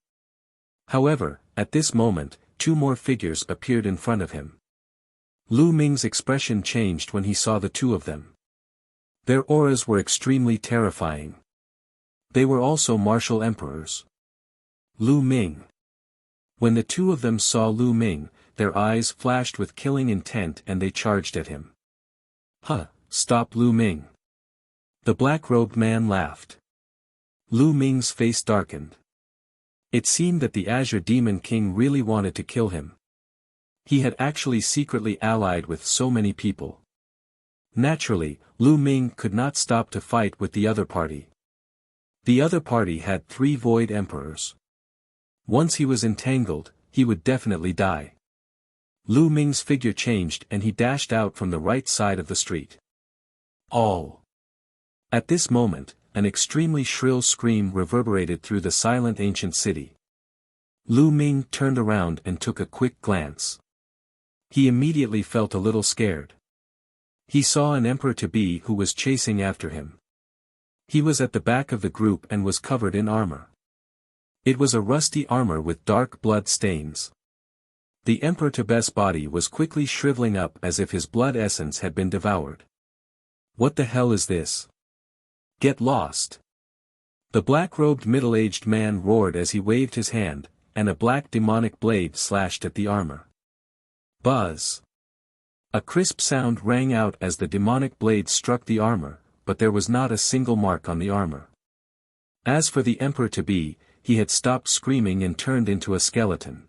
S1: However, at this moment, 2 more figures appeared in front of him. Lu Ming's expression changed when he saw the 2 of them. Their auras were extremely terrifying. They were also martial emperors. Lu Ming. When the 2 of them saw Lu Ming, their eyes flashed with killing intent and they charged at him. "Huh, stop Lu Ming." The black-robed man laughed. Lu Ming's face darkened. It seemed that the Azure Demon King really wanted to kill him. He had actually secretly allied with so many people. Naturally, Lu Ming could not stop to fight with the other party. The other party had 3 Void Emperors. Once he was entangled, he would definitely die. Lu Ming's figure changed and he dashed out from the right side of the street. All. At this moment, an extremely shrill scream reverberated through the silent ancient city. Lu Ming turned around and took a quick glance. He immediately felt a little scared. He saw an emperor-to-be who was chasing after him. He was at the back of the group and was covered in armor. It was a rusty armor with dark blood stains. The emperor-to-be's body was quickly shriveling up as if his blood essence had been devoured. "What the hell is this? Get lost!" The black-robed middle-aged man roared as he waved his hand, and a black demonic blade slashed at the armor. Buzz! A crisp sound rang out as the demonic blade struck the armor, but there was not a single mark on the armor. As for the emperor-to-be, he had stopped screaming and turned into a skeleton.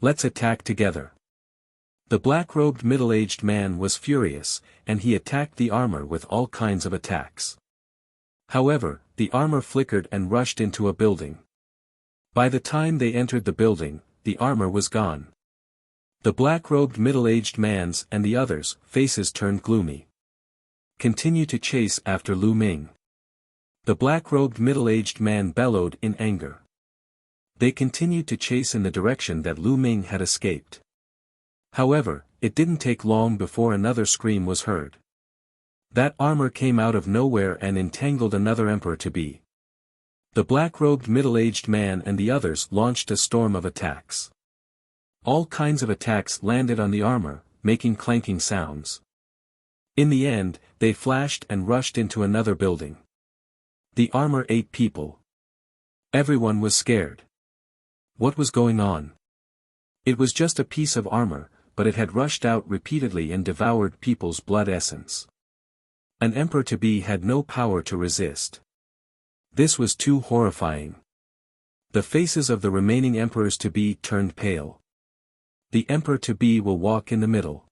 S1: "Let's attack together." The black-robed middle-aged man was furious, and he attacked the armor with all kinds of attacks. However, the armor flickered and rushed into a building. By the time they entered the building, the armor was gone. The black-robed middle-aged man's and the others' faces turned gloomy. "Continue to chase after Lu Ming." The black-robed middle-aged man bellowed in anger. They continued to chase in the direction that Lu Ming had escaped. However, it didn't take long before another scream was heard. That armor came out of nowhere and entangled another emperor-to-be. The black-robed middle-aged man and the others launched a storm of attacks. All kinds of attacks landed on the armor, making clanking sounds. In the end, they flashed and rushed into another building. The armor ate people. Everyone was scared. What was going on? It was just a piece of armor, but it had rushed out repeatedly and devoured people's blood essence. An emperor-to-be had no power to resist. This was too horrifying. The faces of the remaining emperors-to-be turned pale. The emperor-to-be will walk in the middle.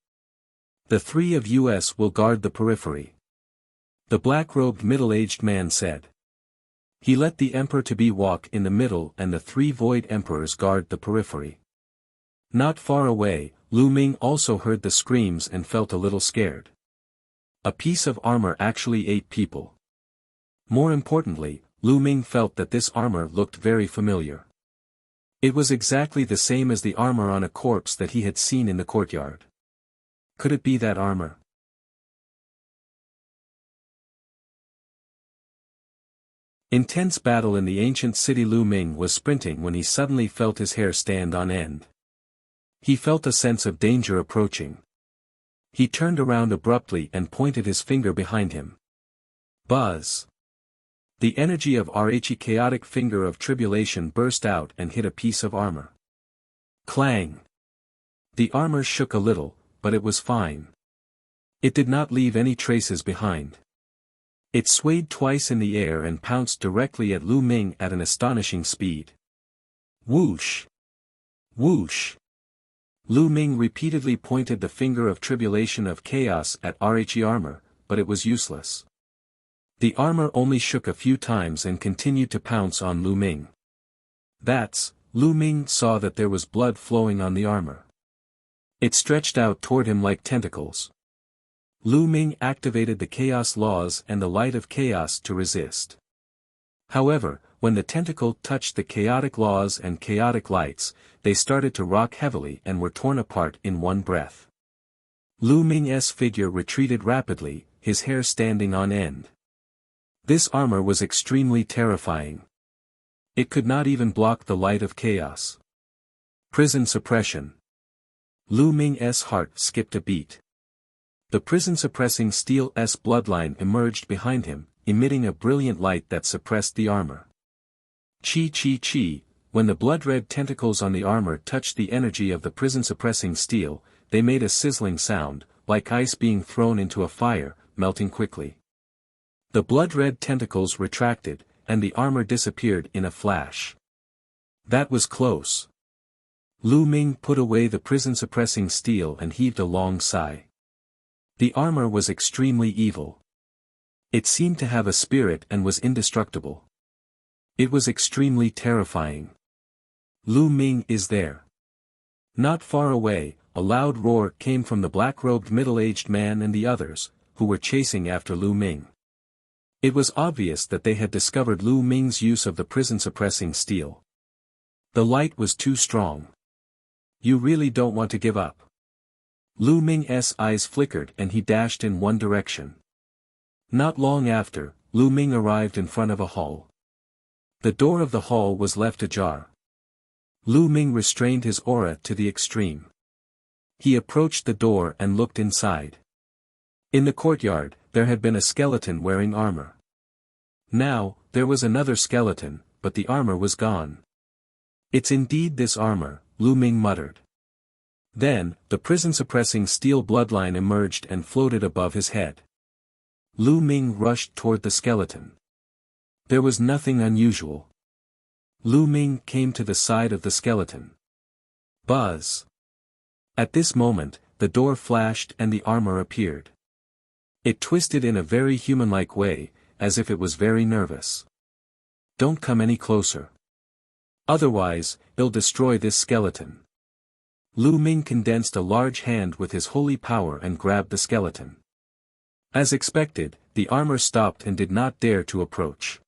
S1: The 3 of us will guard the periphery. The black-robed middle-aged man said. He let the emperor-to-be walk in the middle and the 3 void emperors guard the periphery. Not far away, Lu Ming also heard the screams and felt a little scared. A piece of armor actually ate people. More importantly, Lu Ming felt that this armor looked very familiar. It was exactly the same as the armor on a corpse that he had seen in the courtyard. Could it be that armor? Intense battle in the ancient city. Lu Ming was sprinting when he suddenly felt his hair stand on end. He felt a sense of danger approaching. He turned around abruptly and pointed his finger behind him. Buzz! The energy of Rhe chaotic finger of tribulation burst out and hit a piece of armor. Clang! The armor shook a little, but it was fine. It did not leave any traces behind. It swayed twice in the air and pounced directly at Lu Ming at an astonishing speed. Whoosh! Whoosh! Lu Ming repeatedly pointed the finger of tribulation of chaos at Rhe armor, but it was useless. The armor only shook a few times and continued to pounce on Lu Ming. Lu Ming saw that there was blood flowing on the armor. It stretched out toward him like tentacles. Lu Ming activated the chaos laws and the light of chaos to resist. However, when the tentacle touched the chaotic laws and chaotic lights, they started to rock heavily and were torn apart in one breath. Lu Ming's figure retreated rapidly, his hair standing on end. This armor was extremely terrifying. It could not even block the light of chaos. Prison suppression. Lu Ming's heart skipped a beat. The prison-suppressing steel's bloodline emerged behind him, emitting a brilliant light that suppressed the armor. Chi. When the blood-red tentacles on the armor touched the energy of the prison-suppressing steel, they made a sizzling sound, like ice being thrown into a fire, melting quickly. The blood-red tentacles retracted, and the armor disappeared in a flash. That was close. Lu Ming put away the prison-suppressing steel and heaved a long sigh. The armor was extremely evil. It seemed to have a spirit and was indestructible. It was extremely terrifying. Lu Ming is there. Not far away, a loud roar came from the black-robed middle-aged man and the others, who were chasing after Lu Ming. It was obvious that they had discovered Lu Ming's use of the prison-suppressing steel. The light was too strong. You really don't want to give up. Lu Ming's eyes flickered and he dashed in one direction. Not long after, Lu Ming arrived in front of a hall. The door of the hall was left ajar. Lu Ming restrained his aura to the extreme. He approached the door and looked inside. In the courtyard, there had been a skeleton wearing armor. Now, there was another skeleton, but the armor was gone. It's indeed this armor, Lu Ming muttered. Then, the prison-suppressing steel bloodline emerged and floated above his head. Lu Ming rushed toward the skeleton. There was nothing unusual. Lu Ming came to the side of the skeleton. Buzz! At this moment, the door flashed and the armor appeared. It twisted in a very human-like way, as if it was very nervous. Don't come any closer. Otherwise, it'll destroy this skeleton. Lu Ming condensed a large hand with his holy power and grabbed the skeleton. As expected, the armor stopped and did not dare to approach.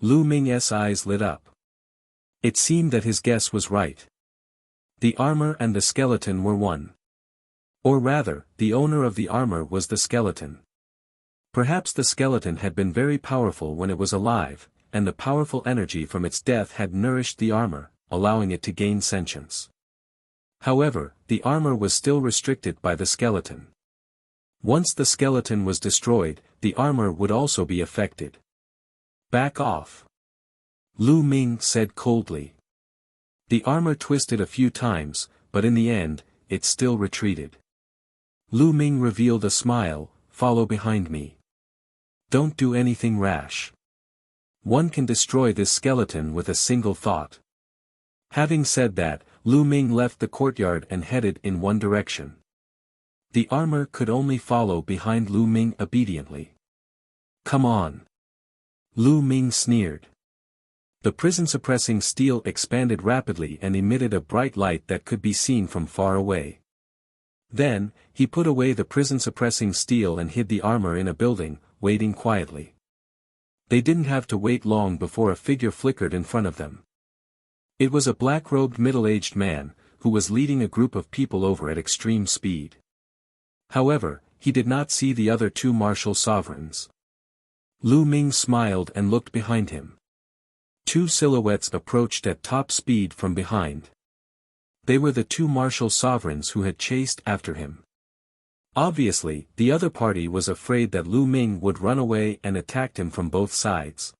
S1: Lu Ming's eyes lit up. It seemed that his guess was right. The armor and the skeleton were one. Or rather, the owner of the armor was the skeleton. Perhaps the skeleton had been very powerful when it was alive, and the powerful energy from its death had nourished the armor, allowing it to gain sentience. However, the armor was still restricted by the skeleton. Once the skeleton was destroyed, the armor would also be affected. Back off. Lu Ming said coldly. The armor twisted a few times, but in the end, it still retreated. Lu Ming revealed a smile, follow behind me. Don't do anything rash. One can destroy this skeleton with a single thought. Having said that, Lu Ming left the courtyard and headed in one direction. The armor could only follow behind Lu Ming obediently. Come on. Lu Ming sneered. The prison-suppressing steel expanded rapidly and emitted a bright light that could be seen from far away. Then, he put away the prison-suppressing steel and hid the armor in a building, waiting quietly. They didn't have to wait long before a figure flickered in front of them. It was a black-robed middle-aged man, who was leading a group of people over at extreme speed. However, he did not see the other two martial sovereigns. Lu Ming smiled and looked behind him. Two silhouettes approached at top speed from behind. They were the two martial sovereigns who had chased after him. Obviously, the other party was afraid that Lu Ming would run away and attacked him from both sides.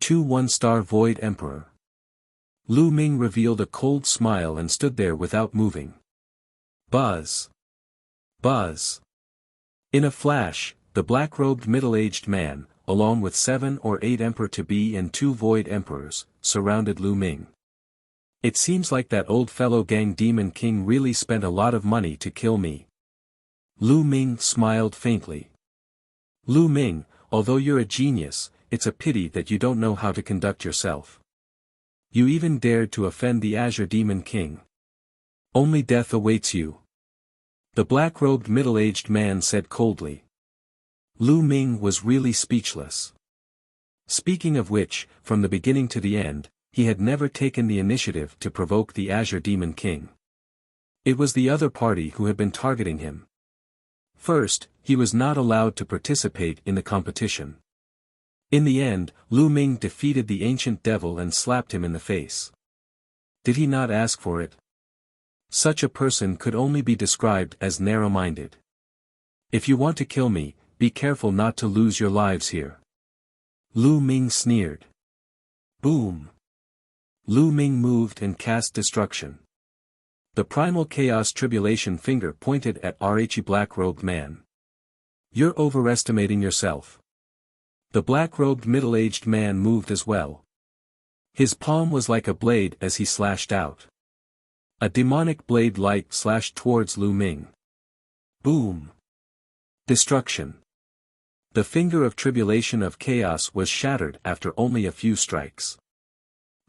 S1: 2 one-star Void Emperor. Lu Ming revealed a cold smile and stood there without moving. Buzz. Buzz. In a flash, the black-robed middle-aged man, along with 7 or 8 Emperor-to-be and 2 Void Emperors, surrounded Lu Ming. It seems like that old fellow Gang Demon King really spent a lot of money to kill me. Lu Ming smiled faintly. Lu Ming, although you're a genius, it's a pity that you don't know how to conduct yourself. You even dared to offend the Azure Demon King. Only death awaits you. The black-robed middle-aged man said coldly. Lu Ming was really speechless. Speaking of which, from the beginning to the end, he had never taken the initiative to provoke the Azure Demon King. It was the other party who had been targeting him. First, he was not allowed to participate in the competition. In the end, Lu Ming defeated the ancient devil and slapped him in the face. Did he not ask for it? Such a person could only be described as narrow-minded. If you want to kill me, be careful not to lose your lives here. Lu Ming sneered. Boom. Lu Ming moved and cast destruction. The primal chaos tribulation finger pointed at Rhe black-robed man. You're overestimating yourself. The black-robed middle-aged man moved as well. His palm was like a blade as he slashed out. A demonic blade light slashed towards Lu Ming. Boom. Destruction. The finger of tribulation of chaos was shattered after only a few strikes.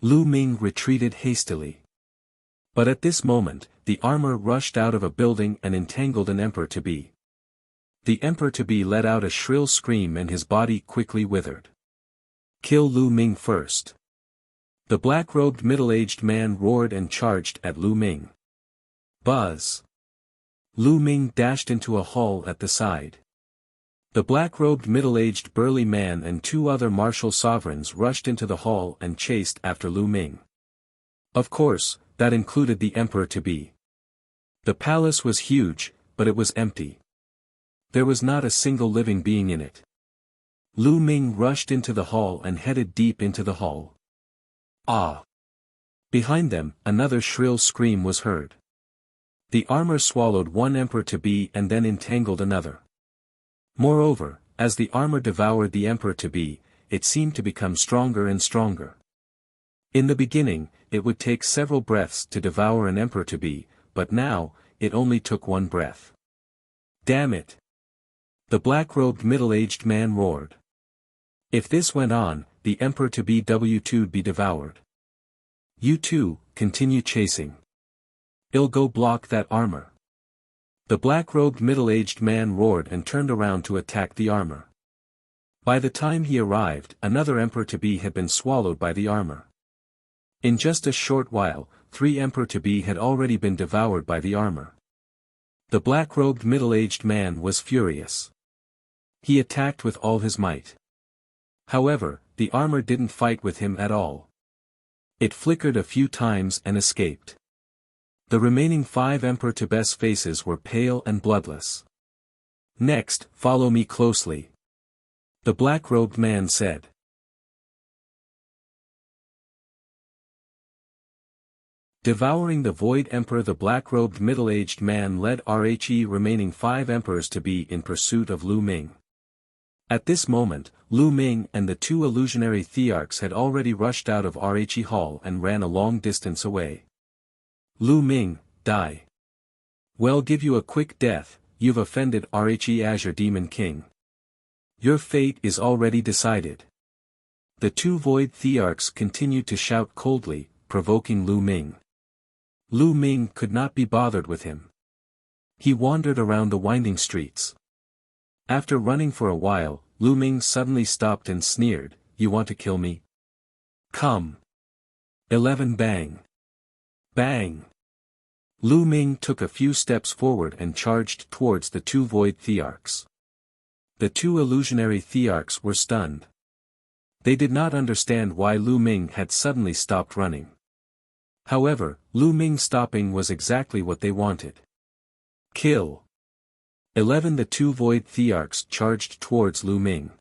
S1: Lu Ming retreated hastily. But at this moment, the armor rushed out of a building and entangled an Emperor-to-be. The Emperor-to-be let out a shrill scream and his body quickly withered. Kill Lu Ming first. The black-robed middle-aged man roared and charged at Lu Ming. Buzz. Lu Ming dashed into a hall at the side. The black-robed middle-aged burly man and 2 other martial sovereigns rushed into the hall and chased after Lu Ming. Of course, that included the Emperor-to-be. The palace was huge, but it was empty. There was not a single living being in it. Lu Ming rushed into the hall and headed deep into the hall. Ah! Behind them, another shrill scream was heard. The armor swallowed one Emperor-to-be and then entangled another. Moreover, as the armor devoured the Emperor-to-be, it seemed to become stronger and stronger. In the beginning, it would take several breaths to devour an Emperor-to-be, but now, it only took 1 breath. Damn it! The black-robed middle-aged man roared. If this went on, the Emperor-to-be W2'd be devoured. You too, continue chasing. I'll go block that armor. The black-robed middle-aged man roared and turned around to attack the armor. By the time he arrived, another Emperor-to-be had been swallowed by the armor. In just a short while, 3 Emperor-to-be had already been devoured by the armor. The black-robed middle-aged man was furious. He attacked with all his might. However, the armor didn't fight with him at all. It flickered a few times and escaped. The remaining 5 Emperor-to-be's faces were pale and bloodless. Next, follow me closely. The black-robed man said. Devouring the Void Emperor, the black-robed middle-aged man led Rhe remaining 5 Emperors-to-be in pursuit of Lu Ming. At this moment, Lu Ming and the 2 illusionary thearchs had already rushed out of Rhe Hall and ran a long distance away. Lu Ming, die. Well, give you a quick death, you've offended Rhe Azure Demon King. Your fate is already decided. The 2 Void Thearchs continued to shout coldly, provoking Lu Ming. Lu Ming could not be bothered with him. He wandered around the winding streets. After running for a while, Lu Ming suddenly stopped and sneered, "You want to kill me? Come." 11 Bang. Bang. Lu Ming took a few steps forward and charged towards the 2 Void Thearchs. The two illusionary thearchs were stunned. They did not understand why Lu Ming had suddenly stopped running. However, Lu Ming stopping was exactly what they wanted. Kill. 11 The two void thearchs charged towards Lu Ming.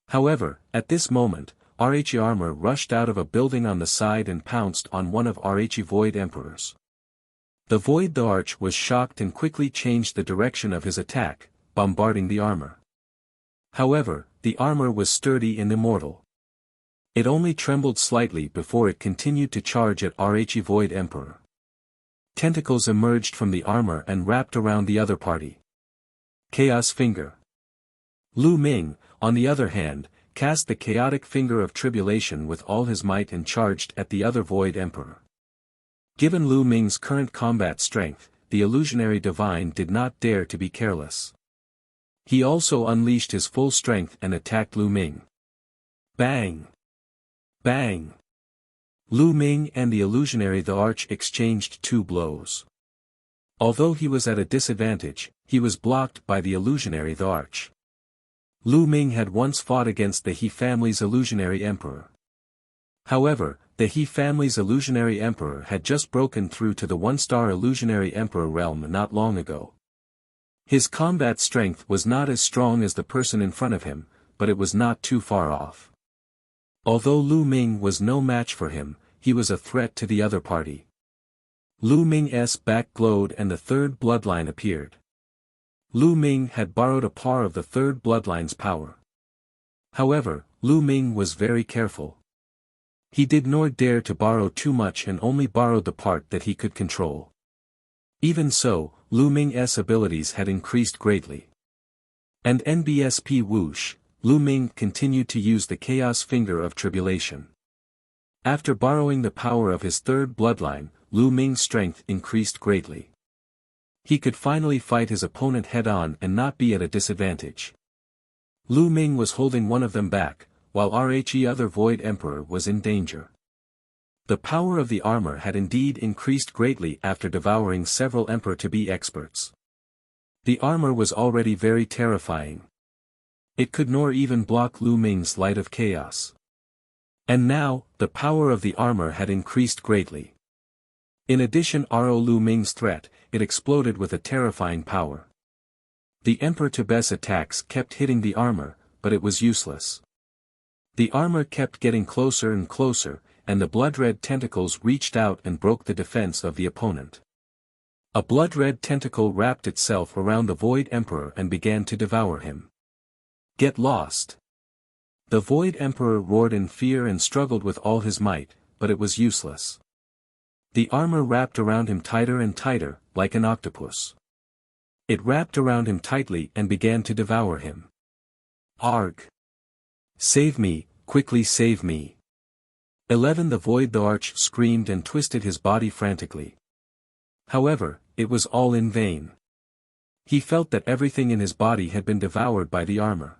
S1: However, at this moment, RHE armor rushed out of a building on the side and pounced on one of RHE void emperors. The void thearch was shocked and quickly changed the direction of his attack, bombarding the armor. However, the armor was sturdy and immortal. It only trembled slightly before it continued to charge at RHE void emperor. Tentacles emerged from the armor and wrapped around the other party. Chaos Finger. Lu Ming, on the other hand, cast the chaotic finger of tribulation with all his might and charged at the other void emperor. Given Lu Ming's current combat strength, the illusionary divine did not dare to be careless. He also unleashed his full strength and attacked Lu Ming. Bang! Bang! Lu Ming and the illusionary thearch exchanged 2 blows. Although he was at a disadvantage, he was blocked by the illusionary thearch. Lu Ming had once fought against the He family's illusionary emperor. However, the He family's illusionary emperor had just broken through to the 1-star illusionary emperor realm not long ago. His combat strength was not as strong as the person in front of him, but it was not too far off. Although Lu Ming was no match for him, he was a threat to the other party. Lu Ming's back glowed and the third bloodline appeared. Lu Ming had borrowed a part of the third bloodline's power. However, Lu Ming was very careful. He did not dare to borrow too much and only borrowed the part that he could control. Even so, Lu Ming's abilities had increased greatly. And NBSP whoosh, Lu Ming continued to use the Chaos Finger of Tribulation. After borrowing the power of his third bloodline, Lu Ming's strength increased greatly. He could finally fight his opponent head-on and not be at a disadvantage. Lu Ming was holding one of them back, while RHE other Void Emperor was in danger. The power of the armor had indeed increased greatly after devouring several Emperor-to-be experts. The armor was already very terrifying. It could nor even block Lu Ming's Light of Chaos. And now, the power of the armor had increased greatly. In addition Lu Ming's threat, it exploded with a terrifying power. The Emperor-to-be's attacks kept hitting the armor, but it was useless. The armor kept getting closer and closer, and the blood-red tentacles reached out and broke the defense of the opponent. A blood-red tentacle wrapped itself around the Void Emperor and began to devour him. Get lost! The Void Emperor roared in fear and struggled with all his might, but it was useless. The armor wrapped around him tighter and tighter, like an octopus. It wrapped around him tightly and began to devour him. Arg! Save me, quickly save me! 11 The Void thearch screamed and twisted his body frantically. However, it was all in vain. He felt that everything in his body had been devoured by the armor.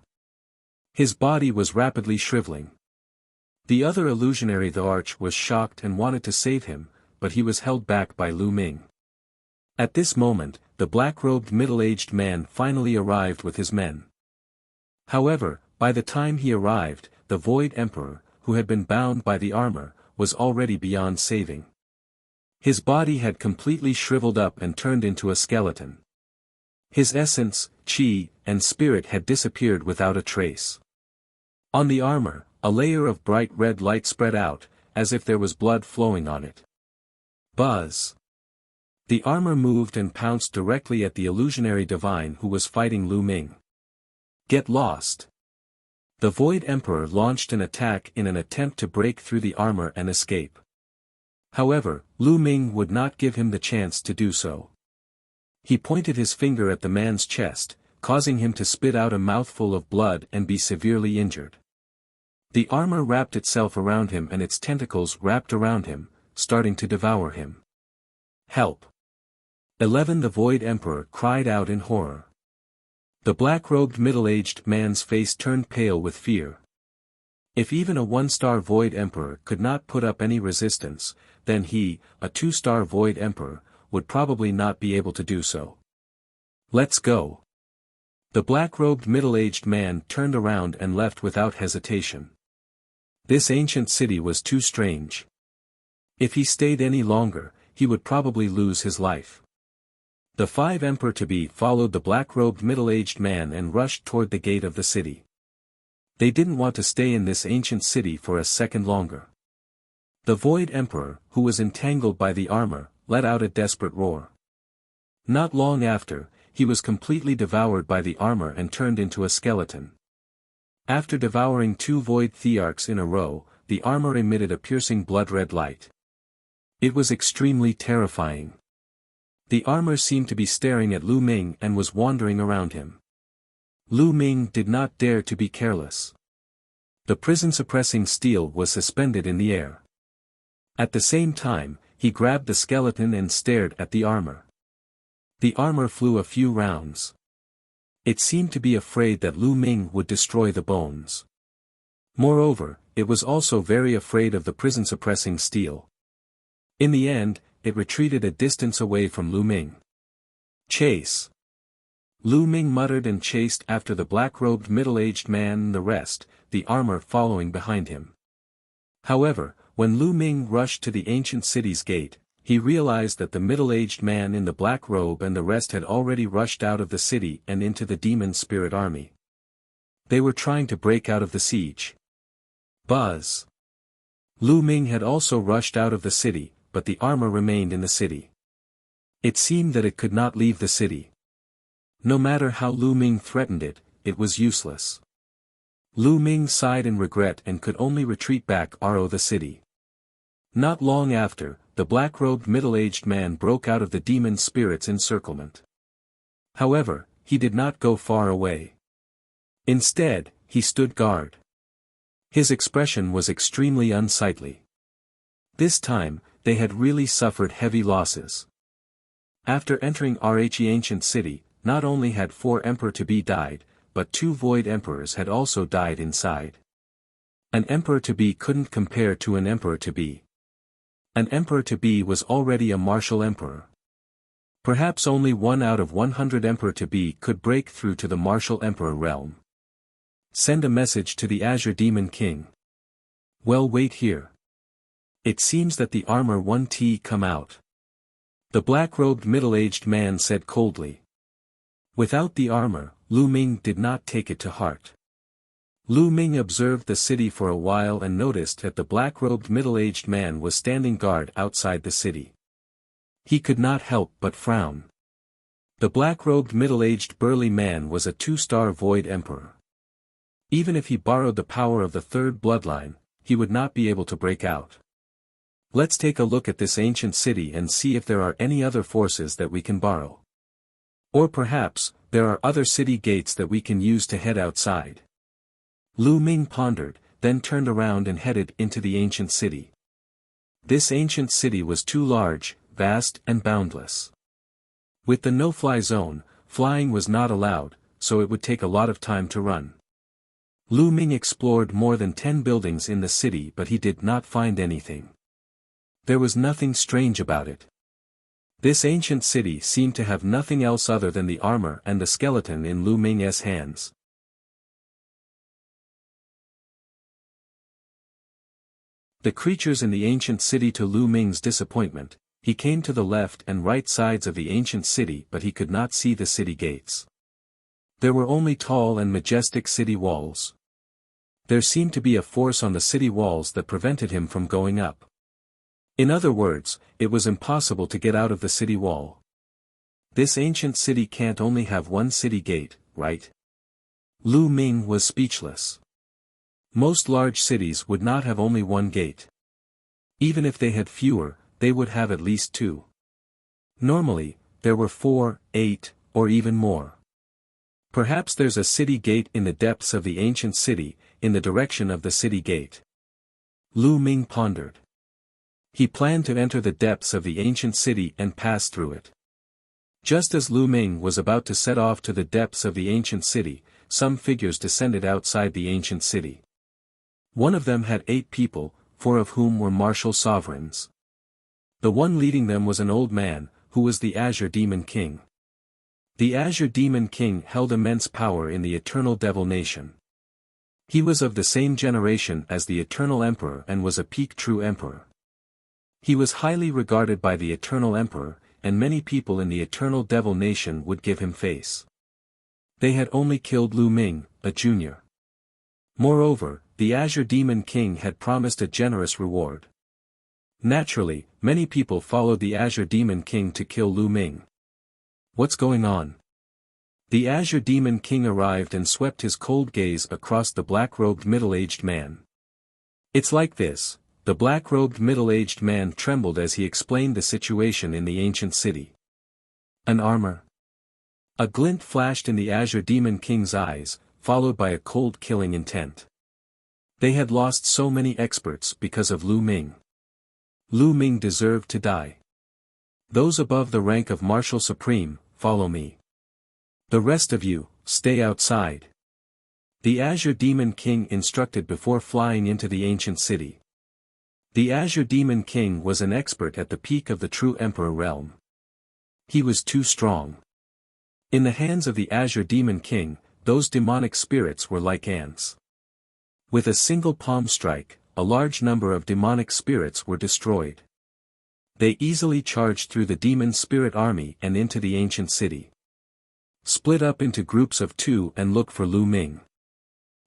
S1: His body was rapidly shriveling. The other illusionary thearch was shocked and wanted to save him, but he was held back by Lu Ming. At this moment, the black-robed middle-aged man finally arrived with his men. However, by the time he arrived, the Void Emperor, who had been bound by the armor, was already beyond saving. His body had completely shriveled up and turned into a skeleton. His essence, chi, and spirit had disappeared without a trace. On the armor, a layer of bright red light spread out, as if there was blood flowing on it. Buzz! The armor moved and pounced directly at the illusionary divine who was fighting Lu Ming. Get lost! The Void Emperor launched an attack in an attempt to break through the armor and escape. However, Lu Ming would not give him the chance to do so. He pointed his finger at the man's chest, causing him to spit out a mouthful of blood and be severely injured. The armor wrapped itself around him and its tentacles wrapped around him, starting to devour him. Help! 11 The Void Emperor cried out in horror. The black-robed middle-aged man's face turned pale with fear. If even a 1-star Void Emperor could not put up any resistance, then he, a 2-star Void Emperor, would probably not be able to do so. Let's go! The black-robed middle-aged man turned around and left without hesitation. This ancient city was too strange. If he stayed any longer, he would probably lose his life. The 5 emperor-to-be followed the black-robed middle-aged man and rushed toward the gate of the city. They didn't want to stay in this ancient city for a second longer. The Void Emperor, who was entangled by the armor, let out a desperate roar. Not long after, he was completely devoured by the armor and turned into a skeleton. After devouring 2 Void Thearchs in a row, the armor emitted a piercing blood-red light. It was extremely terrifying. The armor seemed to be staring at Lu Ming and was wandering around him. Lu Ming did not dare to be careless. The prison-suppressing steel was suspended in the air. At the same time, he grabbed the skeleton and stared at the armor. The armor flew a few rounds. It seemed to be afraid that Lu Ming would destroy the bones. Moreover, it was also very afraid of the prison-suppressing steel. In the end, it retreated a distance away from Lu Ming. Chase! Lu Ming muttered and chased after the black-robed middle-aged man and the rest, the armor following behind him. However, when Lu Ming rushed to the ancient city's gate, he realized that the middle-aged man in the black robe and the rest had already rushed out of the city and into the demon spirit army. They were trying to break out of the siege. Buzz! Lu Ming had also rushed out of the city, but the armor remained in the city. It seemed that it could not leave the city. No matter how Lu Ming threatened it, it was useless. Lu Ming sighed in regret and could only retreat back to the city. Not long after, the black-robed middle-aged man broke out of the demon spirit's encirclement. However, he did not go far away. Instead, he stood guard. His expression was extremely unsightly. This time, they had really suffered heavy losses. After entering the ancient city, not only had 4 emperor-to-be died, but 2 void emperors had also died inside. An emperor-to-be couldn't compare to an emperor-to-be. An emperor-to-be was already a martial emperor. Perhaps only 1 out of 100 emperor-to-be could break through to the martial emperor realm. Send a message to the Azure Demon King. Well, wait here. It seems that the armor won't come out. The black-robed middle-aged man said coldly. Without the armor, Lu Ming did not take it to heart. Lu Ming observed the city for a while and noticed that the black-robed middle-aged man was standing guard outside the city. He could not help but frown. The black-robed middle-aged burly man was a 2-star void emperor. Even if he borrowed the power of the 3rd bloodline, he would not be able to break out. Let's take a look at this ancient city and see if there are any other forces that we can borrow. Or perhaps, there are other city gates that we can use to head outside. Lu Ming pondered, then turned around and headed into the ancient city. This ancient city was too large, vast and boundless. With the no-fly zone, flying was not allowed, so it would take a lot of time to run. Lu Ming explored more than 10 buildings in the city but he did not find anything. There was nothing strange about it. This ancient city seemed to have nothing else other than the armor and the skeleton in Lu Ming's hands. The creatures in the ancient city. To Lu Ming's disappointment, he came to the left and right sides of the ancient city but he could not see the city gates. There were only tall and majestic city walls. There seemed to be a force on the city walls that prevented him from going up. In other words, it was impossible to get out of the city wall. This ancient city can't only have 1 city gate, right? Lu Ming was speechless. Most large cities would not have only 1 gate. Even if they had fewer, they would have at least 2. Normally, there were 4, 8, or even more. Perhaps there's a city gate in the depths of the ancient city, in the direction of the city gate. Lu Ming pondered. He planned to enter the depths of the ancient city and pass through it. Just as Lu Ming was about to set off to the depths of the ancient city, some figures descended outside the ancient city. One of them had 8 people, 4 of whom were martial sovereigns. The one leading them was an old man, who was the Azure Demon King. The Azure Demon King held immense power in the Eternal Devil Nation. He was of the same generation as the Eternal Emperor and was a peak true emperor. He was highly regarded by the Eternal Emperor, and many people in the Eternal Devil Nation would give him face. They had only killed Lu Ming, a junior. Moreover, the Azure Demon King had promised a generous reward. Naturally, many people followed the Azure Demon King to kill Lu Ming. What's going on? The Azure Demon King arrived and swept his cold gaze across the black-robed middle-aged man. It's like this. The black-robed middle-aged man trembled as he explained the situation in the ancient city. An armor? A glint flashed in the Azure Demon King's eyes, followed by a cold killing intent. They had lost so many experts because of Lu Ming. Lu Ming deserved to die. Those above the rank of Marshal Supreme, follow me. The rest of you, stay outside. The Azure Demon King instructed before flying into the ancient city. The Azure Demon King was an expert at the peak of the true Emperor realm. He was too strong. In the hands of the Azure Demon King, those demonic spirits were like ants. With a single palm strike, a large number of demonic spirits were destroyed. They easily charged through the demon spirit army and into the ancient city. Split up into groups of 2 and look for Lu Ming.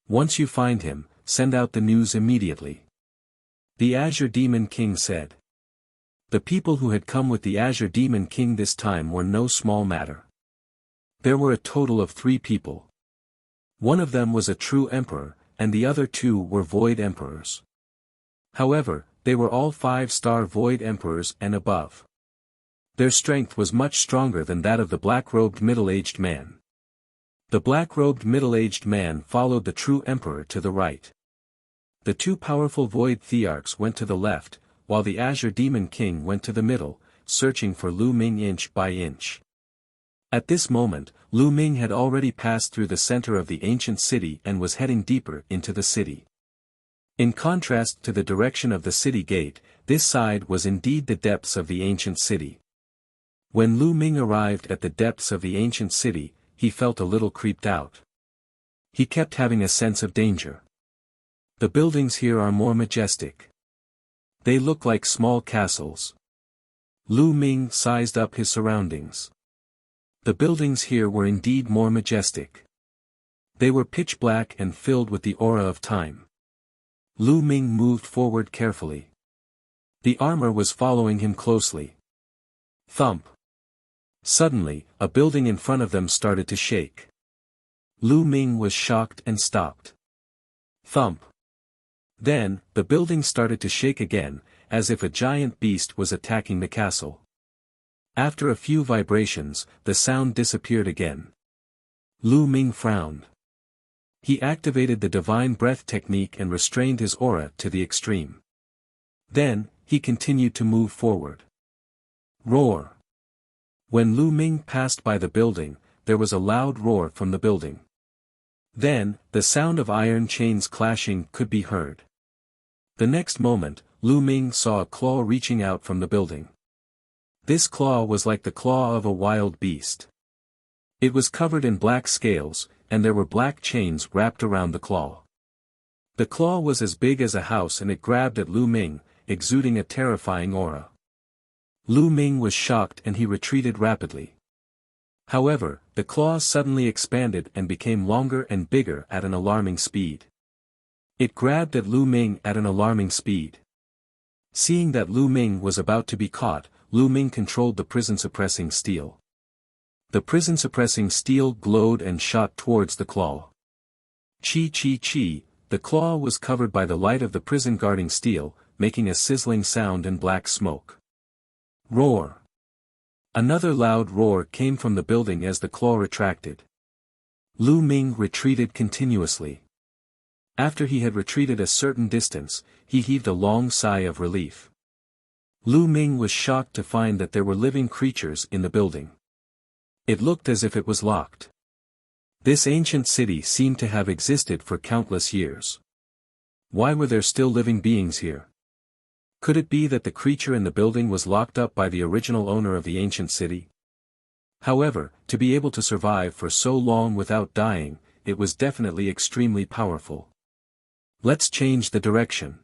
S1: Once you find him, send out the news immediately. The Azure Demon King said. The people who had come with the Azure Demon King this time were no small matter. There were a total of 3 people. One of them was a true emperor, and the other 2 were void emperors. However, they were all 5-star void emperors and above. Their strength was much stronger than that of the black-robed middle-aged man. The black-robed middle-aged man followed the true emperor to the right. The 2 powerful void thearchs went to the left, while the Azure Demon King went to the middle, searching for Lu Ming inch by inch. At this moment, Lu Ming had already passed through the center of the ancient city and was heading deeper into the city. In contrast to the direction of the city gate, this side was indeed the depths of the ancient city. When Lu Ming arrived at the depths of the ancient city, he felt a little creeped out. He kept having a sense of danger. The buildings here are more majestic. They look like small castles. Lu Ming sized up his surroundings. The buildings here were indeed more majestic. They were pitch black and filled with the aura of time. Lu Ming moved forward carefully. The armor was following him closely. Thump. Suddenly, a building in front of them started to shake. Lu Ming was shocked and stopped. Thump. Then, the building started to shake again, as if a giant beast was attacking the castle. After a few vibrations, the sound disappeared again. Lu Ming frowned. He activated the divine breath technique and restrained his aura to the extreme. Then, he continued to move forward. Roar. When Lu Ming passed by the building, there was a loud roar from the building. Then, the sound of iron chains clashing could be heard. The next moment, Lu Ming saw a claw reaching out from the building. This claw was like the claw of a wild beast. It was covered in black scales, and there were black chains wrapped around the claw. The claw was as big as a house and it grabbed at Lu Ming, exuding a terrifying aura. Lu Ming was shocked and he retreated rapidly. However, the claw suddenly expanded and became longer and bigger at an alarming speed. It grabbed at Lu Ming at an alarming speed. Seeing that Lu Ming was about to be caught, Lu Ming controlled the prison-suppressing steel. The prison-suppressing steel glowed and shot towards the claw. Chi chi chi, the claw was covered by the light of the prison-guarding steel, making a sizzling sound and black smoke. Roar. Another loud roar came from the building as the claw retracted. Lu Ming retreated continuously. After he had retreated a certain distance, he heaved a long sigh of relief. Lu Ming was shocked to find that there were living creatures in the building. It looked as if it was locked. This ancient city seemed to have existed for countless years. Why were there still living beings here? Could it be that the creature in the building was locked up by the original owner of the ancient city? However, to be able to survive for so long without dying, it was definitely extremely powerful. Let's change the direction.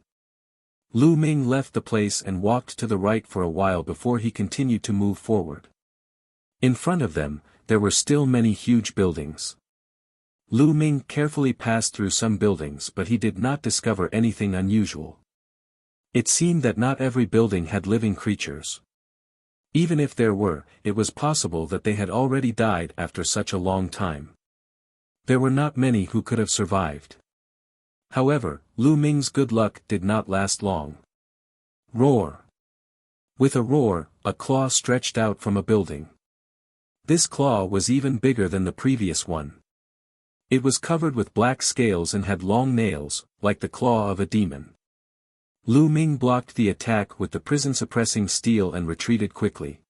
S1: Lu Ming left the place and walked to the right for a while before he continued to move forward. In front of them, there were still many huge buildings. Lu Ming carefully passed through some buildings but he did not discover anything unusual. It seemed that not every building had living creatures. Even if there were, it was possible that they had already died after such a long time. There were not many who could have survived. However, Lu Ming's good luck did not last long. Roar! With a roar, a claw stretched out from a building. This claw was even bigger than the previous one. It was covered with black scales and had long nails, like the claw of a demon. Lu Ming blocked the attack with the prison-suppressing steel and retreated quickly.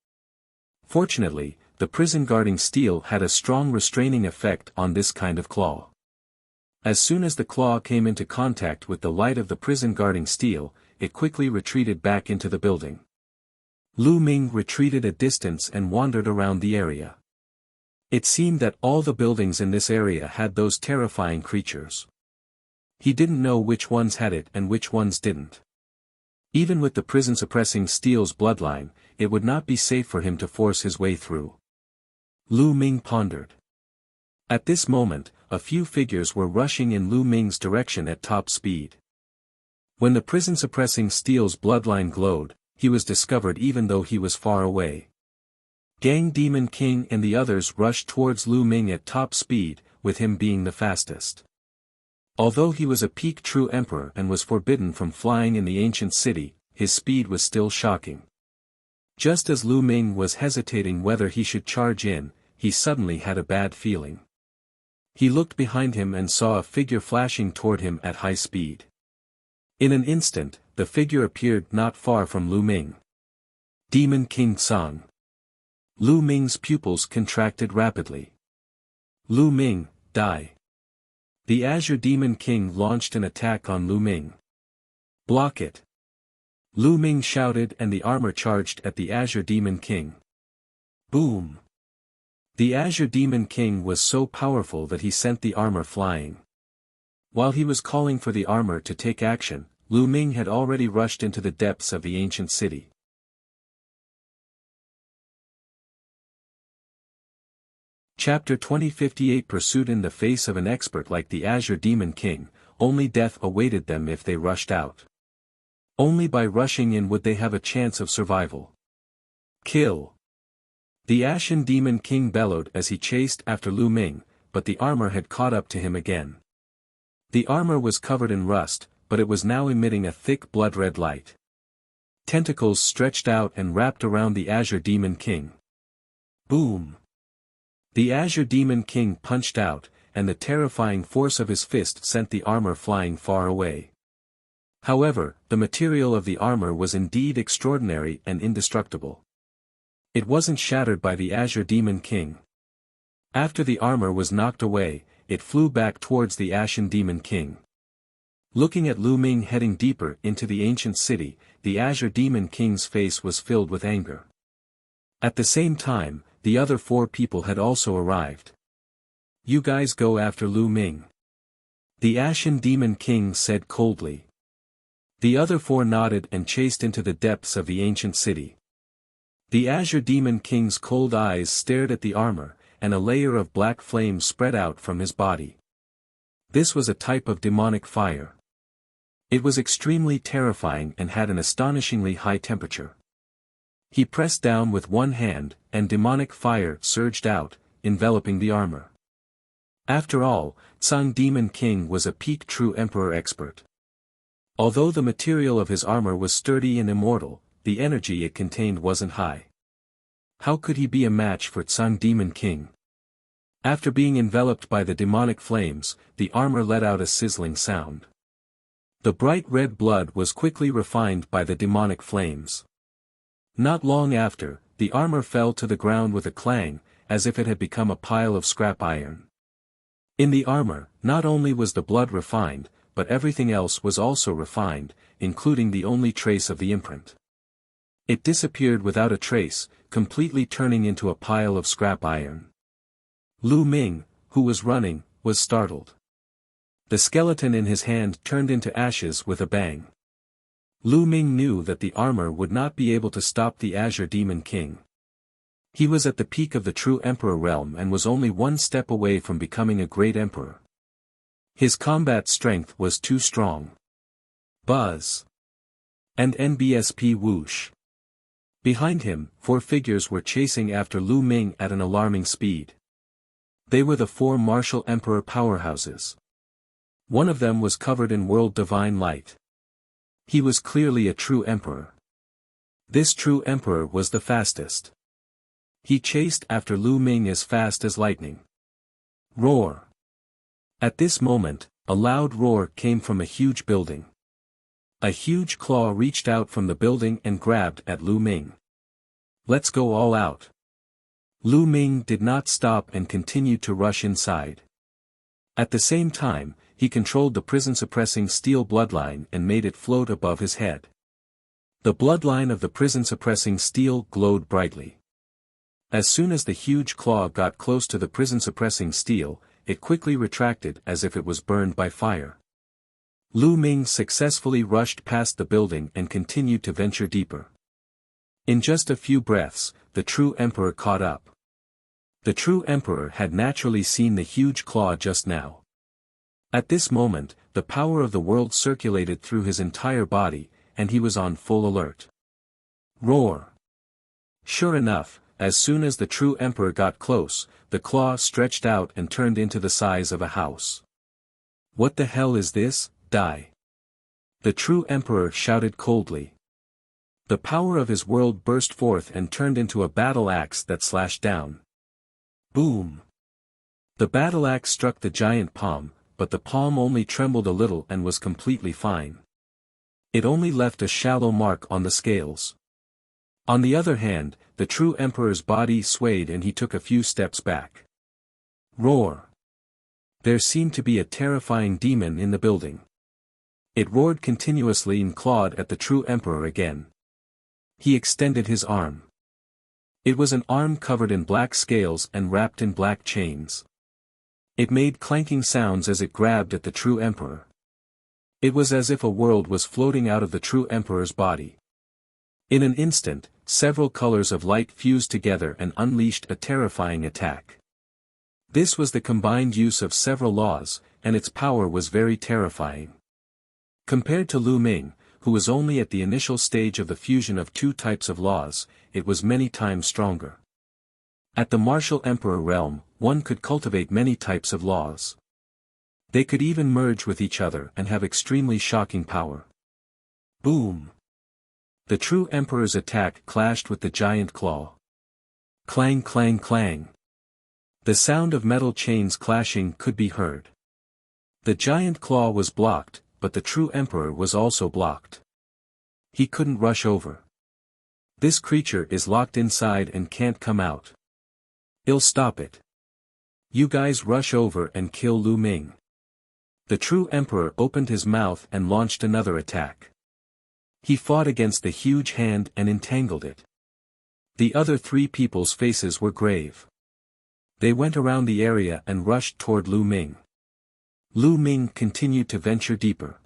S1: Fortunately, the prison-guarding steel had a strong restraining effect on this kind of claw. As soon as the claw came into contact with the light of the prison-guarding steel, it quickly retreated back into the building. Lu Ming retreated a distance and wandered around the area. It seemed that all the buildings in this area had those terrifying creatures. He didn't know which ones had it and which ones didn't. Even with the prison-suppressing steel's bloodline, it would not be safe for him to force his way through. Lu Ming pondered. At this moment, a few figures were rushing in Lu Ming's direction at top speed. When the prison-suppressing steel's bloodline glowed, he was discovered even though he was far away. Gang Demon King and the others rushed towards Lu Ming at top speed, with him being the fastest. Although he was a peak true emperor and was forbidden from flying in the ancient city, his speed was still shocking. Just as Lu Ming was hesitating whether he should charge in, he suddenly had a bad feeling. He looked behind him and saw a figure flashing toward him at high speed. In an instant, the figure appeared not far from Lu Ming. Demon King Tsang. Lu Ming's pupils contracted rapidly. Lu Ming, die. The Azure Demon King launched an attack on Lu Ming. Block it. Lu Ming shouted and the armor charged at the Azure Demon King. Boom! The Azure Demon King was so powerful that he sent the armor flying. While he was calling for the armor to take action, Lu Ming had already rushed into the depths of the ancient city. Chapter 2058 Pursuit. In the face of an expert like the Azure Demon King, only death awaited them if they rushed out. Only by rushing in would they have a chance of survival. Kill! The Ashen Demon King bellowed as he chased after Lu Ming, but the armor had caught up to him again. The armor was covered in rust, but it was now emitting a thick blood-red light. Tentacles stretched out and wrapped around the Azure Demon King. Boom! The Azure Demon King punched out, and the terrifying force of his fist sent the armor flying far away. However, the material of the armor was indeed extraordinary and indestructible. It wasn't shattered by the Azure Demon King. After the armor was knocked away, it flew back towards the Ashen Demon King. Looking at Lu Ming heading deeper into the ancient city, the Azure Demon King's face was filled with anger. At the same time, the other 4 people had also arrived. You guys go after Lu Ming. The Ashen Demon King said coldly. The other 4 nodded and chased into the depths of the ancient city. The Azure Demon King's cold eyes stared at the armor, and a layer of black flame spread out from his body. This was a type of demonic fire. It was extremely terrifying and had an astonishingly high temperature. He pressed down with one hand, and demonic fire surged out, enveloping the armor. After all, Tsang Demon King was a peak true emperor expert. Although the material of his armor was sturdy and immortal, the energy it contained wasn't high. How could he be a match for Tsang Demon King? After being enveloped by the demonic flames, the armor let out a sizzling sound. The bright red blood was quickly refined by the demonic flames. Not long after, the armor fell to the ground with a clang, as if it had become a pile of scrap iron. In the armor, not only was the blood refined, but everything else was also refined, including the only trace of the imprint. It disappeared without a trace, completely turning into a pile of scrap iron. Lu Ming, who was running, was startled. The skeleton in his hand turned into ashes with a bang. Lu Ming knew that the armor would not be able to stop the Azure Demon King. He was at the peak of the true Emperor realm and was only one step away from becoming a great emperor. His combat strength was too strong. Buzz. And NBSP whoosh. Behind him, 4 figures were chasing after Lu Ming at an alarming speed. They were the 4 martial emperor powerhouses. One of them was covered in world divine light. He was clearly a true emperor. This true emperor was the fastest. He chased after Lu Ming as fast as lightning. Roar. At this moment, a loud roar came from a huge building. A huge claw reached out from the building and grabbed at Lu Ming. Let's go all out. Lu Ming did not stop and continued to rush inside. At the same time, he controlled the prison-suppressing steel bloodline and made it float above his head. The bloodline of the prison-suppressing steel glowed brightly. As soon as the huge claw got close to the prison-suppressing steel, it quickly retracted as if it was burned by fire. Lu Ming successfully rushed past the building and continued to venture deeper. In just a few breaths, the true emperor caught up. The true emperor had naturally seen the huge claw just now. At this moment, the power of the world circulated through his entire body, and he was on full alert. Roar! Sure enough, as soon as the true emperor got close, the claw stretched out and turned into the size of a house. What the hell is this? Die! The true emperor shouted coldly. The power of his world burst forth and turned into a battle axe that slashed down. Boom! The battle axe struck the giant palm, but the palm only trembled a little and was completely fine. It only left a shallow mark on the scales. On the other hand, the true emperor's body swayed and he took a few steps back. Roar! There seemed to be a terrifying demon in the building. It roared continuously and clawed at the true emperor again. He extended his arm. It was an arm covered in black scales and wrapped in black chains. It made clanking sounds as it grabbed at the true emperor. It was as if a world was floating out of the true emperor's body. In an instant, several colors of light fused together and unleashed a terrifying attack. This was the combined use of several laws, and its power was very terrifying. Compared to Lu Ming, who was only at the initial stage of the fusion of 2 types of laws, it was many times stronger. At the martial emperor realm, one could cultivate many types of laws. They could even merge with each other and have extremely shocking power. Boom! The true emperor's attack clashed with the giant claw. Clang clang clang. The sound of metal chains clashing could be heard. The giant claw was blocked, but the true emperor was also blocked. He couldn't rush over. This creature is locked inside and can't come out. I'll stop it. You guys rush over and kill Lu Ming. The true emperor opened his mouth and launched another attack. He fought against the huge hand and entangled it. The other 3 people's faces were grave. They went around the area and rushed toward Lu Ming. Lu Ming continued to venture deeper.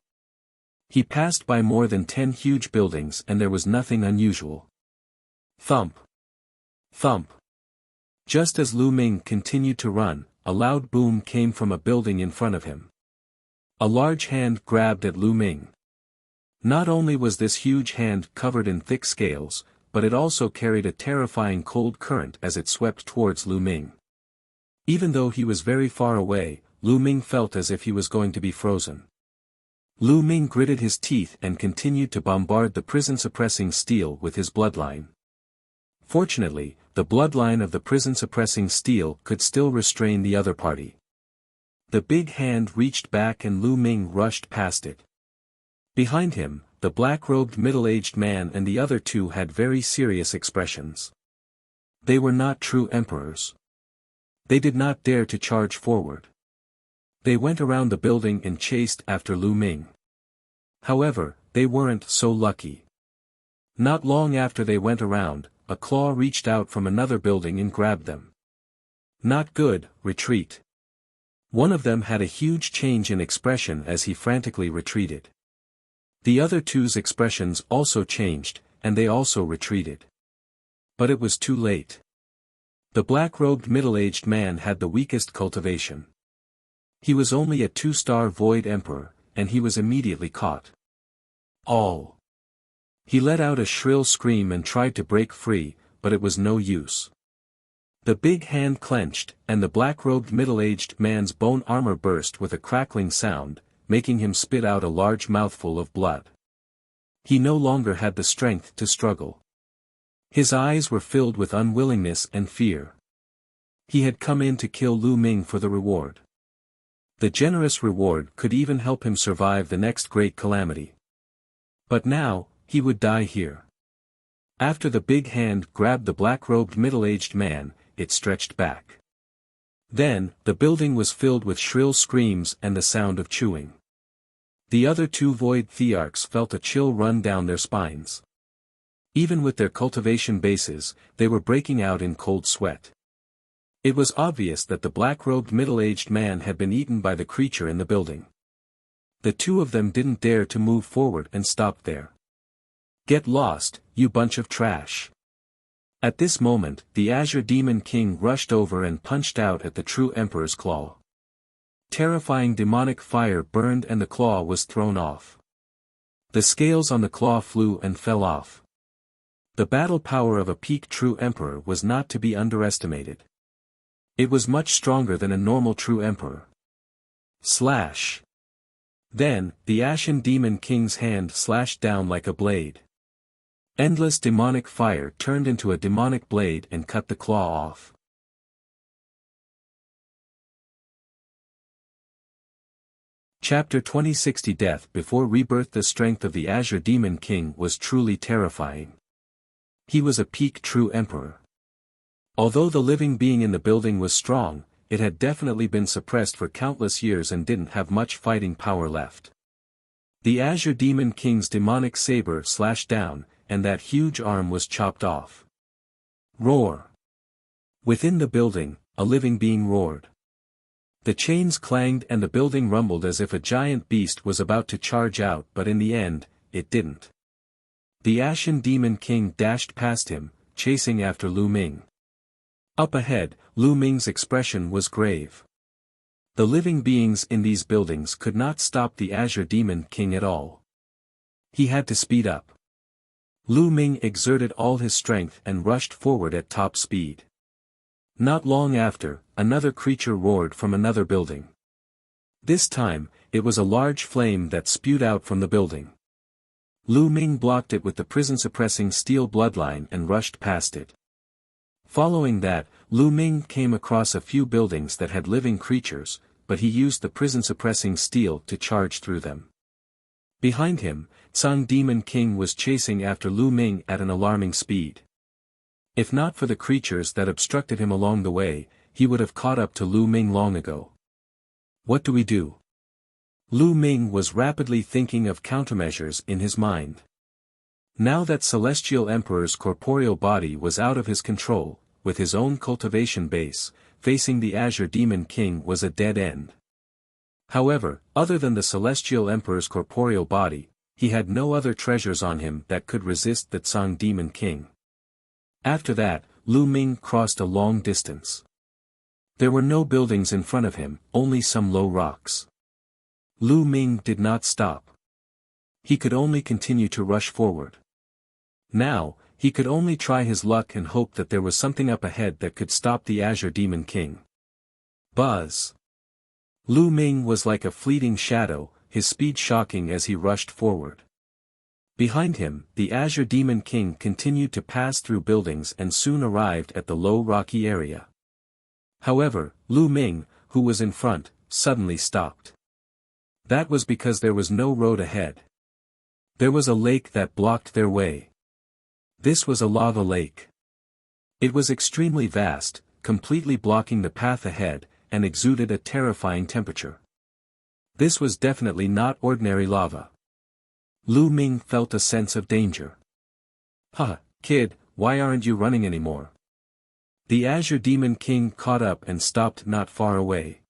S1: He passed by more than 10 huge buildings and there was nothing unusual. Thump! Thump! Just as Lu Ming continued to run, a loud boom came from a building in front of him. A large hand grabbed at Lu Ming. Not only was this huge hand covered in thick scales, but it also carried a terrifying cold current as it swept towards Lu Ming. Even though he was very far away, Lu Ming felt as if he was going to be frozen. Lu Ming gritted his teeth and continued to bombard the prison-suppressing steel with his bloodline. Fortunately, the bloodline of the prison-suppressing steel could still restrain the other party. The big hand reached back and Lu Ming rushed past it. Behind him, the black-robed middle-aged man and the other 2 had very serious expressions. They were not true emperors. They did not dare to charge forward. They went around the building and chased after Lu Ming. However, they weren't so lucky. Not long after they went around, a claw reached out from another building and grabbed them. Not good, retreat. One of them had a huge change in expression as he frantically retreated. The other two's expressions also changed, and they also retreated. But it was too late. The black-robed middle-aged man had the weakest cultivation. He was only a 2-star Void Emperor, and he was immediately caught. All. He let out a shrill scream and tried to break free, but it was no use. The big hand clenched, and the black-robed middle-aged man's bone armor burst with a crackling sound, making him spit out a large mouthful of blood. He no longer had the strength to struggle. His eyes were filled with unwillingness and fear. He had come in to kill Lu Ming for the reward. The generous reward could even help him survive the next great calamity. But now, he would die here. After the big hand grabbed the black-robed middle-aged man, it stretched back. Then, the building was filled with shrill screams and the sound of chewing. The other two Void Thearchs felt a chill run down their spines. Even with their cultivation bases, they were breaking out in cold sweat. It was obvious that the black-robed middle-aged man had been eaten by the creature in the building. The two of them didn't dare to move forward and stopped there. Get lost, you bunch of trash. At this moment, the Azure Demon King rushed over and punched out at the true Emperor's claw. Terrifying demonic fire burned and the claw was thrown off. The scales on the claw flew and fell off. The battle power of a peak true Emperor was not to be underestimated. It was much stronger than a normal true Emperor. Slash. Then, the Ashen Demon King's hand slashed down like a blade. Endless demonic fire turned into a demonic blade and cut the claw off. Chapter 2060 Death Before Rebirth. The strength of the Azure Demon King was truly terrifying. He was a peak true Emperor. Although the living being in the building was strong, it had definitely been suppressed for countless years and didn't have much fighting power left. The Azure Demon King's demonic saber slashed down, and that huge arm was chopped off. Roar. Within the building, a living being roared. The chains clanged and the building rumbled as if a giant beast was about to charge out, but in the end, it didn't. The Ashen Demon King dashed past him, chasing after Lu Ming. Up ahead, Lu Ming's expression was grave. The living beings in these buildings could not stop the Azure Demon King at all. He had to speed up. Lu Ming exerted all his strength and rushed forward at top speed. Not long after, another creature roared from another building. This time, it was a large flame that spewed out from the building. Lu Ming blocked it with the prison-suppressing steel bloodline and rushed past it. Following that, Lu Ming came across a few buildings that had living creatures, but he used the prison-suppressing steel to charge through them. Behind him, Tsang Demon King was chasing after Lu Ming at an alarming speed. If not for the creatures that obstructed him along the way, he would have caught up to Lu Ming long ago. What do we do? Lu Ming was rapidly thinking of countermeasures in his mind. Now that Celestial Emperor's corporeal body was out of his control, with his own cultivation base, facing the Azure Demon King was a dead end. However, other than the Celestial Emperor's corporeal body, he had no other treasures on him that could resist the Tsang Demon King. After that, Lu Ming crossed a long distance. There were no buildings in front of him, only some low rocks. Lu Ming did not stop. He could only continue to rush forward. Now, he could only try his luck and hope that there was something up ahead that could stop the Azure Demon King. Buzz! Lu Ming was like a fleeting shadow, his speed shocking as he rushed forward. Behind him, the Azure Demon King continued to pass through buildings and soon arrived at the low rocky area. However, Lu Ming, who was in front, suddenly stopped. That was because there was no road ahead. There was a lake that blocked their way. This was a lava lake. It was extremely vast, completely blocking the path ahead, and exuded a terrifying temperature. This was definitely not ordinary lava. Lu Ming felt a sense of danger. Huh, kid, why aren't you running anymore? The Azure Demon King caught up and stopped not far away.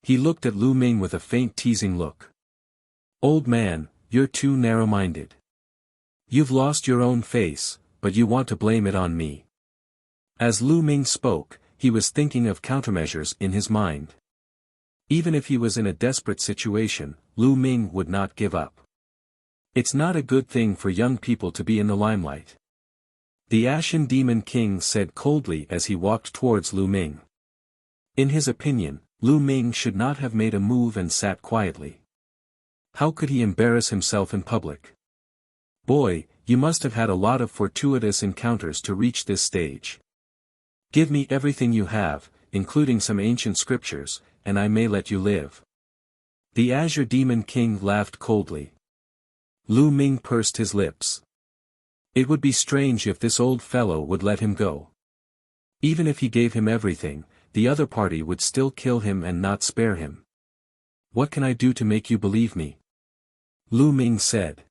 S1: He looked at Lu Ming with a faint teasing look. Old man, you're too narrow-minded. You've lost your own face, but you want to blame it on me. As Lu Ming spoke, he was thinking of countermeasures in his mind. Even if he was in a desperate situation, Lu Ming would not give up. It's not a good thing for young people to be in the limelight. The Ashen Demon King said coldly as he walked towards Lu Ming. In his opinion, Lu Ming should not have made a move and sat quietly. How could he embarrass himself in public? Boy, you must have had a lot of fortuitous encounters to reach this stage. Give me everything you have, including some ancient scriptures, and I may let you live. The Azure Demon King laughed coldly. Lu Ming pursed his lips. It would be strange if this old fellow would let him go. Even if he gave him everything, the other party would still kill him and not spare him. What can I do to make you believe me? Lu Ming said.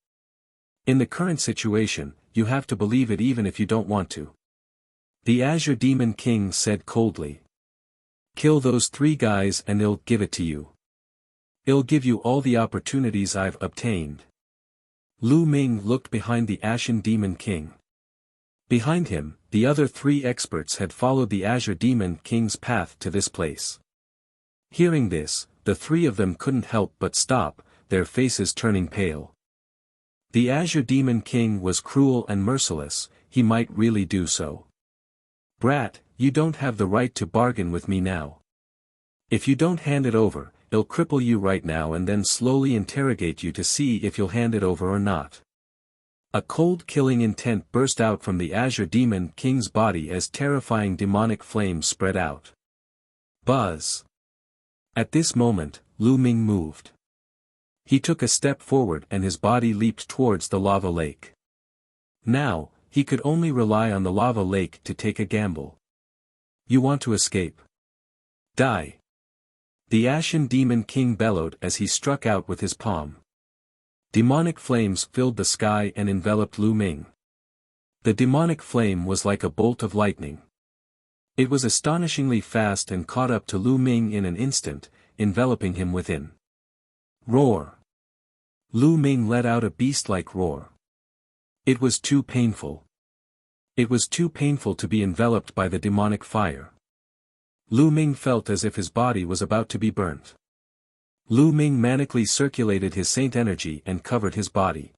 S1: In the current situation, you have to believe it even if you don't want to. The Azure Demon King said coldly. Kill those 3 guys and I'll give it to you. I'll give you all the opportunities I've obtained. Lu Ming looked behind the Ashen Demon King. Behind him, the other 3 experts had followed the Azure Demon King's path to this place. Hearing this, the 3 of them couldn't help but stop, their faces turning pale. The Azure Demon King was cruel and merciless, he might really do so. Brat, you don't have the right to bargain with me now. If you don't hand it over, I'll cripple you right now and then slowly interrogate you to see if you'll hand it over or not. A cold killing intent burst out from the Azure Demon King's body as terrifying demonic flames spread out. Buzz. At this moment, Lu Ming moved. He took a step forward and his body leaped towards the lava lake. Now, he could only rely on the lava lake to take a gamble. You want to escape? Die. The Ashen Demon King bellowed as he struck out with his palm. Demonic flames filled the sky and enveloped Lu Ming. The demonic flame was like a bolt of lightning. It was astonishingly fast and caught up to Lu Ming in an instant, enveloping him within. Roar! Lu Ming let out a beast-like roar. It was too painful. It was too painful to be enveloped by the demonic fire. Lu Ming felt as if his body was about to be burnt. Lu Ming manically circulated his saint energy and covered his body.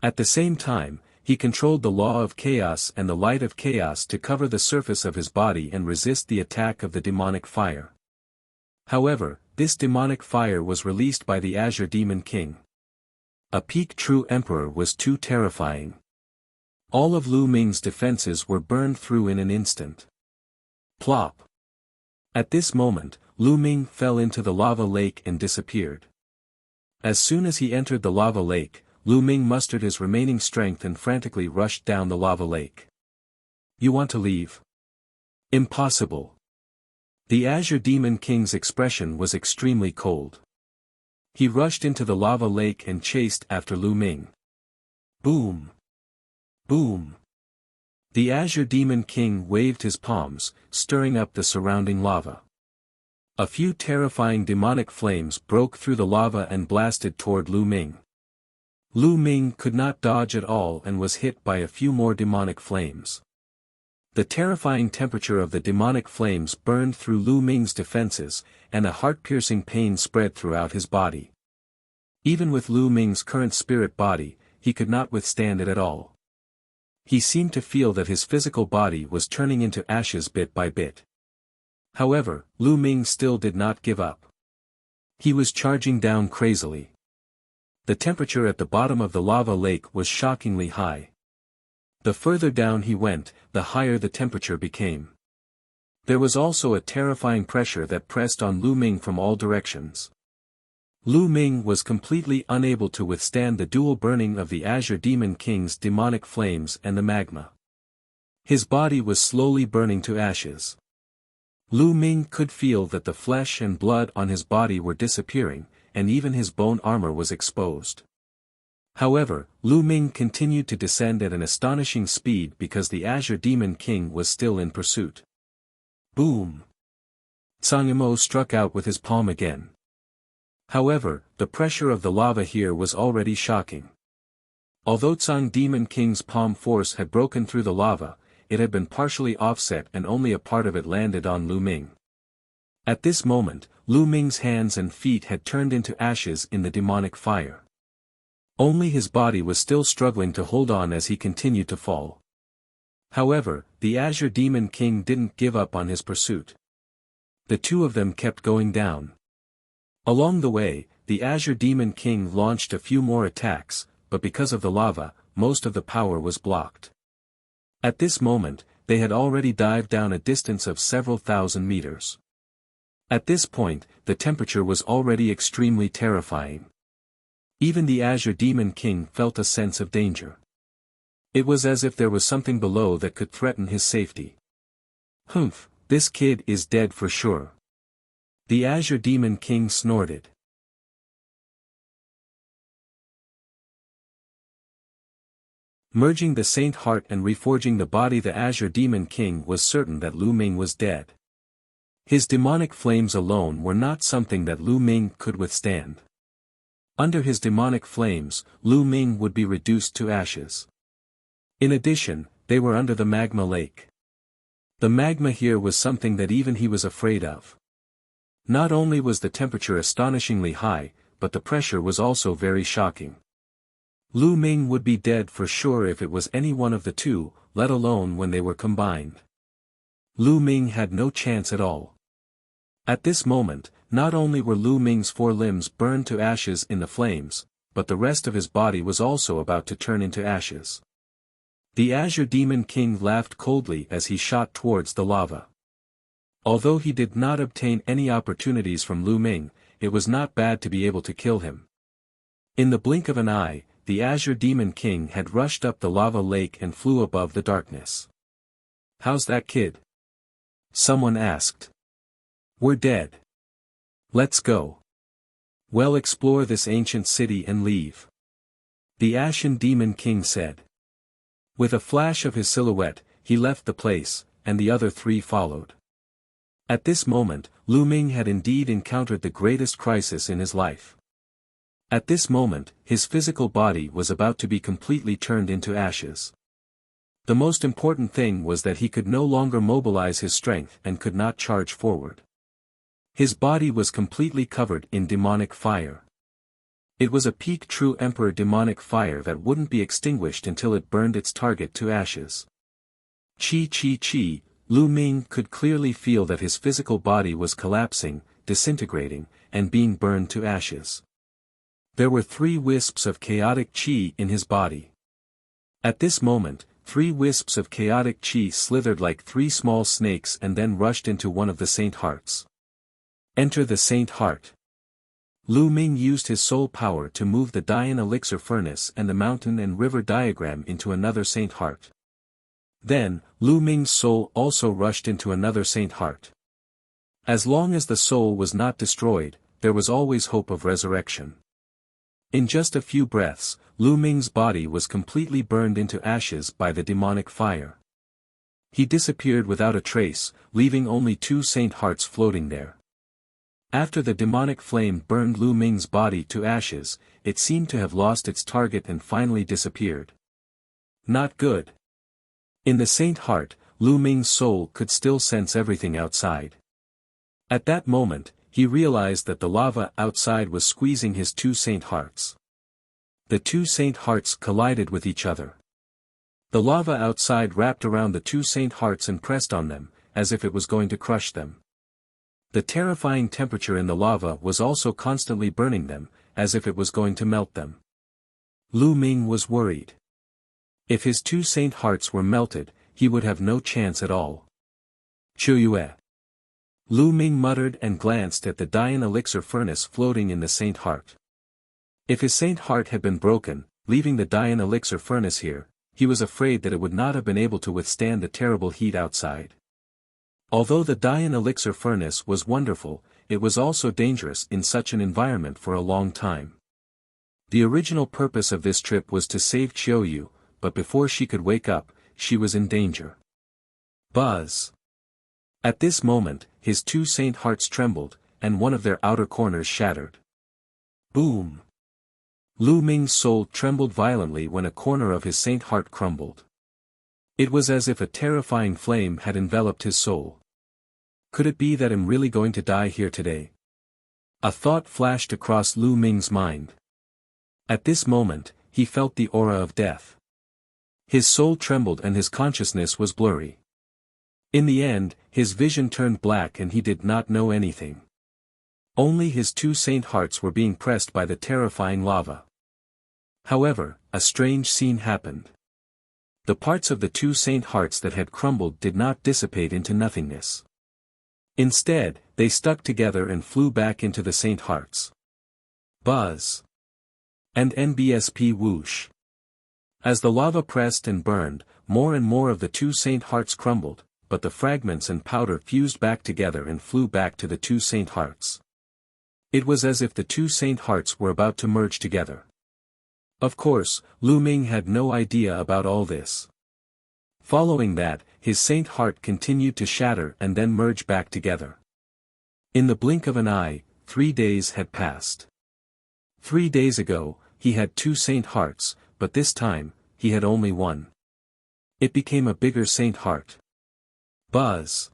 S1: At the same time, he controlled the law of chaos and the light of chaos to cover the surface of his body and resist the attack of the demonic fire. However, this demonic fire was released by the Azure Demon King. A peak true emperor was too terrifying. All of Lu Ming's defenses were burned through in an instant. Plop! At this moment, Lu Ming fell into the lava lake and disappeared. As soon as he entered the lava lake, Lu Ming mustered his remaining strength and frantically rushed down the lava lake. You want to leave? Impossible. The Azure Demon King's expression was extremely cold. He rushed into the lava lake and chased after Lu Ming. Boom! Boom! The Azure Demon King waved his palms, stirring up the surrounding lava. A few terrifying demonic flames broke through the lava and blasted toward Lu Ming. Lu Ming could not dodge at all and was hit by a few more demonic flames. The terrifying temperature of the demonic flames burned through Lu Ming's defenses, and a heart-piercing pain spread throughout his body. Even with Lu Ming's current spirit body, he could not withstand it at all. He seemed to feel that his physical body was turning into ashes bit by bit. However, Lu Ming still did not give up. He was charging down crazily. The temperature at the bottom of the lava lake was shockingly high. The further down he went, the higher the temperature became. There was also a terrifying pressure that pressed on Lu Ming from all directions. Lu Ming was completely unable to withstand the dual burning of the Azure Demon King's demonic flames and the magma. His body was slowly burning to ashes. Lu Ming could feel that the flesh and blood on his body were disappearing, and even his bone armor was exposed. However, Lu Ming continued to descend at an astonishing speed because the Azure Demon King was still in pursuit. Boom! Zhang Yimou struck out with his palm again. However, the pressure of the lava here was already shocking. Although Zhang Demon King's palm force had broken through the lava, it had been partially offset and only a part of it landed on Lu Ming. At this moment, Lu Ming's hands and feet had turned into ashes in the demonic fire. Only his body was still struggling to hold on as he continued to fall. However, the Azure Demon King didn't give up on his pursuit. The two of them kept going down. Along the way, the Azure Demon King launched a few more attacks, but because of the lava, most of the power was blocked. At this moment, they had already dived down a distance of several thousand meters. At this point, the temperature was already extremely terrifying. Even the Azure Demon King felt a sense of danger. It was as if there was something below that could threaten his safety. Humph, this kid is dead for sure. The Azure Demon King snorted. Merging the Saint Heart and reforging the body, the Azure Demon King was certain that Lu Ming was dead. His demonic flames alone were not something that Lu Ming could withstand. Under his demonic flames, Lu Ming would be reduced to ashes. In addition, they were under the magma lake. The magma here was something that even he was afraid of. Not only was the temperature astonishingly high, but the pressure was also very shocking. Lu Ming would be dead for sure if it was any one of the two, let alone when they were combined. Lu Ming had no chance at all. At this moment, not only were Lu Ming's 4 limbs burned to ashes in the flames, but the rest of his body was also about to turn into ashes. The Azure Demon King laughed coldly as he shot towards the lava. Although he did not obtain any opportunities from Lu Ming, it was not bad to be able to kill him. In the blink of an eye, the Azure Demon King had rushed up the lava lake and flew above the darkness. "How's that kid?" someone asked. "We're dead. Let's go. Well, explore this ancient city and leave," the Ashen Demon King said. With a flash of his silhouette, he left the place, and the other 3 followed. At this moment, Lu Ming had indeed encountered the greatest crisis in his life. At this moment, his physical body was about to be completely turned into ashes. The most important thing was that he could no longer mobilize his strength and could not charge forward. His body was completely covered in demonic fire. It was a peak true Emperor demonic fire that wouldn't be extinguished until it burned its target to ashes. Chi chi chi, Lu Ming could clearly feel that his physical body was collapsing, disintegrating, and being burned to ashes. There were 3 wisps of chaotic chi in his body. At this moment, 3 wisps of chaotic chi slithered like 3 small snakes and then rushed into one of the Saint Hearts. Enter the Saint Heart. Lu Ming used his soul power to move the Dian Elixir Furnace and the mountain and river diagram into another Saint Heart. Then, Lu Ming's soul also rushed into another Saint Heart. As long as the soul was not destroyed, there was always hope of resurrection. In just a few breaths, Lu Ming's body was completely burned into ashes by the demonic fire. He disappeared without a trace, leaving only 2 Saint Hearts floating there. After the demonic flame burned Lu Ming's body to ashes, it seemed to have lost its target and finally disappeared. Not good. In the Saint Heart, Lu Ming's soul could still sense everything outside. At that moment, he realized that the lava outside was squeezing his 2 Saint Hearts. The 2 Saint Hearts collided with each other. The lava outside wrapped around the 2 Saint Hearts and pressed on them, as if it was going to crush them. The terrifying temperature in the lava was also constantly burning them, as if it was going to melt them. Lu Ming was worried. If his 2 Saint Hearts were melted, he would have no chance at all. Chuyue. Lu Ming muttered and glanced at the Dian Elixir Furnace floating in the Saint Heart. If his Saint Heart had been broken, leaving the Dian Elixir Furnace here, he was afraid that it would not have been able to withstand the terrible heat outside. Although the Dian Elixir Furnace was wonderful, it was also dangerous in such an environment for a long time. The original purpose of this trip was to save Qiuyu, but before she could wake up, she was in danger. Buzz. At this moment, his two saint hearts trembled, and one of their outer corners shattered. Boom! Lu Ming's soul trembled violently when a corner of his saint heart crumbled. It was as if a terrifying flame had enveloped his soul. Could it be that I'm really going to die here today? A thought flashed across Lu Ming's mind. At this moment, he felt the aura of death. His soul trembled and his consciousness was blurry. In the end, his vision turned black and he did not know anything. Only his two saint hearts were being pressed by the terrifying lava. However, a strange scene happened. The parts of the two saint hearts that had crumbled did not dissipate into nothingness. Instead, they stuck together and flew back into the saint hearts. Buzz. And NBSP whoosh. As the lava pressed and burned, more and more of the two saint hearts crumbled, but the fragments and powder fused back together and flew back to the two saint hearts. It was as if the two saint hearts were about to merge together. Of course, Lu Ming had no idea about all this. Following that, his saint heart continued to shatter and then merge back together. In the blink of an eye, 3 days had passed. 3 days ago, he had two saint hearts, but this time, he had only one. It became a bigger saint heart. Buzz.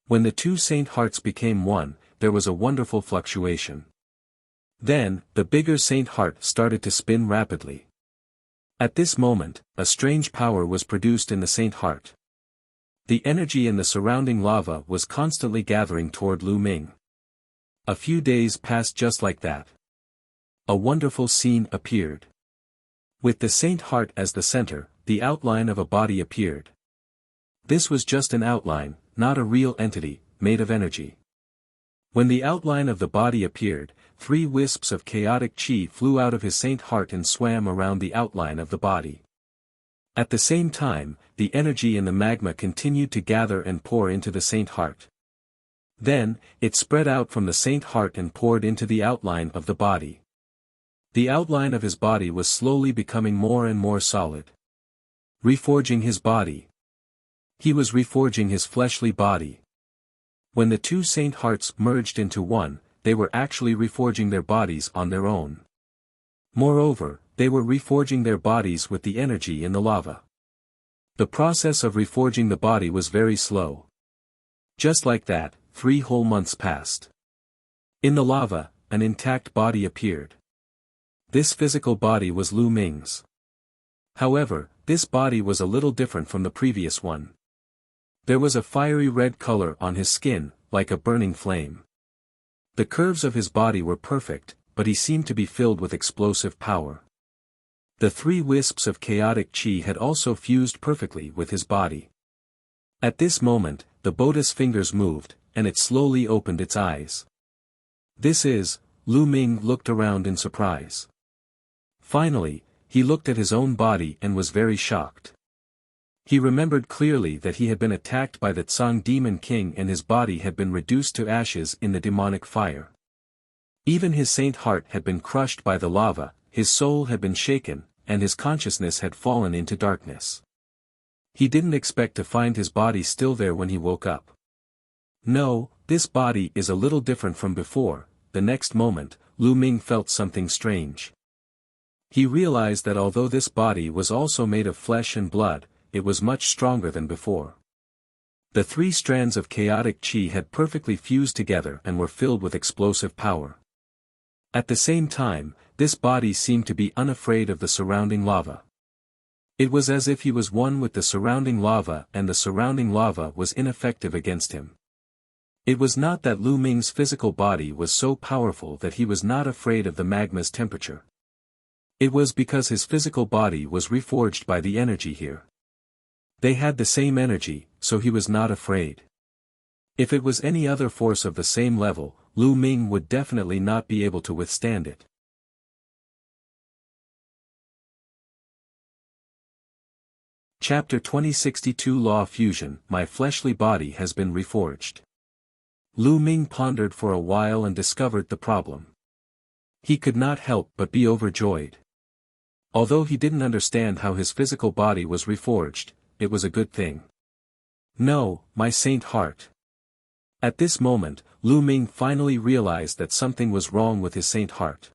S1: When the two saint hearts became one, there was a wonderful fluctuation. Then, the bigger saint heart started to spin rapidly. At this moment, a strange power was produced in the saint heart. The energy in the surrounding lava was constantly gathering toward Lu Ming. A few days passed just like that. A wonderful scene appeared. With the saint heart as the center, the outline of a body appeared. This was just an outline, not a real entity, made of energy. When the outline of the body appeared, 3 wisps of chaotic qi flew out of his saint heart and swam around the outline of the body. At the same time, the energy in the magma continued to gather and pour into the saint heart. Then, it spread out from the saint heart and poured into the outline of the body. The outline of his body was slowly becoming more and more solid. Reforging his body. He was reforging his fleshly body. When the two saint hearts merged into one, they were actually reforging their bodies on their own. Moreover, they were reforging their bodies with the energy in the lava. The process of reforging the body was very slow. Just like that, 3 whole months passed. In the lava, an intact body appeared. This physical body was Lu Ming's. However, this body was a little different from the previous one. There was a fiery red color on his skin, like a burning flame. The curves of his body were perfect, but he seemed to be filled with explosive power. The 3 wisps of chaotic qi had also fused perfectly with his body. At this moment, the Buddha's fingers moved, and it slowly opened its eyes. This is, Lu Ming looked around in surprise. Finally, he looked at his own body and was very shocked. He remembered clearly that he had been attacked by the Tsang Demon King and his body had been reduced to ashes in the demonic fire. Even his saint heart had been crushed by the lava, his soul had been shaken, and his consciousness had fallen into darkness. He didn't expect to find his body still there when he woke up. No, this body is a little different from before. The next moment, Lu Ming felt something strange. He realized that although this body was also made of flesh and blood, it was much stronger than before. The 3 strands of chaotic qi had perfectly fused together and were filled with explosive power. At the same time, this body seemed to be unafraid of the surrounding lava. It was as if he was one with the surrounding lava and the surrounding lava was ineffective against him. It was not that Lu Ming's physical body was so powerful that he was not afraid of the magma's temperature. It was because his physical body was reforged by the energy here. They had the same energy, so he was not afraid. If it was any other force of the same level, Lu Ming would definitely not be able to withstand it. Chapter 2062 Law Fusion. My fleshly body has been reforged. Lu Ming pondered for a while and discovered the problem. He could not help but be overjoyed. Although he didn't understand how his physical body was reforged, it was a good thing. No, my saint heart. At this moment, Lu Ming finally realized that something was wrong with his saint heart.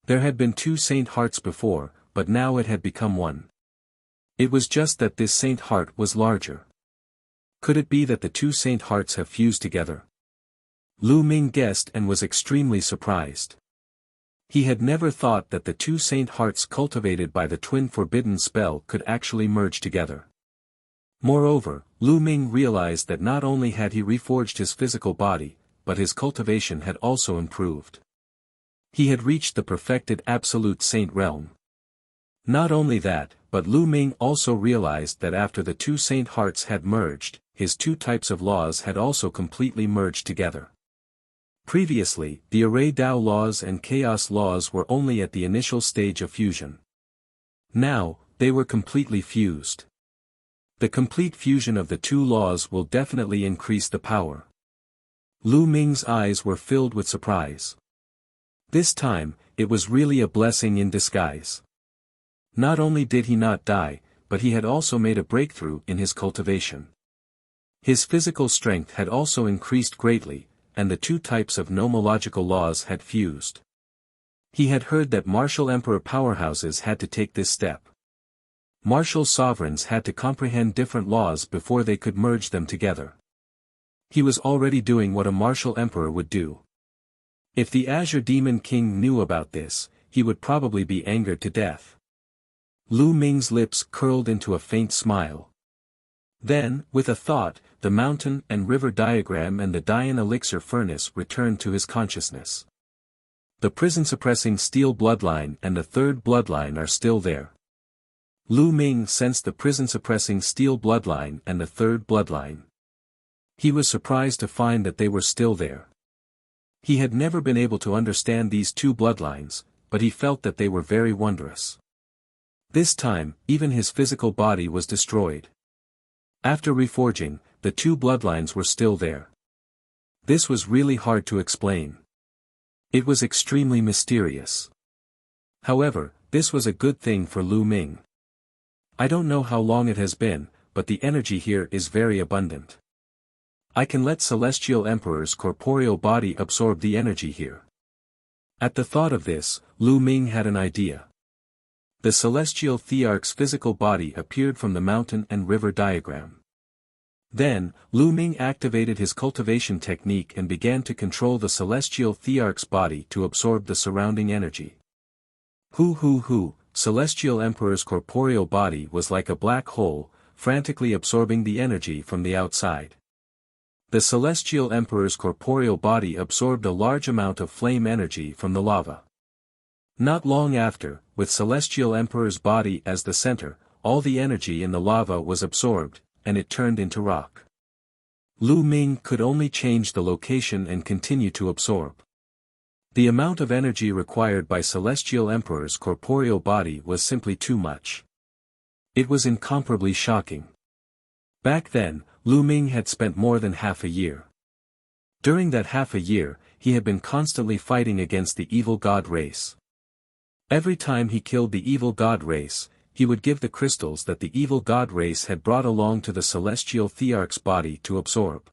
S1: There had been two saint hearts before, but now it had become one. It was just that this saint heart was larger. Could it be that the two saint hearts have fused together? Lu Ming guessed and was extremely surprised. He had never thought that the two saint hearts cultivated by the twin forbidden spell could actually merge together. Moreover, Lu Ming realized that not only had he reforged his physical body, but his cultivation had also improved. He had reached the perfected absolute saint realm. Not only that, but Lu Ming also realized that after the two saint hearts had merged, his two types of laws had also completely merged together. Previously, the array Dao laws and chaos laws were only at the initial stage of fusion. Now, they were completely fused. The complete fusion of the two laws will definitely increase the power. Lu Ming's eyes were filled with surprise. This time, it was really a blessing in disguise. Not only did he not die, but he had also made a breakthrough in his cultivation. His physical strength had also increased greatly, and the two types of nomological laws had fused. He had heard that martial emperor powerhouses had to take this step. Martial sovereigns had to comprehend different laws before they could merge them together. He was already doing what a martial emperor would do. If the Azure Demon King knew about this, he would probably be angered to death. Lu Ming's lips curled into a faint smile. Then, with a thought, the mountain and river diagram and the Dian elixir furnace returned to his consciousness. The prison-suppressing steel bloodline and the third bloodline are still there. Lu Ming sensed the prison-suppressing steel bloodline and the third bloodline. He was surprised to find that they were still there. He had never been able to understand these two bloodlines, but he felt that they were very wondrous. This time, even his physical body was destroyed. After reforging, the two bloodlines were still there. This was really hard to explain. It was extremely mysterious. However, this was a good thing for Lu Ming. I don't know how long it has been, but the energy here is very abundant. I can let Celestial Emperor's corporeal body absorb the energy here. At the thought of this, Lu Ming had an idea. The Celestial Thearch's physical body appeared from the mountain and river diagram. Then, Lu Ming activated his cultivation technique and began to control the Celestial Thearch's body to absorb the surrounding energy. Celestial Emperor's corporeal body was like a black hole, frantically absorbing the energy from the outside. The Celestial Emperor's corporeal body absorbed a large amount of flame energy from the lava. Not long after, with Celestial Emperor's body as the center, all the energy in the lava was absorbed, and it turned into rock. Lu Ming could only change the location and continue to absorb. The amount of energy required by Celestial Emperor's corporeal body was simply too much. It was incomparably shocking. Back then, Lu Ming had spent more than half a year. During that half a year, he had been constantly fighting against the evil god race. Every time he killed the evil god race, he would give the crystals that the evil god race had brought along to the Celestial Thearch's body to absorb.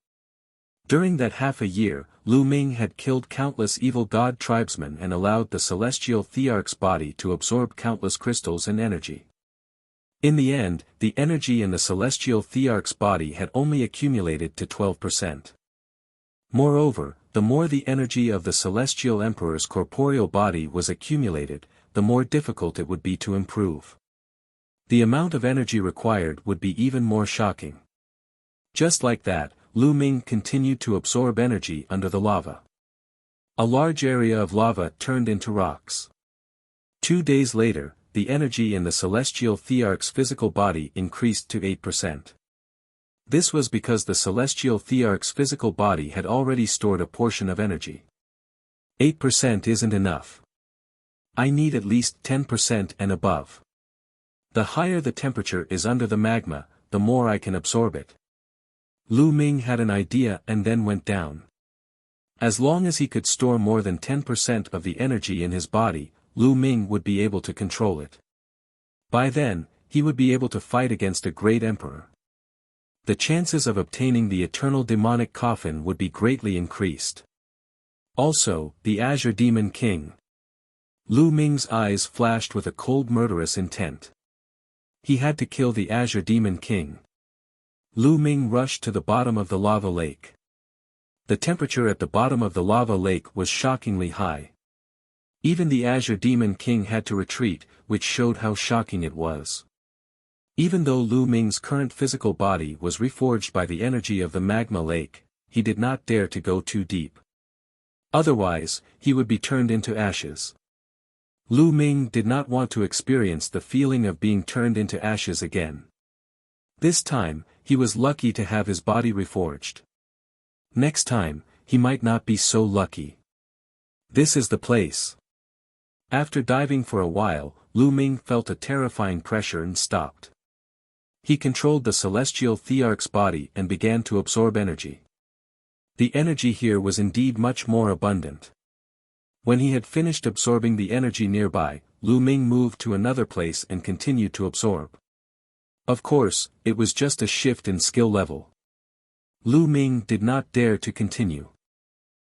S1: During that half a year, Lu Ming had killed countless evil god tribesmen and allowed the Celestial Thearch's body to absorb countless crystals and energy. In the end, the energy in the Celestial Thearch's body had only accumulated to 12%. Moreover, the more the energy of the Celestial Emperor's corporeal body was accumulated, the more difficult it would be to improve. The amount of energy required would be even more shocking. Just like that, Lu Ming continued to absorb energy under the lava. A large area of lava turned into rocks. 2 days later, the energy in the Celestial Thearch's physical body increased to 8%. This was because the Celestial Thearch's physical body had already stored a portion of energy. 8% isn't enough. I need at least 10% and above. The higher the temperature is under the magma, the more I can absorb it. Lu Ming had an idea and then went down. As long as he could store more than 10% of the energy in his body, Lu Ming would be able to control it. By then, he would be able to fight against a great emperor. The chances of obtaining the eternal demonic coffin would be greatly increased. Also, the Azure Demon King. Lu Ming's eyes flashed with a cold murderous intent. He had to kill the Azure Demon King. Lu Ming rushed to the bottom of the lava lake. The temperature at the bottom of the lava lake was shockingly high. Even the Azure Demon King had to retreat, which showed how shocking it was. Even though Lu Ming's current physical body was reforged by the energy of the magma lake, he did not dare to go too deep. Otherwise, he would be turned into ashes. Lu Ming did not want to experience the feeling of being turned into ashes again. This time, he was lucky to have his body reforged. Next time, he might not be so lucky. This is the place. After diving for a while, Lu Ming felt a terrifying pressure and stopped. He controlled the celestial thearch's body and began to absorb energy. The energy here was indeed much more abundant. When he had finished absorbing the energy nearby, Lu Ming moved to another place and continued to absorb. Of course, it was just a shift in skill level. Lu Ming did not dare to continue.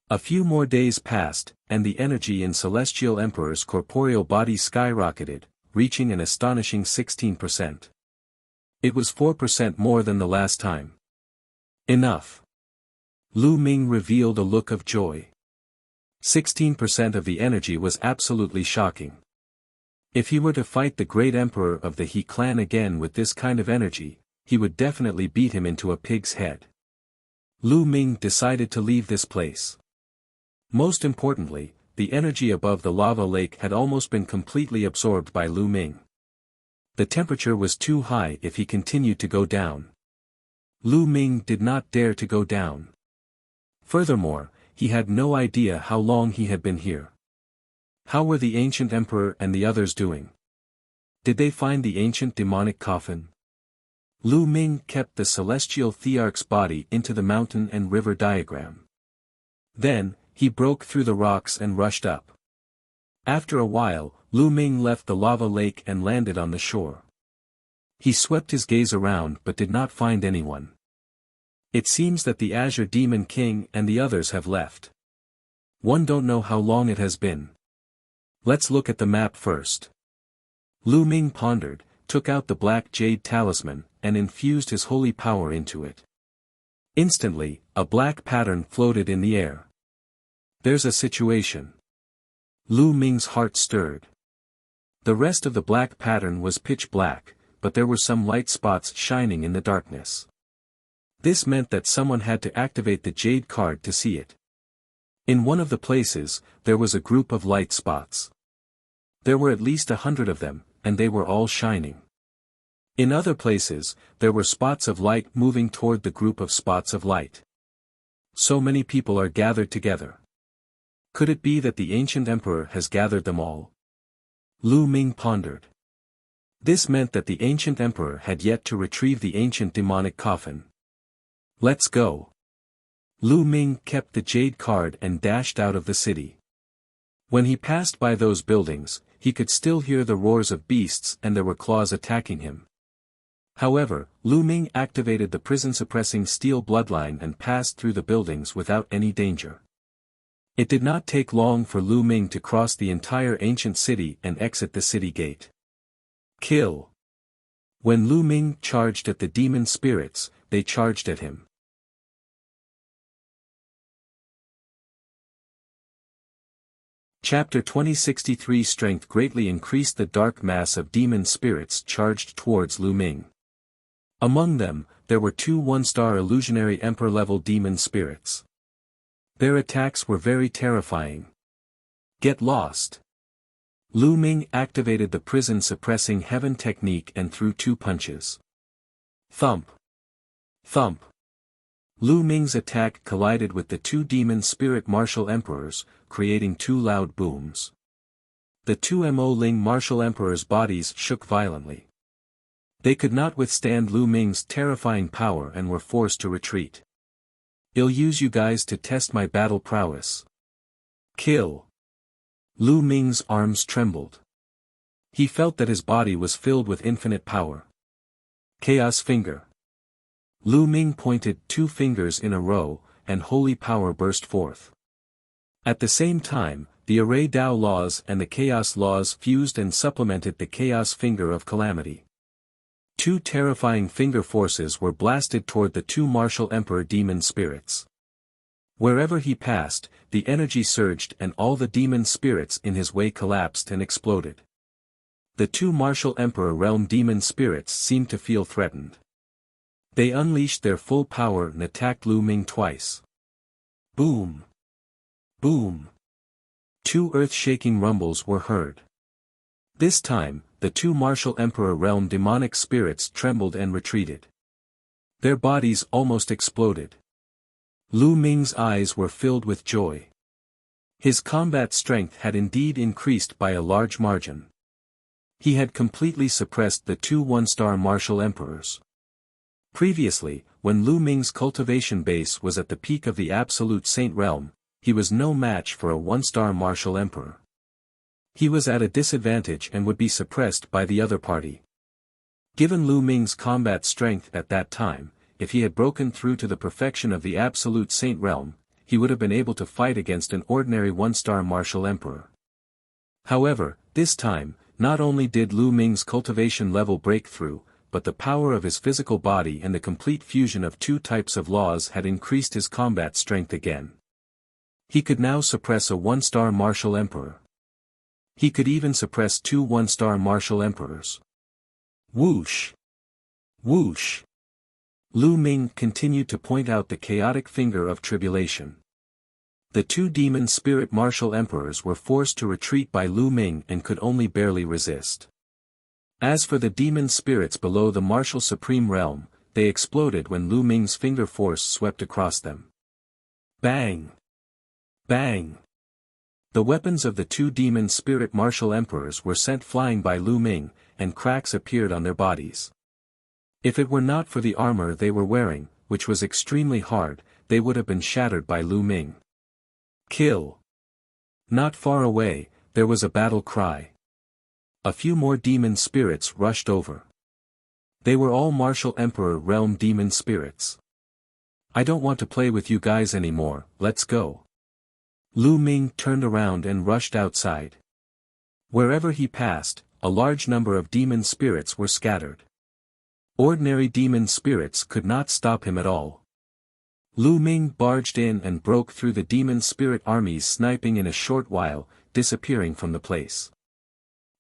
S1: A few more days passed, and the energy in Celestial Emperor's corporeal body skyrocketed, reaching an astonishing 16%. It was 4% more than the last time. Enough. Lu Ming revealed a look of joy. 16% of the energy was absolutely shocking. If he were to fight the great emperor of the He clan again with this kind of energy, he would definitely beat him into a pig's head. Lu Ming decided to leave this place. Most importantly, the energy above the lava lake had almost been completely absorbed by Lu Ming. The temperature was too high if he continued to go down. Lu Ming did not dare to go down. Furthermore, he had no idea how long he had been here. How were the ancient emperor and the others doing? Did they find the ancient demonic coffin? Lu Ming kept the celestial thearch's body into the mountain and river diagram. Then, he broke through the rocks and rushed up. After a while, Lu Ming left the lava lake and landed on the shore. He swept his gaze around but did not find anyone. It seems that the Azure Demon King and the others have left. One don't know how long it has been. Let's look at the map first. Lu Ming pondered, took out the black jade talisman, and infused his holy power into it. Instantly, a black pattern floated in the air. There's a situation. Lu Ming's heart stirred. The rest of the black pattern was pitch black, but there were some light spots shining in the darkness. This meant that someone had to activate the jade card to see it. In one of the places, there was a group of light spots. There were at least 100 of them, and they were all shining. In other places, there were spots of light moving toward the group of spots of light. So many people are gathered together. Could it be that the ancient emperor has gathered them all? Lu Ming pondered. This meant that the ancient emperor had yet to retrieve the ancient demonic coffin. Let's go. Lu Ming kept the jade card and dashed out of the city. When he passed by those buildings, he could still hear the roars of beasts and there were claws attacking him. However, Lu Ming activated the prison-suppressing steel bloodline and passed through the buildings without any danger. It did not take long for Lu Ming to cross the entire ancient city and exit the city gate. Kill. When Lu Ming charged at the demon spirits, they charged at him. Chapter 2063 Strength greatly increased. The dark mass of demon spirits charged towards Lu Ming. Among them, there were 2 one-star illusionary emperor-level demon spirits. Their attacks were very terrifying. Get lost. Lu Ming activated the prison-suppressing heaven technique and threw 2 punches. Thump. Thump. Lu Ming's attack collided with the 2 demon spirit martial emperors, creating 2 loud booms. The 2 Mo-Ling martial emperors' bodies shook violently. They could not withstand Lu Ming's terrifying power and were forced to retreat. I'll use you guys to test my battle prowess. Kill. Lu Ming's arms trembled. He felt that his body was filled with infinite power. Chaos Finger. Lu Ming pointed 2 fingers in a row, and holy power burst forth. At the same time, the Array Dao laws and the Chaos laws fused and supplemented the Chaos Finger of Calamity. 2 terrifying finger forces were blasted toward the 2 martial emperor demon spirits. Wherever he passed, the energy surged and all the demon spirits in his way collapsed and exploded. The 2 martial emperor realm demon spirits seemed to feel threatened. They unleashed their full power and attacked Lu Ming twice. Boom! Boom! 2 earth-shaking rumbles were heard. This time, the 2 martial emperor realm demonic spirits trembled and retreated. Their bodies almost exploded. Lu Ming's eyes were filled with joy. His combat strength had indeed increased by a large margin. He had completely suppressed the 2 one-star martial emperors. Previously, when Lu Ming's cultivation base was at the peak of the absolute saint realm, he was no match for a 1-star martial emperor. He was at a disadvantage and would be suppressed by the other party. Given Lu Ming's combat strength at that time, if he had broken through to the perfection of the absolute saint realm, he would have been able to fight against an ordinary 1-star martial emperor. However, this time, not only did Lu Ming's cultivation level break through, but the power of his physical body and the complete fusion of 2 types of laws had increased his combat strength again. He could now suppress a 1-star martial emperor. He could even suppress 2 1-star martial emperors. Whoosh! Whoosh! Lu Ming continued to point out the chaotic finger of tribulation. The 2 demon spirit martial emperors were forced to retreat by Lu Ming and could only barely resist. As for the demon spirits below the martial supreme realm, they exploded when Lu Ming's finger force swept across them. Bang! Bang! The weapons of the 2 demon spirit martial emperors were sent flying by Lu Ming, and cracks appeared on their bodies. If it were not for the armor they were wearing, which was extremely hard, they would have been shattered by Lu Ming. Kill! Not far away, there was a battle cry. A few more demon spirits rushed over. They were all martial emperor realm demon spirits. I don't want to play with you guys anymore, let's go. Lu Ming turned around and rushed outside. Wherever he passed, a large number of demon spirits were scattered. Ordinary demon spirits could not stop him at all. Lu Ming barged in and broke through the demon spirit armies, sniping in a short while, disappearing from the place.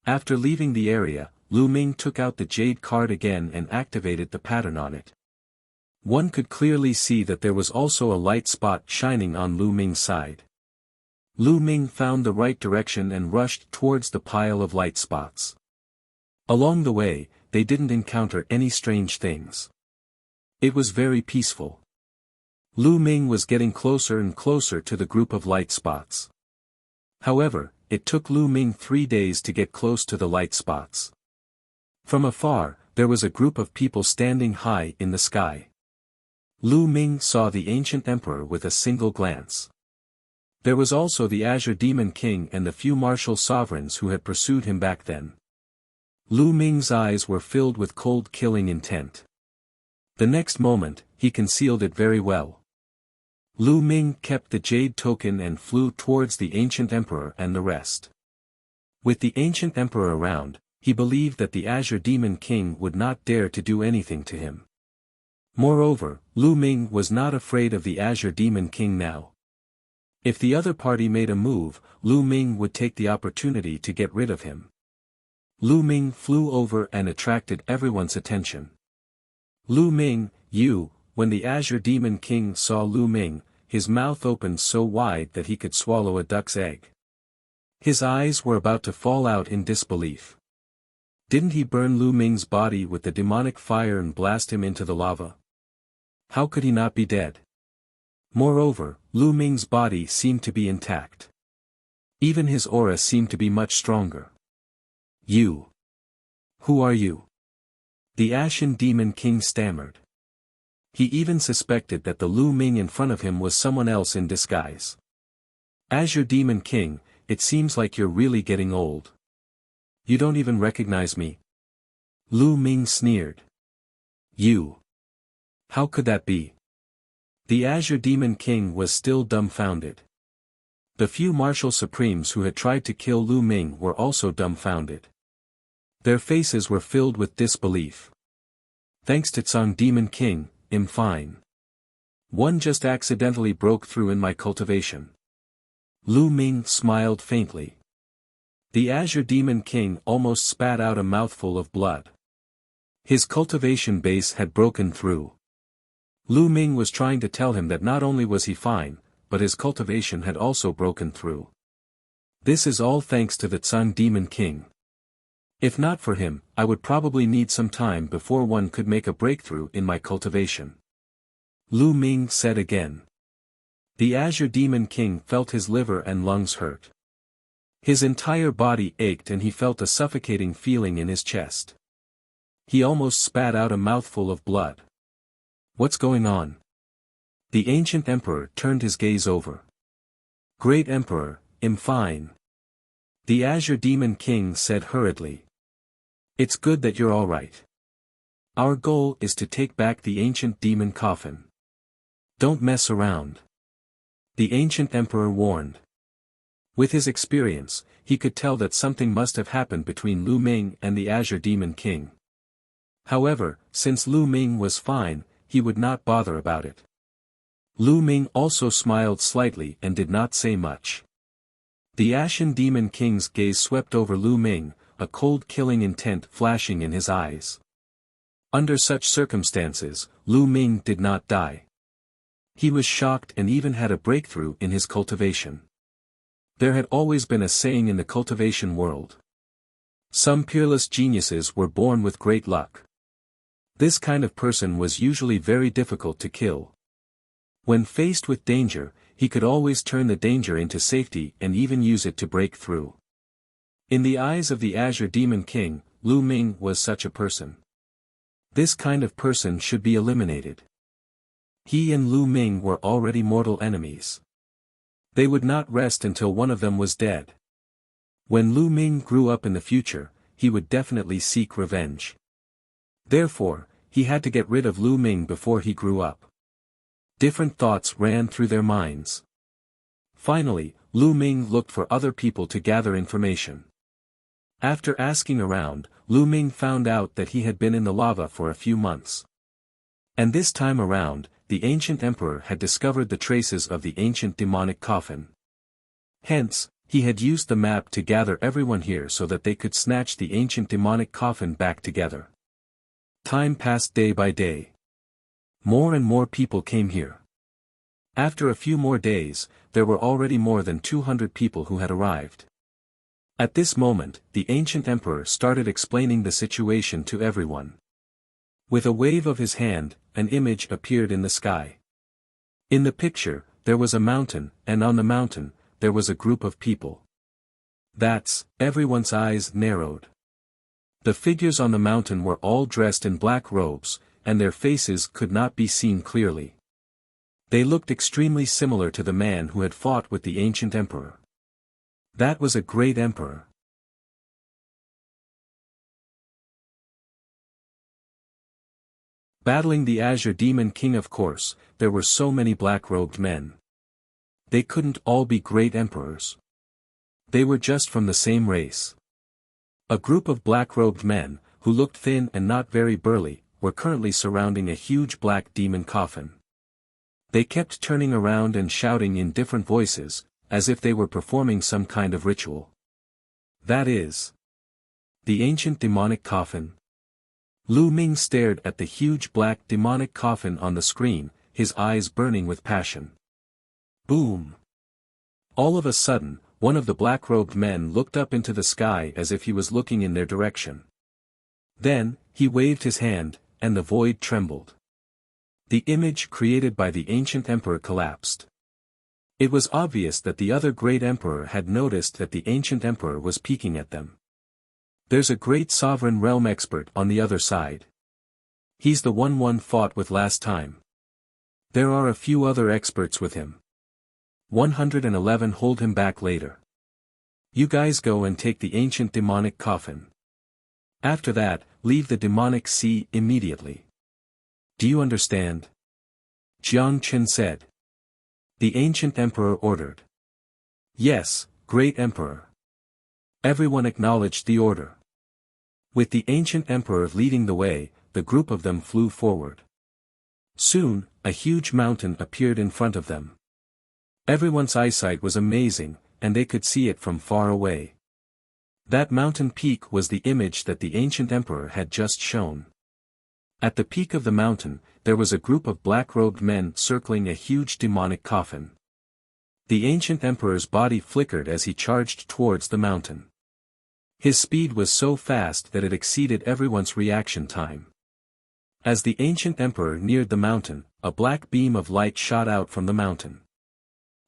S1: After leaving the area, Lu Ming took out the jade card again and activated the pattern on it. One could clearly see that there was also a light spot shining on Lu Ming's side. Lu Ming found the right direction and rushed towards the pile of light spots. Along the way, they didn't encounter any strange things. It was very peaceful. Lu Ming was getting closer and closer to the group of light spots. However, it took Lu Ming 3 days to get close to the light spots. From afar, there was a group of people standing high in the sky. Lu Ming saw the ancient emperor with a single glance. There was also the Azure Demon King and the few martial sovereigns who had pursued him back then. Lu Ming's eyes were filled with cold killing intent. The next moment, he concealed it very well. Lu Ming kept the jade token and flew towards the ancient emperor and the rest. With the ancient emperor around, he believed that the Azure Demon King would not dare to do anything to him. Moreover, Lu Ming was not afraid of the Azure Demon King now. If the other party made a move, Lu Ming would take the opportunity to get rid of him. Lu Ming flew over and attracted everyone's attention. Lu Ming, you. When the Azure Demon King saw Lu Ming, his mouth opened so wide that he could swallow a duck's egg. His eyes were about to fall out in disbelief. Didn't he burn Lu Ming's body with the demonic fire and blast him into the lava? How could he not be dead? Moreover, Lu Ming's body seemed to be intact. Even his aura seemed to be much stronger. You. Who are you? The Ashen Demon King stammered. He even suspected that the Lu Ming in front of him was someone else in disguise. Azure Demon King, it seems like you're really getting old. You don't even recognize me? Lu Ming sneered. You. How could that be? The Azure Demon King was still dumbfounded. The few martial supremes who had tried to kill Lu Ming were also dumbfounded. Their faces were filled with disbelief. Thanks to Tsang Demon King, I'm fine. One just accidentally broke through in my cultivation. Lu Ming smiled faintly. The Azure Demon King almost spat out a mouthful of blood. His cultivation base had broken through. Lu Ming was trying to tell him that not only was he fine, but his cultivation had also broken through. This is all thanks to the Tsang Demon King. If not for him, I would probably need some time before one could make a breakthrough in my cultivation. Lu Ming said again. The Azure Demon King felt his liver and lungs hurt. His entire body ached and he felt a suffocating feeling in his chest. He almost spat out a mouthful of blood. What's going on? The ancient emperor turned his gaze over. Great Emperor, I'm fine. The Azure Demon King said hurriedly. It's good that you're alright. Our goal is to take back the ancient demon coffin. Don't mess around. The ancient emperor warned. With his experience, he could tell that something must have happened between Lu Ming and the Azure Demon King. However, since Lu Ming was fine, he would not bother about it. Lu Ming also smiled slightly and did not say much. The Ashen Demon King's gaze swept over Lu Ming, a cold killing intent flashing in his eyes. Under such circumstances, Lu Ming did not die. He was shocked and even had a breakthrough in his cultivation. There had always been a saying in the cultivation world. Some peerless geniuses were born with great luck. This kind of person was usually very difficult to kill. When faced with danger, he could always turn the danger into safety and even use it to break through. In the eyes of the Azure Demon King, Lu Ming was such a person. This kind of person should be eliminated. He and Lu Ming were already mortal enemies. They would not rest until one of them was dead. When Lu Ming grew up in the future, he would definitely seek revenge. Therefore, he had to get rid of Lu Ming before he grew up. Different thoughts ran through their minds. Finally, Lu Ming looked for other people to gather information. After asking around, Lu Ming found out that he had been in the lava for a few months. And this time around, the ancient emperor had discovered the traces of the ancient demonic coffin. Hence, he had used the map to gather everyone here so that they could snatch the ancient demonic coffin back together. Time passed day by day. More and more people came here. After a few more days, there were already more than 200 people who had arrived. At this moment, the ancient emperor started explaining the situation to everyone. With a wave of his hand, an image appeared in the sky. In the picture, there was a mountain, and on the mountain, there was a group of people. Everyone's eyes narrowed. The figures on the mountain were all dressed in black robes, and their faces could not be seen clearly. They looked extremely similar to the man who had fought with the ancient emperor. That was a great emperor. Battling the Azure Demon King. Of course, there were so many black-robed men. They couldn't all be great emperors. They were just from the same race. A group of black-robed men, who looked thin and not very burly, were currently surrounding a huge black demon coffin. They kept turning around and shouting in different voices, as if they were performing some kind of ritual. That is the ancient demonic coffin. Lu Ming stared at the huge black demonic coffin on the screen, his eyes burning with passion. Boom! All of a sudden, one of the black-robed men looked up into the sky as if he was looking in their direction. Then, he waved his hand, and the void trembled. The image created by the ancient emperor collapsed. It was obvious that the other great emperor had noticed that the ancient emperor was peeking at them. There's a great sovereign realm expert on the other side. He's the one fought with last time. There are a few other experts with him. 111 hold him back later. You guys go and take the ancient demonic coffin. After that, leave the demonic sea immediately. Do you understand? Jiang Qin said. The ancient emperor ordered. Yes, great emperor. Everyone acknowledged the order. With the ancient emperor leading the way, the group of them flew forward. Soon, a huge mountain appeared in front of them. Everyone's eyesight was amazing, and they could see it from far away. That mountain peak was the image that the ancient emperor had just shown. At the peak of the mountain, there was a group of black-robed men circling a huge demonic coffin. The ancient emperor's body flickered as he charged towards the mountain. His speed was so fast that it exceeded everyone's reaction time. As the ancient emperor neared the mountain, a black beam of light shot out from the mountain.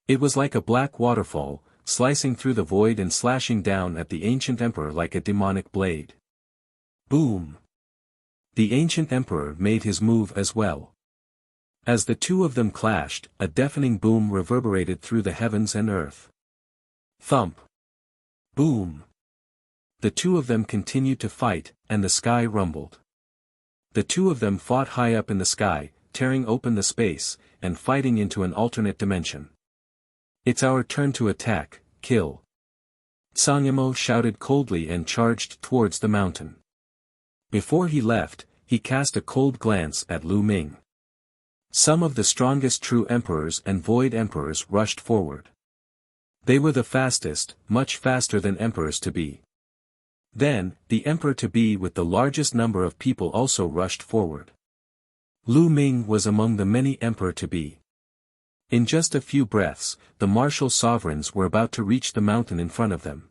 S1: It was like a black waterfall, slicing through the void and slashing down at the ancient emperor like a demonic blade. Boom! The ancient emperor made his move as well. As the two of them clashed, a deafening boom reverberated through the heavens and earth. Thump! Boom! The two of them continued to fight, and the sky rumbled. The two of them fought high up in the sky, tearing open the space, and fighting into an alternate dimension. It's our turn to attack, kill. Sanyamo shouted coldly and charged towards the mountain. Before he left, he cast a cold glance at Lu Ming. Some of the strongest true emperors and void emperors rushed forward. They were the fastest, much faster than emperors to be. Then, the emperor-to-be with the largest number of people also rushed forward. Lu Ming was among the many emperor-to-be. In just a few breaths, the martial sovereigns were about to reach the mountain in front of them.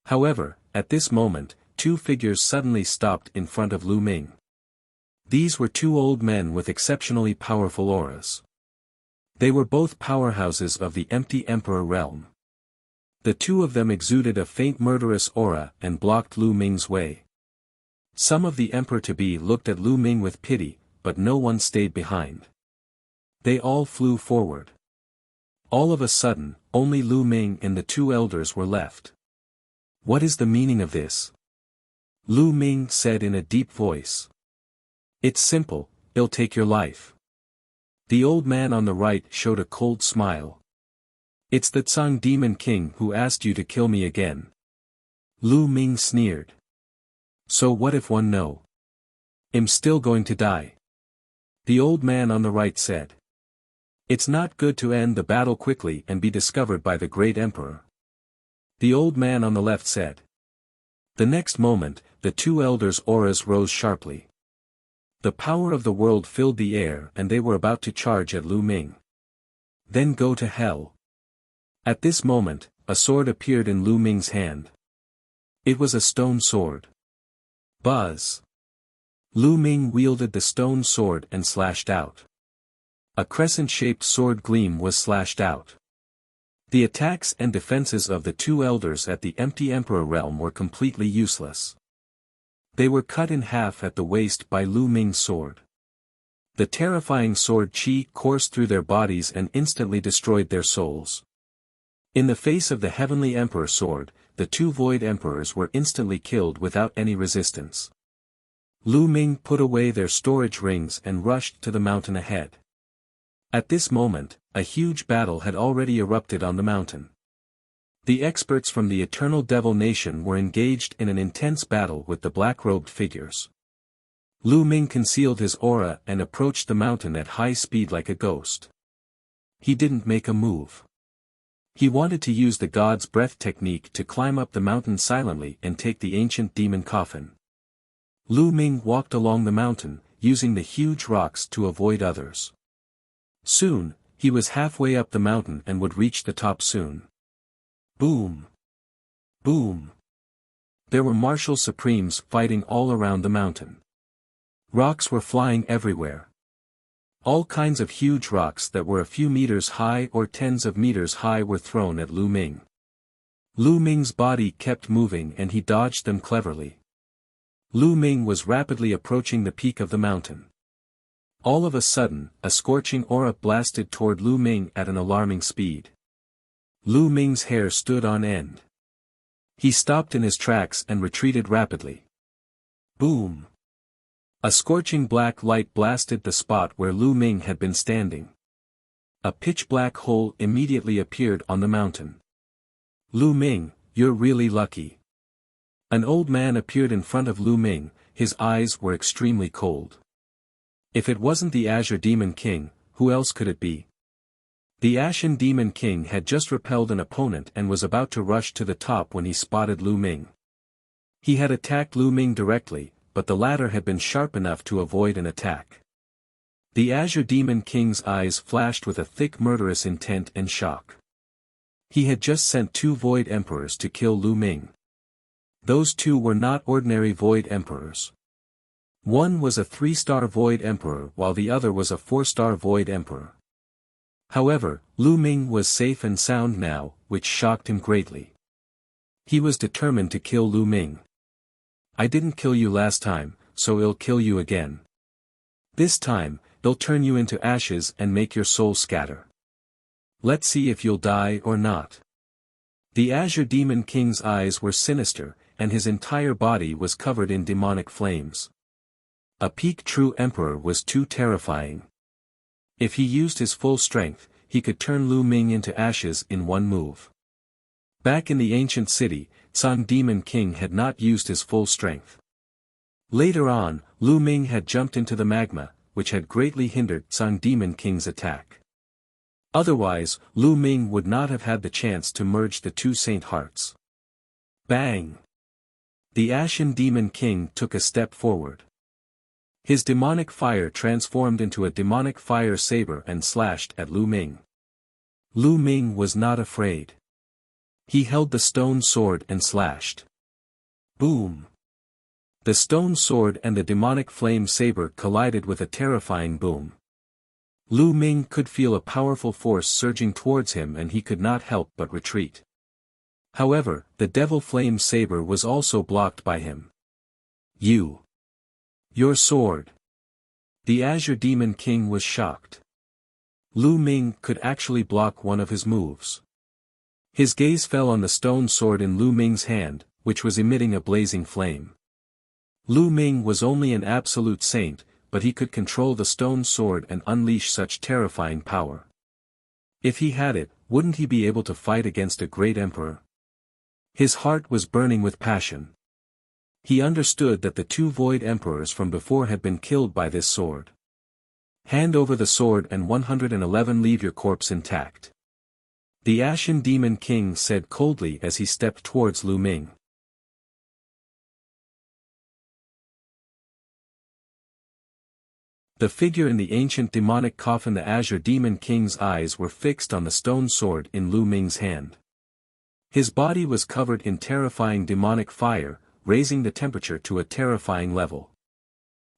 S1: However, at this moment, two figures suddenly stopped in front of Lu Ming. These were two old men with exceptionally powerful auras. They were both powerhouses of the empty emperor realm. The two of them exuded a faint murderous aura and blocked Lu Ming's way. Some of the emperor-to-be looked at Lu Ming with pity, but no one stayed behind. They all flew forward. All of a sudden, only Lu Ming and the two elders were left. What is the meaning of this? Lu Ming said in a deep voice. It's simple, he'll take your life. The old man on the right showed a cold smile. It's the Tsang Demon King who asked you to kill me again. Lu Ming sneered. So what if one no? I'm still going to die. The old man on the right said. It's not good to end the battle quickly and be discovered by the great emperor. The old man on the left said. The next moment, the two elders' auras rose sharply. The power of the world filled the air and they were about to charge at Lu Ming. Then go to hell. At this moment, a sword appeared in Lu Ming's hand. It was a stone sword. Buzz! Lu Ming wielded the stone sword and slashed out. A crescent-shaped sword gleam was slashed out. The attacks and defenses of the two elders at the empty emperor realm were completely useless. They were cut in half at the waist by Lu Ming's sword. The terrifying sword chi coursed through their bodies and instantly destroyed their souls. In the face of the heavenly emperor sword, the two void emperors were instantly killed without any resistance. Lu Ming put away their storage rings and rushed to the mountain ahead. At this moment, a huge battle had already erupted on the mountain. The experts from the Eternal Devil Nation were engaged in an intense battle with the black-robed figures. Lu Ming concealed his aura and approached the mountain at high speed like a ghost. He didn't make a move. He wanted to use the God's Breath technique to climb up the mountain silently and take the ancient demon coffin. Lu Ming walked along the mountain, using the huge rocks to avoid others. Soon, he was halfway up the mountain and would reach the top soon. Boom! Boom! There were martial supremes fighting all around the mountain. Rocks were flying everywhere. All kinds of huge rocks that were a few meters high or tens of meters high were thrown at Lu Ming. Lu Ming's body kept moving and he dodged them cleverly. Lu Ming was rapidly approaching the peak of the mountain. All of a sudden, a scorching aura blasted toward Lu Ming at an alarming speed. Lu Ming's hair stood on end. He stopped in his tracks and retreated rapidly. Boom! A scorching black light blasted the spot where Lu Ming had been standing. A pitch-black hole immediately appeared on the mountain. Lu Ming, you're really lucky. An old man appeared in front of Lu Ming, his eyes were extremely cold. If it wasn't the Azure Demon King, who else could it be? The Ashen Demon King had just repelled an opponent and was about to rush to the top when he spotted Lu Ming. He had attacked Lu Ming directly, but the latter had been sharp enough to avoid an attack. The Azure Demon King's eyes flashed with a thick murderous intent and shock. He had just sent 2 Void Emperors to kill Lu Ming. Those 2 were not ordinary Void Emperors. One was a 3-star Void Emperor while the other was a 4-star Void Emperor. However, Lu Ming was safe and sound now, which shocked him greatly. He was determined to kill Lu Ming. I didn't kill you last time, so I'll kill you again. This time, I'll turn you into ashes and make your soul scatter. Let's see if you'll die or not. The Azure Demon King's eyes were sinister, and his entire body was covered in demonic flames. A peak true emperor was too terrifying. If he used his full strength, he could turn Lu Ming into ashes in one move. Back in the ancient city, Sun Demon King had not used his full strength. Later on, Lu Ming had jumped into the magma, which had greatly hindered Sun Demon King's attack. Otherwise, Lu Ming would not have had the chance to merge the 2 Saint Hearts. Bang! The Ashen Demon King took a step forward. His demonic fire transformed into a demonic fire saber and slashed at Lu Ming. Lu Ming was not afraid. He held the stone sword and slashed. Boom! The stone sword and the demonic flame saber collided with a terrifying boom. Lu Ming could feel a powerful force surging towards him and he could not help but retreat. However, the devil flame saber was also blocked by him. Your sword. The Azure Demon King was shocked. Lu Ming could actually block one of his moves. His gaze fell on the stone sword in Lu Ming's hand, which was emitting a blazing flame. Lu Ming was only an absolute saint, but he could control the stone sword and unleash such terrifying power. If he had it, wouldn't he be able to fight against a great emperor? His heart was burning with passion. He understood that the 2 Void Emperors from before had been killed by this sword. Hand over the sword and 111 leave your corpse intact. The Ashen Demon King said coldly as he stepped towards Lu Ming. The figure in the ancient demonic coffin, the Azure Demon King's eyes were fixed on the stone sword in Lu Ming's hand. His body was covered in terrifying demonic fire, raising the temperature to a terrifying level.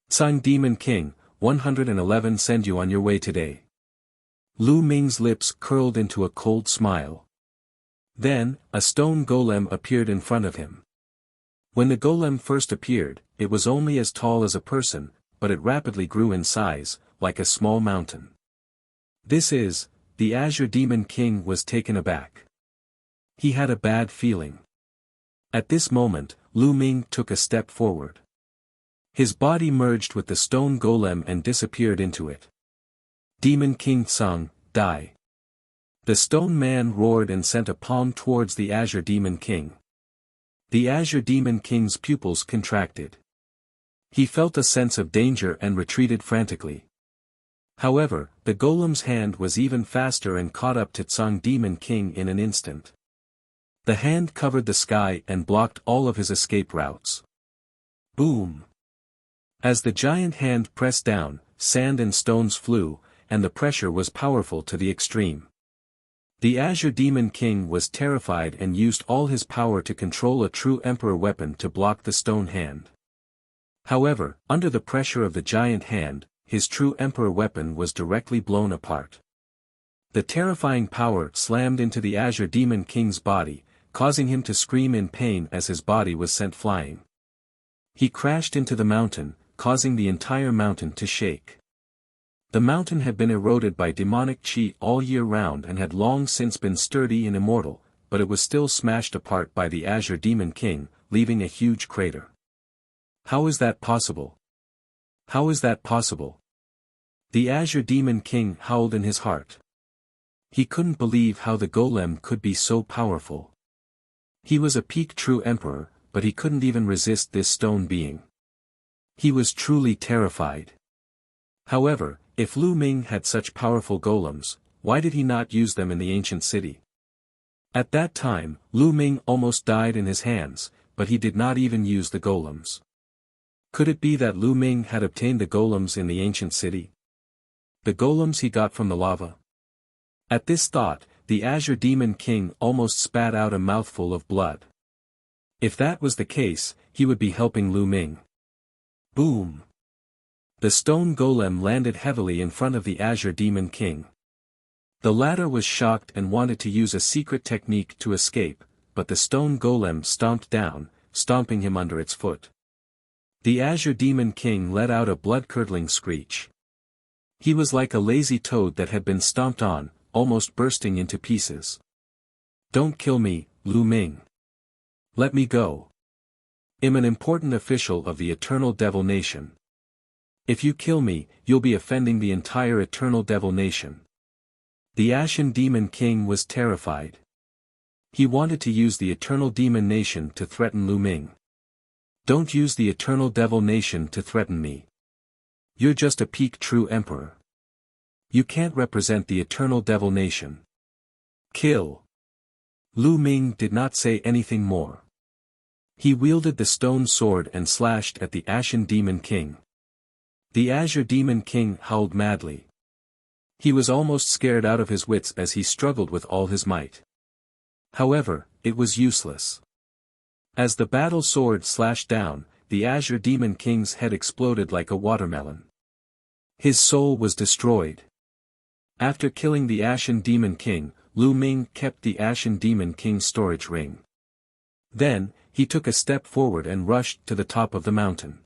S1: Sun Demon King, 111 send you on your way today. Lu Ming's lips curled into a cold smile. Then, a stone golem appeared in front of him. When the golem first appeared, it was only as tall as a person, but it rapidly grew in size, like a small mountain. The Azure Demon King was taken aback. He had a bad feeling. At this moment, Lu Ming took a step forward. His body merged with the stone golem and disappeared into it. Demon King Tsung, die. The stone man roared and sent a palm towards the Azure Demon King. The Azure Demon King's pupils contracted. He felt a sense of danger and retreated frantically. However, the golem's hand was even faster and caught up to Tsung Demon King in an instant. The hand covered the sky and blocked all of his escape routes. Boom! As the giant hand pressed down, sand and stones flew, and the pressure was powerful to the extreme. The Azure Demon King was terrified and used all his power to control a true Emperor weapon to block the stone hand. However, under the pressure of the giant hand, his true Emperor weapon was directly blown apart. The terrifying power slammed into the Azure Demon King's body, causing him to scream in pain as his body was sent flying. He crashed into the mountain, causing the entire mountain to shake. The mountain had been eroded by demonic chi all year round and had long since been sturdy and immortal, but it was still smashed apart by the Azure Demon King, leaving a huge crater. How is that possible? How is that possible? The Azure Demon King howled in his heart. He couldn't believe how the golem could be so powerful. He was a peak true emperor, but he couldn't even resist this stone being. He was truly terrified. However, if Lu Ming had such powerful golems, why did he not use them in the ancient city? At that time, Lu Ming almost died in his hands, but he did not even use the golems. Could it be that Lu Ming had obtained the golems in the ancient city? The golems he got from the lava? At this thought, the Azure Demon King almost spat out a mouthful of blood. If that was the case, he would be helping Lu Ming. Boom! The stone golem landed heavily in front of the Azure Demon King. The latter was shocked and wanted to use a secret technique to escape, but the stone golem stomped down, stomping him under its foot. The Azure Demon King let out a blood-curdling screech. He was like a lazy toad that had been stomped on, almost bursting into pieces. Don't kill me, Lu Ming. Let me go. I'm an important official of the Eternal Devil Nation. If you kill me, you'll be offending the entire Eternal Devil Nation. The Ashen Demon King was terrified. He wanted to use the Eternal Demon Nation to threaten Lu Ming. Don't use the Eternal Devil Nation to threaten me. You're just a peak true emperor. You can't represent the Eternal Devil Nation. Kill. Lu Ming did not say anything more. He wielded the stone sword and slashed at the Ashen Demon King. The Azure Demon King howled madly. He was almost scared out of his wits as he struggled with all his might. However, it was useless. As the battle sword slashed down, the Azure Demon King's head exploded like a watermelon. His soul was destroyed. After killing the Ashen Demon King, Lu Ming kept the Ashen Demon King's storage ring. Then, he took a step forward and rushed to the top of the mountain.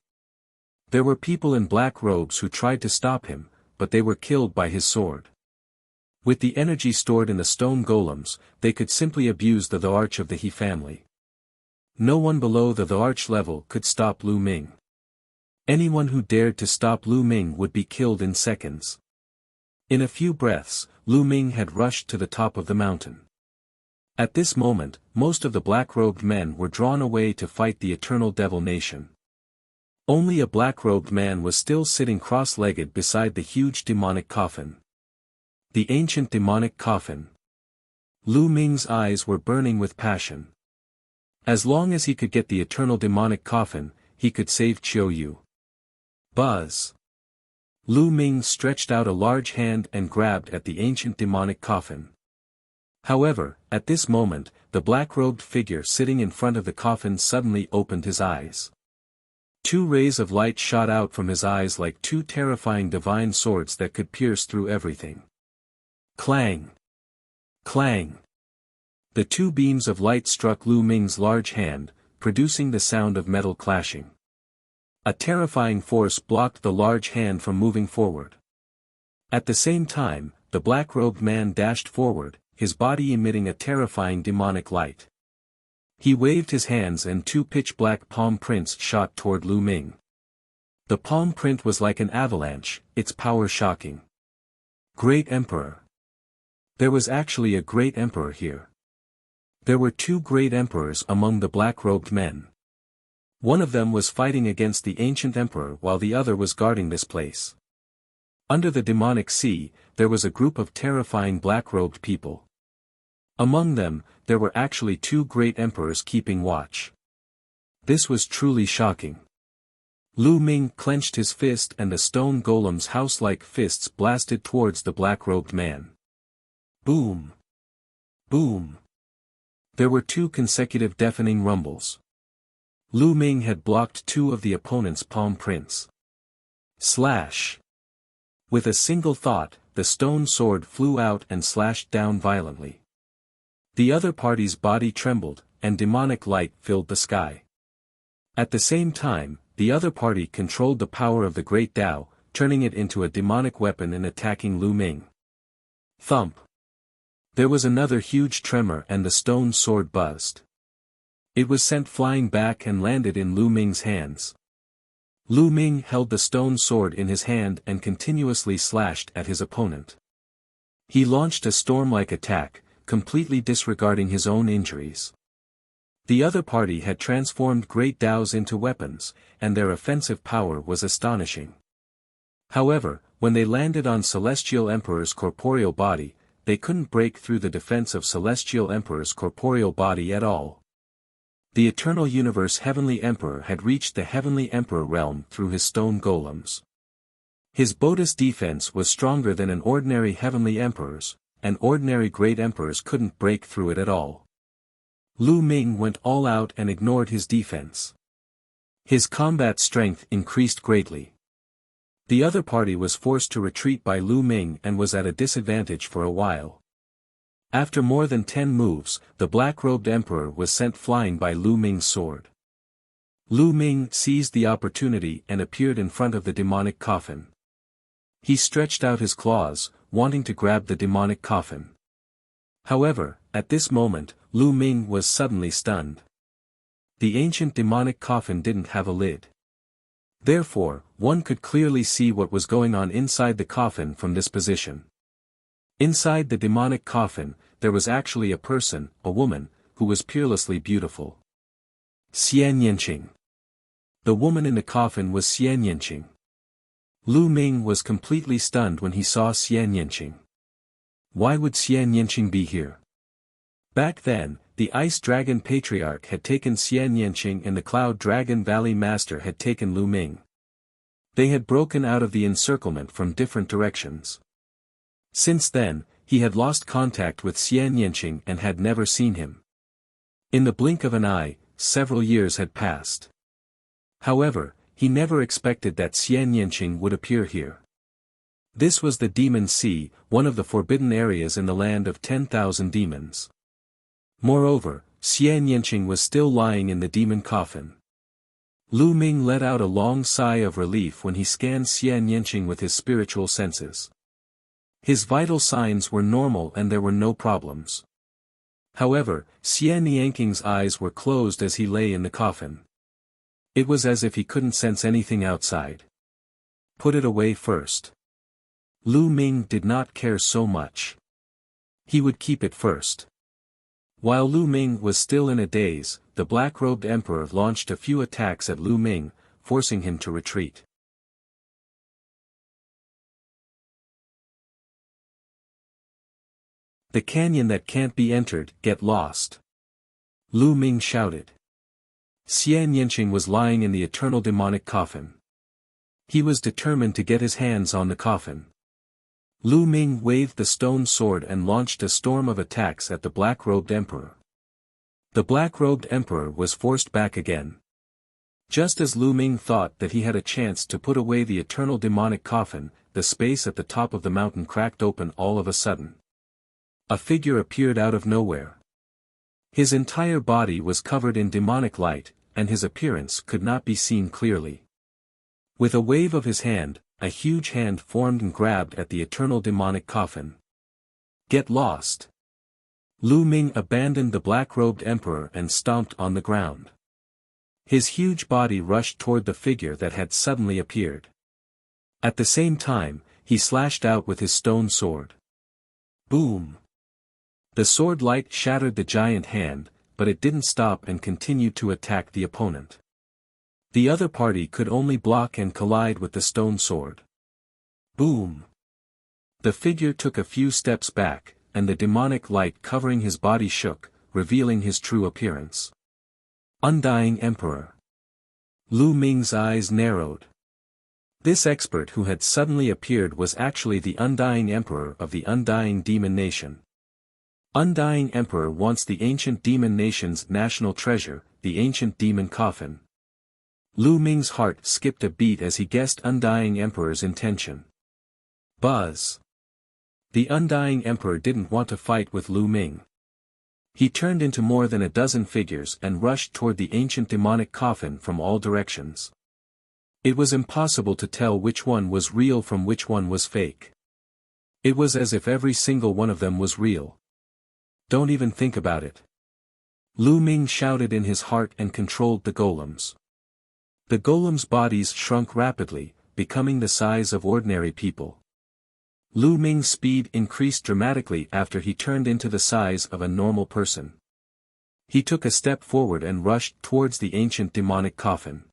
S1: There were people in black robes who tried to stop him, but they were killed by his sword. With the energy stored in the stone golems, they could simply abuse the arch of the He family. No one below the arch level could stop Lu Ming. Anyone who dared to stop Lu Ming would be killed in seconds. In a few breaths, Lu Ming had rushed to the top of the mountain. At this moment, most of the black-robed men were drawn away to fight the Eternal Devil Nation. Only a black-robed man was still sitting cross-legged beside the huge demonic coffin. The ancient demonic coffin. Lu Ming's eyes were burning with passion. As long as he could get the eternal demonic coffin, he could save Qiu. Buzz. Lu Ming stretched out a large hand and grabbed at the ancient demonic coffin. However, at this moment, the black-robed figure sitting in front of the coffin suddenly opened his eyes. Two rays of light shot out from his eyes like two terrifying divine swords that could pierce through everything. Clang! Clang! The two beams of light struck Lu Ming's large hand, producing the sound of metal clashing. A terrifying force blocked the large hand from moving forward. At the same time, the black-robed man dashed forward, his body emitting a terrifying demonic light. He waved his hands and two pitch-black palm prints shot toward Lu Ming. The palm print was like an avalanche, its power shocking. Great Emperor. There was actually a great emperor here. There were two great emperors among the black-robed men. One of them was fighting against the ancient emperor while the other was guarding this place. Under the demonic sea, there was a group of terrifying black-robed people. Among them, there were actually two great emperors keeping watch. This was truly shocking. Lu Ming clenched his fist and the stone golem's house-like fists blasted towards the black-robed man. Boom! Boom! There were two consecutive deafening rumbles. Lu Ming had blocked two of the opponent's palm prints. Slash! With a single thought, the stone sword flew out and slashed down violently. The other party's body trembled, and demonic light filled the sky. At the same time, the other party controlled the power of the Great Tao, turning it into a demonic weapon and attacking Lu Ming. Thump! There was another huge tremor and the stone sword buzzed. It was sent flying back and landed in Lu Ming's hands. Lu Ming held the stone sword in his hand and continuously slashed at his opponent. He launched a storm-like attack, completely disregarding his own injuries. The other party had transformed great dows into weapons, and their offensive power was astonishing. However, when they landed on Celestial Emperor's corporeal body, they couldn't break through the defense of Celestial Emperor's corporeal body at all. The Eternal Universe Heavenly Emperor had reached the Heavenly Emperor realm through his stone golems. His Bodis defense was stronger than an ordinary Heavenly Emperor's, and ordinary Great Emperors couldn't break through it at all. Lu Ming went all out and ignored his defense. His combat strength increased greatly. The other party was forced to retreat by Lu Ming and was at a disadvantage for a while. After more than 10 moves, the black-robed emperor was sent flying by Lu Ming's sword. Lu Ming seized the opportunity and appeared in front of the demonic coffin. He stretched out his claws, wanting to grab the demonic coffin. However, at this moment, Lu Ming was suddenly stunned. The ancient demonic coffin didn't have a lid. Therefore, one could clearly see what was going on inside the coffin from this position. Inside the demonic coffin, there was actually a person, a woman, who was peerlessly beautiful. Nianqing. The woman in the coffin was Nianqing. Lu Ming was completely stunned when he saw Nianqing. Why would Nianqing be here? Back then, the Ice Dragon Patriarch had taken Nianqing and the Cloud Dragon Valley Master had taken Lu Ming. They had broken out of the encirclement from different directions. Since then, he had lost contact with Nianqing and had never seen him. In the blink of an eye, several years had passed. However, he never expected that Nianqing would appear here. This was the Demon Sea, one of the forbidden areas in the land of 10,000 demons. Moreover, Nianqing was still lying in the demon coffin. Lu Ming let out a long sigh of relief when he scanned Nianqing with his spiritual senses. His vital signs were normal and there were no problems. However, nianqing's eyes were closed as he lay in the coffin. It was as if he couldn't sense anything outside. Put it away first. Lu Ming did not care so much. He would keep it first. While Lu Ming was still in a daze, the black-robed emperor launched a few attacks at Lu Ming, forcing him to retreat. The canyon that can't be entered, get lost. Lu Ming shouted. Nianqing was lying in the eternal demonic coffin. He was determined to get his hands on the coffin. Lu Ming waved the stone sword and launched a storm of attacks at the black-robed emperor. The black-robed emperor was forced back again. Just as Lu Ming thought that he had a chance to put away the eternal demonic coffin, the space at the top of the mountain cracked open all of a sudden. A figure appeared out of nowhere. His entire body was covered in demonic light, and his appearance could not be seen clearly. With a wave of his hand, a huge hand formed and grabbed at the eternal demonic coffin. Get lost! Lu Ming abandoned the black-robed emperor and stomped on the ground. His huge body rushed toward the figure that had suddenly appeared. At the same time, he slashed out with his stone sword. Boom! The sword light shattered the giant hand, but it didn't stop and continued to attack the opponent. The other party could only block and collide with the stone sword. Boom! The figure took a few steps back, and the demonic light covering his body shook, revealing his true appearance. Undying Emperor. Lu Ming's eyes narrowed. This expert who had suddenly appeared was actually the Undying Emperor of the Undying Demon Nation. Undying Emperor wants the ancient demon nation's national treasure, the ancient demon coffin. Lu Ming's heart skipped a beat as he guessed Undying Emperor's intention. Buzz. The Undying Emperor didn't want to fight with Lu Ming. He turned into more than a dozen figures and rushed toward the ancient demonic coffin from all directions. It was impossible to tell which one was real from which one was fake. It was as if every single one of them was real. Don't even think about it. Lu Ming shouted in his heart and controlled the golems. The golems' bodies shrunk rapidly, becoming the size of ordinary people. Lu Ming's speed increased dramatically after he turned into the size of a normal person. He took a step forward and rushed towards the ancient demonic coffin.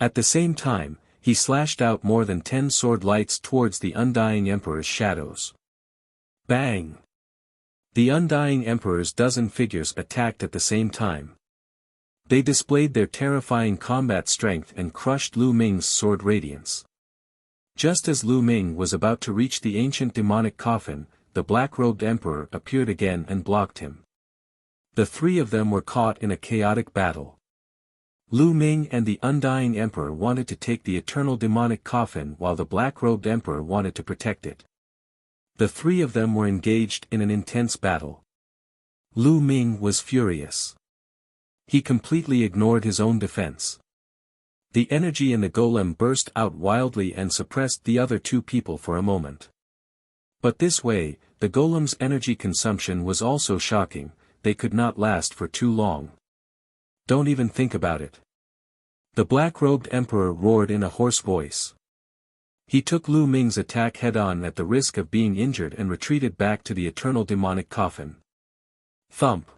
S1: At the same time, he slashed out more than 10 sword lights towards the undying emperor's shadows. Bang! The undying emperor's dozen figures attacked at the same time. They displayed their terrifying combat strength and crushed Lu Ming's sword radiance. Just as Lu Ming was about to reach the ancient demonic coffin, the black-robed emperor appeared again and blocked him. The three of them were caught in a chaotic battle. Lu Ming and the undying emperor wanted to take the eternal demonic coffin while the black-robed emperor wanted to protect it. The three of them were engaged in an intense battle. Lu Ming was furious. He completely ignored his own defense. The energy in the golem burst out wildly and suppressed the other two people for a moment. But this way, the golem's energy consumption was also shocking, they could not last for too long. Don't even think about it. The black-robed emperor roared in a hoarse voice. He took Lu Ming's attack head-on at the risk of being injured and retreated back to the eternal demonic coffin. Thump!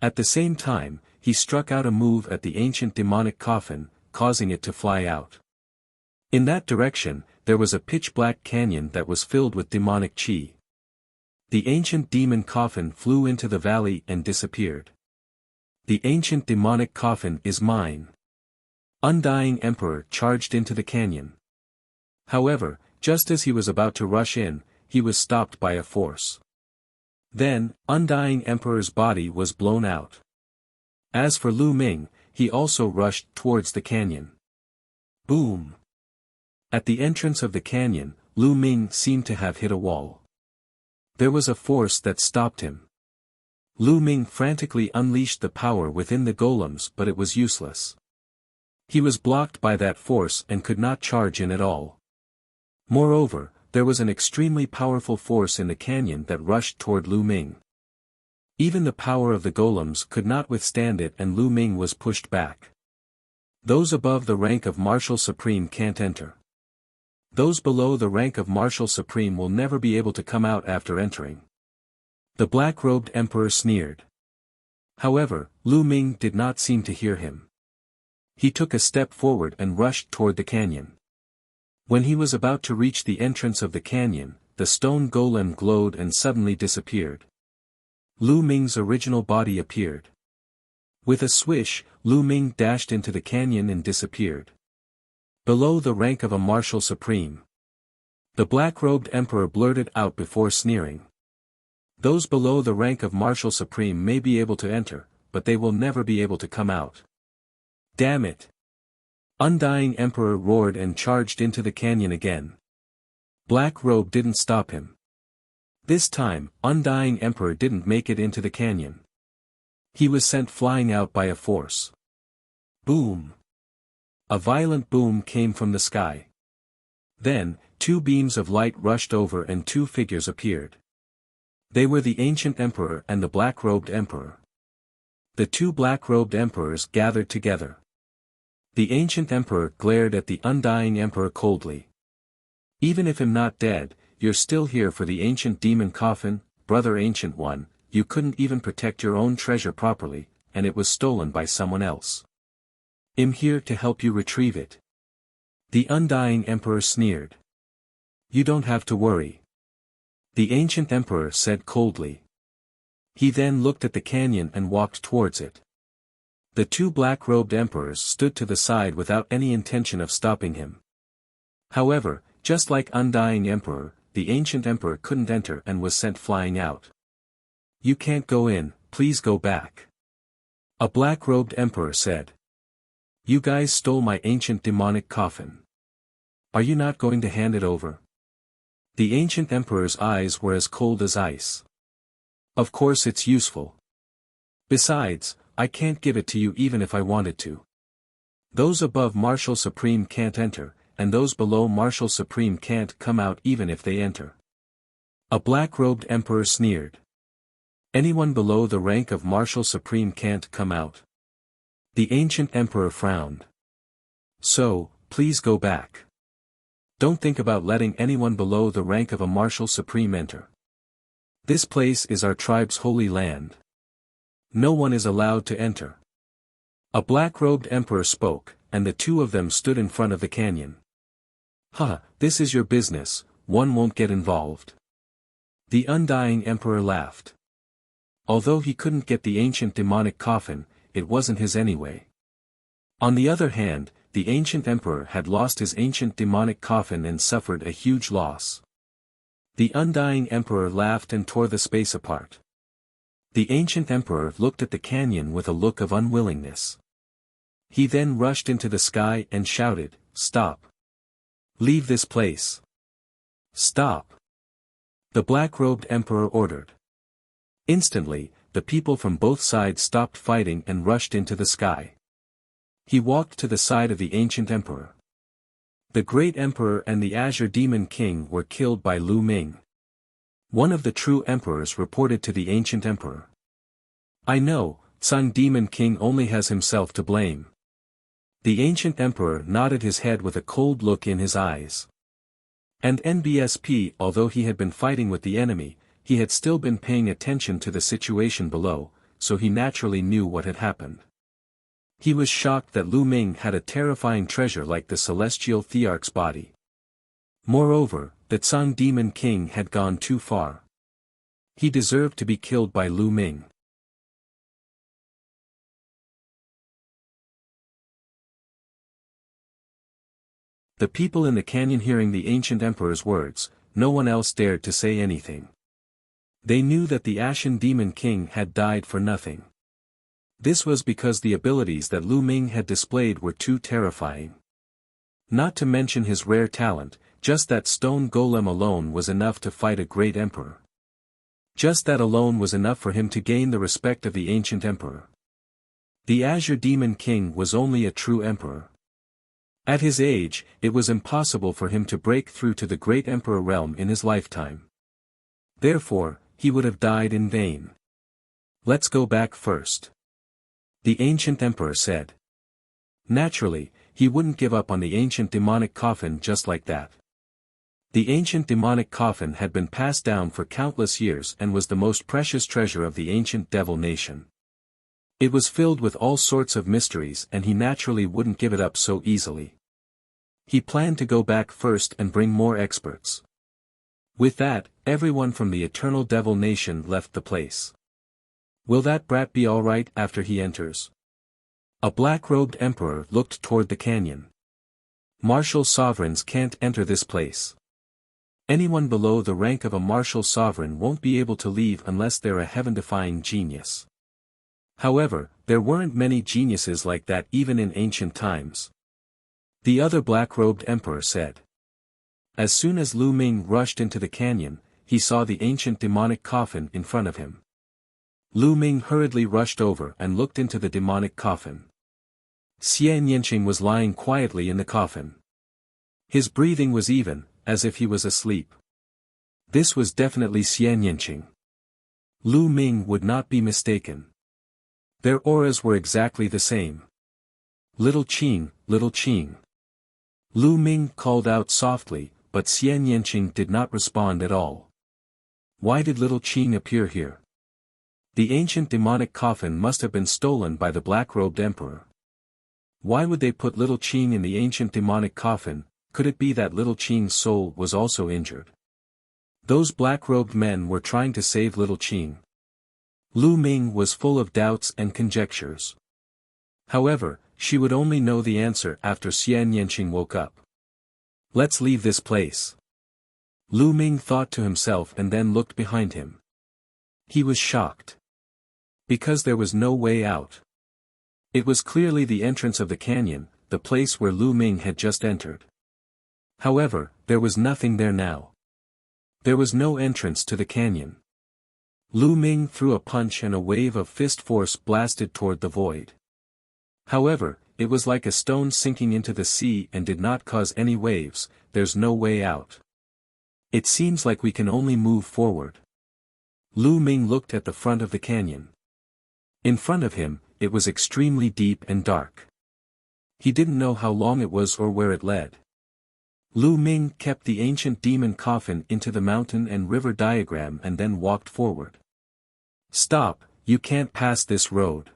S1: At the same time, he struck out a move at the ancient demonic coffin, causing it to fly out. In that direction, there was a pitch-black canyon that was filled with demonic chi. The ancient demon coffin flew into the valley and disappeared. The ancient demonic coffin is mine. Undying Emperor charged into the canyon. However, just as he was about to rush in, he was stopped by a force. Then, Undying Emperor's body was blown out. As for Lu Ming, he also rushed towards the canyon. Boom! At the entrance of the canyon, Lu Ming seemed to have hit a wall. There was a force that stopped him. Lu Ming frantically unleashed the power within the golems, but it was useless. He was blocked by that force and could not charge in at all. Moreover, there was an extremely powerful force in the canyon that rushed toward Lu Ming. Even the power of the golems could not withstand it, and Lu Ming was pushed back. Those above the rank of Martial Supreme can't enter. Those below the rank of Martial Supreme will never be able to come out after entering. The black-robed emperor sneered. However, Lu Ming did not seem to hear him. He took a step forward and rushed toward the canyon. When he was about to reach the entrance of the canyon, the stone golem glowed and suddenly disappeared. Lu Ming's original body appeared. With a swish, Lu Ming dashed into the canyon and disappeared. Below the rank of a Martial Supreme. The black-robed emperor blurted out before sneering. Those below the rank of Martial Supreme may be able to enter, but they will never be able to come out. Damn it! Undying Emperor roared and charged into the canyon again. Black Robe didn't stop him. This time, Undying Emperor didn't make it into the canyon. He was sent flying out by a force. Boom! A violent boom came from the sky. Then, two beams of light rushed over and two figures appeared. They were the Ancient Emperor and the Black-Robed Emperor. The two Black-Robed Emperors gathered together. The Ancient Emperor glared at the Undying Emperor coldly. Even if I'm not dead, you're still here for the ancient demon coffin, brother Ancient One. You couldn't even protect your own treasure properly, and it was stolen by someone else. I'm here to help you retrieve it. The Undying Emperor sneered. You don't have to worry. The Ancient Emperor said coldly. He then looked at the canyon and walked towards it. The two black-robed emperors stood to the side without any intention of stopping him. However, just like Undying Emperor, the Ancient Emperor couldn't enter and was sent flying out. You can't go in, please go back. A black-robed emperor said. You guys stole my ancient demonic coffin. Are you not going to hand it over? The Ancient Emperor's eyes were as cold as ice. Of course it's useful. Besides, I can't give it to you even if I wanted to. Those above Martial Supreme can't enter, and those below Martial Supreme can't come out even if they enter. A black-robed emperor sneered. Anyone below the rank of Martial Supreme can't come out. The ancient emperor frowned. So, please go back. Don't think about letting anyone below the rank of a Martial Supreme enter. This place is our tribe's holy land. No one is allowed to enter. A black-robed emperor spoke, and the two of them stood in front of the canyon. This is your business, one won't get involved. The undying emperor laughed. Although he couldn't get the ancient demonic coffin, it wasn't his anyway. On the other hand, the ancient emperor had lost his ancient demonic coffin and suffered a huge loss. The undying emperor laughed and tore the space apart. The ancient emperor looked at the canyon with a look of unwillingness. He then rushed into the sky and shouted, "Stop! Leave this place! Stop!" The black-robed emperor ordered. Instantly, the people from both sides stopped fighting and rushed into the sky. He walked to the side of the ancient emperor. The great emperor and the Azure demon king were killed by Lu Ming. One of the true emperors reported to the ancient emperor. "I know, Sun Demon King only has himself to blame." The ancient emperor nodded his head with a cold look in his eyes. And NBSP, although he had been fighting with the enemy, he had still been paying attention to the situation below, so he naturally knew what had happened. He was shocked that Lu Ming had a terrifying treasure like the celestial thearch's body. Moreover, that Sun Demon King had gone too far. He deserved to be killed by Lu Ming. The people in the canyon hearing the ancient emperor's words, no one else dared to say anything. They knew that the Ashen Demon King had died for nothing. This was because the abilities that Lu Ming had displayed were too terrifying. Not to mention his rare talent, just that stone golem alone was enough to fight a great emperor. Just that alone was enough for him to gain the respect of the ancient emperor. The Azure Demon King was only a true emperor. At his age, it was impossible for him to break through to the great emperor realm in his lifetime. Therefore, he would have died in vain. "Let's go back first," the ancient emperor said. Naturally, he wouldn't give up on the ancient demonic coffin just like that. The ancient demonic coffin had been passed down for countless years and was the most precious treasure of the ancient devil nation. It was filled with all sorts of mysteries and he naturally wouldn't give it up so easily. He planned to go back first and bring more experts. With that, everyone from the eternal devil nation left the place. Will that brat be alright after he enters? A black-robed emperor looked toward the canyon. Martial sovereigns can't enter this place. Anyone below the rank of a martial sovereign won't be able to leave unless they're a heaven-defying genius. However, there weren't many geniuses like that even in ancient times. The other black-robed emperor said. As soon as Lu Ming rushed into the canyon, he saw the ancient demonic coffin in front of him. Lu Ming hurriedly rushed over and looked into the demonic coffin. Nianqing was lying quietly in the coffin. His breathing was even, as if he was asleep. This was definitely Nianqing. Lu Ming would not be mistaken. Their auras were exactly the same. "Little Qing, little Qing." Lu Ming called out softly, but Nianqing did not respond at all. Why did little Qing appear here? The ancient demonic coffin must have been stolen by the black-robed emperor. Why would they put little Qing in the ancient demonic coffin? Could it be that little Qing's soul was also injured? Those black-robed men were trying to save little Qing. Lu Ming was full of doubts and conjectures. However, she would only know the answer after Nianqing woke up. "Let's leave this place." Lu Ming thought to himself and then looked behind him. He was shocked. Because there was no way out. It was clearly the entrance of the canyon, the place where Lu Ming had just entered. However, there was nothing there now. There was no entrance to the canyon. Lu Ming threw a punch and a wave of fist force blasted toward the void. However, it was like a stone sinking into the sea and did not cause any waves. There's no way out. It seems like we can only move forward. Lu Ming looked at the front of the canyon. In front of him, it was extremely deep and dark. He didn't know how long it was or where it led. Lu Ming kept the ancient demon coffin into the mountain and river diagram and then walked forward. Stop, you can't pass this road.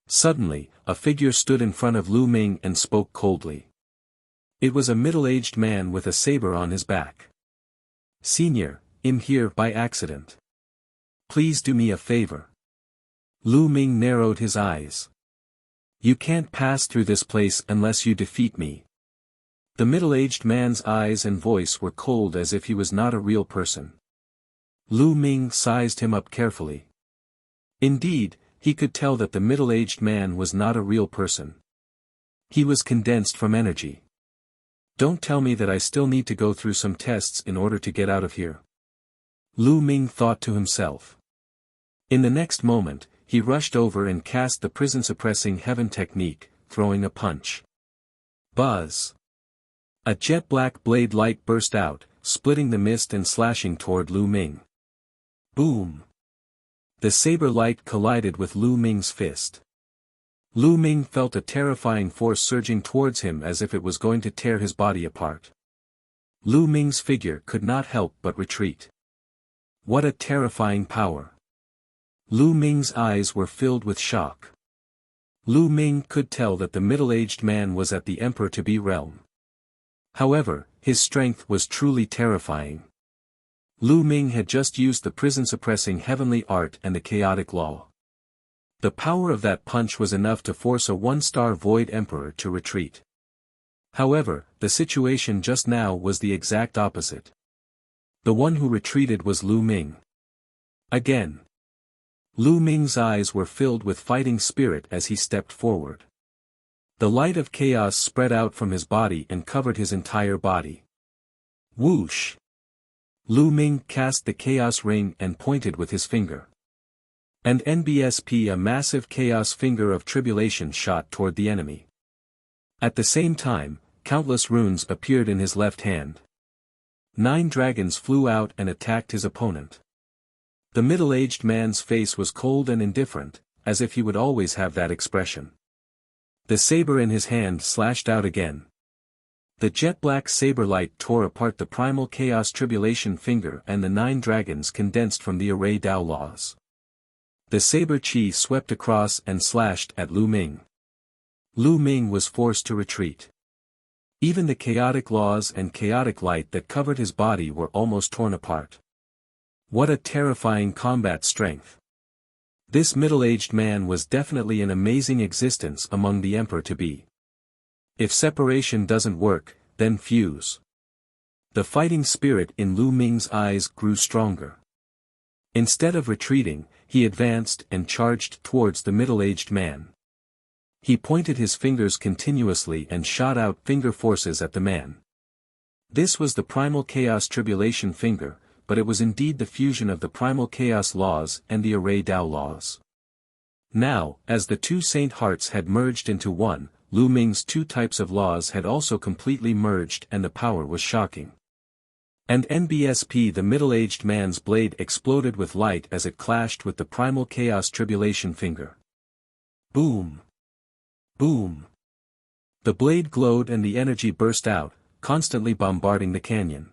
S1: Suddenly, a figure stood in front of Lu Ming and spoke coldly. It was a middle-aged man with a saber on his back. Senior, I'm here by accident. Please do me a favor. Lu Ming narrowed his eyes. You can't pass through this place unless you defeat me. The middle-aged man's eyes and voice were cold as if he was not a real person. Lu Ming sized him up carefully. Indeed, he could tell that the middle-aged man was not a real person. He was condensed from energy. Don't tell me that I still need to go through some tests in order to get out of here. Lu Ming thought to himself. In the next moment, he rushed over and cast the prison-suppressing heaven technique, throwing a punch. Buzz! A jet-black blade light burst out, splitting the mist and slashing toward Lu Ming. Boom! The saber light collided with Lu Ming's fist. Lu Ming felt a terrifying force surging towards him as if it was going to tear his body apart. Lu Ming's figure could not help but retreat. What a terrifying power! Lu Ming's eyes were filled with shock. Lu Ming could tell that the middle-aged man was at the Emperor-to-be realm. However, his strength was truly terrifying. Lu Ming had just used the prison-suppressing heavenly art and the chaotic law. The power of that punch was enough to force a one-star Void Emperor to retreat. However, the situation just now was the exact opposite. The one who retreated was Lu Ming. Again. Lu Ming's eyes were filled with fighting spirit as he stepped forward. The light of chaos spread out from his body and covered his entire body. Whoosh! Lu Ming cast the chaos ring and pointed with his finger. And NBSP, a massive chaos finger of tribulation, shot toward the enemy. At the same time, countless runes appeared in his left hand. 9 dragons flew out and attacked his opponent. The middle-aged man's face was cold and indifferent, as if he would always have that expression. The saber in his hand slashed out again. The jet-black saber light tore apart the primal chaos tribulation finger and the 9 dragons condensed from the array Dao laws. The saber chi swept across and slashed at Lu Ming. Lu Ming was forced to retreat. Even the chaotic laws and chaotic light that covered his body were almost torn apart. What a terrifying combat strength! This middle-aged man was definitely an amazing existence among the Emperor-to-be. If separation doesn't work, then fuse. The fighting spirit in Lu Ming's eyes grew stronger. Instead of retreating, he advanced and charged towards the middle-aged man. He pointed his fingers continuously and shot out finger forces at the man. This was the primal chaos tribulation finger, but it was indeed the fusion of the primal chaos laws and the array Dao laws. Now, as the 2 saint hearts had merged into one, Lu Ming's 2 types of laws had also completely merged and the power was shocking. And NBSP, the middle-aged man's blade exploded with light as it clashed with the primal chaos tribulation finger. Boom! Boom! The blade glowed and the energy burst out, constantly bombarding the canyon.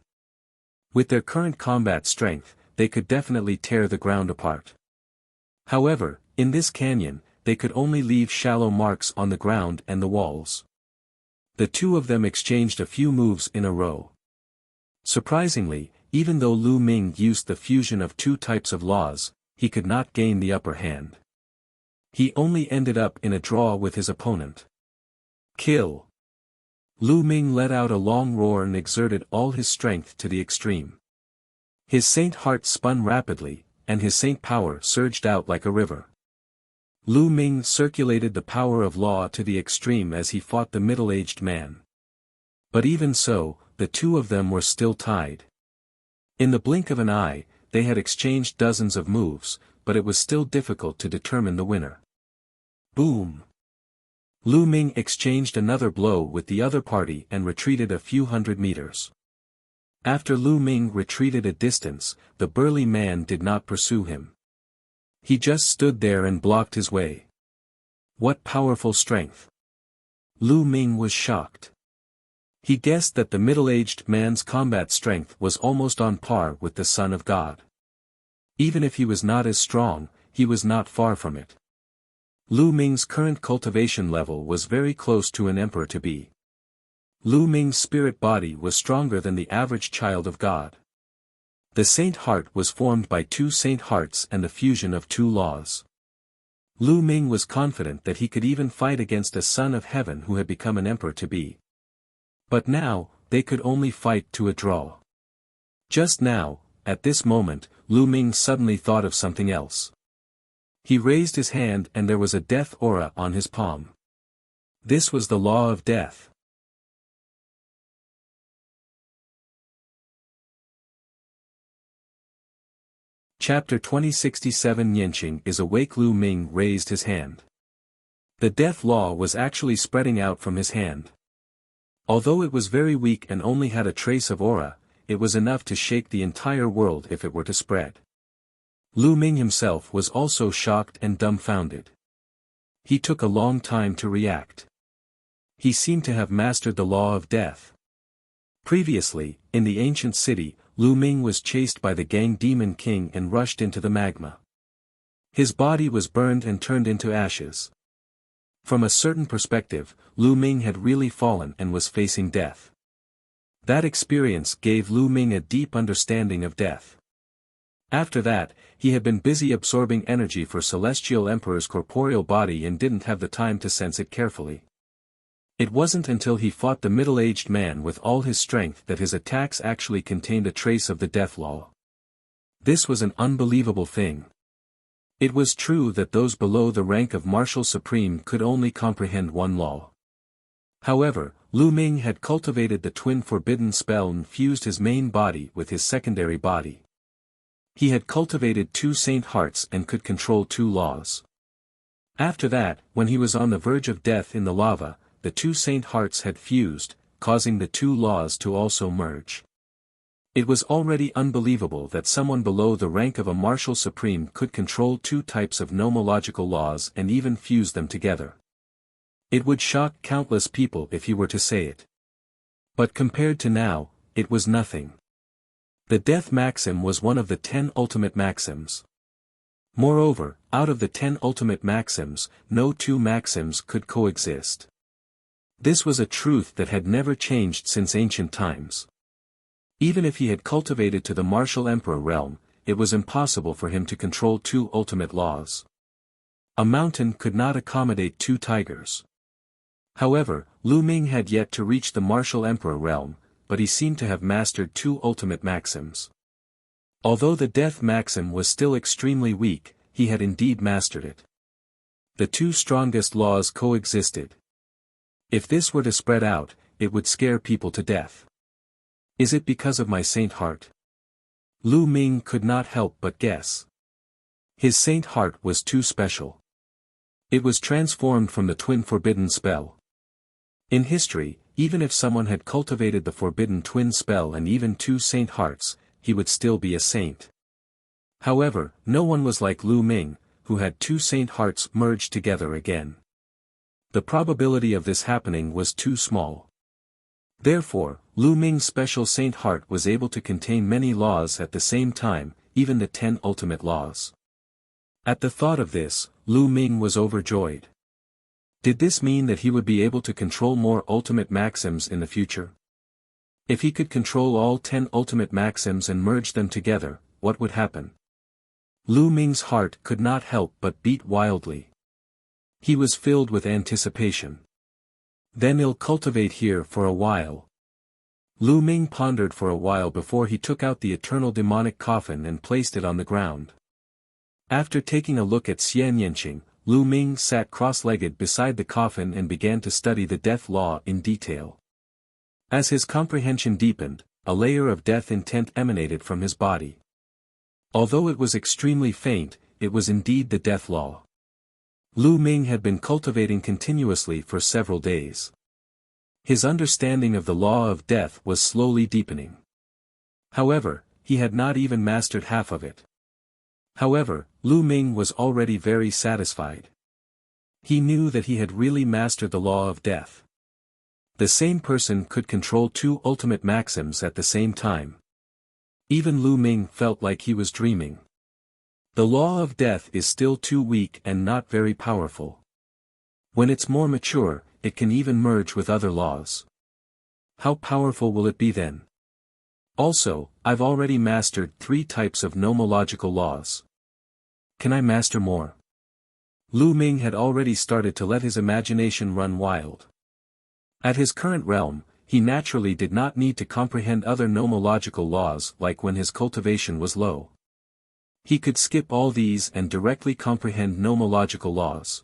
S1: With their current combat strength, they could definitely tear the ground apart. However, in this canyon, they could only leave shallow marks on the ground and the walls. The 2 of them exchanged a few moves in a row. Surprisingly, even though Lu Ming used the fusion of 2 types of laws, he could not gain the upper hand. He only ended up in a draw with his opponent. Kill! Lu Ming let out a long roar and exerted all his strength to the extreme. His saint heart spun rapidly, and his saint power surged out like a river. Lu Ming circulated the power of law to the extreme as he fought the middle-aged man. But even so, the 2 of them were still tied. In the blink of an eye, they had exchanged dozens of moves, but it was still difficult to determine the winner. Boom! Lu Ming exchanged another blow with the other party and retreated a few hundred meters. After Lu Ming retreated a distance, the burly man did not pursue him. He just stood there and blocked his way. What powerful strength! Lu Ming was shocked. He guessed that the middle-aged man's combat strength was almost on par with the Son of God. Even if he was not as strong, he was not far from it. Lu Ming's current cultivation level was very close to an emperor-to-be. Lu Ming's spirit body was stronger than the average child of God. The saint heart was formed by two saint hearts and the fusion of two laws. Lu Ming was confident that he could even fight against a son of heaven who had become an emperor-to-be. But now, they could only fight to a draw. Just now, at this moment, Lu Ming suddenly thought of something else. He raised his hand and there was a death aura on his palm. This was the law of death. Chapter 2067 Nianqing is awake. Lu Ming raised his hand. The death law was actually spreading out from his hand. Although it was very weak and only had a trace of aura, it was enough to shake the entire world if it were to spread. Lu Ming himself was also shocked and dumbfounded. He took a long time to react. He seemed to have mastered the law of death. Previously, in the ancient city, Lu Ming was chased by the gang demon king and rushed into the magma. His body was burned and turned into ashes. From a certain perspective, Lu Ming had really fallen and was facing death. That experience gave Lu Ming a deep understanding of death. After that, he had been busy absorbing energy for Celestial Emperor's corporeal body and didn't have the time to sense it carefully. It wasn't until he fought the middle-aged man with all his strength that his attacks actually contained a trace of the death law. This was an unbelievable thing. It was true that those below the rank of Martial Supreme could only comprehend one law. However, Lu Ming had cultivated the twin forbidden spell and fused his main body with his secondary body. He had cultivated two saint hearts and could control two laws. After that, when he was on the verge of death in the lava, the two saint hearts had fused, causing the two laws to also merge. It was already unbelievable that someone below the rank of a Martial Supreme could control two types of nomological laws and even fuse them together. It would shock countless people if he were to say it. But compared to now, it was nothing. The death maxim was one of the 10 ultimate maxims. Moreover, out of the 10 ultimate maxims, no two maxims could coexist. This was a truth that had never changed since ancient times. Even if he had cultivated to the Martial Emperor realm, it was impossible for him to control two ultimate laws. A mountain could not accommodate two tigers. However, Lu Ming had yet to reach the Martial Emperor realm, but he seemed to have mastered two ultimate maxims. Although the death maxim was still extremely weak, he had indeed mastered it. The two strongest laws coexisted. If this were to spread out, it would scare people to death. Is it because of my saint heart? Lu Ming could not help but guess. His saint heart was too special. It was transformed from the twin forbidden spell. In history, even if someone had cultivated the forbidden twin spell and even two saint hearts, he would still be a saint. However, no one was like Lu Ming, who had two saint hearts merged together again. The probability of this happening was too small. Therefore, Lu Ming's special saint heart was able to contain many laws at the same time, even the 10 ultimate laws. At the thought of this, Lu Ming was overjoyed. Did this mean that he would be able to control more ultimate maxims in the future? If he could control all 10 ultimate maxims and merge them together, what would happen? Lu Ming's heart could not help but beat wildly. He was filled with anticipation. Then he'll cultivate here for a while. Lu Ming pondered for a while before he took out the eternal demonic coffin and placed it on the ground. After taking a look at nianqing, Lu Ming sat cross-legged beside the coffin and began to study the death law in detail. As his comprehension deepened, a layer of death intent emanated from his body. Although it was extremely faint, it was indeed the death law. Lu Ming had been cultivating continuously for several days. His understanding of the law of death was slowly deepening. However, he had not even mastered half of it. However, Lu Ming was already very satisfied. He knew that he had really mastered the law of death. The same person could control two ultimate maxims at the same time. Even Lu Ming felt like he was dreaming. The law of death is still too weak and not very powerful. When it's more mature, it can even merge with other laws. How powerful will it be then? Also, I've already mastered 3 types of nomological laws. Can I master more? Lu Ming had already started to let his imagination run wild. At his current realm, he naturally did not need to comprehend other nomological laws like when his cultivation was low. He could skip all these and directly comprehend nomological laws.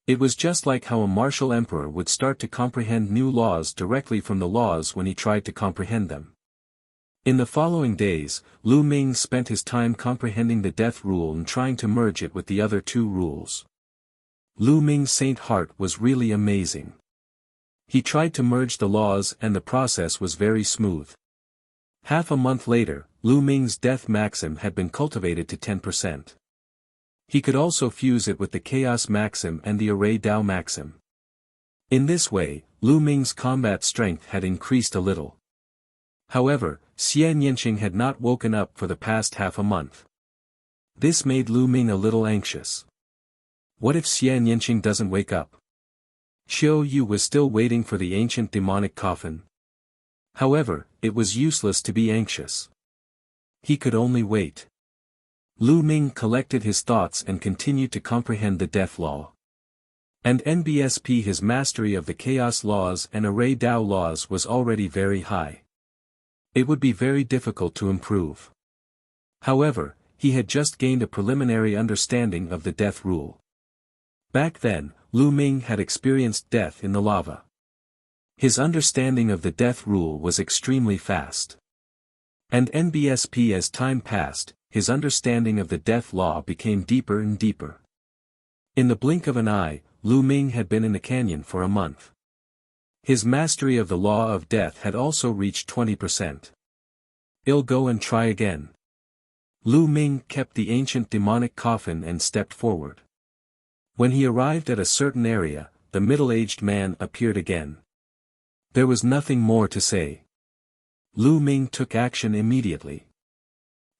S1: It was just like how a martial emperor would start to comprehend new laws directly from the laws when he tried to comprehend them. In the following days, Lu Ming spent his time comprehending the death rule and trying to merge it with the other 2 rules. Lu Ming's Saint Heart was really amazing. He tried to merge the laws and the process was very smooth. Half a month later, Lu Ming's death maxim had been cultivated to 10%. He could also fuse it with the chaos maxim and the array Dao maxim. In this way, Lu Ming's combat strength had increased a little. However, nianqing had not woken up for the past half a month. This made Lu Ming a little anxious. What if nianqing doesn't wake up? Xiao Yu was still waiting for the ancient demonic coffin. However, it was useless to be anxious. He could only wait. Lu Ming collected his thoughts and continued to comprehend the death law. And NBSP his mastery of the chaos laws and array Dao laws was already very high. It would be very difficult to improve. However, he had just gained a preliminary understanding of the death rule. Back then, Lu Ming had experienced death in the lava. His understanding of the death rule was extremely fast. And NBSP as time passed, his understanding of the death law became deeper and deeper. In the blink of an eye, Lu Ming had been in the canyon for a month. His mastery of the law of death had also reached 20%. I'll go and try again. Lu Ming kept the ancient demonic coffin and stepped forward. When he arrived at a certain area, the middle-aged man appeared again. There was nothing more to say. Lu Ming took action immediately.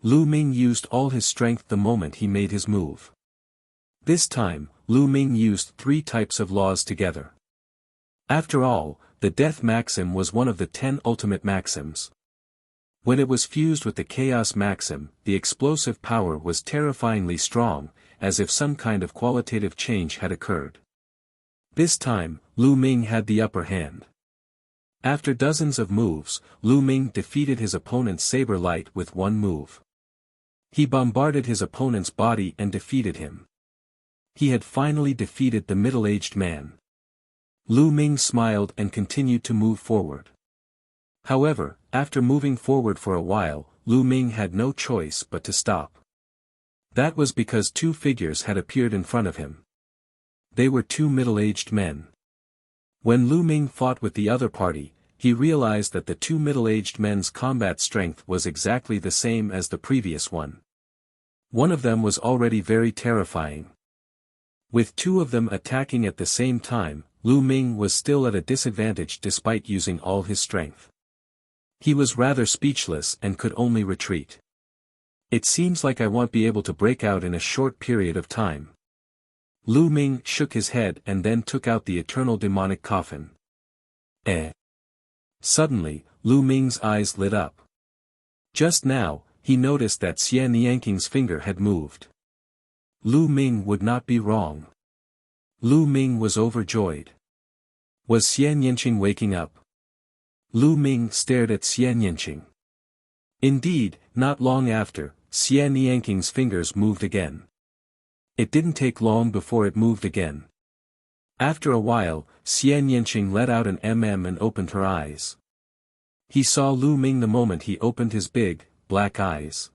S1: Lu Ming used all his strength the moment he made his move. This time, Lu Ming used 3 types of laws together. After all, the death maxim was one of the 10 ultimate maxims. When it was fused with the chaos maxim, the explosive power was terrifyingly strong, as if some kind of qualitative change had occurred. This time, Lu Ming had the upper hand. After dozens of moves, Lu Ming defeated his opponent's saber light with one move. He bombarded his opponent's body and defeated him. He had finally defeated the middle-aged man. Lu Ming smiled and continued to move forward. However, after moving forward for a while, Lu Ming had no choice but to stop. That was because 2 figures had appeared in front of him. They were 2 middle-aged men. When Lu Ming fought with the other party, he realized that the 2 middle-aged men's combat strength was exactly the same as the previous one. One of them was already very terrifying. With 2 of them attacking at the same time, Lu Ming was still at a disadvantage despite using all his strength. He was rather speechless and could only retreat. It seems like I won't be able to break out in a short period of time. Lu Ming shook his head and then took out the eternal demonic coffin. Suddenly, Lu Ming's eyes lit up. Just now, he noticed that nianqing's finger had moved. Lu Ming would not be wrong. Lu Ming was overjoyed. Was nianqing waking up? Lu Ming stared at nianqing. Indeed, not long after, nianqing's fingers moved again. It didn't take long before it moved again. After a while, nianqing let out an and opened her eyes. He saw Lu Ming the moment he opened his big, black eyes.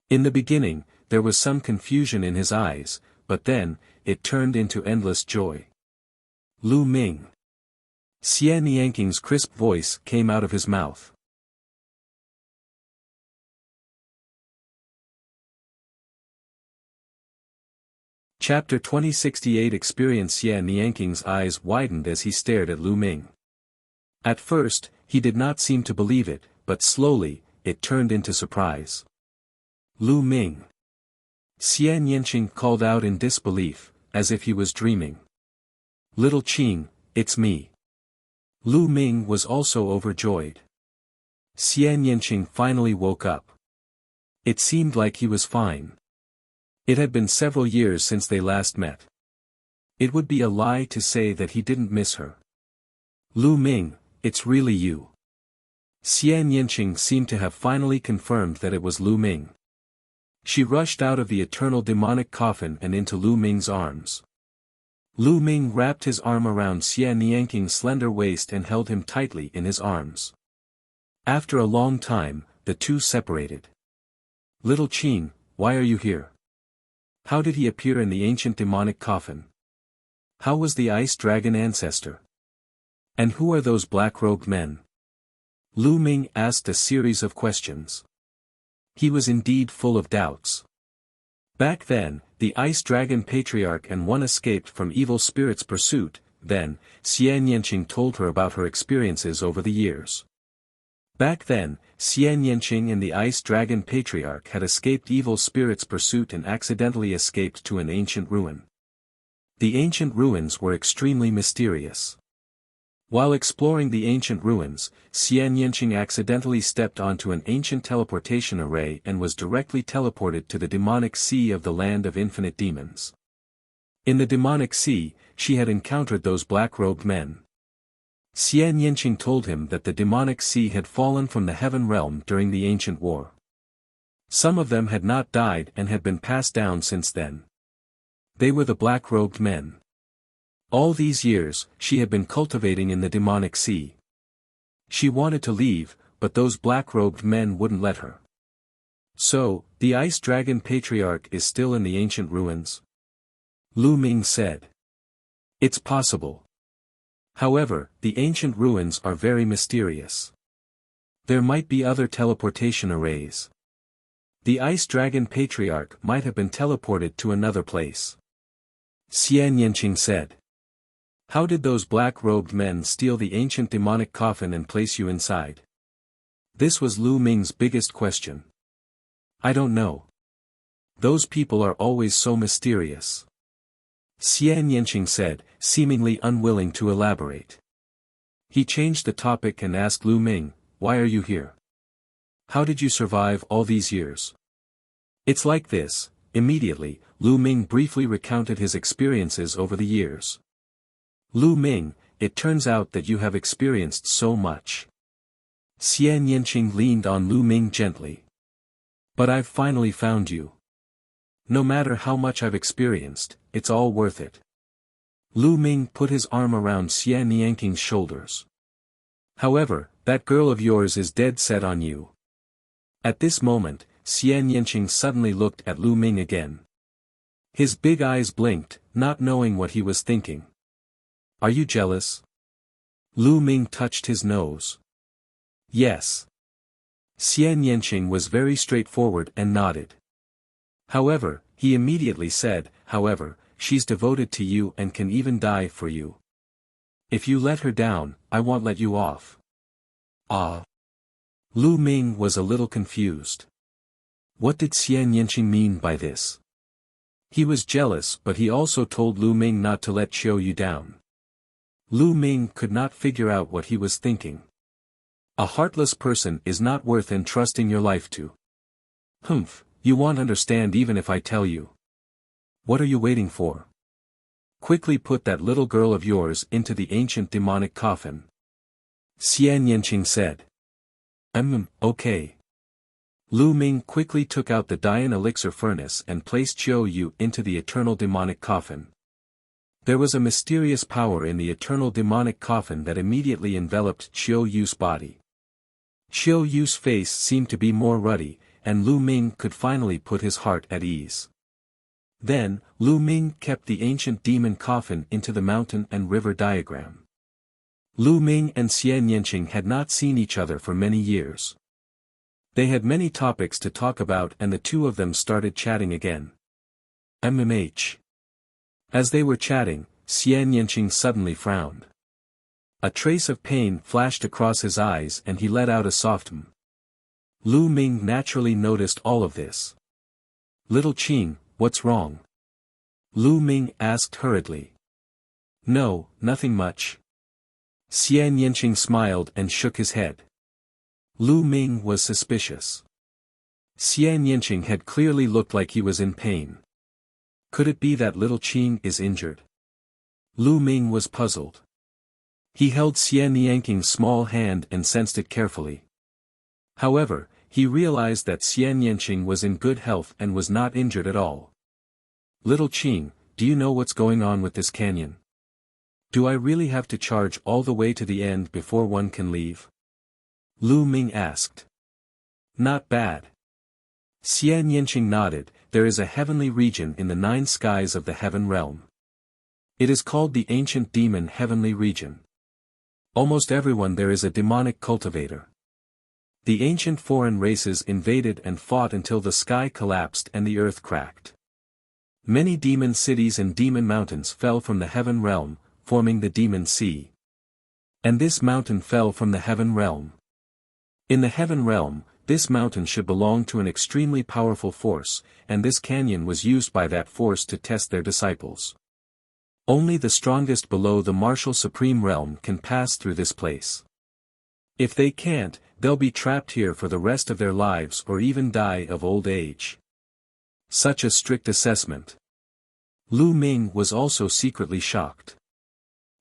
S1: In the beginning, there was some confusion in his eyes, but then, it turned into endless joy. Lu Ming. Nianqing's crisp voice came out of his mouth. Chapter 2068 Experience. Nianqing's eyes widened as he stared at Lu Ming. At first, he did not seem to believe it, but slowly, it turned into surprise. Lu Ming. Nianqing called out in disbelief, as if he was dreaming. Little Qing, it's me. Lu Ming was also overjoyed. Nianqing finally woke up. It seemed like he was fine. It had been several years since they last met. It would be a lie to say that he didn't miss her. Lu Ming, it's really you. Nianqing seemed to have finally confirmed that it was Lu Ming. She rushed out of the eternal demonic coffin and into Lu Ming's arms. Lu Ming wrapped his arm around Nianqing's slender waist and held him tightly in his arms. After a long time, the two separated. Little Qing, why are you here? How did he appear in the ancient demonic coffin? How was the ice dragon ancestor? And who are those black-robed men? Lu Ming asked a series of questions. He was indeed full of doubts. Back then, the ice dragon patriarch and one escaped from evil spirits' pursuit. Then, Nianqing told her about her experiences over the years. Back then, Nianqing and the ice dragon patriarch had escaped evil spirits' pursuit and accidentally escaped to an ancient ruin. The ancient ruins were extremely mysterious. While exploring the ancient ruins, Nianqing accidentally stepped onto an ancient teleportation array and was directly teleported to the demonic sea of the land of infinite demons. In the demonic sea, she had encountered those black-robed men. Nianqing told him that the demonic sea had fallen from the heaven realm during the ancient war. Some of them had not died and had been passed down since then. They were the black-robed men. All these years, she had been cultivating in the demonic sea. She wanted to leave, but those black-robed men wouldn't let her. So, the ice dragon patriarch is still in the ancient ruins? Lu Ming said. It's possible. However, the ancient ruins are very mysterious. There might be other teleportation arrays. The ice dragon patriarch might have been teleported to another place. Nianqing said. How did those black-robed men steal the ancient demonic coffin and place you inside? This was Lu Ming's biggest question. I don't know. Those people are always so mysterious. Nianqing said, seemingly unwilling to elaborate. He changed the topic and asked Lu Ming, why are you here? How did you survive all these years? It's like this. Immediately, Lu Ming briefly recounted his experiences over the years. Lu Ming, it turns out that you have experienced so much. Nianqing leaned on Lu Ming gently. But I've finally found you. No matter how much I've experienced, it's all worth it. Lu Ming put his arm around Nianqing's shoulders. However, that girl of yours is dead set on you. At this moment, Nianqing suddenly looked at Lu Ming again. His big eyes blinked, not knowing what he was thinking. Are you jealous? Lu Ming touched his nose. Yes. Nianqing was very straightforward and nodded. However, he immediately said, however, she's devoted to you and can even die for you. If you let her down, I won't let you off. Ah. Lu Ming was a little confused. What did Nianqing mean by this? He was jealous, but he also told Lu Ming not to let Qiu Yu down. Lu Ming could not figure out what he was thinking. A heartless person is not worth entrusting your life to. Humph, you won't understand even if I tell you. What are you waiting for? Quickly put that little girl of yours into the ancient demonic coffin. Nianqing said. Okay. Lu Ming quickly took out the Dian elixir furnace and placed Qiu Yu into the eternal demonic coffin. There was a mysterious power in the eternal demonic coffin that immediately enveloped Qiu Yu's body. Qiu Yu's face seemed to be more ruddy, and Lu Ming could finally put his heart at ease. Then, Lu Ming kept the ancient demon coffin into the mountain and river diagram. Lu Ming and nianqing had not seen each other for many years. They had many topics to talk about and the two of them started chatting again. MMH. As they were chatting, nianqing suddenly frowned. A trace of pain flashed across his eyes and he let out a soft "mm." Lu Ming naturally noticed all of this. "Little Qing, what's wrong?" Lu Ming asked hurriedly. "No, nothing much." nianqing smiled and shook his head. Lu Ming was suspicious. nianqing had clearly looked like he was in pain. Could it be that little Qing is injured? Lu Ming was puzzled. He held nianqing's small hand and sensed it carefully. However, he realized that nianqing was in good health and was not injured at all. "Little Qing, do you know what's going on with this canyon? Do I really have to charge all the way to the end before one can leave?" Lu Ming asked. "Not bad." nianqing nodded. "There is a heavenly region in the 9 skies of the heaven realm. It is called the ancient demon heavenly region. Almost everyone there is a demonic cultivator. The ancient foreign races invaded and fought until the sky collapsed and the earth cracked. Many demon cities and demon mountains fell from the heaven realm, forming the demon sea. And this mountain fell from the heaven realm. In the heaven realm, this mountain should belong to an extremely powerful force, and this canyon was used by that force to test their disciples. Only the strongest below the martial supreme realm can pass through this place. If they can't, they'll be trapped here for the rest of their lives or even die of old age. Such a strict assessment. Lu Ming was also secretly shocked.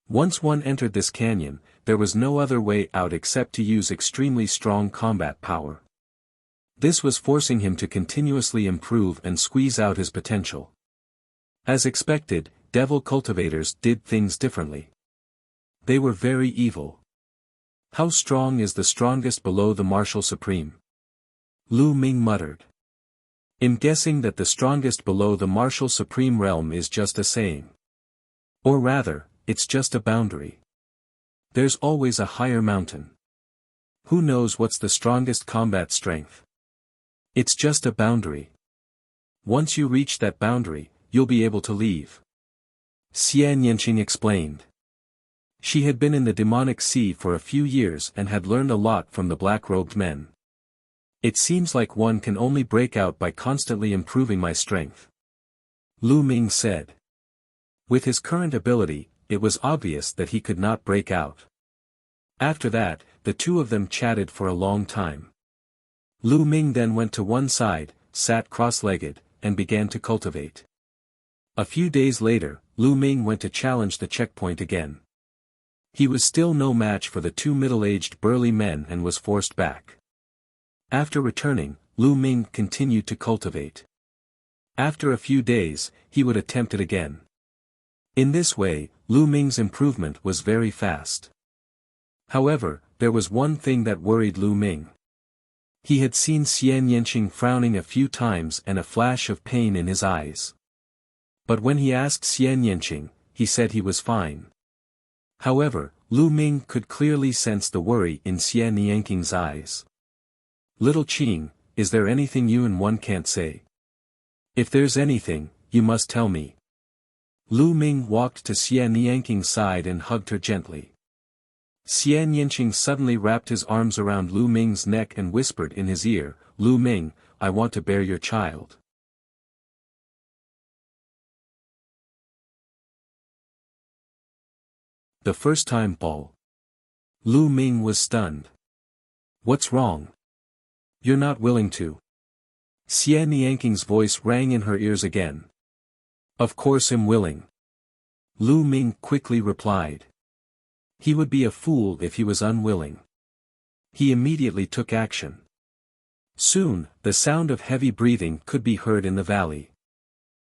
S1: Once one entered this canyon, there was no other way out except to use extremely strong combat power. This was forcing him to continuously improve and squeeze out his potential. As expected, devil cultivators did things differently. They were very evil. "How strong is the strongest below the martial supreme?" Lu Ming muttered. "I'm guessing that the strongest below the martial supreme realm is just a saying. Or rather, it's just a boundary. There's always a higher mountain. Who knows what's the strongest combat strength? It's just a boundary. Once you reach that boundary, you'll be able to leave." nianqing explained. She had been in the demonic sea for a few years and had learned a lot from the black-robed men. "It seems like one can only break out by constantly improving my strength," Lu Ming said. With his current ability, it was obvious that he could not break out. After that, the two of them chatted for a long time. Lu Ming then went to one side, sat cross-legged, and began to cultivate. A few days later, Lu Ming went to challenge the checkpoint again. He was still no match for the two middle-aged burly men and was forced back. After returning, Lu Ming continued to cultivate. After a few days, he would attempt it again. In this way, Lu Ming's improvement was very fast. However, there was one thing that worried Lu Ming. He had seen nianqing frowning a few times and a flash of pain in his eyes. But when he asked nianqing, he said he was fine. However, Lu Ming could clearly sense the worry in nianqing's eyes. "Little Qing, is there anything you and one can't say? If there's anything, you must tell me." Lu Ming walked to nianqing's side and hugged her gently. nianqing suddenly wrapped his arms around Lu Ming's neck and whispered in his ear, "Lu Ming, I want to bear your child." The first time ball. Lu Ming was stunned. "What's wrong? You're not willing to?" nianqing's voice rang in her ears again. "Of course I'm willing," Lu Ming quickly replied. He would be a fool if he was unwilling. He immediately took action. Soon, the sound of heavy breathing could be heard in the valley.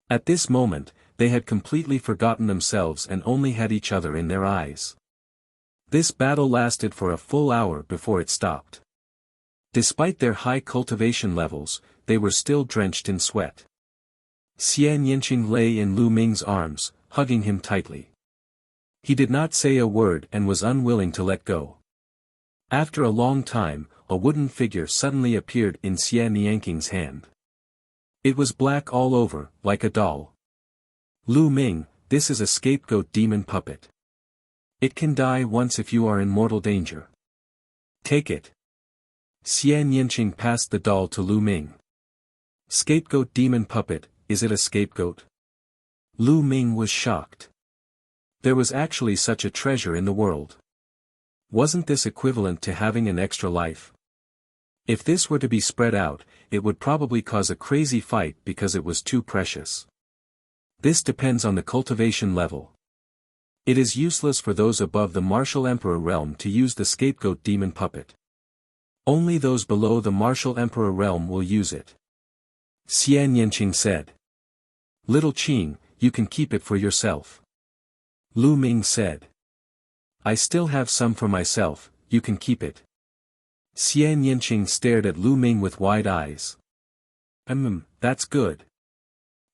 S1: At this moment, they had completely forgotten themselves and only had each other in their eyes. This battle lasted for a full hour before it stopped. Despite their high cultivation levels, they were still drenched in sweat. Xian Yinqing lay in Lu Ming's arms, hugging him tightly. He did not say a word and was unwilling to let go. After a long time, a wooden figure suddenly appeared in Xian Nianqing's hand. It was black all over, like a doll. Lu Ming, this is a scapegoat demon puppet. It can die once if you are in mortal danger. Take it. Xian Yinqing passed the doll to Lu Ming. Scapegoat demon puppet, is it a scapegoat? Lu Ming was shocked. There was actually such a treasure in the world. Wasn't this equivalent to having an extra life? If this were to be spread out, it would probably cause a crazy fight because it was too precious. This depends on the cultivation level. It is useless for those above the martial emperor realm to use the scapegoat demon puppet. Only those below the martial emperor realm will use it. Xian Yinqing said. Little Qing, you can keep it for yourself. Lu Ming said. I still have some for myself, you can keep it. Xian Yinqing stared at Lu Ming with wide eyes. That's good.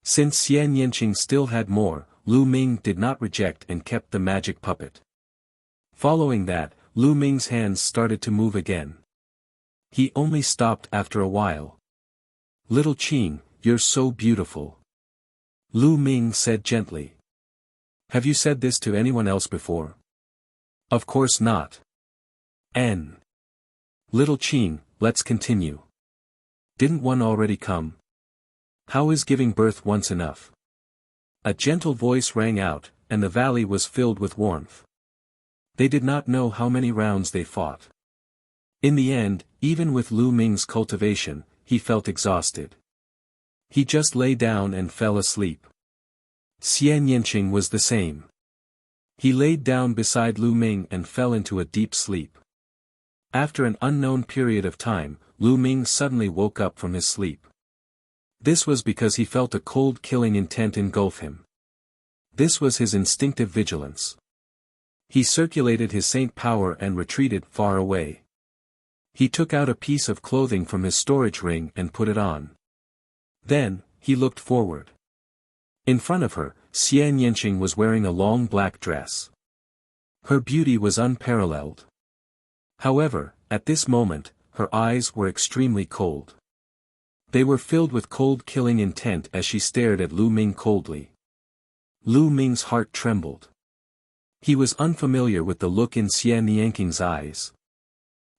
S1: Since Xian Yinqing still had more, Lu Ming did not reject and kept the magic puppet. Following that, Lu Ming's hands started to move again. He only stopped after a while. Little Qing, you're so beautiful. Lu Ming said gently. Have you said this to anyone else before? Of course not. Little Qing, let's continue. Didn't one already come? How is giving birth once enough? A gentle voice rang out, and the valley was filled with warmth. They did not know how many rounds they fought. In the end, even with Lu Ming's cultivation, he felt exhausted. He just lay down and fell asleep. Xian Yinqing was the same. He laid down beside Lu Ming and fell into a deep sleep. After an unknown period of time, Lu Ming suddenly woke up from his sleep. This was because he felt a cold killing intent engulf him. This was his instinctive vigilance. He circulated his saint power and retreated far away. He took out a piece of clothing from his storage ring and put it on. Then, he looked forward. In front of her, Xian Yinqing was wearing a long black dress. Her beauty was unparalleled. However, at this moment, her eyes were extremely cold. They were filled with cold killing intent as she stared at Lu Ming coldly. Lu Ming's heart trembled. He was unfamiliar with the look in Xian Nianqing's eyes.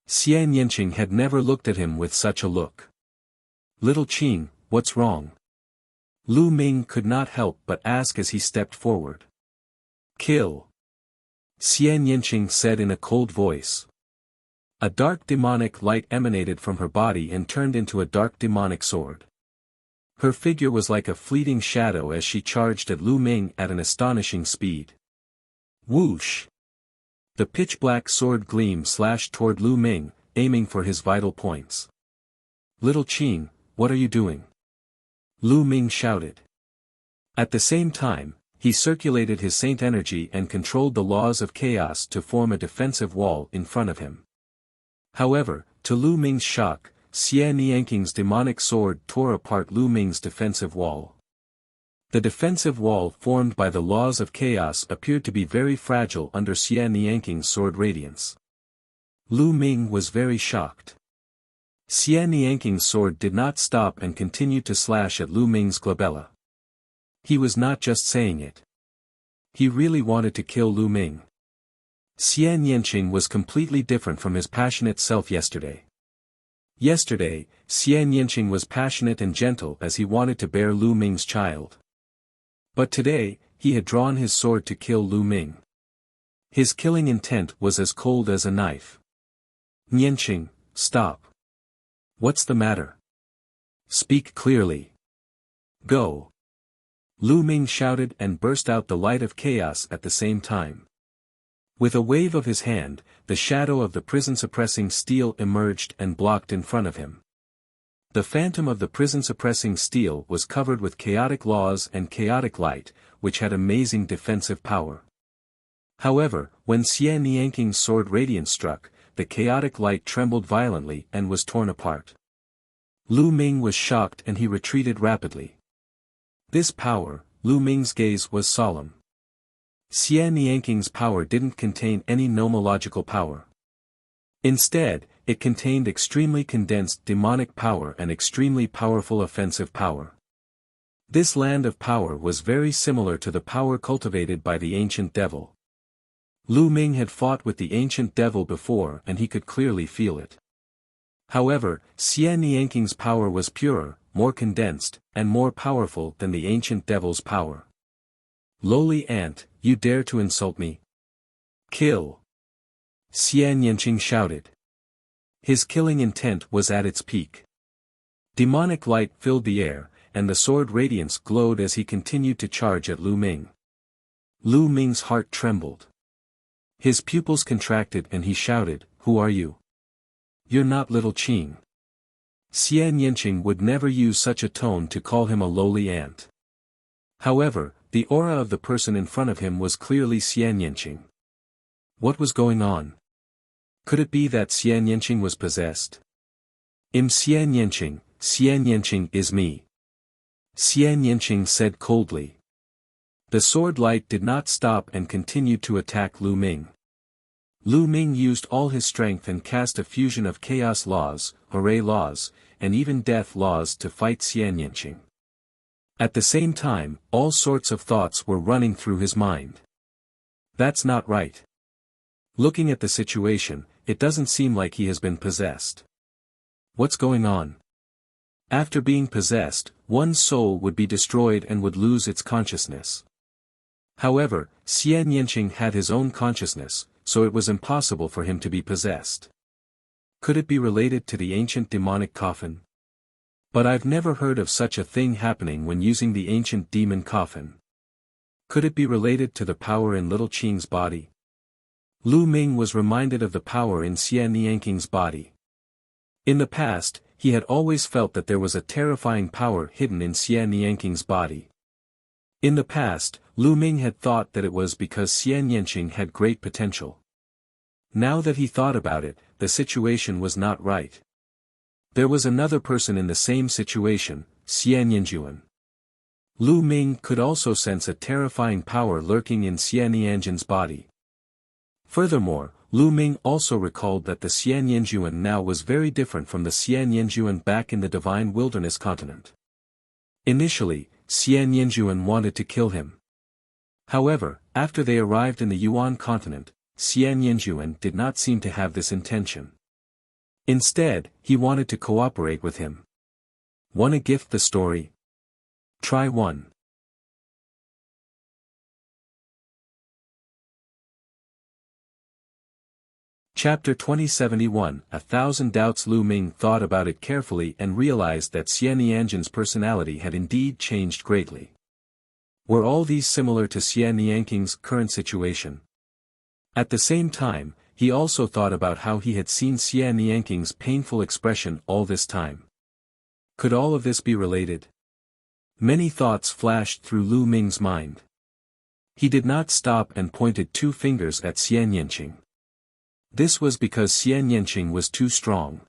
S1: Xian Yinqing had never looked at him with such a look. Little Qing, what's wrong? Lu Ming could not help but ask as he stepped forward. Kill. Xian Yinqing said in a cold voice. A dark demonic light emanated from her body and turned into a dark demonic sword. Her figure was like a fleeting shadow as she charged at Lu Ming at an astonishing speed. Whoosh! The pitch-black sword gleam slashed toward Lu Ming, aiming for his vital points. Little Qing, what are you doing? Lu Ming shouted. At the same time, he circulated his saint energy and controlled the laws of chaos to form a defensive wall in front of him. However, to Lu Ming's shock, Xian Nianqing's demonic sword tore apart Lu Ming's defensive wall. The defensive wall formed by the laws of chaos appeared to be very fragile under Xian Nianqing's sword radiance. Lu Ming was very shocked. Xian Nianqing's sword did not stop and continued to slash at Lu Ming's glabella. He was not just saying it. He really wanted to kill Lu Ming. Xian Yinqing was completely different from his passionate self yesterday. Yesterday, Xian Yinqing was passionate and gentle as he wanted to bear Lu Ming's child. But today, he had drawn his sword to kill Lu Ming. His killing intent was as cold as a knife. Nianqing, stop. What's the matter? Speak clearly. Go. Lu Ming shouted and burst out the light of chaos at the same time. With a wave of his hand, the shadow of the prison-suppressing steel emerged and blocked in front of him. The phantom of the prison-suppressing steel was covered with chaotic laws and chaotic light, which had amazing defensive power. However, when Xian Nianqing's sword radiance struck, the chaotic light trembled violently and was torn apart. Lu Ming was shocked and he retreated rapidly. This power, Lu Ming's gaze was solemn. Nianqing's power didn't contain any nomological power. Instead, it contained extremely condensed demonic power and extremely powerful offensive power. This land of power was very similar to the power cultivated by the ancient devil. Lu Ming had fought with the ancient devil before and he could clearly feel it. However, Nianqing's power was purer, more condensed, and more powerful than the ancient devil's power. Lowly ant, you dare to insult me? Kill! Nianqing shouted. His killing intent was at its peak. Demonic light filled the air, and the sword radiance glowed as he continued to charge at Lu Ming. Lu Ming's heart trembled. His pupils contracted and he shouted, "Who are you? You're not little Qing." Nianqing would never use such a tone to call him a lowly ant. However, the aura of the person in front of him was clearly Nianqing. What was going on? Could it be that Nianqing was possessed? Nianqing is me. Nianqing said coldly. The sword light did not stop and continued to attack Lu Ming. Lu Ming used all his strength and cast a fusion of chaos laws, array laws, and even death laws to fight Nianqing. At the same time, all sorts of thoughts were running through his mind. That's not right. Looking at the situation, it doesn't seem like he has been possessed. What's going on? After being possessed, one's soul would be destroyed and would lose its consciousness. However, Nianqing had his own consciousness, so it was impossible for him to be possessed. Could it be related to the ancient demonic coffin? But I've never heard of such a thing happening when using the ancient demon coffin. Could it be related to the power in little Qing's body? Lu Ming was reminded of the power in Nianqing's body. In the past, he had always felt that there was a terrifying power hidden in Nianqing's body. In the past, Lu Ming had thought that it was because Nianqing had great potential. Now that he thought about it, the situation was not right. There was another person in the same situation, Nianqing. Lu Ming could also sense a terrifying power lurking in Nianqing's body. Furthermore, Lu Ming also recalled that the Nianqing now was very different from the Nianqing back in the Divine Wilderness continent. Initially, Nianqing wanted to kill him. However, after they arrived in the Yuan continent, Nianqing did not seem to have this intention. Instead, he wanted to cooperate with him. Wanna gift the story? Try 1. Chapter 2071, 1,000 Doubts. Lu Ming thought about it carefully and realized that Nianqing's personality had indeed changed greatly. Were all these similar to Nianqing's current situation? At the same time, he also thought about how he had seen Nianqing's painful expression all this time. Could all of this be related? Many thoughts flashed through Lu Ming's mind. He did not stop and pointed 2 fingers at Nianqing. This was because Nianqing was too strong.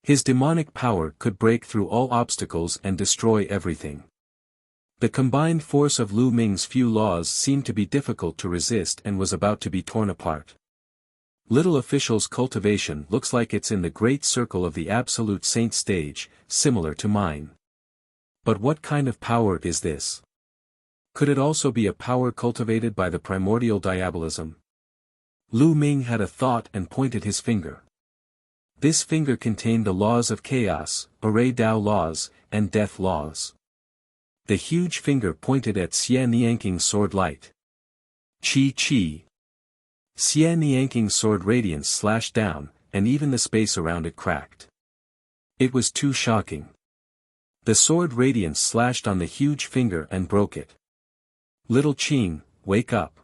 S1: His demonic power could break through all obstacles and destroy everything. The combined force of Lu Ming's few laws seemed to be difficult to resist and was about to be torn apart. Little official's cultivation looks like it's in the great circle of the absolute saint stage, similar to mine. But what kind of power is this? Could it also be a power cultivated by the primordial diabolism? Lu Ming had a thought and pointed his finger. This finger contained the laws of chaos, array Dao laws, and death laws. The huge finger pointed at Nianqing's sword light. Chi. Nianqing's sword radiance slashed down, and even the space around it cracked. It was too shocking. The sword radiance slashed on the huge finger and broke it. Little Qing, wake up!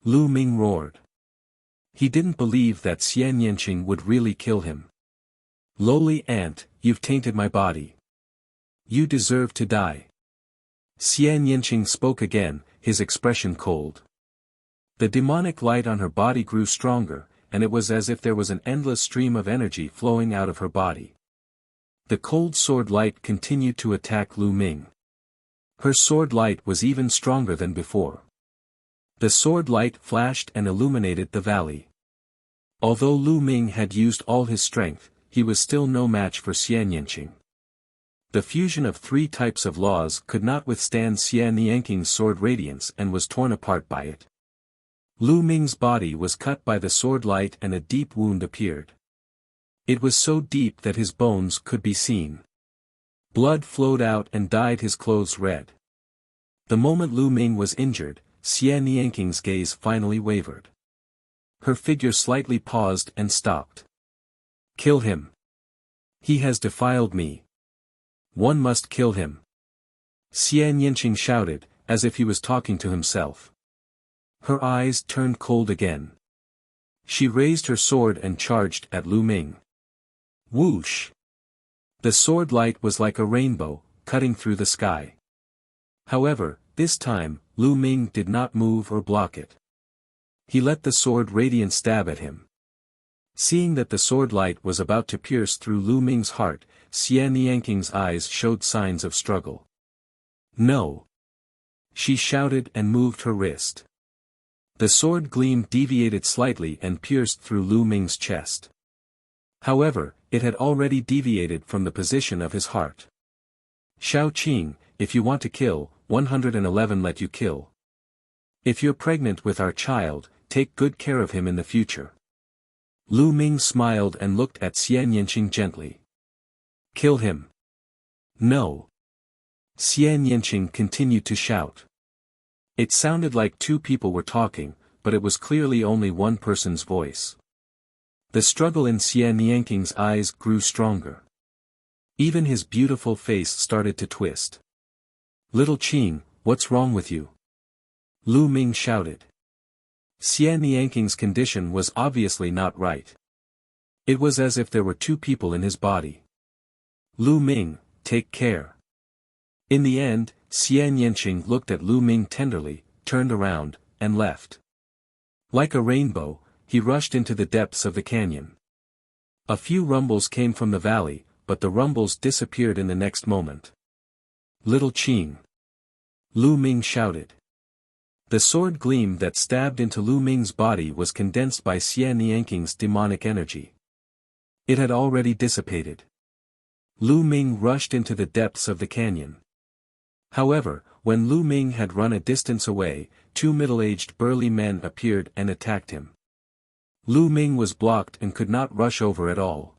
S1: Lu Ming roared. He didn't believe that Nianqing would really kill him. Lowly ant, you've tainted my body. You deserve to die. Nianqing spoke again, his expression cold. The demonic light on her body grew stronger, and it was as if there was an endless stream of energy flowing out of her body. The cold sword light continued to attack Lu Ming. Her sword light was even stronger than before. The sword light flashed and illuminated the valley. Although Lu Ming had used all his strength, he was still no match for nianqing. The fusion of three types of laws could not withstand nianqing's sword radiance and was torn apart by it. Lu Ming's body was cut by the sword light and a deep wound appeared. It was so deep that his bones could be seen. Blood flowed out and dyed his clothes red. The moment Lu Ming was injured, nianqing's gaze finally wavered. Her figure slightly paused and stopped. Kill him. He has defiled me. One must kill him. Nianqing shouted, as if he was talking to himself. Her eyes turned cold again. She raised her sword and charged at Lu Ming. Whoosh! The sword light was like a rainbow, cutting through the sky. However, this time, Lu Ming did not move or block it. He let the sword radiance stab at him. Seeing that the sword light was about to pierce through Lu Ming's heart, nianqing's eyes showed signs of struggle. No! She shouted and moved her wrist. The sword gleam deviated slightly and pierced through Lu Ming's chest. However, it had already deviated from the position of his heart. Shao Qing, if you want to kill, 111 let you kill. If you're pregnant with our child, take good care of him in the future. Lu Ming smiled and looked at nianqing gently. Kill him. No. Nianqing continued to shout. It sounded like two people were talking, but it was clearly only one person's voice. The struggle in nianqing's eyes grew stronger. Even his beautiful face started to twist. Little Qing, what's wrong with you? Lu Ming shouted. Nianqing's condition was obviously not right. It was as if there were two people in his body. Lu Ming, take care. In the end, nianqing looked at Lu Ming tenderly, turned around, and left. Like a rainbow, he rushed into the depths of the canyon. A few rumbles came from the valley, but the rumbles disappeared in the next moment. Little Qing. Lu Ming shouted. The sword gleam that stabbed into Lu Ming's body was condensed by nianqing's demonic energy. It had already dissipated. Lu Ming rushed into the depths of the canyon. However, when Lu Ming had run a distance away, two middle-aged burly men appeared and attacked him. Lu Ming was blocked and could not rush over at all.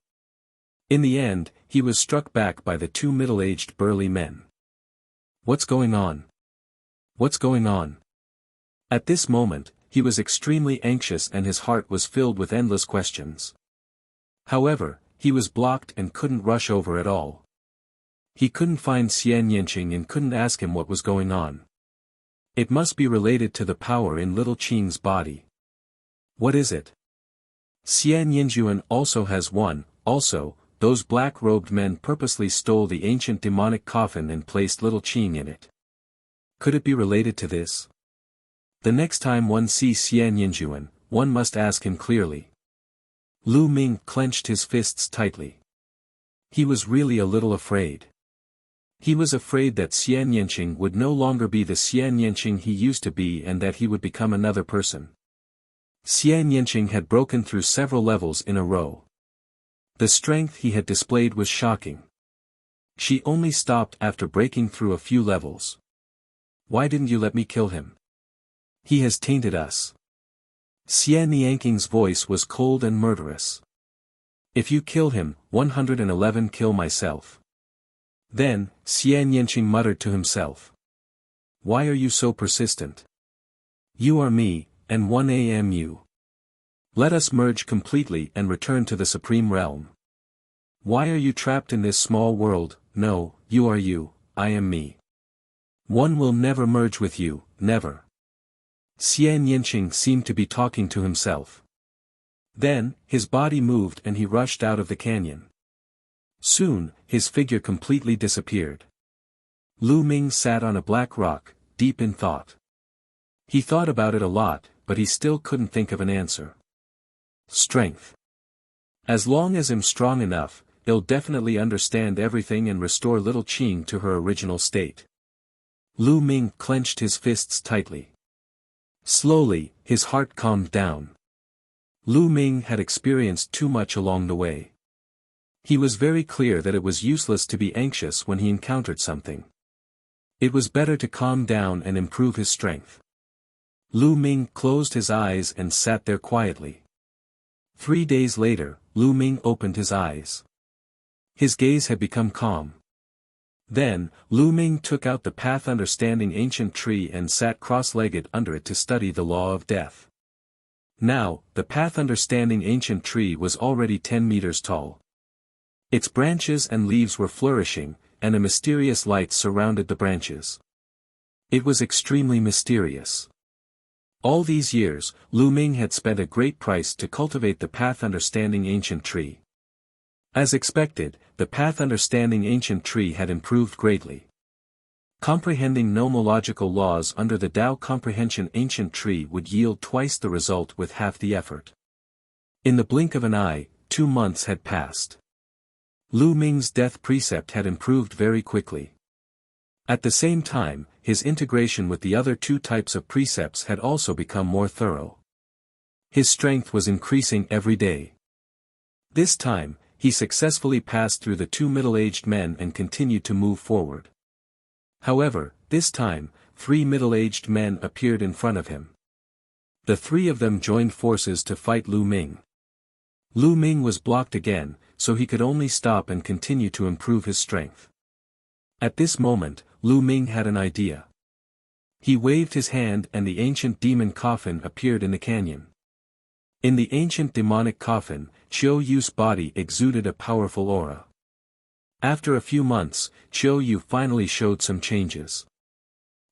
S1: In the end, he was struck back by the two middle-aged burly men. What's going on? What's going on? At this moment, he was extremely anxious and his heart was filled with endless questions. However, he was blocked and couldn't rush over at all. He couldn't find nianqing and couldn't ask him what was going on. It must be related to the power in Little Qing's body. What is it? Nianqing also has one. Also, those black-robed men purposely stole the ancient demonic coffin and placed Little Qing in it. Could it be related to this? The next time one sees Nianqing, one must ask him clearly. Lu Ming clenched his fists tightly. He was really a little afraid. He was afraid that nianqing would no longer be the nianqing he used to be and that he would become another person. Nianqing had broken through several levels in a row. The strength he had displayed was shocking. She only stopped after breaking through a few levels. Why didn't you let me kill him? He has tainted us. Nianqing's voice was cold and murderous. If you kill him, 111 kill myself. Then, Nianqing muttered to himself. Why are you so persistent? You are me, and 1 am you. Let us merge completely and return to the Supreme Realm. Why are you trapped in this small world? No, you are you, I am me. One will never merge with you, never. Nianqing seemed to be talking to himself. Then, his body moved and he rushed out of the canyon. Soon, his figure completely disappeared. Lu Ming sat on a black rock, deep in thought. He thought about it a lot, but he still couldn't think of an answer. Strength. As long as I'm strong enough, he'll definitely understand everything and restore Little Qing to her original state. Lu Ming clenched his fists tightly. Slowly, his heart calmed down. Lu Ming had experienced too much along the way. He was very clear that it was useless to be anxious when he encountered something. It was better to calm down and improve his strength. Lu Ming closed his eyes and sat there quietly. 3 days later, Lu Ming opened his eyes. His gaze had become calm. Then, Lu Ming took out the Path Understanding ancient tree and sat cross-legged under it to study the law of death. Now, the Path Understanding ancient tree was already 10 meters tall. Its branches and leaves were flourishing, and a mysterious light surrounded the branches. It was extremely mysterious. All these years, Lu Ming had spent a great price to cultivate the Path Understanding ancient tree. As expected, the Path Understanding ancient tree had improved greatly. Comprehending nomological laws under the Tao Comprehension ancient tree would yield twice the result with half the effort. In the blink of an eye, 2 months had passed. Lu Ming's death precept had improved very quickly. At the same time, his integration with the other 2 types of precepts had also become more thorough. His strength was increasing every day. This time, he successfully passed through the 2 middle-aged men and continued to move forward. However, this time, 3 middle-aged men appeared in front of him. The 3 of them joined forces to fight Lu Ming. Lu Ming was blocked again, so he could only stop and continue to improve his strength. At this moment, Lu Ming had an idea. He waved his hand and the ancient demon coffin appeared in the canyon. In the ancient demonic coffin, Qiu Yu's body exuded a powerful aura. After a few months, Qiu Yu finally showed some changes.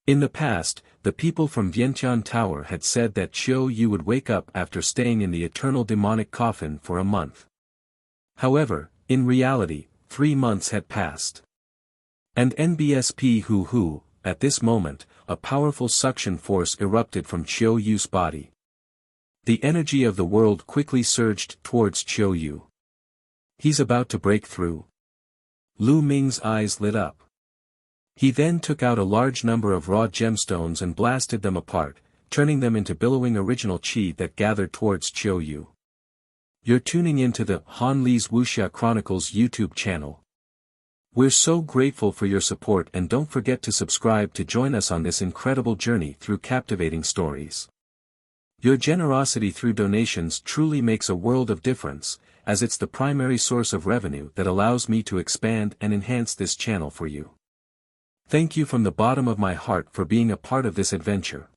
S1: In the past, the people from Vientiane Tower had said that Qiu Yu would wake up after staying in the eternal demonic coffin for a month. However, in reality, 3 months had passed. And NBSP Hu, at this moment, a powerful suction force erupted from Qiu Yu's body. The energy of the world quickly surged towards Qiu Yu. He's about to break through. Lu Ming's eyes lit up. He then took out a large number of raw gemstones and blasted them apart, turning them into billowing original qi that gathered towards Qiu Yu. You're tuning into the Han Li's Wuxia Chronicles YouTube channel. We're so grateful for your support and don't forget to subscribe to join us on this incredible journey through captivating stories. Your generosity through donations truly makes a world of difference, as it's the primary source of revenue that allows me to expand and enhance this channel for you. Thank you from the bottom of my heart for being a part of this adventure.